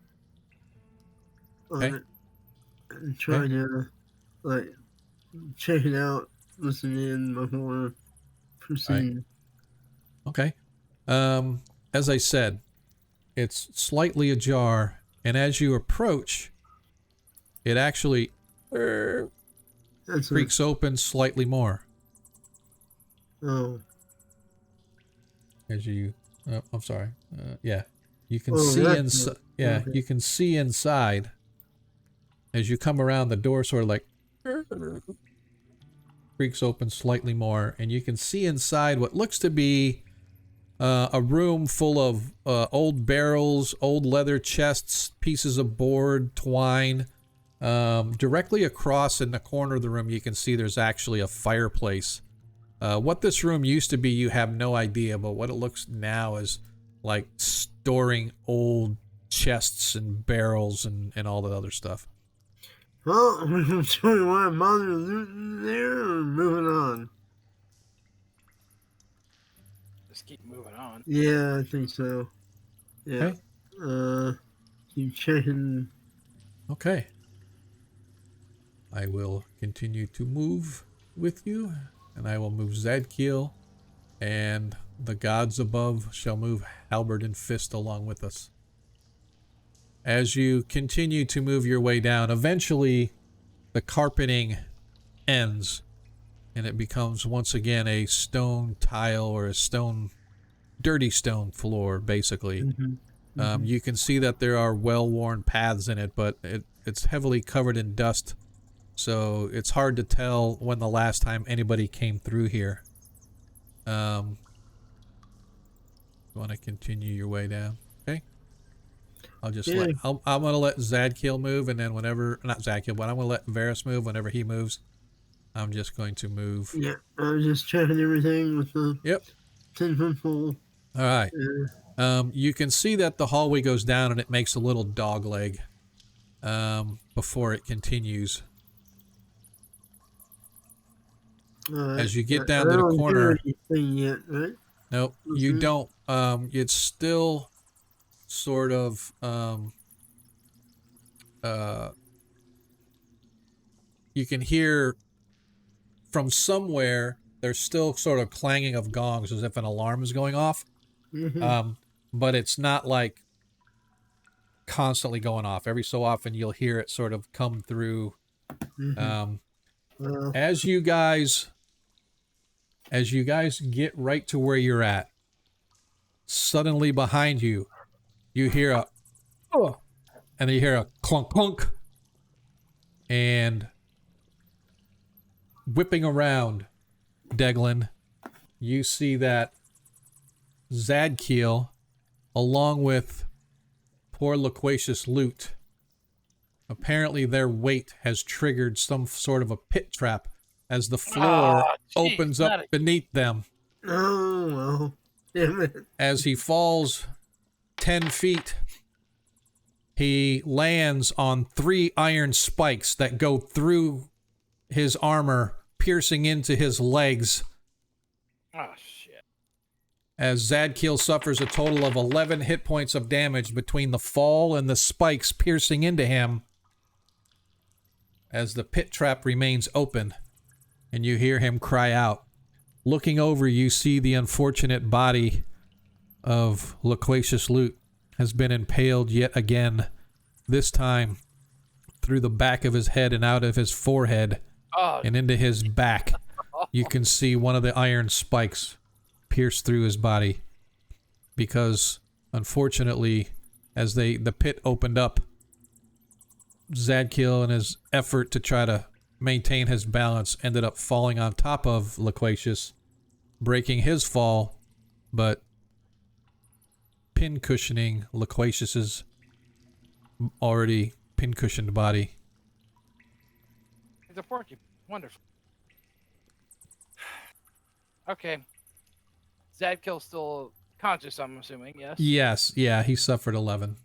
on it and try to like check it out, listen in before proceeding.
Okay. As I said, it's slightly ajar, and as you approach, it actually creaks open slightly more.
Oh.
As you, I'm sorry. Yeah, you can see inside. Yeah, you can see inside. As you come around, the door sort of like creaks open slightly more, and you can see inside what looks to be a room full of old barrels, old leather chests, pieces of board, twine. Directly across in the corner of the room, you can see there's actually a fireplace. What this room used to be, you have no idea, but what it looks now is like storing old chests and barrels and all that other stuff.
Well, do we want to bother looting there or moving on?
keep moving on.
Yeah, I think so. Yeah.
Okay.
Keep checking.
Okay. I will continue to move with you, and I will move Zadkiel, and the gods above shall move halberd and fist along with us. As you continue to move your way down, eventually the carpeting ends, and it becomes once again a stone tile or a dirty stone floor, basically. You can see that there are well-worn paths in it, but it's heavily covered in dust, so it's hard to tell when the last time anybody came through here. You want to continue your way down? Okay. I'm gonna let Zadkiel move, and then not Zadkiel, but I'm gonna let Varys move whenever he moves. I'm just going to move.
Yeah, I was just checking everything with the 10-foot pole.
All right. You can see that the hallway goes down and it makes a little dog leg before it continues. As you get down to the corner.
Yet, right?
Nope, you don't. It's still sort of you can hear from somewhere there's still sort of clanging of gongs as if an alarm is going off. But it's not like constantly going off. Every so often you'll hear it sort of come through. As you guys get right to where you're at, suddenly behind you, you hear a and you hear a clunk clunk, and whipping around, Deglin, you see that Zadkiel, along with poor loquacious Loot, apparently their weight has triggered some sort of a pit trap as the floor opens up beneath them.
Oh, well. Damn it.
As he falls 10 feet, he lands on 3 iron spikes that go through his armor, piercing into his legs.
Oh, shit.
As Zadkiel suffers a total of 11 hit points of damage between the fall and the spikes piercing into him, as the pit trap remains open, and you hear him cry out. Looking over, you see the unfortunate body of Loquacious Loot has been impaled yet again, this time through the back of his head and out of his forehead and into his back. You can see one of the iron spikes pierce through his body because, unfortunately, as the pit opened up, Zadkiel, in his effort to try to maintain his balance, ended up falling on top of Loquacious, breaking his fall, but pin-cushioning Loquacious's already pin-cushioned body.
He's a porky. Wonderful. Okay. Zadkill's still conscious, I'm assuming, yes?
Yes, yeah, he suffered 11.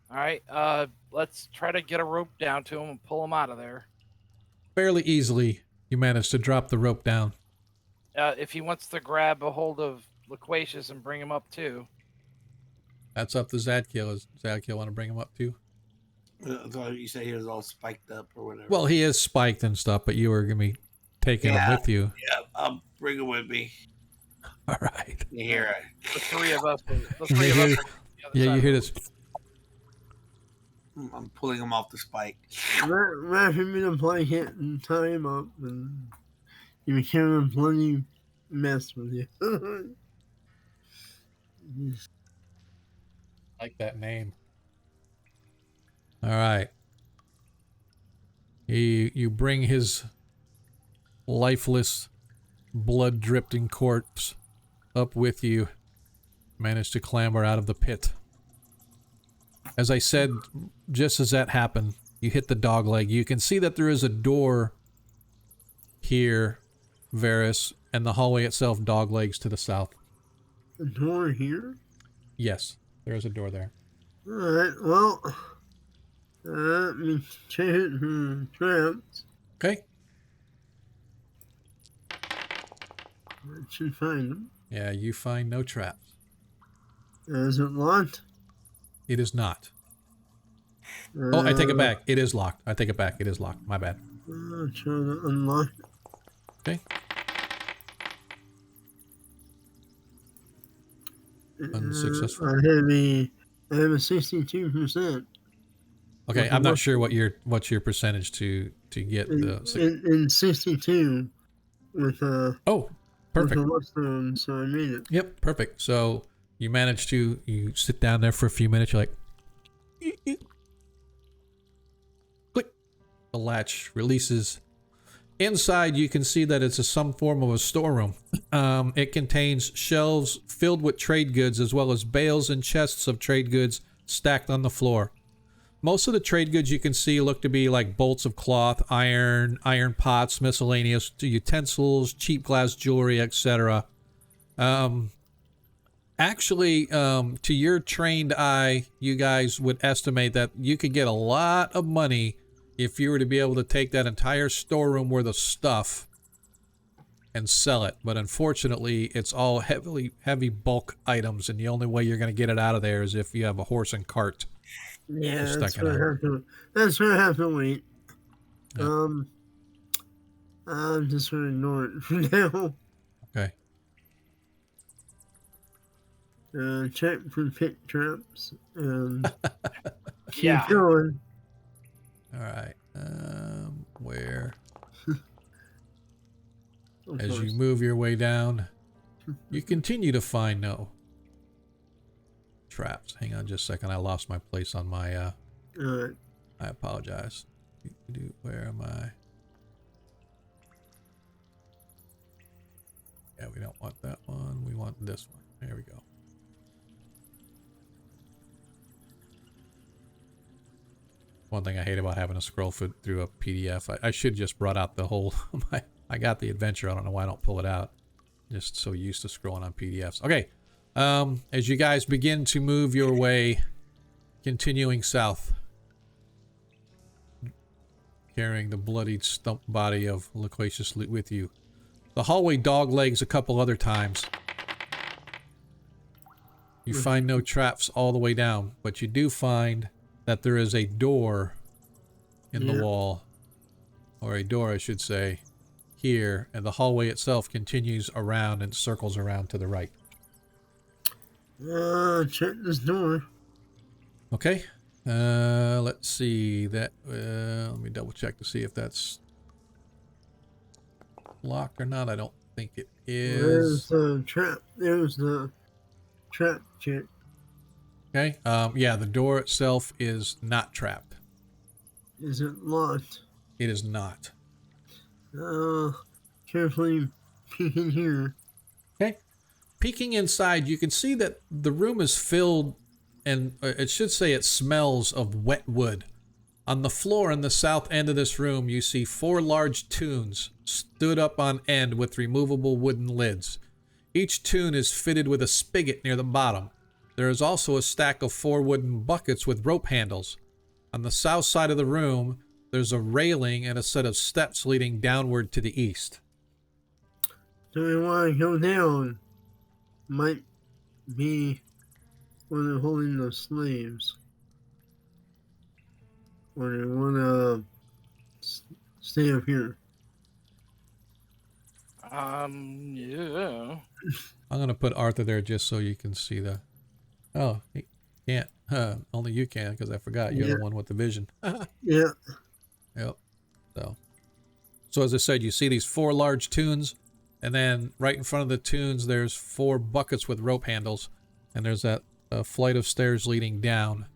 All right, let's try to get a rope down to him and pull him out of there.
Fairly easily, you managed to drop the rope down.
If he wants to grab a hold of Loquacious and bring him up too.
That's up to Zadkiel. Does Zadkiel want to bring him up too?
So you say he was all spiked up or whatever.
Well, he is spiked and stuff, but you were going to be taking him with you.
Yeah, I'll bring him with me.
All right.
You hear it.
The three of us.
Yeah, you hear this.
I'm pulling him off the spike.
Wrap him in a blanket and tie him up, and you become a bloody mess with you.
Like that name. All right. You bring his lifeless, blood-dripping corpse up with you. Manage to clamber out of the pit. As I said, just as that happened, you hit the dog leg. You can see that there is a door here, Varys, and the hallway itself dog legs to the south.
A door here?
Yes, there is a door there.
Alright, well, let me check it for traps.
Okay.
I should find them.
Yeah, you find no traps.
Is it locked?
It is not. Oh, I take it back. It is locked. I take it back. It is locked. My bad.
Trying to unlock it.
Okay. Unsuccessful.
I have a 62%.
Okay, I'm not sure what's your percentage to get the
in 62 with
oh, perfect.
with a mushroom, so I made it.
Yep, perfect. So you manage to sit down there for a few minutes. You're like, click. The latch releases. Inside, you can see that it's some form of a storeroom. It contains shelves filled with trade goods as well as bales and chests of trade goods stacked on the floor. Most of the trade goods you can see look to be like bolts of cloth, iron pots, miscellaneous utensils, cheap glass jewelry, etc. Actually, to your trained eye, you guys would estimate that you could get a lot of money if you were to be able to take that entire storeroom worth of stuff and sell it. But unfortunately, it's all heavy bulk items, and the only way you're going to get it out of there is if you have a horse and cart.
Yeah, that's where I have to wait. Yeah. I'm just gonna ignore it for now.
Okay.
Check for pit traps and
Yeah.
keep going.
All right. Where? As you move your way down, you continue to find no traps. Hang on just a second. I lost my place on my I apologize. Where am I? Yeah, we don't want that one. We want this one. There we go. One thing I hate about having to scroll through a PDF. I should just brought out the whole I got the adventure. I don't know why I don't pull it out. Just so used to scrolling on PDFs. Okay. As you guys begin to move your way, continuing south, carrying the bloodied stump body of Loquacious with you, the hallway doglegs a couple other times. You find no traps all the way down, but you do find that there is a door in the wall, or a door, I should say, here, and the hallway itself continues around and circles around to the right.
Check this door.
Okay. Let's see that. Let me double check to see if that's locked or not. I don't think it is.
There's the trap. There's the trap check.
Okay. Yeah, the door itself is not trapped.
Is it locked?
It is not.
Carefully peek in here.
Okay. Peeking inside, you can see that the room is filled, and it should say it smells of wet wood. On the floor in the south end of this room, you see 4 large tunes stood up on end with removable wooden lids. Each tune is fitted with a spigot near the bottom. There is also a stack of 4 wooden buckets with rope handles. On the south side of the room, there's a railing and a set of steps leading downward to the east.
Do we want to go down? Might be where they're holding the slaves. Or do we want to stay up here?
Yeah.
I'm going to put Arthur there just so you can see the... Oh, he can't. Only you can, because I forgot. You're the one with the vision.
Yeah.
Yep. So as I said, you see these 4 large tunes, and then right in front of the tunes, there's 4 buckets with rope handles, and there's that flight of stairs leading down.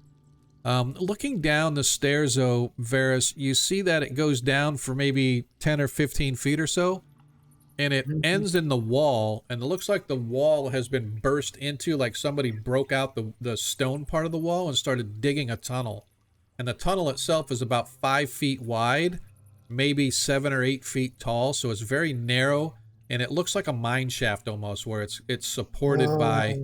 Looking down the stairs, though, Varys, you see that it goes down for maybe 10 or 15 feet or so, and it ends in the wall, and it looks like the wall has been burst into, like somebody broke out the stone part of the wall and started digging a tunnel. And the tunnel itself is about 5 feet wide, maybe 7 or 8 feet tall, so it's very narrow, and it looks like a mine shaft almost, where it's supported by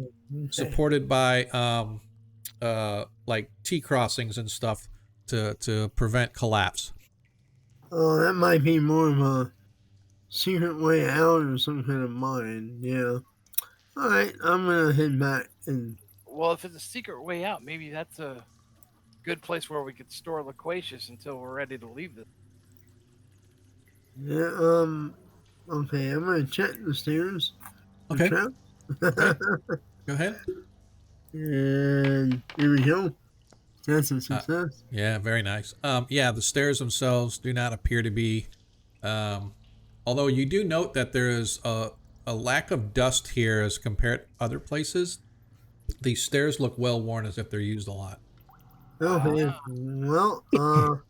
like T-crossings and stuff to prevent collapse.
Oh, that might be more of a secret way out or some kind of mine. Yeah. All right, I'm gonna head back and.
Well, if it's a secret way out, maybe that's a good place where we could store Loquacious until we're ready to leave this.
Yeah. Okay, I'm gonna check the stairs.
Okay.
Trap.
Okay. Go ahead.
And here we go. That's a success.
Yeah, very nice. Yeah, the stairs themselves do not appear to be. Although you do note that there is a lack of dust here as compared to other places. These stairs look well worn, as if they're used a lot.
Okay. Well, I'm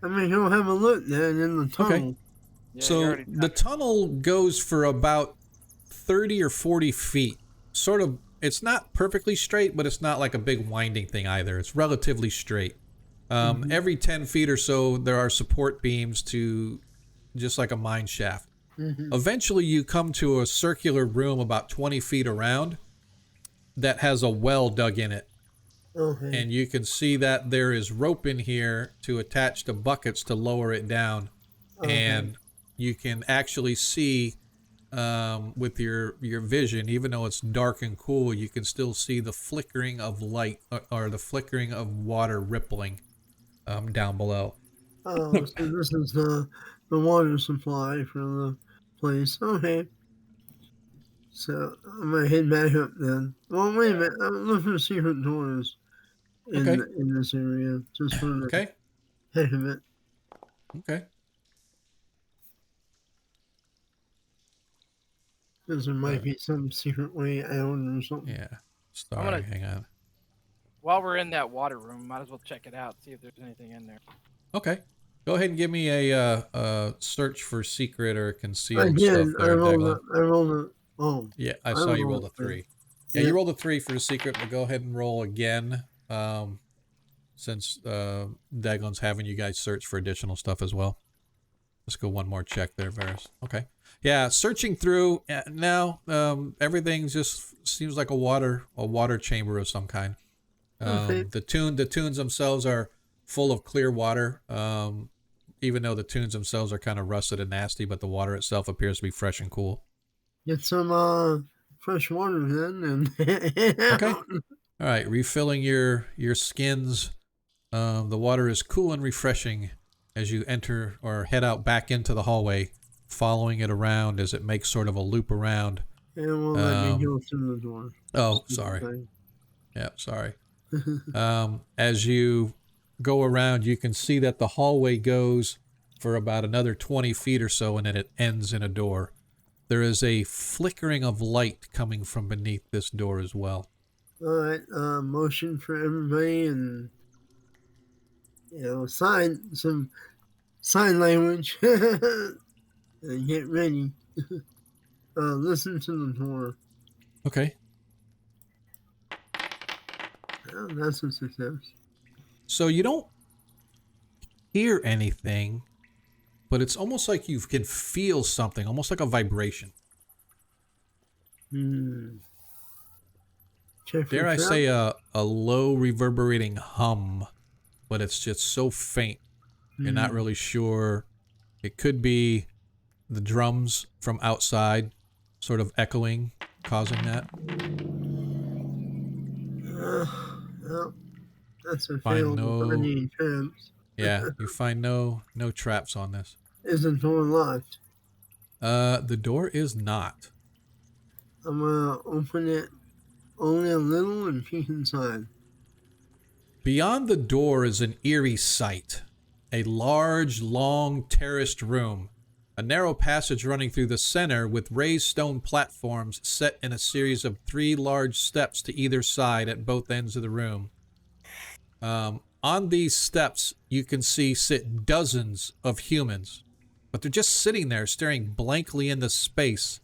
gonna go have a look then in the tunnel.
Okay.
Yeah,
So the tunnel goes for about 30 or 40 feet. Sort of, it's not perfectly straight, but it's not like a big winding thing either. It's relatively straight. Every 10 feet or so, there are support beams to, just like a mine shaft. Eventually, you come to a circular room about 20 feet around that has a well dug in it.
Okay.
And you can see that there is rope in here to attach to buckets to lower it down. And you can actually see with your vision, even though it's dark and cool, you can still see the flickering of light or the flickering of water rippling down below.
Oh, so this is the water supply for the place. Okay. So I'm gonna head back up then. Well, wait a minute. I'm looking for secret doors in this area, just for the heck of it.
Okay.
Because there might be some secret way out or something.
Yeah. Sorry, hang on.
While we're in that water room, might as well check it out, see if there's anything in there.
Okay. Go ahead and give me a search for secret or concealed stuff
Again,
there, Declan.
I rolled a. Oh.
Yeah, I saw you rolled a 3. Yeah, you rolled a 3 for the secret, but go ahead and roll again. Since Declan's having you guys search for additional stuff as well. Let's go one more check there, Varys. Okay. Yeah, searching through now, everything just seems like a water chamber of some kind. The tunes themselves are full of clear water. Even though the tunes themselves are kind of rusted and nasty, but the water itself appears to be fresh and cool.
Get some fresh water then, and
okay. All right, refilling your skins. The water is cool and refreshing as you enter or head out back into the hallway, following it around as it makes sort of a loop around.
And we'll let me go through the door.
Oh, sorry. Yeah, sorry. As you go around, you can see that the hallway goes for about another 20 feet or so, and then it ends in a door. There is a flickering of light coming from beneath this door as well.
All right, motion for everybody, and some sign language, and get ready. Listen to the door.
Okay.
Oh, that's a success.
So you don't hear anything, but it's almost like you can feel something, almost like a vibration. Dare I say a low reverberating hum, but it's just so faint. You're not really sure. It could be the drums from outside sort of echoing, causing that.
Well, that's a failed finding traps.
Yeah, you find no traps on this.
Is the door locked?
The door is not.
I'm gonna open it only a little and peek inside.
Beyond the door is an eerie sight. A large, long, terraced room. A narrow passage running through the center with raised stone platforms set in a series of 3 large steps to either side at both ends of the room. On these steps, you can sit dozens of humans, but they're just sitting there staring blankly into space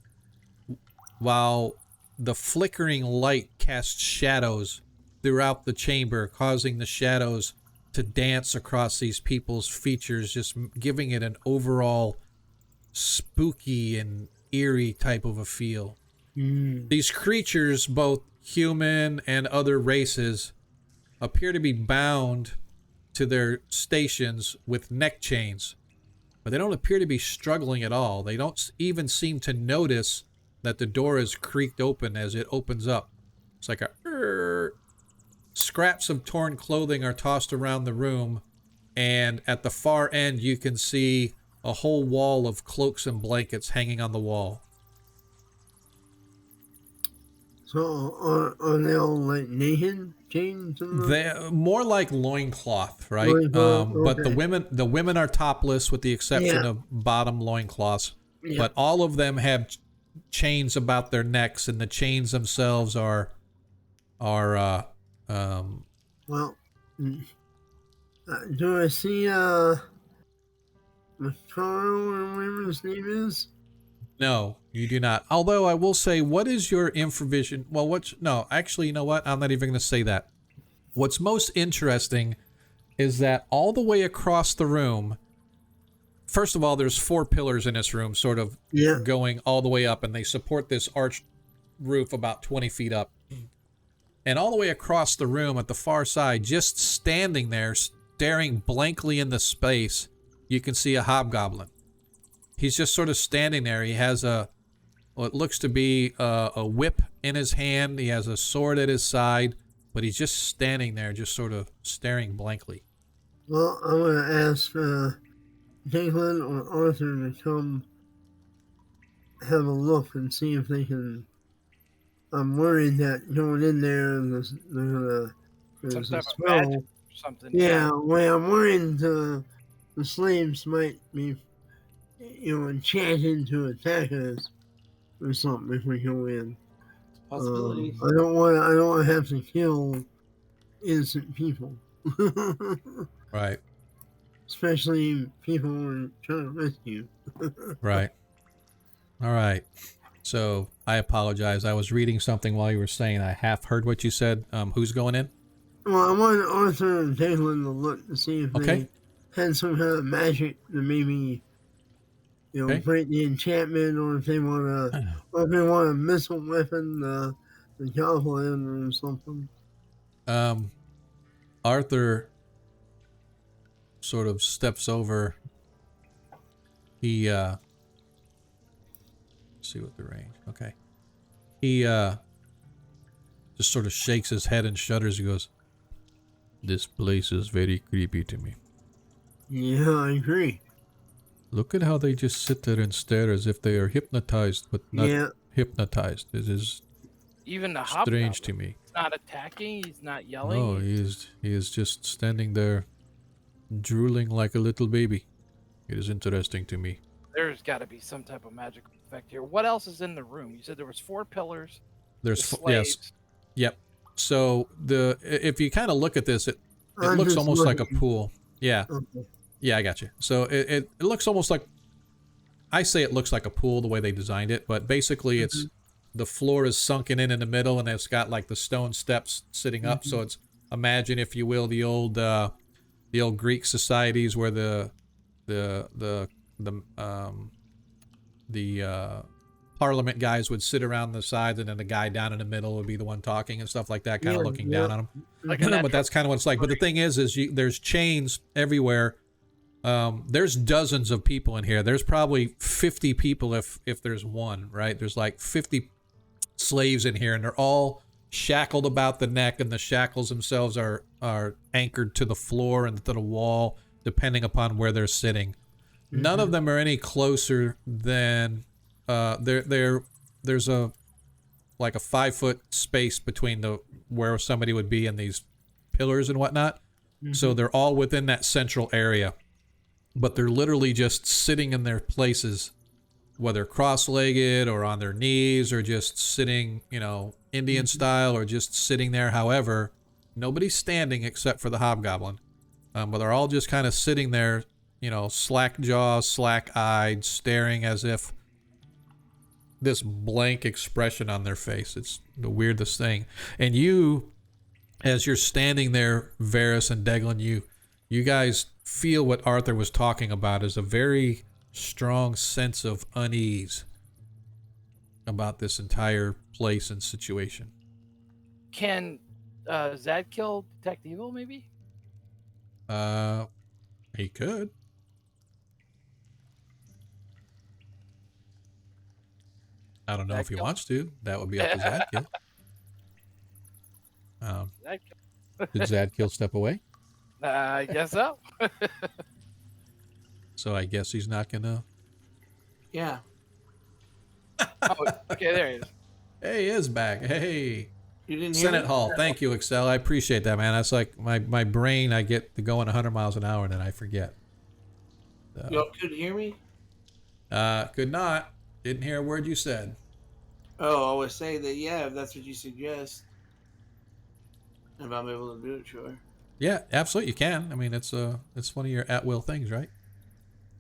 while the flickering light casts shadows throughout the chamber, causing the shadows to dance across these people's features, just giving it an overall spooky and eerie type of a feel. These creatures, both human and other races, appear to be bound to their stations with neck chains, but they don't appear to be struggling at all. They don't even seem to notice that the door is creaked open as it opens up. It's like a scraps of torn clothing are tossed around the room, and at the far end you can see a whole wall of cloaks and blankets hanging on the wall.
So are they all like naked, chains?
They're more like loincloth, right?
Loincloth,
But the
okay.
women are topless with the exception of bottom loincloths.
Yeah.
But all of them have chains about their necks, and the chains themselves are
Well, do I see Macaro or whatever his name is?
no, you do not. Although I will say, what is your infravision? Well, no, actually, you know what? I'm not even going to say that. What's most interesting is that all the way across the room, first of all, there's 4 pillars in this room, sort of going all the way up, and they support this arched roof about 20 feet up. And all the way across the room at the far side, just standing there, staring blankly into space, you can see a hobgoblin. He's just sort of standing there. He has what looks to be a whip in his hand. He has a sword at his side, but he's just standing there, just sort of staring blankly.
Well, I'm going to ask Jacqueline or Arthur to come have a look and see if they can. I'm worried that going in there, there's a spell.
Or something.
Yeah, well, I'm worried the slaves might be, enchanted to attack us or something if we go in.
Possibilities.
I don't want to have to kill innocent people.
Right.
Especially people we're trying to rescue.
Right. All right. So I apologize. I was reading something while you were saying. I half heard what you said. Who's going in?
Well, I wanted Arthur and Jacqueline to look to see if they had some kind of magic to maybe, break the enchantment, or if they want a missile weapon, the javelin or something.
Arthur sort of steps over. He let's see what the range. Okay. He just sort of shakes his head and shudders. He goes, "This place is very creepy to me."
Yeah, I agree.
Look at how they just sit there and stare as if they are hypnotized, but not hypnotized. This is
even the
strange to me.
He's not attacking. He's not yelling.
No, he is just standing there, drooling like a little baby. It is interesting to me.
There's got to be some type of magical effect here. What else is in the room? You said there was 4 pillars.
There's yes, yep. So if you kind of look at this, it looks almost like a pool. Yeah, yeah, I got you. So it looks almost like, I say it looks like a pool the way they designed it, but basically it's the floor is sunken in the middle, and it's got like the stone steps sitting up. So it's, imagine, if you will, the old Greek societies where the parliament guys would sit around the sides, and then the guy down in the middle would be the one talking and stuff like that, kind of looking down on them. But that's kind of what it's like. But the thing is there's chains everywhere. There's dozens of people in here. There's probably 50 people if there's one, right? There's like 50 slaves in here, and they're all shackled about the neck, and the shackles themselves are anchored to the floor and to the wall, depending upon where they're sitting. None of them are any closer than there's a 5-foot space between where somebody would be and these pillars and whatnot. So they're all within that central area, but they're literally just sitting in their places, whether cross-legged or on their knees or just sitting, Indian style, or just sitting there. However, nobody's standing except for the hobgoblin, but they're all just kind of sitting there, slack jaws, slack eyed, staring as if this blank expression on their face. It's the weirdest thing. And you, as you're standing there, Varys and Deglin, you guys feel what Arthur was talking about, is a very strong sense of unease about this entire place and situation.
Can Zadkiel detect evil, maybe?
He could. I don't know if he wants to. That would be up to Zadkill. Did Zadkill step away?
I guess so.
So I guess he's not gonna.
Yeah.
Oh, okay, there he is.
Hey, he is back. Hey.
You didn't hear
Senate
me?
Hall. Thank you, Excel. I appreciate that, man. That's like my brain. I get to going 100 miles an hour and then I forget.
Y'all could hear me?
Could not. Didn't hear a word you said.
Oh, I would say that, yeah, if that's what you suggest. If I'm able to do it, sure.
Yeah, absolutely. You can. I mean, it's one of your at will things, right?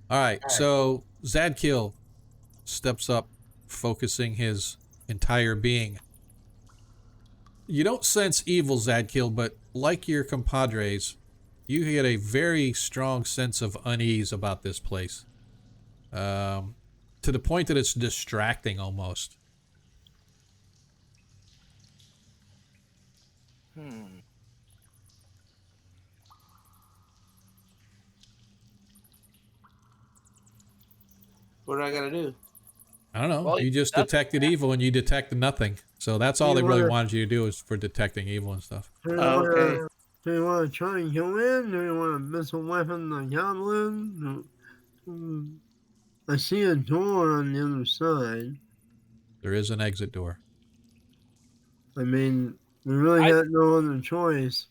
All right. So Zadkill steps up, focusing his entire being. You don't sense evil, Zadkill, but like your compadres, you get a very strong sense of unease about this place. To the point that it's distracting almost.
What do I gotta do?
I don't know.
Well,
you just
that's-
detected evil and you detected nothing. So that's all they really wanted you to do is for detecting evil and stuff.
Okay.
Do you want to try and go in? Do you want to missile weapon the goblin? I see a door on the other side.
There is an exit door.
I mean, we really got no other choice.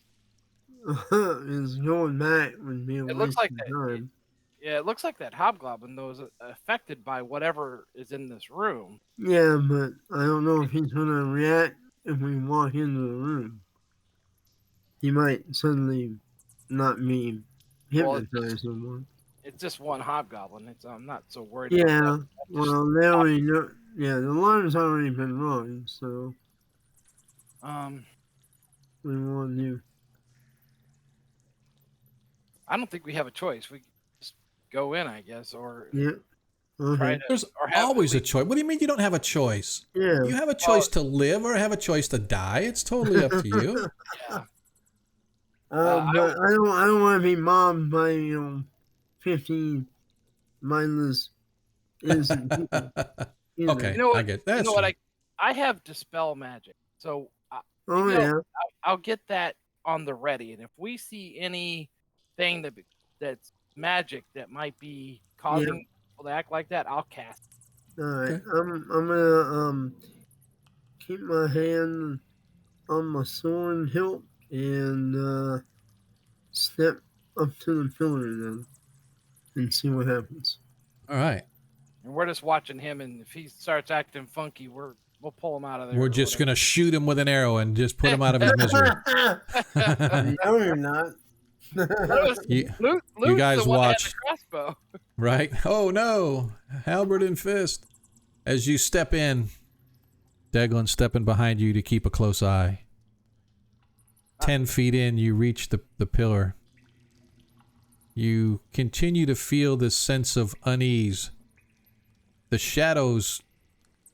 Is going back would be a
It
waste
looks like
of
that.
time.
Yeah, it looks like that hobgoblin though is affected by whatever is in this room.
Yeah, but I don't know if he's gonna react if we walk into the room. He might suddenly not be hypnotized anymore.
It's just one hobgoblin. I'm not so worried.
Yeah,
about that.
well, they already know. Yeah, the alarm's already been rung, so we won't do.
I don't think we have a choice. We just go in, I guess, or
Yeah.
try
Okay.
to.
There's
or have
always a
at least-
choice. What do you mean you don't have a choice?
Yeah.
You have a choice to live or have a choice to die. It's totally up to you.
Yeah.
But I don't want to be mobbed by 15 mindless innocent people. either.
Okay,
You know what?
I get that.
You know what? I have dispel magic, so
Oh
you know,
yeah.
I'll get that on the ready. And if we see anything that's magic that might be causing people to act like that, I'll cast it.
All right.
Okay.
I'm gonna keep my hand on my sword hilt and step up to the pillar then and see what happens.
All right.
And we're just watching him. And if he starts acting funky, we'll pull him out of there.
We're
or
just
whatever.
going to shoot him with an arrow and just put him out of his misery.
No, you're not.
Luke,
you guys
the one that had
watch.
the crossbow.
Right? Oh no. Halberd and fist. As you step in, Deglin stepping behind you to keep a close eye. 10 feet in, you reach the pillar. You continue to feel this sense of unease. The shadows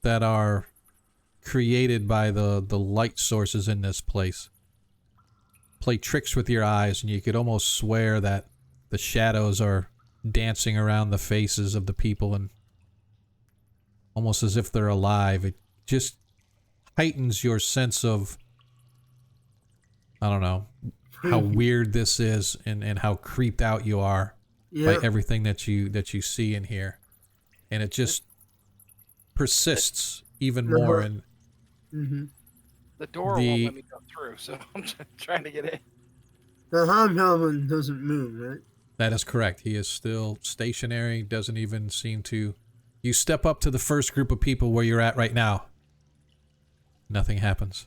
that are created by the light sources in this place play tricks with your eyes, and you could almost swear that the shadows are dancing around the faces of the people and almost as if they're alive. It just heightens your sense of, I don't know, how weird this is and how creeped out you are by everything that you see and hear. And it just persists even more. And
the door won't let me go through, so I'm just trying to get in.
The hobgoblin doesn't move, right?
That is correct. He is still stationary, doesn't even seem to... You step up to the first group of people where you're at right now. Nothing happens.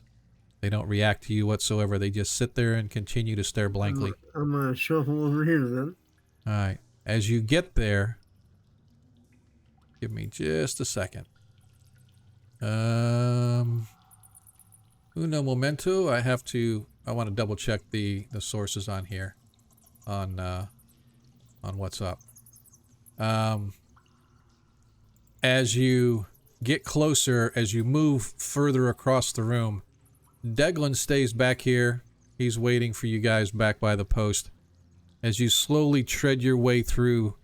They don't react to you whatsoever. They just sit there and continue to stare blankly.
I'm going to shuffle over here then.
All right. As you get there... Give me just a second. Uno momento. I want to double check the sources on here. On what's up. As you get closer, as you move further across the room, Deglin stays back here. He's waiting for you guys back by the post. As you slowly tread your way through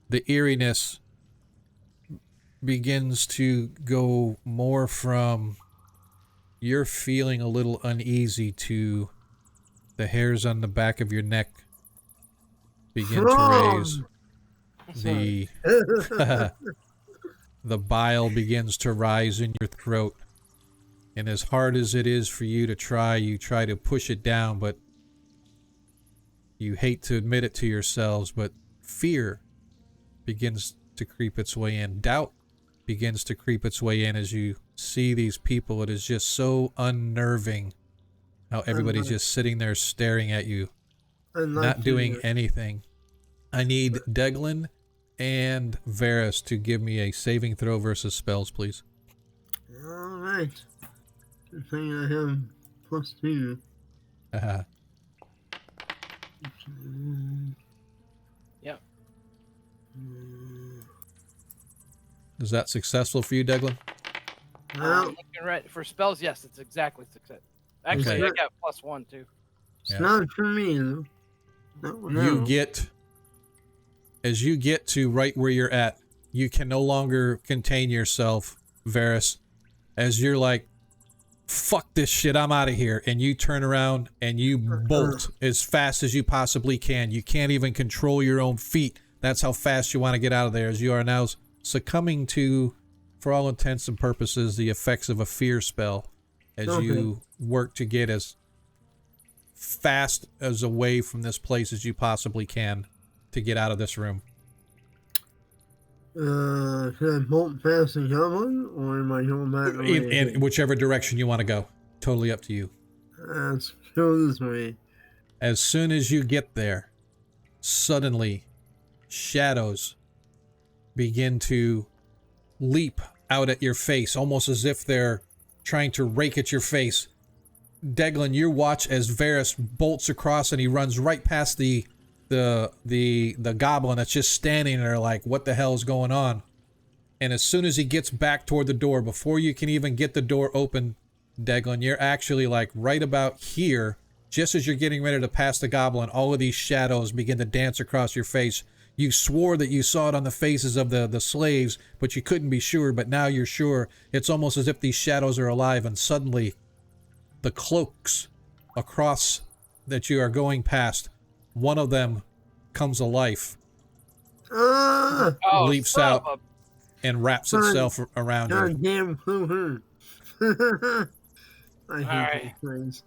the eeriness, begins to go more from you're feeling a little uneasy to the hairs on the back of your neck begin to raise. The the bile begins to rise in your throat. And as hard as it is for you try to push it down, but you hate to admit it to yourselves, but fear begins to creep its way in. Doubt begins to creep its way in as you see these people. It is just so unnerving how everybody's just sitting there staring at you, not doing anything. I need Deglin and Varys to give me a saving throw versus spells, please.
Alright. Good thing I have +2.
Yep.
Is that successful for you, Deglin?
Well,
Right. For spells, yes, it's exactly success. Actually,
Okay.
I got +1 too.
it's not for me, though. No.
You get, as you get to right where you're at, you can no longer contain yourself, Varys, as you're like, fuck this shit, I'm out of here. And you turn around and you bolt as fast as you possibly can. You can't even control your own feet. That's how fast you want to get out of there, as you are now succumbing to, for all intents and purposes, the effects of a fear spell as you work to get as fast as away from this place as you possibly can to get out of this room.
Should I bolt past the goblin, or am I going back the way?
In whichever direction you want to go. Totally up to you.
Let's go this way.
As soon as you get there, suddenly shadows begin to leap out at your face, almost as if they're trying to rake at your face. Deglin, you watch as Varys bolts across and he runs right past the goblin that's just standing there like, what the hell is going on? And as soon as he gets back toward the door, before you can even get the door open, Deglin, you're actually like right about here. Just as you're getting ready to pass the goblin, all of these shadows begin to dance across your face. You swore that you saw it on the faces of the slaves, but you couldn't be sure, but now you're sure. It's almost as if these shadows are alive, and suddenly the cloaks across that you are going past, one of them comes alive, leaps out, and wraps itself around you.
Goddamn cloaker. I hate these things.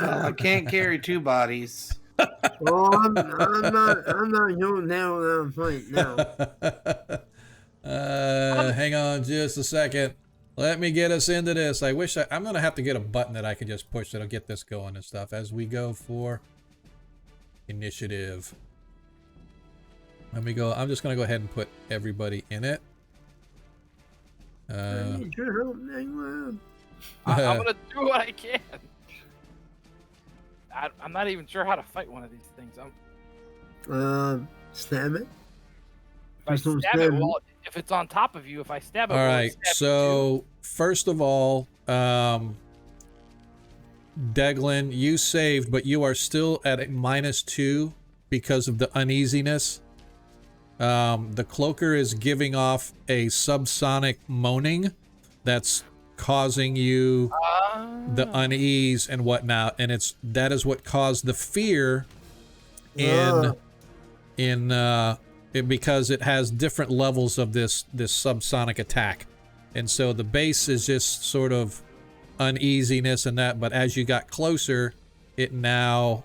I can't carry 2 bodies.
Oh, I'm not going down without a fight now.
Hang on just a second. Let me get us into this. I'm going to have to get a button that I can just push that'll get this going and stuff as we go for initiative. Let me go. I'm just going to go ahead and put everybody in it.
I need your help, England.
I'm going to do what I can. I'm not even sure how to fight one of these things.
Stab it.
If I stab it, well, if it's on top of you, if I stab it,
all right. So first of all, Deglin, you saved, but you are still at a -2 because of the uneasiness. The cloaker is giving off a subsonic moaning that's causing you the unease and whatnot, and that is what caused the fear because it has different levels of this subsonic attack, and so the base is just sort of uneasiness and that, but as you got closer, it now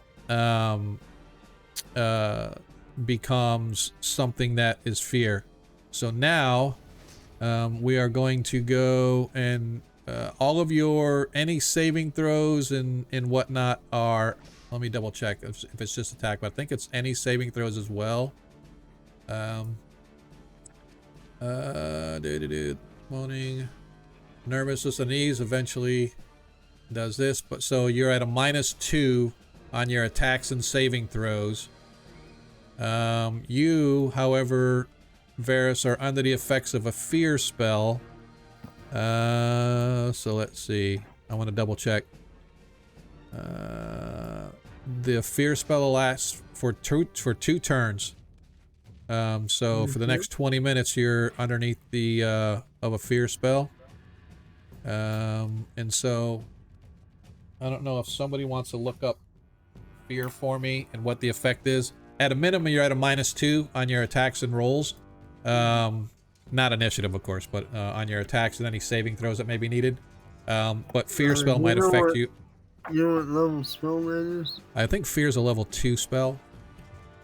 becomes something that is fear. So now we are going to go and all of your any saving throws and whatnot are, let me double check if it's just attack, but I think it's any saving throws as well. Moaning, nervousness, unease eventually does this, but so you're at a -2 on your attacks and saving throws. You, however, Varys, are under the effects of a fear spell. So let's see. I want to double check. The fear spell lasts for two turns. So for the next 20 minutes, you're underneath the of a fear spell. And so I don't know if somebody wants to look up fear for me and what the effect is. At a minimum, you're at a -2 on your attacks and rolls. Not initiative, of course, but on your attacks and any saving throws that may be needed. But fear spell might affect you.
You know what level spell that is?
I think fear is a level 2 spell.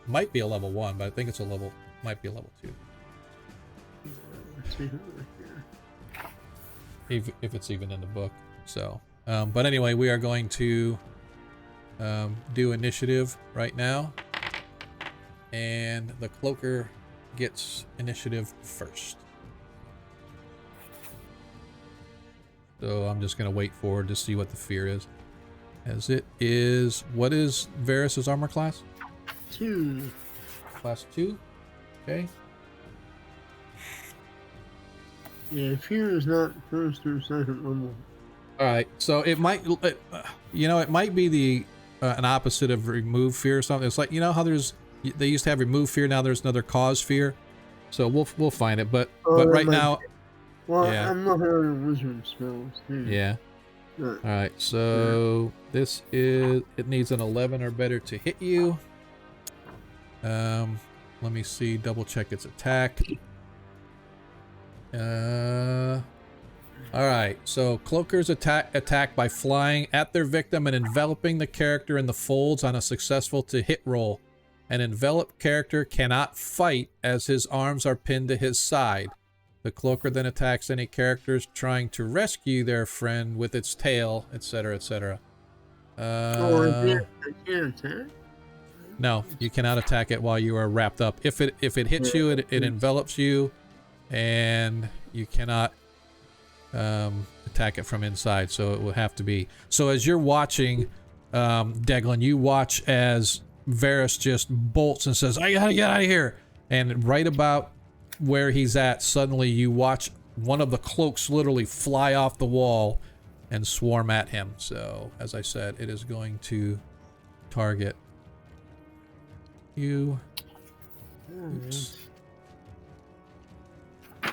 Might be a level 1, but I think it's a level. Might be a level 2.
Let's see right here.
If it's even in the book. So, but anyway, we are going to do initiative right now, and the cloaker gets initiative first. So I'm just gonna wait for her to see what the fear is. As it is, what is Varys's armor class?
2.
Class 2. Okay.
Yeah, fear is not first or second level.
All right. So it might, it might be the an opposite of remove fear or something. It's like, you know how they used to have remove fear, now there's another cause fear. So we'll find it, but right now.
Well,
yeah.
I'm not heard of wizard spells. Too.
Yeah. All right. So this is, it needs an 11 or better to hit you. Let me see. Double check its attack. All right. So cloakers attack by flying at their victim and enveloping the character in the folds on a successful to hit roll. An enveloped character cannot fight as his arms are pinned to his side. The cloaker then attacks any characters trying to rescue their friend with its tail, etc., etc.
I can't attack?
No, you cannot attack it while you are wrapped up. If it hits you, it envelops you, and you cannot attack it from inside. So it will have to be. So as you're watching, Deglin, you watch as Varys just bolts and says, "I gotta get out of here!" And right about where he's at, suddenly you watch one of the cloaks literally fly off the wall and swarm at him. So as I said, it is going to target you. Oops.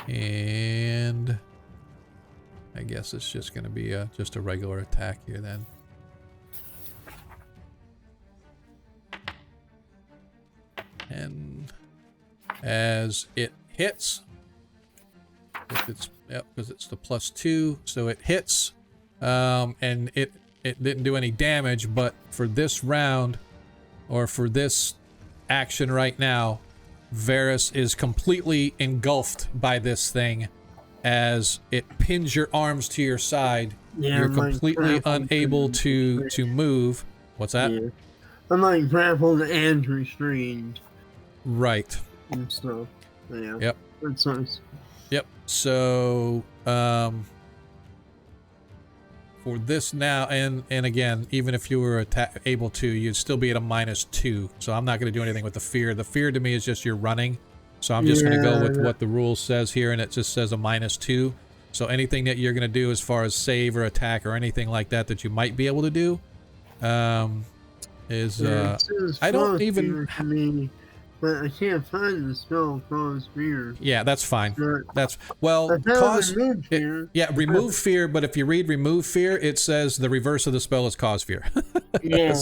And I guess it's just going to be just a regular attack here then. And as it hits, because it's the +2, so it hits, and it didn't do any damage, but for this round, or for this action right now, Varys is completely engulfed by this thing as it pins your arms to your side.
Yeah,
you're completely unable to move. What's that?
Yeah. I'm like grappled and restrained.
Right.
And stuff. Yeah.
Yep.
That's nice.
Yep. So, for this now, and again, even if you were able to, you'd still be at a -2. So I'm not going to do anything with the fear. The fear to me is just you're running. So I'm just going to go with what the rule says here, and it just says a -2. So anything that you're going to do as far as save or attack or anything like that that you might be able to do, is I don't even.
But I can't find the spell cause fear.
Yeah, that's fine. That's cause fear. Yeah, remove fear. But if you read remove fear, it says the reverse of the spell is cause fear.
Yeah.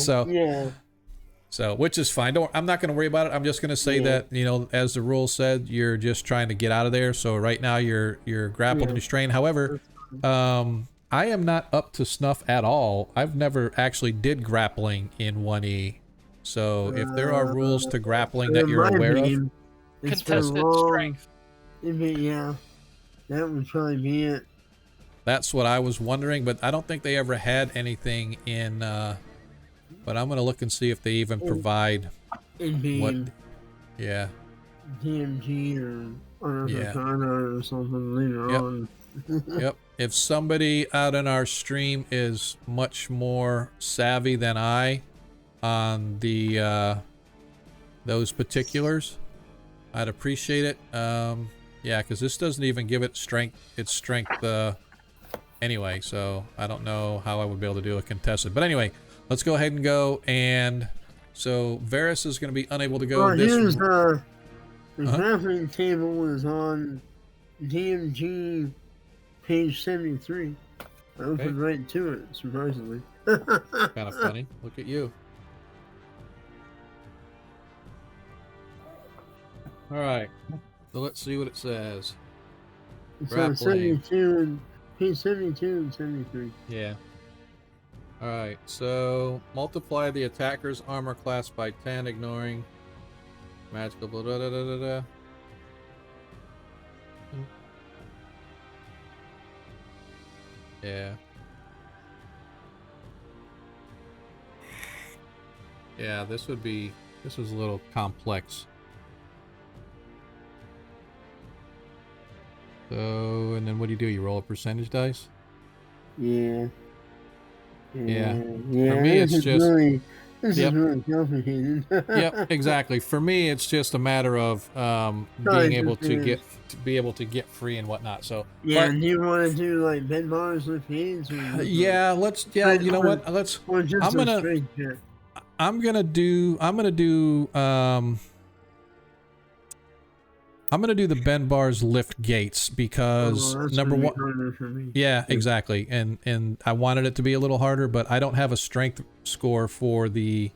So which is fine. I'm not going to worry about it. I'm just going to say that, you know, as the rule said, you're just trying to get out of there. So right now you're grappled and restrained. However, I am not up to snuff at all. I've never actually did grappling in 1E. So if there are rules to grappling that you're aware of,
contested strength.
Yeah, that would probably be it.
That's what I was wondering, but I don't think they ever had anything in. But I'm gonna look and see if they even provide what. Yeah.
DMG or or something later on.
Yep. If somebody out in our stream is much more savvy than I on the those particulars, I'd appreciate it. Yeah, because this doesn't even give it strength. It's strength anyway, so I don't know how I would be able to do a contested. But anyway, let's go ahead and go. And so Varys is going to be unable to go.
The crafting table is on DMG page 73. I opened right to it, surprisingly.
Kind of funny. Look at you. All right. So let's see what it says.
It's on
Grappling.
72 and page 72 and 73.
Yeah. All right. So multiply the attacker's armor class by 10, ignoring magical. Blah, blah, blah, blah, blah, blah. Yeah. Yeah, this is a little complex. So, and then what do? You roll a percentage dice?
Yeah.
Yeah.
Yeah.
For me, it's just...
This is really complicated.
Yep, exactly. For me, it's just a matter of being able to get free and whatnot. So
yeah, do you want to do like bed bars with hands?
Yeah, let's. Yeah, you know what? Let's. I'm gonna do the bend bars lift gates because number one. Yeah, exactly. And I wanted it to be a little harder, but I don't have a strength score for the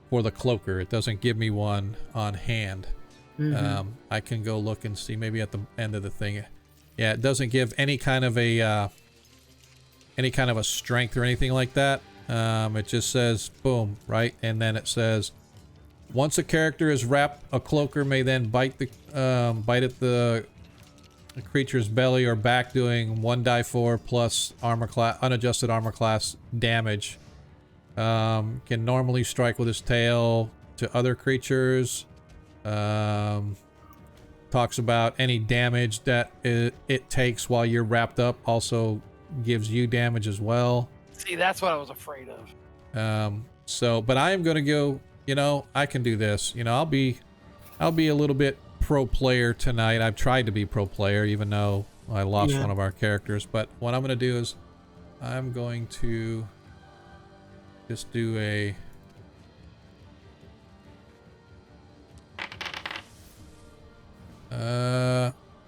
cloaker. It doesn't give me one on hand. I can go look and see maybe at the end of the thing. Yeah, it doesn't give any kind of a strength or anything like that. It just says boom, right? And then it says once a character is wrapped, a cloaker may then bite at the creature's belly or back, doing 1d4 plus unadjusted armor class damage. Can normally strike with his tail to other creatures. Talks about any damage that it takes while you're wrapped up also gives you damage as well.
See, that's what I was afraid of.
But I am going to go, I can do this. I'll be a little bit pro player tonight. I've tried to be pro player even though I lost one of our characters. But what I'm going to do is I'm going to just do a...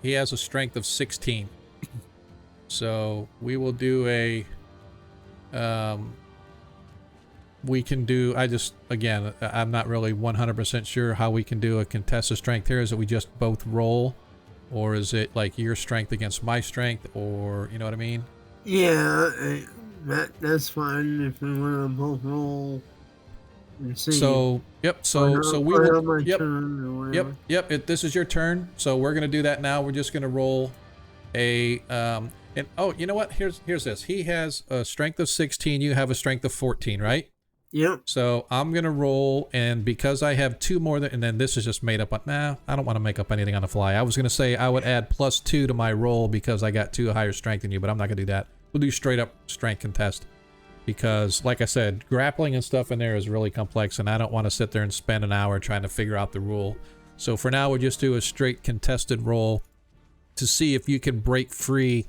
he has a strength of 16. So we will do a... we can do... again, I'm not really 100% sure how we can do a contested strength here. Is it we just both roll? Or is it like your strength against my strength? Or, you know what I mean?
Yeah, that's fine if we want to both roll and see.
So, yep, so we will... Yep, this is your turn. So we're going to do that now. We're just going to roll a... and oh, you know what? Here's this. He has a strength of 16. You have a strength of 14, right?
Yep.
So I'm gonna roll, and because I have two more than, and then this is just made up. Nah, I don't want to make up anything on the fly. I was gonna say I would add +2 to my roll because I got 2 higher strength than you, but I'm not gonna do that. We'll do straight up strength contest because, like I said, grappling and stuff in there is really complex, and I don't want to sit there and spend an hour trying to figure out the rule. So for now, we'll just do a straight contested roll to see if you can break free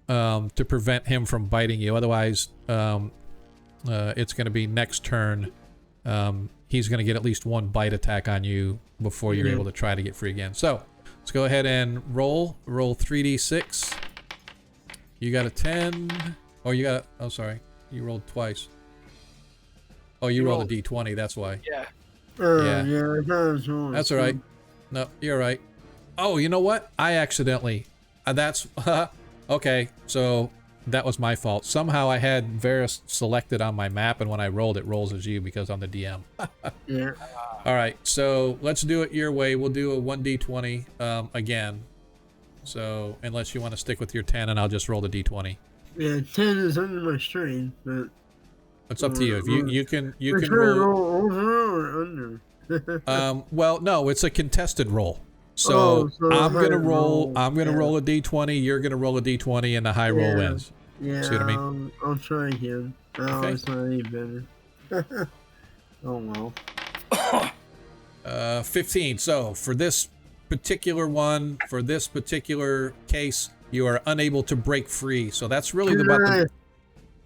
to prevent him from biting you. Otherwise, it's going to be next turn. He's going to get at least 1 bite attack on you before you're able to try to get free again. So let's go ahead and roll 3d6. You got a 10. Oh, you got oh, sorry. You rolled twice. Oh, you rolled a d20. That's why.
Yeah.
That's all right. No, you're right. Oh, you know what? I accidentally. That's okay. So that was my fault. Somehow I had Varus selected on my map, and when I rolled, it rolls as you because I'm the DM.
Yeah.
All right, so let's do it your way. We'll do a 1d20 again. So unless you want to stick with your 10, and I'll just roll the d20.
Yeah, 10 is under my strength, but
it's up to you. If you can
roll over or under.
Well, no, it's a contested roll. So, I'm gonna roll. I'm gonna roll a d20. You're gonna roll a d20, and the high roll wins.
Yeah,
see what I mean?
I'll try again. Oh, it's not any better. Oh well.
15. So for this particular one, for this particular case, you are unable to break free. So that's really about the.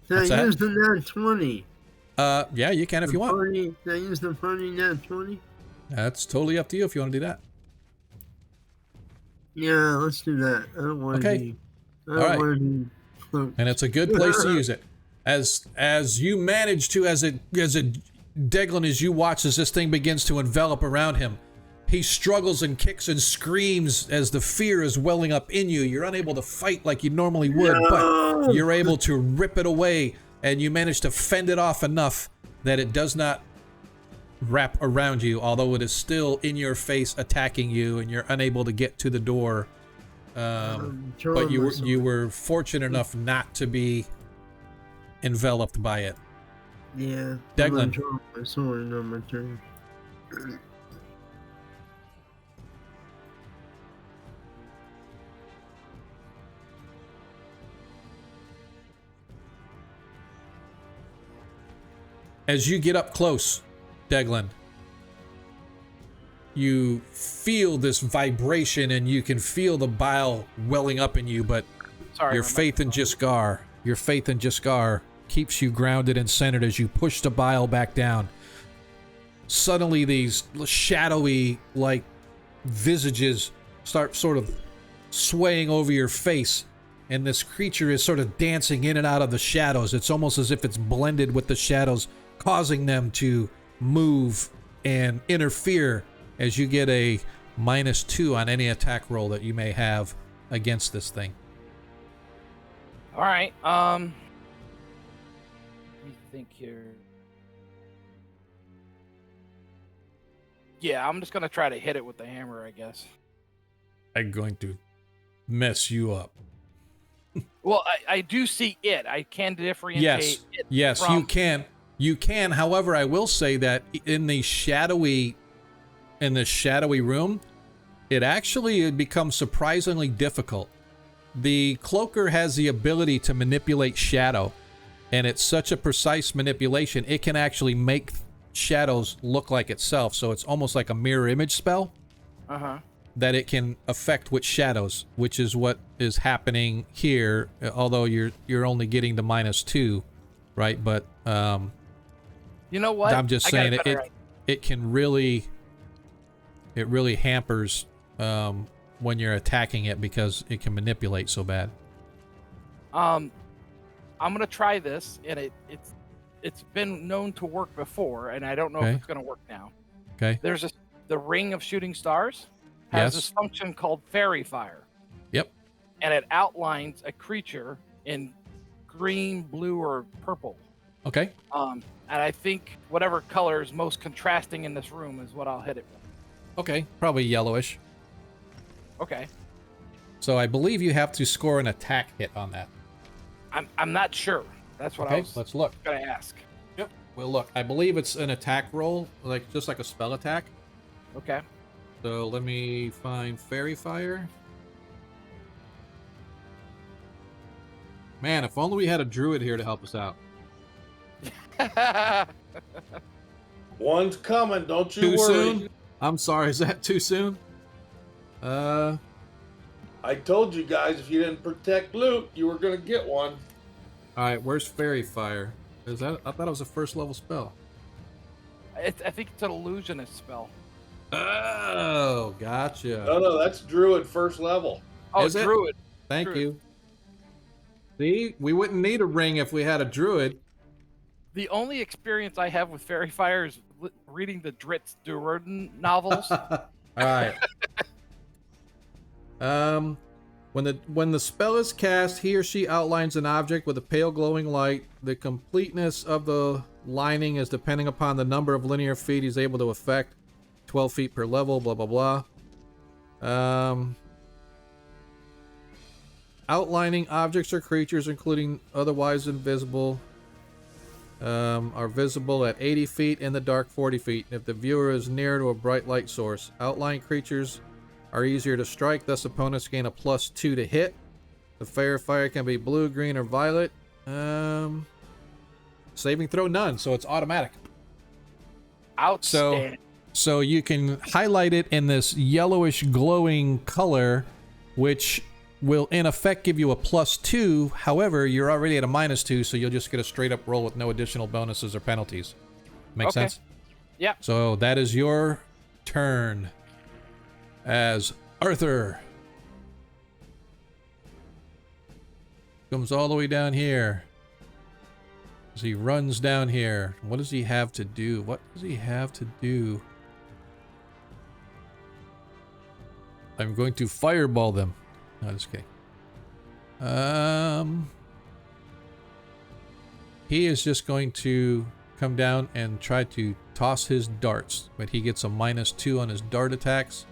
Can I use the nat 20?
Yeah, you can if you want.
Can I use the funny nat 20?
That's totally up to you if you want to do that.
Yeah, let's do that. I don't want to
Okay.
be. I
All
don't
right.
want to be cloaked.
And it's a good place to use it. As you manage to, Deglin, as you watch as this thing begins to envelop around him, he struggles and kicks and screams as the fear is welling up in you. You're unable to fight like you normally would, but you're able to rip it away, and you manage to fend it off enough that it does not wrap around you, although it is still in your face attacking you, and you're unable to get to the door. But you were fortunate enough not to be enveloped by it.
Yeah.
Deglin.
I'm drawing my sword on my turn.
As you get up close, Deglin, you feel this vibration and you can feel the bile welling up in you, but your faith in Jiskar keeps you grounded and centered as you push the bile back down. Suddenly these shadowy, like, visages start sort of swaying over your face, and this creature is sort of dancing in and out of the shadows. It's almost as if it's blended with the shadows, causing them to move and interfere as you get a -2 on any attack roll that you may have against this thing.
All right. Let me think here. Yeah, I'm just gonna try to hit it with the hammer, I guess.
I'm going to mess you up.
Well, I do see it. I can differentiate.
Yes,
from...
you can. You can. However, I will say that in the shadowy room, it actually becomes surprisingly difficult. The cloaker has the ability to manipulate shadow, and it's such a precise manipulation, it can actually make shadows look like itself. So it's almost like a mirror image spell. That it can affect with shadows, which is what is happening here. Although you're only getting the -2, right? But
you know what?
I'm just saying it can really hampers when you're attacking it because it can manipulate so bad.
I'm gonna try this, and it's been known to work before, and I don't know if it's gonna work now.
Okay.
There's the Ring of Shooting Stars has this function called Fairy Fire.
Yep.
And it outlines a creature in green, blue, or purple.
Okay.
And I think whatever color is most contrasting in this room is what I'll hit it with.
Okay, probably yellowish.
Okay.
So I believe you have to score an attack hit on that.
I'm not sure. That's what I was
let's look.
gonna ask.
Yep. We'll look. I believe it's an attack roll, just like a spell attack.
Okay.
So let me find Fairy Fire. Man, if only we had a druid here to help us out.
One's coming, don't you
Too
worry.
soon? I'm sorry, is that too soon?
I told you guys if you didn't protect loot, you were gonna get one.
Alright, where's Fairy Fire? I thought it was a first level spell.
I think it's an illusionist spell.
Oh, gotcha.
No, that's druid first level.
Oh,
Is it?
druid.
Thank
druid.
you. See, we wouldn't need a ring if we had a druid.
The only experience I have with Fairy Fire is reading the Dritz Duerden novels.
All right. When the spell is cast, he or she outlines an object with a pale glowing light. The completeness of the lining is depending upon the number of linear feet he's able to affect. 12 feet per level, blah, blah, blah. Outlining objects or creatures, including otherwise invisible, are visible at 80 feet, in the dark 40 feet, if the viewer is near to a bright light source. Outlying creatures are easier to strike, thus opponents gain a +2 to hit. The Fairy Fire can be blue, green, or violet. Saving throw none, so it's automatic.
Outstanding.
So you can highlight it in this yellowish glowing color, which will in effect give you a +2. However, you're already at a -2, so you'll just get a straight up roll with no additional bonuses or penalties. Make sense?
Yeah.
So that is your turn as Arthur. Comes all the way down here. As he runs down here. What does he have to do? What does he have to do? I'm going to fireball them. No, just kidding. He is just going to come down and try to toss his darts, but he gets a -2 on his dart attacks.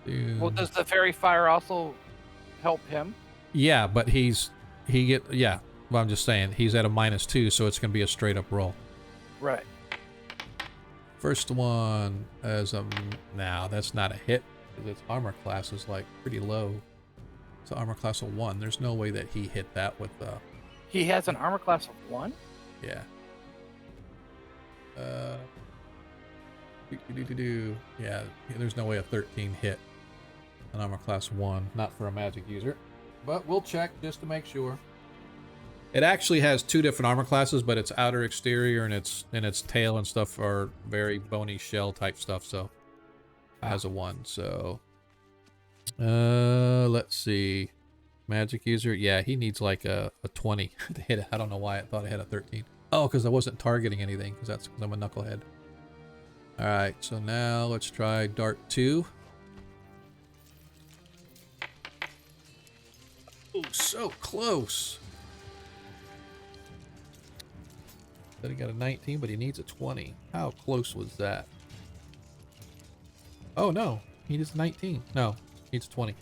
Well, does the fairy fire also help him?
Yeah, but yeah. Well, I'm just saying he's at a -2, so it's gonna be a straight up roll.
Right.
First one as a now that's not a hit because its armor class is like pretty low. It's an armor class of 1. There's no way that he hit that with the.
He has an armor class of 1?
Yeah. Yeah, there's no way a 13 hit an armor class 1, not for a magic user. But we'll check just to make sure. It actually has 2 different armor classes, but its outer exterior and its tail and stuff are very bony shell type stuff, so it has a 1, so let's see. Magic user, yeah, he needs like a 20 to hit it. I don't know why I thought I had a 13. Oh, because I wasn't targeting anything, because I'm a knucklehead. Alright, so now let's try Dart 2. Oh, so close. Then he got a 19, but he needs a 20. How close was that? Oh, no. He needs 19. No, he needs 20.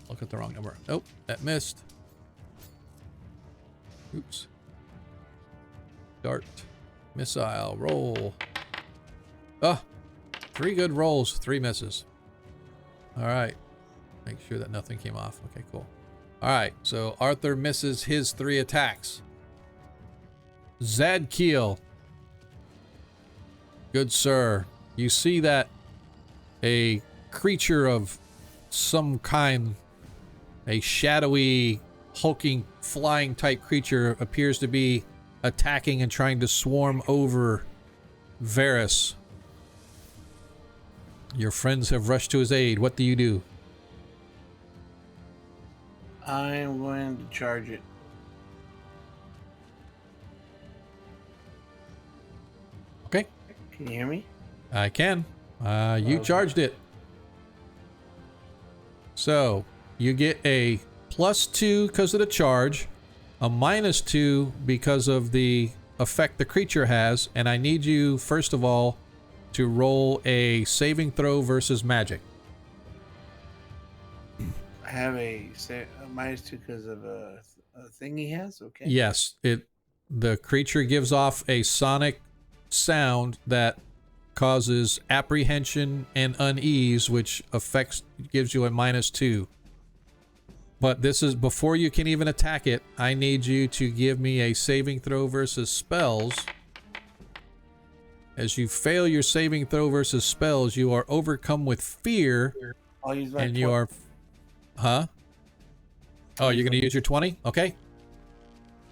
Look at the wrong number. Nope, that missed. Oops. Dart. Missile. Roll. Oh, 3 good rolls, 3 misses. Alright. Make sure that nothing came off. Okay, cool. Alright, so Arthur misses his 3 attacks. Zadkiel. Good sir. You see that a creature of some kind, a shadowy, hulking, flying type creature appears to be attacking and trying to swarm over Varys. Your friends have rushed to his aid. What do you do?
I'm going to charge it.
Okay.
Can you hear me?
I can. You charged it. So, you get a +2 because of the charge, a -2 because of the effect the creature has, and I need you, first of all, to roll a saving throw versus magic.
I have a -2 because of a thing he has. Okay.
Yes, the creature gives off a sonic sound that causes apprehension and unease, which gives you a -2. But this is before you can even attack it. I need you to give me a saving throw versus spells. As you fail your saving throw versus spells, you are overcome with fear.
I'll use my
and you are... Huh? Oh, you're going to use your 20? Okay.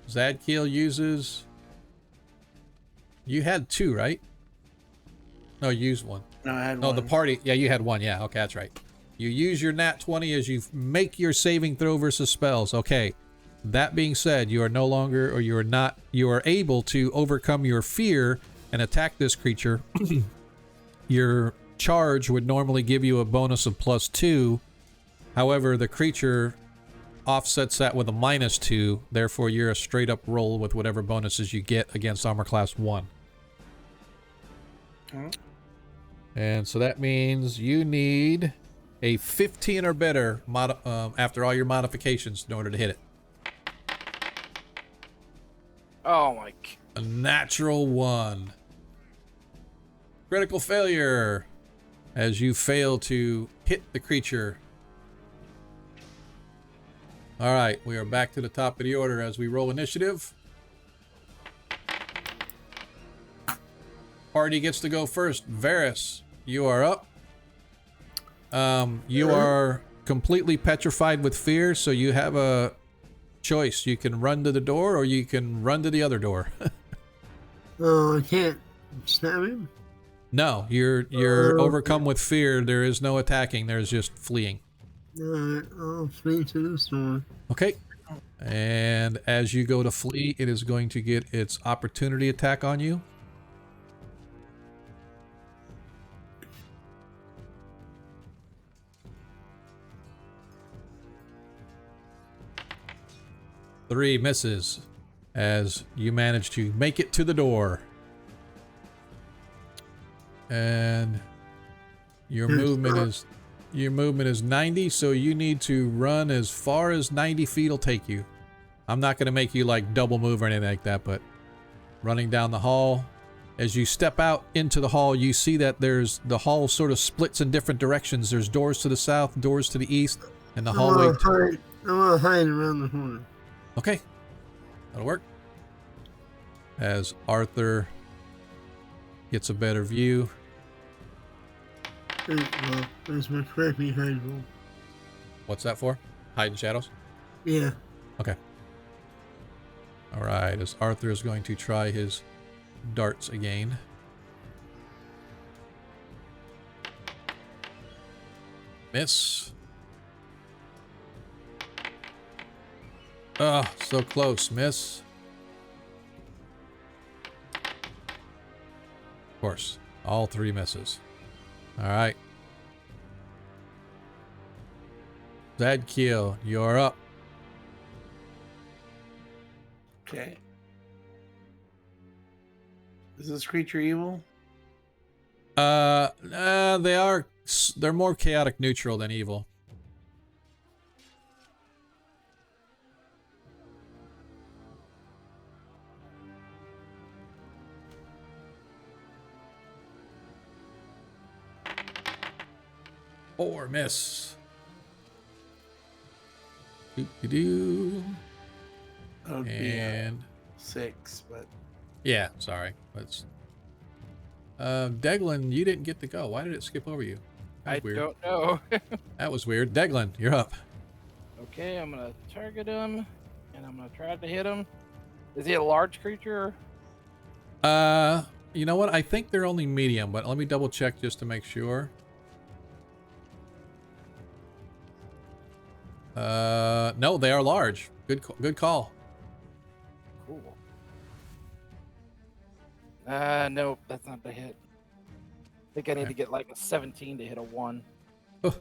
Zadkiel uses... You had 2, right? No, you used 1.
No, I had
one.
one.
The party... Yeah, you had 1. Yeah, okay, that's right. You use your nat 20 as you make your saving throw versus spells. Okay. That being said, you are no longer... Or you are not... You are able to overcome your fear and attack this creature. Your charge would normally give you a bonus of +2. However, the creature offsets that with a -2. Therefore, you're a straight up roll with whatever bonuses you get against armor class 1. And so that means you need a 15 or better after all your modifications in order to hit it.
Oh my...
A natural 1. Critical failure as you fail to hit the creature. Alright, we are back to the top of the order as we roll initiative. Party gets to go first. Varys, you are up. You are completely petrified with fear, so you have a choice. You can run to the door or you can run to the other door.
Oh, I can't stab him?
No, you're overcome with fear. There is no attacking. There's just fleeing.
Alright, I'll flee to the store.
Okay. And as you go to flee, it is going to get its opportunity attack on you. Three misses as you manage to make it to the door. And your movement is 90, so you need to run as far as 90 feet will take you. I'm not going to make you like double move or anything like that, but running down the hall. As you step out into the hall, you see that the hall sort of splits in different directions. There's doors to the south, doors to the east, and the hallway.
I want to hide around the corner.
Okay, that'll work. As Arthur gets a better view.
There's my crappy hide roll.
What's that for? Hide in shadows?
Yeah.
Okay. Alright, as Arthur is going to try his darts again. Miss. Oh, so close. Miss. Of course, all three misses. Alright. Zadkiel, you're up.
Okay. Is this creature evil?
They're more chaotic neutral than evil. Four miss. Doo-doo-doo.
That would
And
be 6, but
yeah, sorry. Let's. Deglin, you didn't get to go. Why did it skip over you?
I
Weird.
don't know.
That was weird. Deglin, you're up.
Okay, I'm gonna target him, and I'm gonna try to hit him. Is he a large creature?
You know what? I think they're only medium, but let me double check just to make sure. No, they are large. Good call.
Cool. Nope, that's not the hit. I think I need to get like a 17 to hit a 1.
Oh.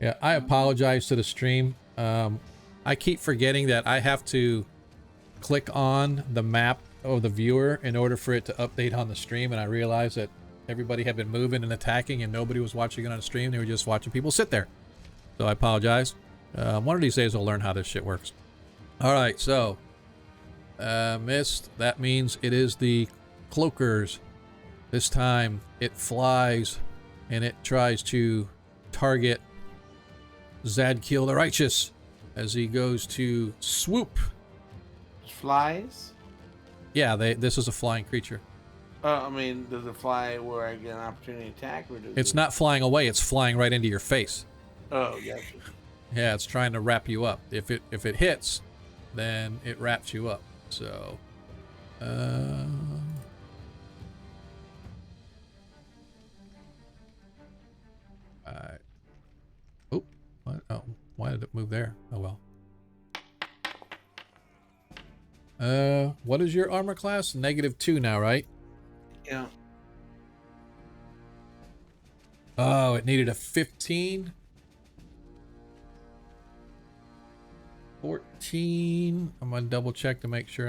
Yeah, I apologize to the stream. I keep forgetting that I have to click on the map of the viewer in order for it to update on the stream, and I realized that everybody had been moving and attacking and nobody was watching it on the stream. They were just watching people sit there. So I apologize. One of these days I'll learn how this shit works. Alright, so missed. That means it is the cloakers. This time it flies and it tries to target Zadkiel the Righteous as he goes to swoop.
flies?
Yeah, this is a flying creature.
I mean, does it fly where I get an opportunity to attack? Or does
It's
it...
not flying away, it's flying right into your face.
Oh, gotcha.
Yeah, it's trying to wrap you up. If it hits, then it wraps you up. So, alright. Oh, what? Oh, why did it move there? Oh well. What is your armor class? -2 now, right?
Yeah.
Oh, it needed a 15. 14. I'm gonna double check to make sure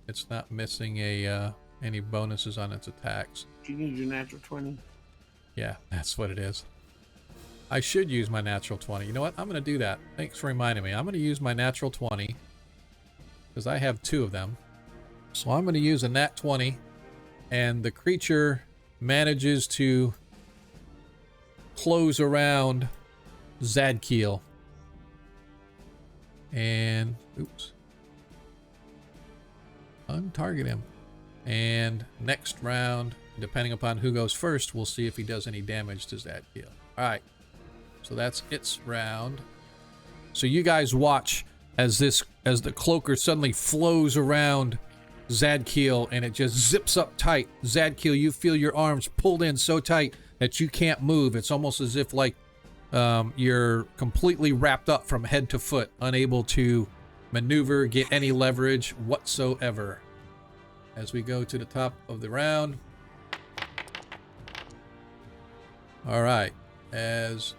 it's not missing any bonuses on its attacks.
Do you use your natural 20?
Yeah, that's what it is. I should use my natural 20. You know what? I'm gonna do that. Thanks for reminding me. I'm gonna use my natural 20 because I have 2 of them. So I'm gonna use a nat 20, and the creature manages to close around Zadkiel. And oops, untarget him. And next round, depending upon who goes first, we'll see if he does any damage to Zadkiel. All right, so that's its round. So you guys watch as the cloaker suddenly flows around Zadkiel, and it just zips up tight. Zadkiel, you feel your arms pulled in so tight that you can't move. It's almost as if like you're completely wrapped up from head to foot, unable to maneuver, get any leverage whatsoever. As we go to the top of the round. All right. As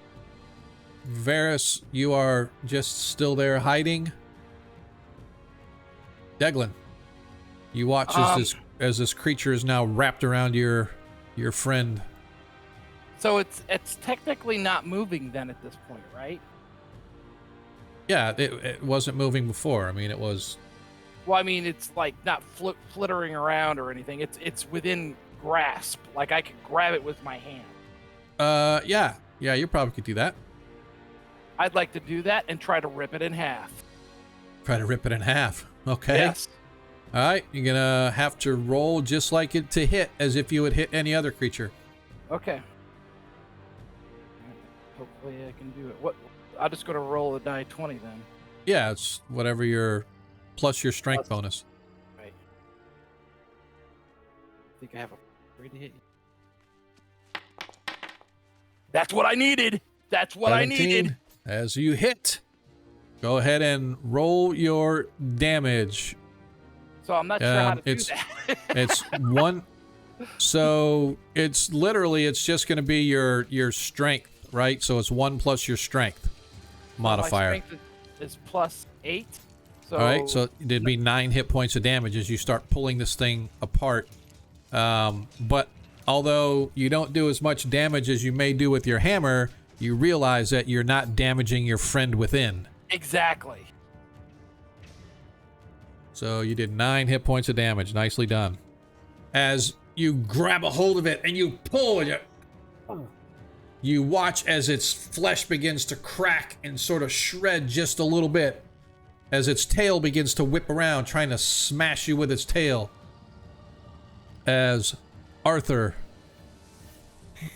Varys, you are just still there hiding. Deglin, you watch as this creature is now wrapped around your friend.
So it's technically not moving then at this point, right?
Yeah, it wasn't moving before. I mean, it was.
Well, I mean, it's like not flittering around or anything. It's within grasp. Like I could grab it with my hand.
Yeah, you probably could do that.
I'd like to do that and try to rip it in half.
Try to rip it in half. Okay.
Yes.
All right, you're gonna have to roll just like it to hit, as if you would hit any other creature.
Okay. Hopefully I can do it. What? I'm just gonna roll a die 20 then.
Yeah, it's whatever your plus your strength bonus.
Right. I think I have a ready to hit you. That's what I needed. That's what 17, I needed.
As you hit, go ahead and roll your damage.
So I'm not sure how to do that.
It's one. So it's just going to be your strength, right? So it's 1 plus your strength modifier.
My strength is +8. So...
All right, so it'd be 9 hit points of damage as you start pulling this thing apart. But although you don't do as much damage as you may do with your hammer, you realize that you're not damaging your friend within.
Exactly.
So you did 9 hit points of damage. Nicely done. As you grab a hold of it and you pull it, you watch as its flesh begins to crack and sort of shred just a little bit as its tail begins to whip around, trying to smash you with its tail. As Arthur,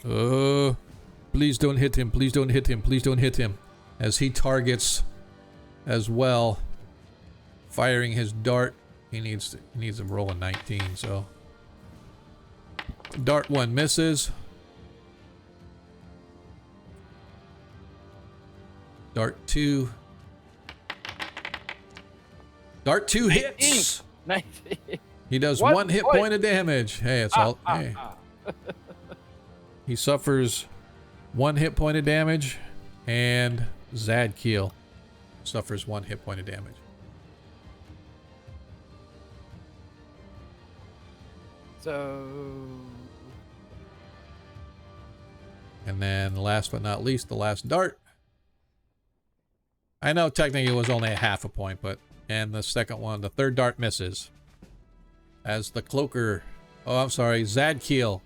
please don't hit him, please don't hit him, please don't hit him, as he targets as well, firing his dart. He needs to roll a 19, so dart 1 misses. Dart 2 hits.
19.
He does 1 hit point of damage. Hey, it's all. Hey. He suffers 1 hit point of damage, and Zadkiel suffers 1 hit point of damage.
So.
And then, last but not least, the last dart. I know technically it was only a half a point, but and the second one, the third dart misses. As the cloaker, Zadkiel.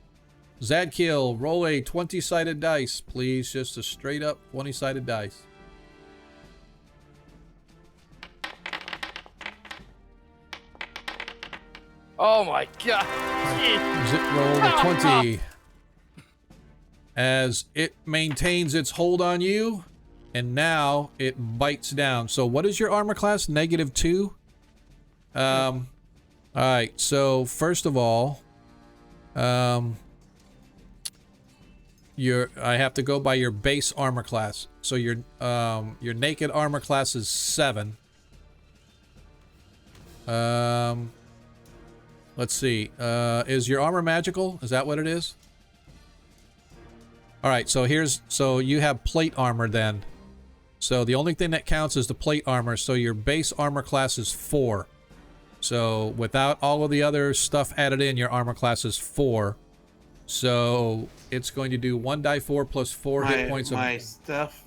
Zadkiel, roll a 20-sided dice, please. Just a straight up 20-sided dice.
Oh my god.
Zip roll a 20. As it maintains its hold on you, and now it bites down. So what is your armor class? -2? Alright, so first of all, I have to go by your base armor class. So your naked armor class is 7. Let's see. Is your armor magical? Is that what it is? Alright, so you have plate armor then. So the only thing that counts is the plate armor, so your base armor class is 4. So without all of the other stuff added in, your armor class is 4. So it's going to do 1d4 plus 4 hit points of
my stuff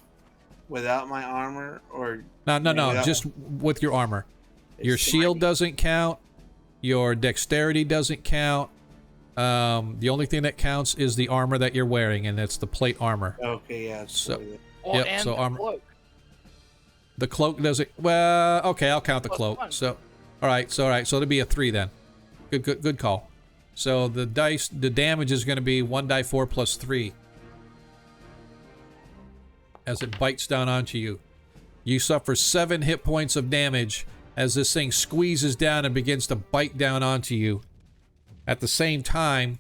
without my armor, or
no, just with your armor. Your shield doesn't count. Your dexterity doesn't count. The only thing that counts is the armor that you're wearing, and it's the plate armor.
Okay, yeah.
So,
well, and so armor. Cloak.
The cloak doesn't. Well, okay, I'll count the cloak. So, all right, so it'll be a 3 then. Good call. So the damage is going to be 1d4 plus 3 as it bites down onto you. You suffer 7 hit points of damage as this thing squeezes down and begins to bite down onto you. At the same time,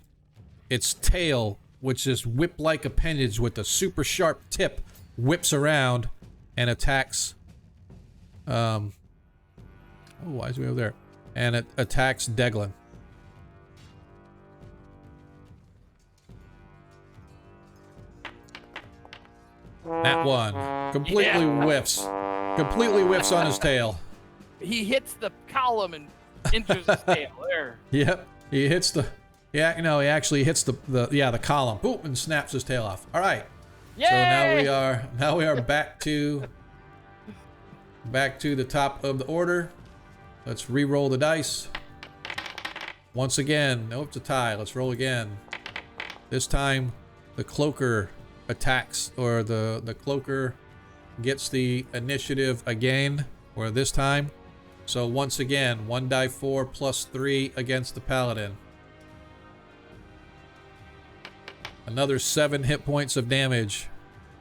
its tail, which is whip-like appendage with a super sharp tip, whips around and attacks. Oh, why is we over there? And it attacks Deglin. That one completely whiffs. Completely whiffs on his tail.
He hits the column and injures his tail. There.
Yep. He hits the. Yeah, no, he actually hits the column. Boom, and snaps his tail off. All right.
Yay!
So now we are back to the top of the order. Let's re-roll the dice. Once again, no, it's a tie. Let's roll again. This time, the cloaker attacks, or the cloaker gets the initiative again, or this time. So once again, 1 die 4 plus 3 against the paladin. Another 7 hit points of damage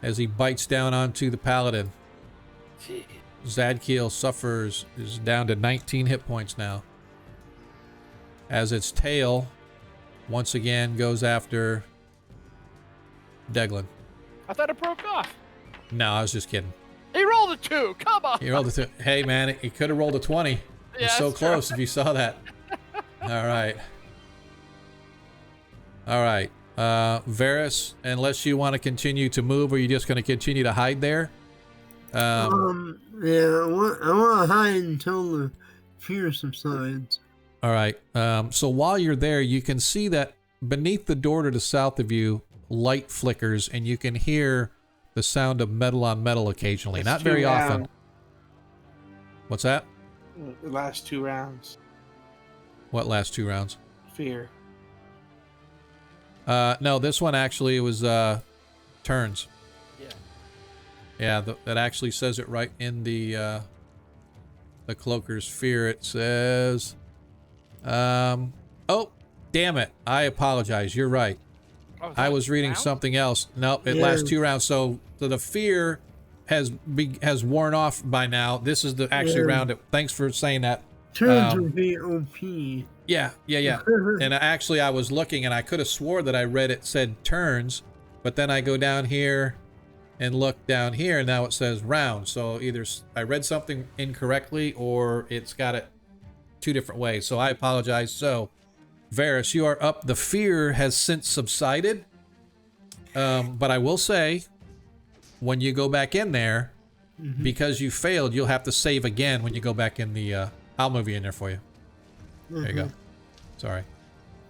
as he bites down onto the paladin. Zadkiel is down to 19 hit points now. As its tail once again goes after Deglin.
I thought it broke off.
No, I was just kidding.
He rolled a 2. Come on.
He rolled a 2. Hey, man, he could have rolled a 20.
Yeah,
It's so
that's
close
true.
if you saw that. All right. All right. Varys, unless you want to continue to move, or you're just going to continue to hide there?
Yeah, I want to hide until the fear subsides.
All right. So while you're there, you can see that beneath the door to the south of you, light flickers, and you can hear the sound of metal on metal occasionally.
That's
Not very
2
often.
rounds.
What's that?
The last 2 rounds.
What last 2 rounds?
Fear.
No, this one actually was turns.
Yeah.
Yeah, that actually says it right in the cloaker's fear. It says, oh, damn it! I apologize. You're right.
Oh, is
I
that
was reading
round?
something else. Nope, it
Yeah.
lasts 2 rounds. So the fear has worn off by now. This is the actually
Yeah.
round. Thanks for saying that.
Turns would be OP.
Yeah. And actually, I was looking, and I could have swore that I read it said turns, but then I go down here and look down here, and now it says round. So either I read something incorrectly, or it's got it 2 different ways. So I apologize. So, Varys, you are up. The fear has since subsided, but I will say, when you go back in there, because you failed, you'll have to save again when you go back in the. I'll move you in there for you. There you go. Sorry.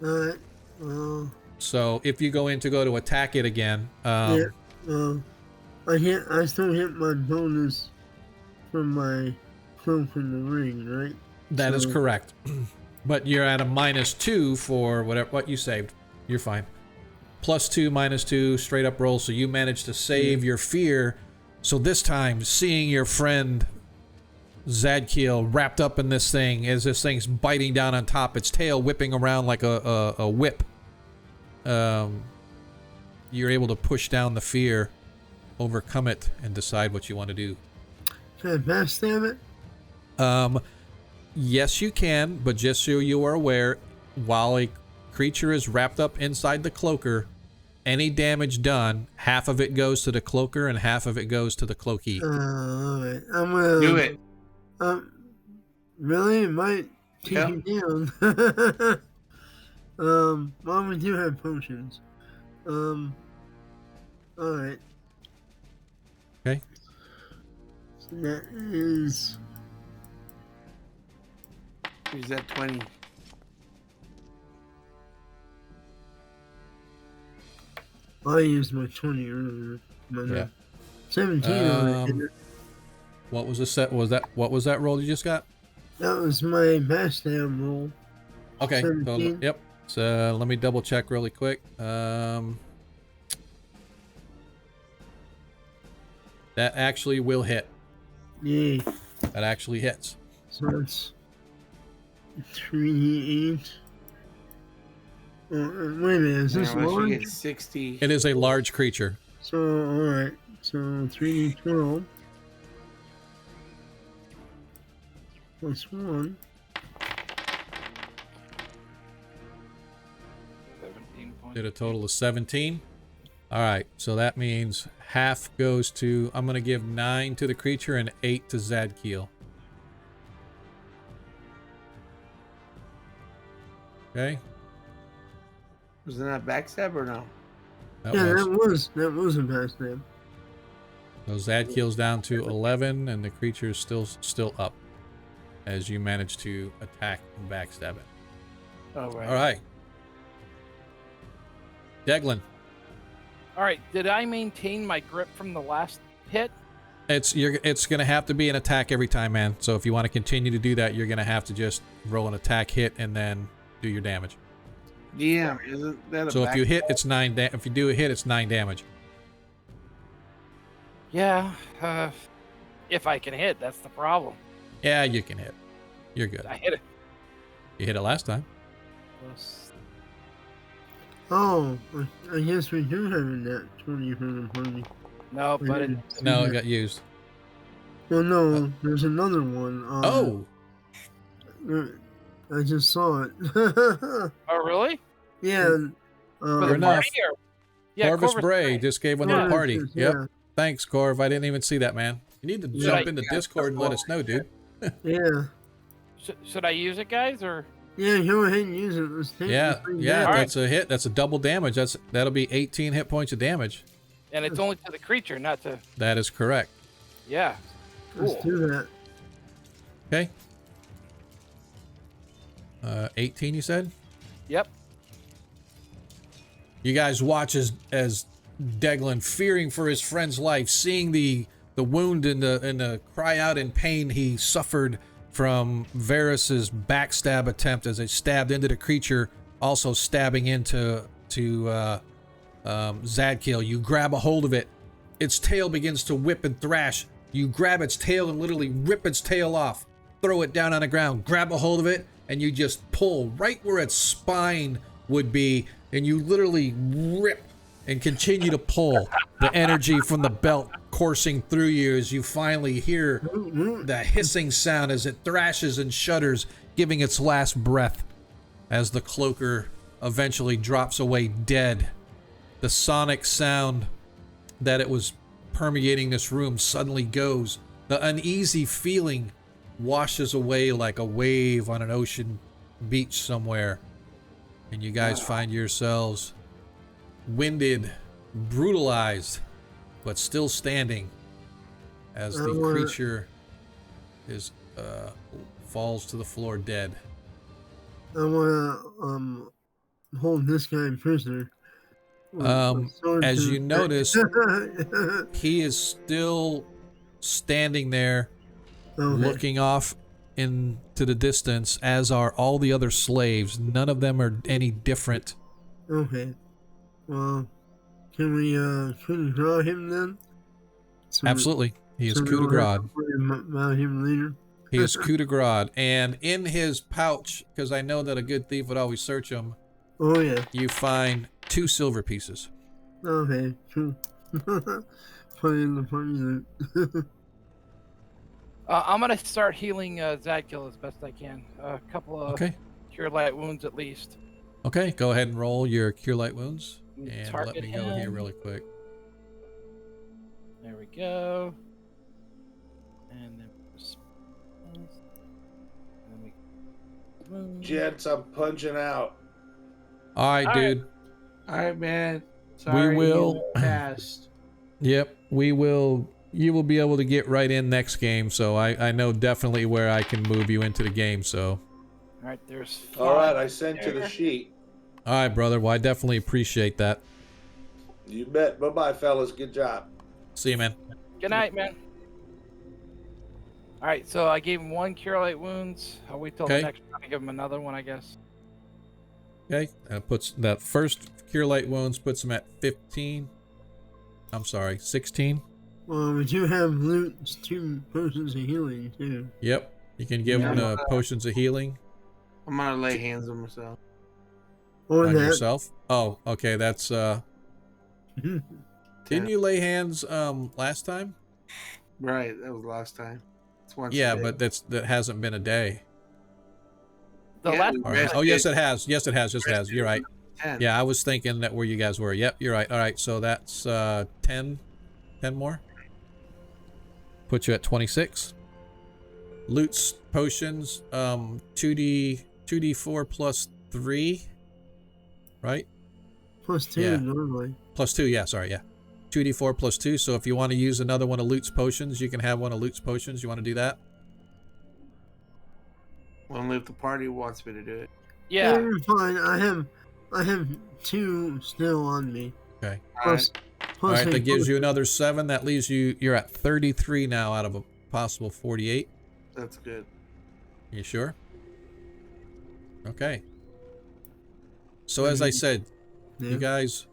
Alright. Well,
So if you go to attack it again,
I still hit my bonus from my cloak in the ring, right?
that is correct. But you're at a -2 for what you saved. You're fine. +2, -2, straight up roll. So you managed to save your fear. So this time, seeing your friend Zadkiel wrapped up in this thing, as this thing's biting down on top, its tail whipping around like a whip, you're able to push down the fear, overcome it, and decide what you want to do.
Can I backstab it?
Yes, you can, but just so you are aware, while a creature is wrapped up inside the cloaker, any damage done, half of it goes to the cloaker and half of it goes to the cloakee.
Alright. I'm gonna
Do it.
Really? It might take
Yeah.
you down. Well, we do have potions. Alright.
Okay.
So that is...
Use that 20.
I used my 20 earlier. But,
Yeah.
17 on it.
What was the set? What was that roll you just got?
That was my backstab roll.
Okay. So,
17.
yep. So let me double check really quick. That actually will hit.
Yay.
That actually hits.
So that's 3d8. Wait a minute, is this
Once you
large?
get 60.
It is a large creature.
So, alright. So 3d12. plus 1.
17 points.
Did a total of 17. All right, so that means half goes to, I'm going to give 9 to the creature and 8 to Zadkiel. Okay.
Wasn't that backstab or no?
That
Yeah,
was.
that was a backstab.
So Zadkiel's down to 11, and the creature is still up as you manage to attack and backstab it.
Oh, right.
All right. Deglin.
All right. Did I maintain my grip from the last hit?
It's going to have to be an attack every time, man. So if you want to continue to do that, you're going to have to just roll an attack hit and then do your damage.
DM, isn't that a
So if you hit,
backstab?
it's 9 if you do a hit, it's 9 damage.
Yeah. If I can hit, that's the problem.
Yeah, you can hit. You're good.
I hit it.
You hit it last time.
Oh, I guess we do have a net 20 for the party.
No, but it,
No, it got used.
Well, no, there's another one.
Oh,
I just saw it.
oh really?
Yeah.
For
Fair
the
enough.
party or- Yeah,
Corvus
Corvus
Bray just gave one to
Yeah.
the party.
Yeah.
Yep. Thanks, Corv. I didn't even see that, man. You need to
Yeah.
jump into Discord and let us know, dude.
Yeah.
Should I use it, guys, or?
Yeah, go ahead and use it. Let's take
Yeah,
the free
yeah,
net.
that's a hit. That's a double damage. That'll be 18 hit points of damage.
And it's only to the creature, not to.
That is correct.
Yeah.
Let's
Cool.
do that.
Okay. 18, you said?
Yep.
You guys watch as Deglin, fearing for his friend's life, seeing the wound and the cry out in pain he suffered from Varys's backstab attempt as they stabbed into the creature, also stabbing into Zadkiel. You grab a hold of it. Its tail begins to whip and thrash. You grab its tail and literally rip its tail off. Throw it down on the ground. Grab a hold of it, and you just pull right where its spine would be, and you literally rip and continue to pull the energy from the belt coursing through you as you finally hear the hissing sound as it thrashes and shudders, giving its last breath as the cloaker eventually drops away dead. The sonic sound that it was permeating this room suddenly goes. The uneasy feeling washes away like a wave on an ocean beach somewhere. And you guys find yourselves winded, brutalized, but still standing as the creature is falls to the floor dead.
I want to hold this guy prisoner.
As you notice, he is still standing there, looking off into the distance, as are all the other slaves. None of them are any different.
Okay. Well, can we coup de grace him then?
Absolutely. He is coup de grace.
About him later.
He is coup de grace. And in his pouch, because I know that a good thief would always search him,
Oh, yeah.
you find 2 silver pieces.
Okay, cool. Put in the party loot.
I'm gonna start healing Zadkiel as best I can. A couple of cure light wounds at least.
Okay, go ahead and roll your cure light wounds. And
Target
let me go
him.
here really quick.
There we go. And then,
Gents, I'm punching out.
All right, dude.
All right, man. Sorry,
we will.
you passed.
Yep, we will. You will be able to get right in next game, so I know definitely where I can move you into the game. So.
All right, there's.
All right, I sent you the sheet.
All right, brother. Well, I definitely appreciate that.
You bet. Bye-bye, fellas. Good job.
See you, man.
Good night, man. All right, so I gave him 1 cure light wounds. I'll wait till the next round to give him another one, I guess.
Okay, and it puts that first cure light wounds puts him at 15. I'm sorry, 16.
Well, we do have loot, 2 potions of healing too.
Yep, you can give him the potions of healing.
I'm gonna lay hands on myself.
Or
on
that.
yourself. Oh, okay, that's Didn't you lay hands last time?
Right, that was last time. It's once
Yeah,
a day.
but that hasn't been a day.
The
Yeah,
last
we
All right.
rested-
Oh, yes, it has. Yes, it has. Yes, it has. You're right.
10.
Yeah, I was thinking that where you guys were. Yep, you're right. All right, so that's 10 more. Put you at 26. Loots, potions, 2d4 plus 3, right?
Plus 2
Yeah.
normally.
Plus 2, yeah, sorry, yeah. 2d4 plus 2, so if you want to use another one of Loot's potions, you can have one of Loot's potions. You want to do that?
Only if the party wants me to do it.
Yeah.
You're fine. I have 2 still on me.
Okay.
Plus,
All right,
a
that gives you
potion.
another 7. That leaves you're at 33 now out of a possible 48.
That's good.
You sure? Okay. So as I said,
Yeah.
you guys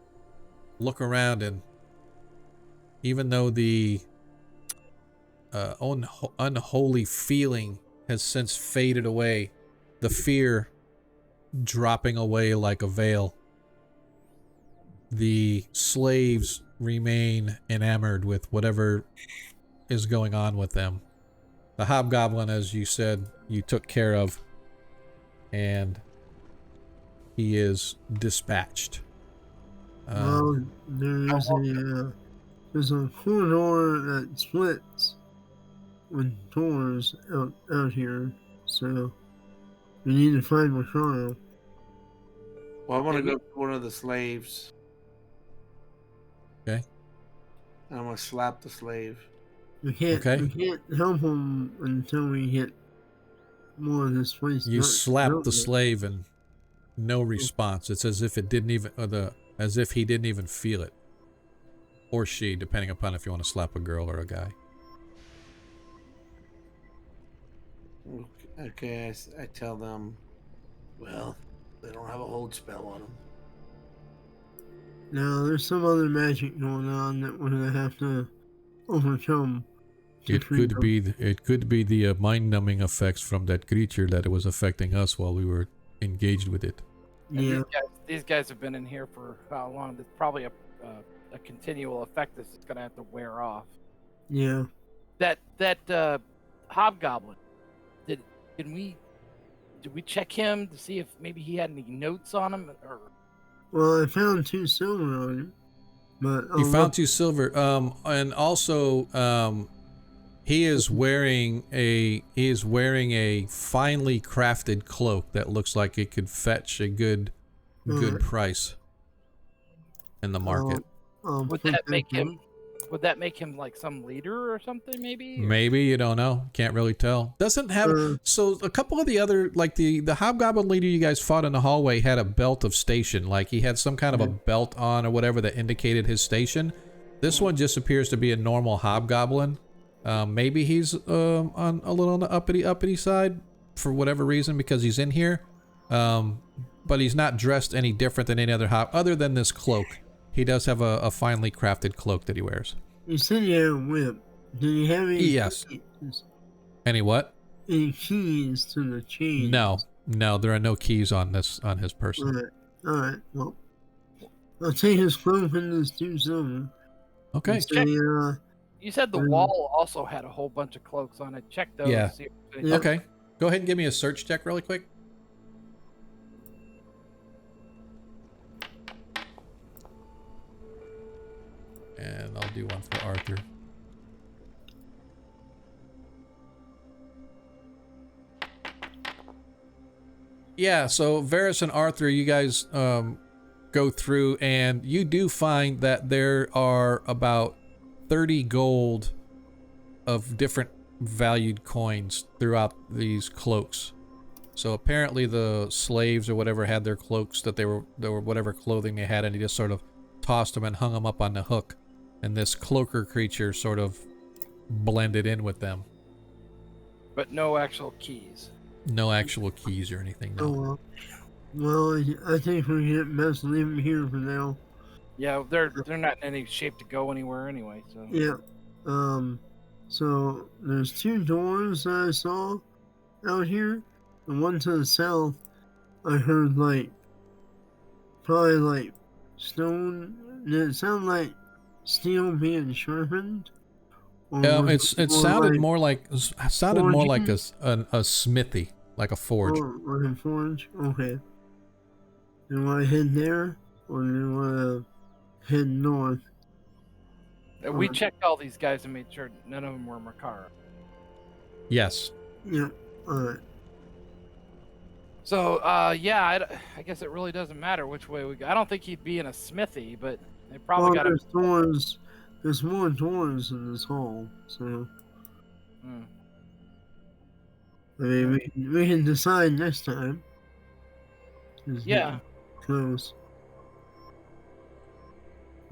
look around, and even though the unholy feeling has since faded away, the fear dropping away like a veil, the slaves remain enamored with whatever is going on with them. The hobgoblin, as you said, you took care of, and he is dispatched.
Well, there's a corridor that splits with doors out here, so we need to find Macaro.
Well, I want to go to one of the slaves.
Okay.
And I'm gonna slap the slave.
We can't
Okay.
help him until we get more of this place.
You slap the
slave.
slave, and no response. It's as if it didn't even, as if he didn't even feel it, or she, depending upon if you want to slap a girl or a guy.
Okay, I tell them, well, they don't have a hold spell on them.
Now, there's some other magic going on that we're gonna have to overcome.
It could be the mind-numbing effects from that creature that it was affecting us while we were engaged with it.
And
Yeah.
these guys have been in here for how long? It's probably a continual effect that's just gonna have to wear off.
Yeah.
That hobgoblin. Did we check him to see if maybe he had any notes on him, or?
Well, I found 2 silver on him, but
You found 2 silver, and also he is wearing a finely crafted cloak that looks like it could fetch a good price in the market.
Would that make him? Would that make him like some leader or something? Maybe.
Maybe, you don't know. Can't really tell. Doesn't have. So a couple of the other, like the hobgoblin leader you guys fought in the hallway had a belt of station. Like he had some kind of a belt on or whatever that indicated his station. This one just appears to be a normal hobgoblin. Maybe he's on a little on the uppity side for whatever reason because he's in here. But he's not dressed any different than any other other than this cloak. He does have a finely crafted cloak that he wears.
You said you had a whip. Do you have any?
Yes.
Keys?
Any what?
Any keys to the chain?
No, there are no keys on his person.
All right. Well, I'll take his cloak and his 2 silver.
Okay.
You said the wall also had a whole bunch of cloaks on it. Check those.
Yeah.
See
Okay. Go ahead and give me a search check really quick. And I'll do one for Arthur. Yeah, so Varys and Arthur, you guys go through, and you do find that there are about 30 gold of different valued coins throughout these cloaks. So apparently the slaves or whatever had their cloaks that they were whatever clothing they had, and he just sort of tossed them and hung them up on the hook. And this cloaker creature sort of blended in with them.
But no actual keys.
No actual keys or anything, no.
Oh, well, I think we can best leave him here for now.
Yeah, they're not in any shape to go anywhere anyway. So
Yeah. So there's 2 doors that I saw out here. The one to the south, I heard probably stone. Did it sound like steel being sharpened,
It sounded more like a smithy, like a forge.
Like a forge? Okay. Do you want to head there, or do you want to head north?
We checked all these guys and made sure none of them were Makara.
Yes.
Yeah. All right.
So, yeah, I guess it really doesn't matter which way we go. I don't think he'd be in a smithy, but they probably got
there's doors. There's more doors in this hall, so. I mean, we can decide next time.
Yeah.
Close.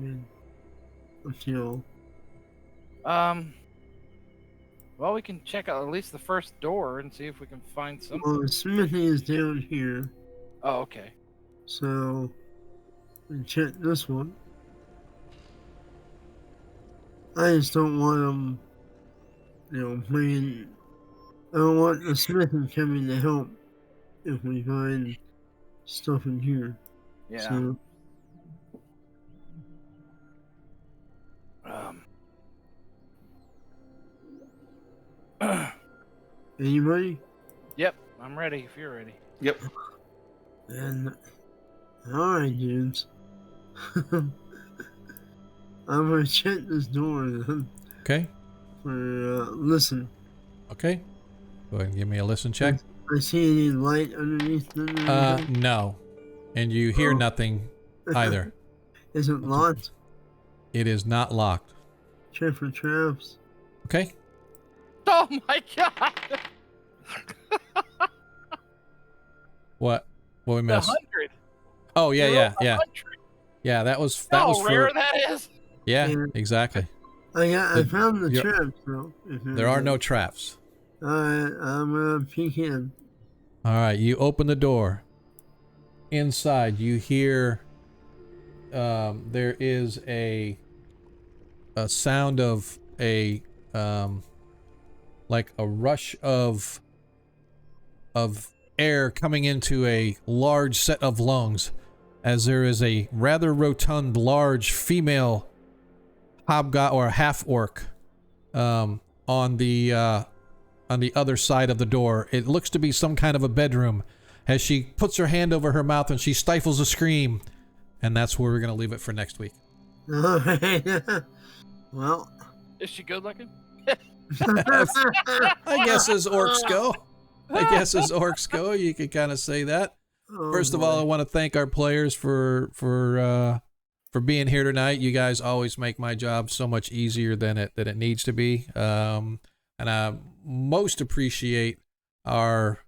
Up to you.
Well, we can check out at least the first door and see if we can find something.
Well, the smithy is down here.
Oh, okay.
So, we check this one. I just don't want them, bringing. I don't want the smithy coming to help if we find stuff in here.
Yeah.
So, anybody?
Yep, I'm ready if you're ready.
Yep.
And all right, dudes. I'm gonna check this door then.
Okay.
For listen.
Okay. Go ahead and give me a listen check.
I see any light underneath the
no. And you hear nothing either.
Is it locked?
It is not locked.
Check for traps.
Okay.
Oh my god!
What we missed?
100.
Oh yeah. Yeah, that was
rare
for.
That is.
Yeah, exactly.
I found the traps though.
There are no traps.
Alright, I'm gonna peek in.
All right, you open the door. Inside, you hear. There is a sound of like a rush of air coming into a large set of lungs, as there is a rather rotund, large female hobgoblin or half orc on the other side of the door. It looks to be some kind of a bedroom, as she puts her hand over her mouth and she stifles a scream, and that's where we're gonna leave it for next week.
Well,
is she good looking?
I guess as orcs go, you could kind of say that. First of all, I want to thank our players for being here tonight. You guys always make my job so much easier than it needs to be. And I most appreciate our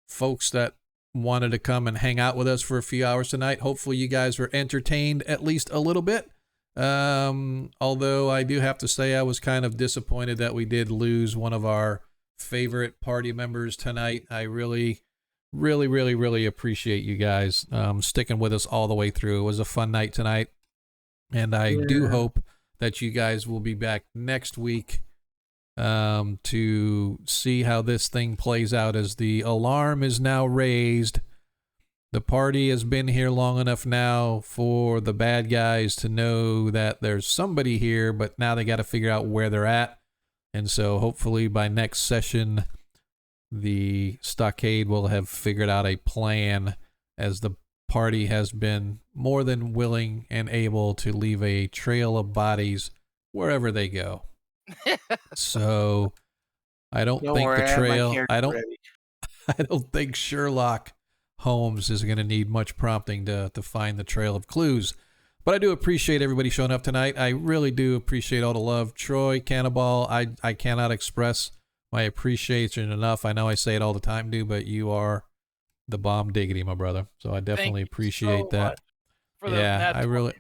folks that wanted to come and hang out with us for a few hours tonight. Hopefully you guys were entertained at least a little bit. Although I do have to say I was kind of disappointed that we did lose one of our favorite party members tonight. I really appreciate you guys sticking with us all the way through. It was a fun night tonight, and I do hope that you guys will be back next week to see how this thing plays out, as the alarm is now raised. The party has been here long enough now for the bad guys to know that there's somebody here, but now they got to figure out where they're at. And so hopefully by next session, the stockade will have figured out a plan, as the party has been more than willing and able to leave a trail of bodies wherever they go. So I don't think
worry,
the trail, I don't think Sherlock Holmes is going to need much prompting to find the trail of clues. But I do appreciate everybody showing up tonight. I really do appreciate all the love. Troy, Cannibal, I cannot express my appreciation enough. I know I say it all the time, dude, but you are the bomb diggity, my brother. So I definitely appreciate that. Yeah, I really.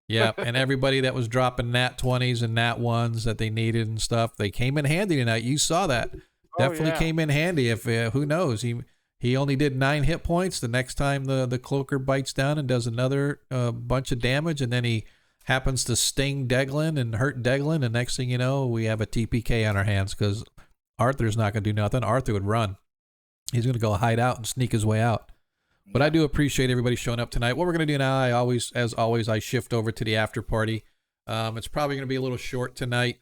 Yeah, and everybody that was dropping nat 20s and nat 1s that they needed and stuff, they came in handy tonight. You saw that. Definitely came in handy. If who knows, he only did 9 hit points. The next time the cloaker bites down and does another bunch of damage, and then he happens to sting Deglin and hurt Deglin, and next thing you know, we have a TPK on our hands, because Arthur's not going to do nothing. Arthur would run. He's going to go hide out and sneak his way out. But I do appreciate everybody showing up tonight. What we're going to do now, as always, I shift over to the after party. It's probably going to be a little short tonight,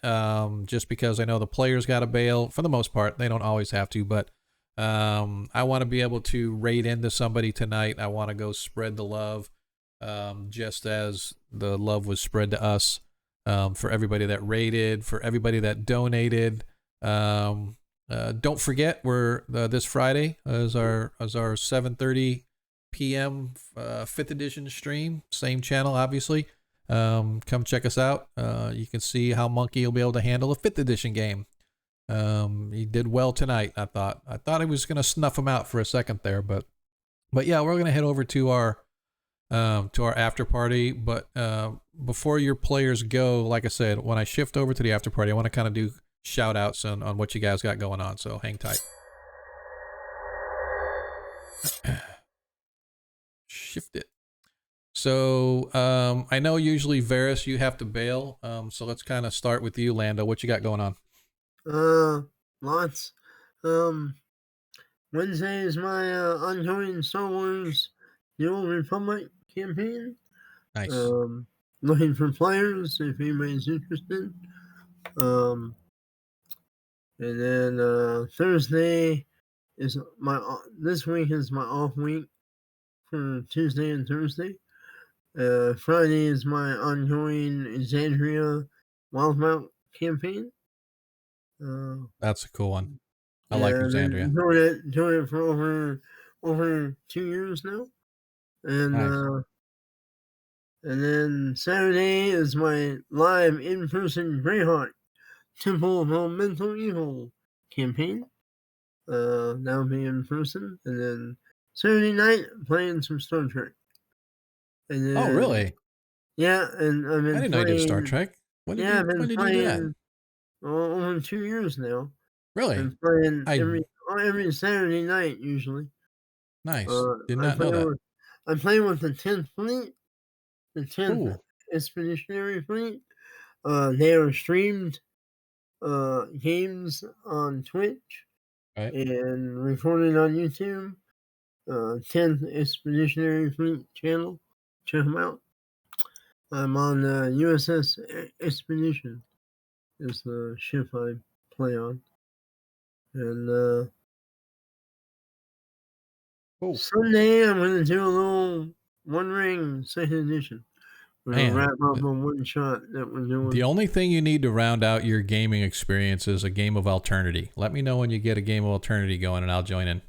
just because I know the players got to bail for the most part. They don't always have to, but I want to be able to raid into somebody tonight. I want to go spread the love, just as the love was spread to us, for everybody that raided, for everybody that donated. Don't forget, we're this Friday is our 7:30 p.m. 5th edition stream. Same channel, obviously. Come check us out. You can see how Monkey will be able to handle a 5th edition game. He did well tonight. I thought I was gonna snuff him out for a second there, but yeah, we're gonna head over to our after party. But before your players go, like I said, when I shift over to the after party, I want to kind of do shout outs on what you guys got going on. So hang tight. Shift it. So I know usually Varys, you have to bail. So let's kind of start with you, Lando. What you got going on?
Lots. Wednesday is my ongoing Star Wars The Old Republic campaign.
Nice.
Looking for players if anybody's interested. And then Thursday is this week is my off week for Tuesday and Thursday. Friday is my ongoing Exandria Wildmount campaign.
That's a cool one. I like Exandria.
Doing it for over 2 years now, and
nice.
And then Saturday is my live in-person Greyhawk Temple of Elemental Evil campaign. That'll be in person, and then Saturday night playing some Star Trek. And then,
really?
Yeah, and I've been
I didn't know you did Star Trek. When did you do that?
Over 2 years now.
Really?
I'm playing every Saturday night usually.
Nice. Did not know that.
I'm playing with the 10th Fleet, the 10th Expeditionary Fleet. They are streamed games on Twitch and recorded on YouTube. 10th Expeditionary Fleet channel. Check them out. I'm on USS Expedition. Is the ship I play on. And Sunday I'm going to do a little One Ring 2nd edition. We're going to wrap up on one shot that we're doing.
The only thing you need to round out your gaming experience is a game of Alternity. Let me know when you get a game of Alternity going and I'll join in.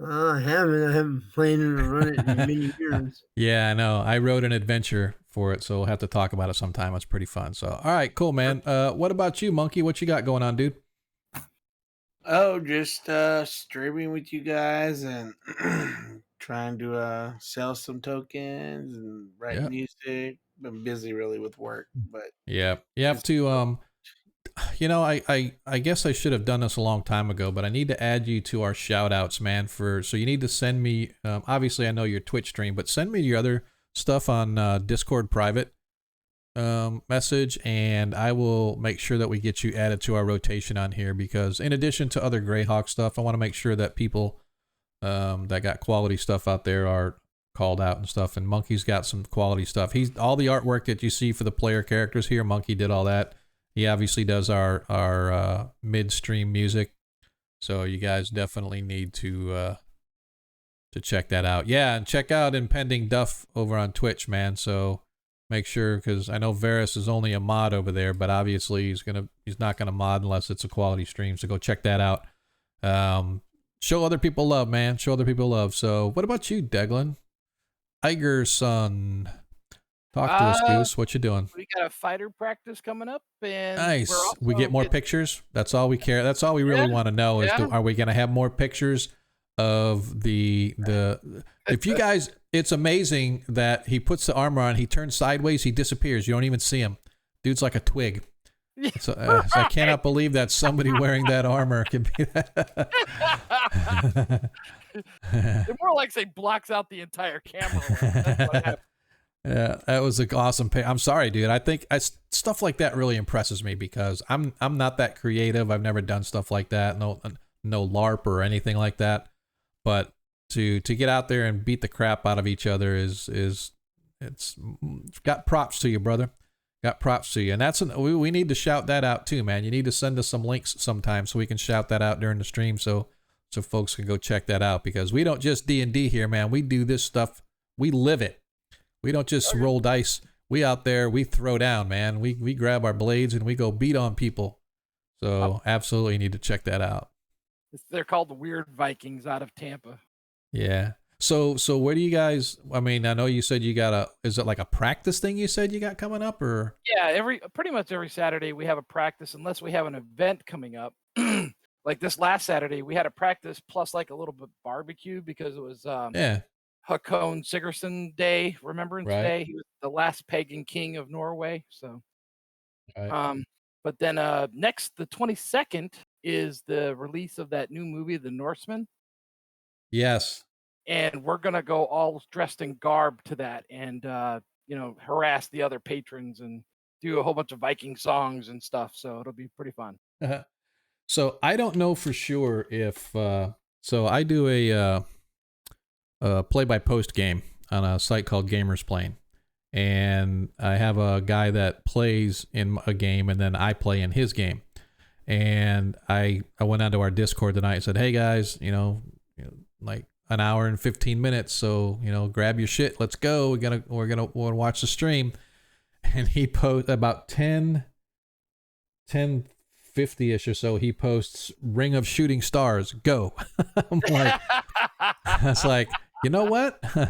I haven't played it or run it in many years.
Yeah, I know. I wrote an adventure for it, so we'll have to talk about it sometime. It's pretty fun. So, all right, cool, man. What about you, Monkey? What you got going on, dude?
Oh, just streaming with you guys and trying to sell some tokens and write music. Been busy really with work, but
yeah, you have to. You know, I guess I should have done this a long time ago, but I need to add you to our shout outs, man. So you need to send me. Obviously, I know your Twitch stream, but send me your other stuff on Discord private message, and I will make sure that we get you added to our rotation on here, because in addition to other Greyhawk stuff, I want to make sure that people that got quality stuff out there are called out and stuff. And Monkey's got some quality stuff. He's all the artwork that you see for the player characters here. Monkey did all that. He obviously does our midstream music, so you guys definitely need to check that out. Yeah, and check out Impending Duff over on Twitch, man. So make sure, because I know Varys is only a mod over there, but obviously he's not gonna mod unless it's a quality stream. So go check that out. Show other people love, man. Show other people love. So what about you, Deglin? Iger's son. Talk to us, Goose. What you doing?
We got a fighter practice coming up, and
nice. We get more pictures. That's all we care. That's all we really want to know is, are we going to have more pictures of the? If you guys, it's amazing that he puts the armor on. He turns sideways. He disappears. You don't even see him. Dude's like a twig. So, so I cannot believe that somebody wearing that armor can be that.
It more like say blocks out the entire camera. That's what happened.
Yeah, that was an awesome I'm sorry, dude. I think stuff like that really impresses me, because I'm not that creative. I've never done stuff like that. No LARP or anything like that. But to get out there and beat the crap out of each other it's got props to you, brother. got props to you. And we need to shout that out too, man. You need to send us some links sometime so we can shout that out during the stream so folks can go check that out, because we don't just D&D here, man. We do this stuff. We live it. We don't just roll dice. We out there, we throw down, man. We grab our blades and we go beat on people. So absolutely need to check that out.
They're called the Weird Vikings out of Tampa.
Yeah. So where do you guys, I mean, I know you said you got is it like a practice thing you said you got coming up, or?
Yeah, pretty much every Saturday we have a practice unless we have an event coming up. Like this last Saturday, we had a practice plus like a little bit barbecue because it was Hakon Sigurdsson Day, Remembrance Day. He was the last pagan king of Norway. So, but then the 22nd is the release of that new movie, The Norseman.
Yes.
And we're gonna go all dressed in garb to that, and harass the other patrons and do a whole bunch of Viking songs and stuff. So it'll be pretty fun.
So I don't know for sure if so I do a play-by-post game on a site called Gamers Playing, and I have a guy that plays in a game and then I play in his game. And I went onto our Discord tonight and said, hey guys, like an hour and 15 minutes, so grab your shit, let's go, we're gonna watch the stream. And he posts about 10:50ish or so, he posts Ring of Shooting Stars, go. I'm like, I was like, you know what? I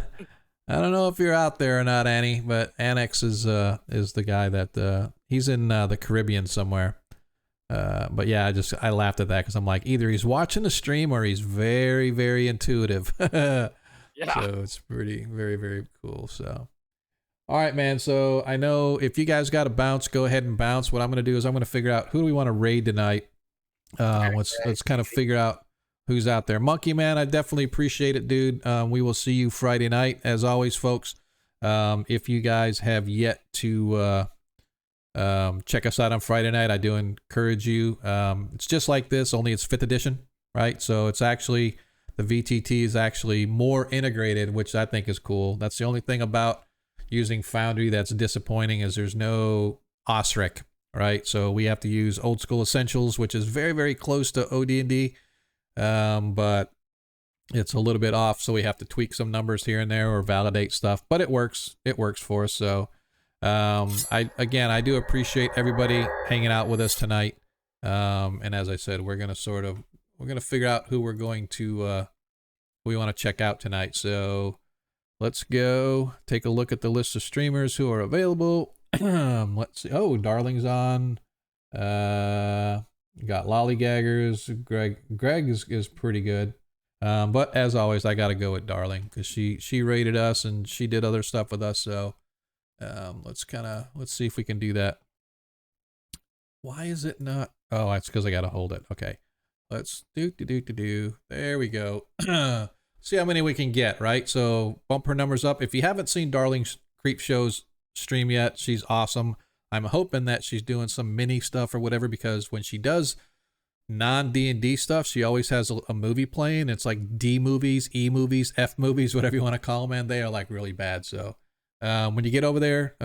don't know if you're out there or not, Annie, but Annex is the guy that he's in the Caribbean somewhere. But yeah, I laughed at that because I'm like, either he's watching the stream or he's very, very intuitive. Yeah. So it's pretty, very, very cool. So, all right, man. So I know if you guys got to bounce, go ahead and bounce. What I'm going to do is I'm going to figure out who do we want to raid tonight. Let's kind of figure out who's out there. Monkey Man, I definitely appreciate it, dude. We will see you Friday night, as always, folks. If you guys have yet to check us out on Friday night, I do encourage you. It's just like this, only it's 5th edition, right? So it's actually, the VTT is actually more integrated, which I think is cool. That's the only thing about using Foundry that's disappointing, is there's no OSRIC, right? So we have to use Old School Essentials, which is very, very close to OD&D, but it's a little bit off, so we have to tweak some numbers here and there or validate stuff, but it works for us. So I do appreciate everybody hanging out with us tonight. And as I said, we're going to figure out who we're going to, we want to check out tonight. So let's go take a look at the list of streamers who are available. Let's see. Oh, Darling's on. Got Lollygaggers. Greg is pretty good. But as always, I got to go with Darling because she rated us and she did other stuff with us. So, let's see if we can do that. Why is it not? Oh, it's because I got to hold it. Okay. Let's do. There we go. See how many we can get, right? So bump her numbers up. If you haven't seen Darling's Creep Show's stream yet, she's awesome. I'm hoping that she's doing some mini stuff or whatever, because when she does non-D&D stuff, she always has a movie playing. It's like D movies, E movies, F movies, whatever you want to call them, man. They are like really bad. So when you get over there,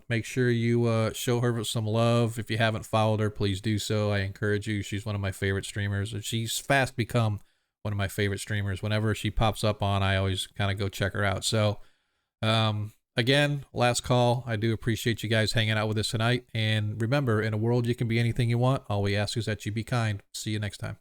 make sure you show her some love. If you haven't followed her, please do so. I encourage you. She's one of my favorite streamers. She's fast become one of my favorite streamers. Whenever she pops up on, I always kind of go check her out. So again, last call. I do appreciate you guys hanging out with us tonight. And remember, in a world you can be anything you want, all we ask is that you be kind. See you next time.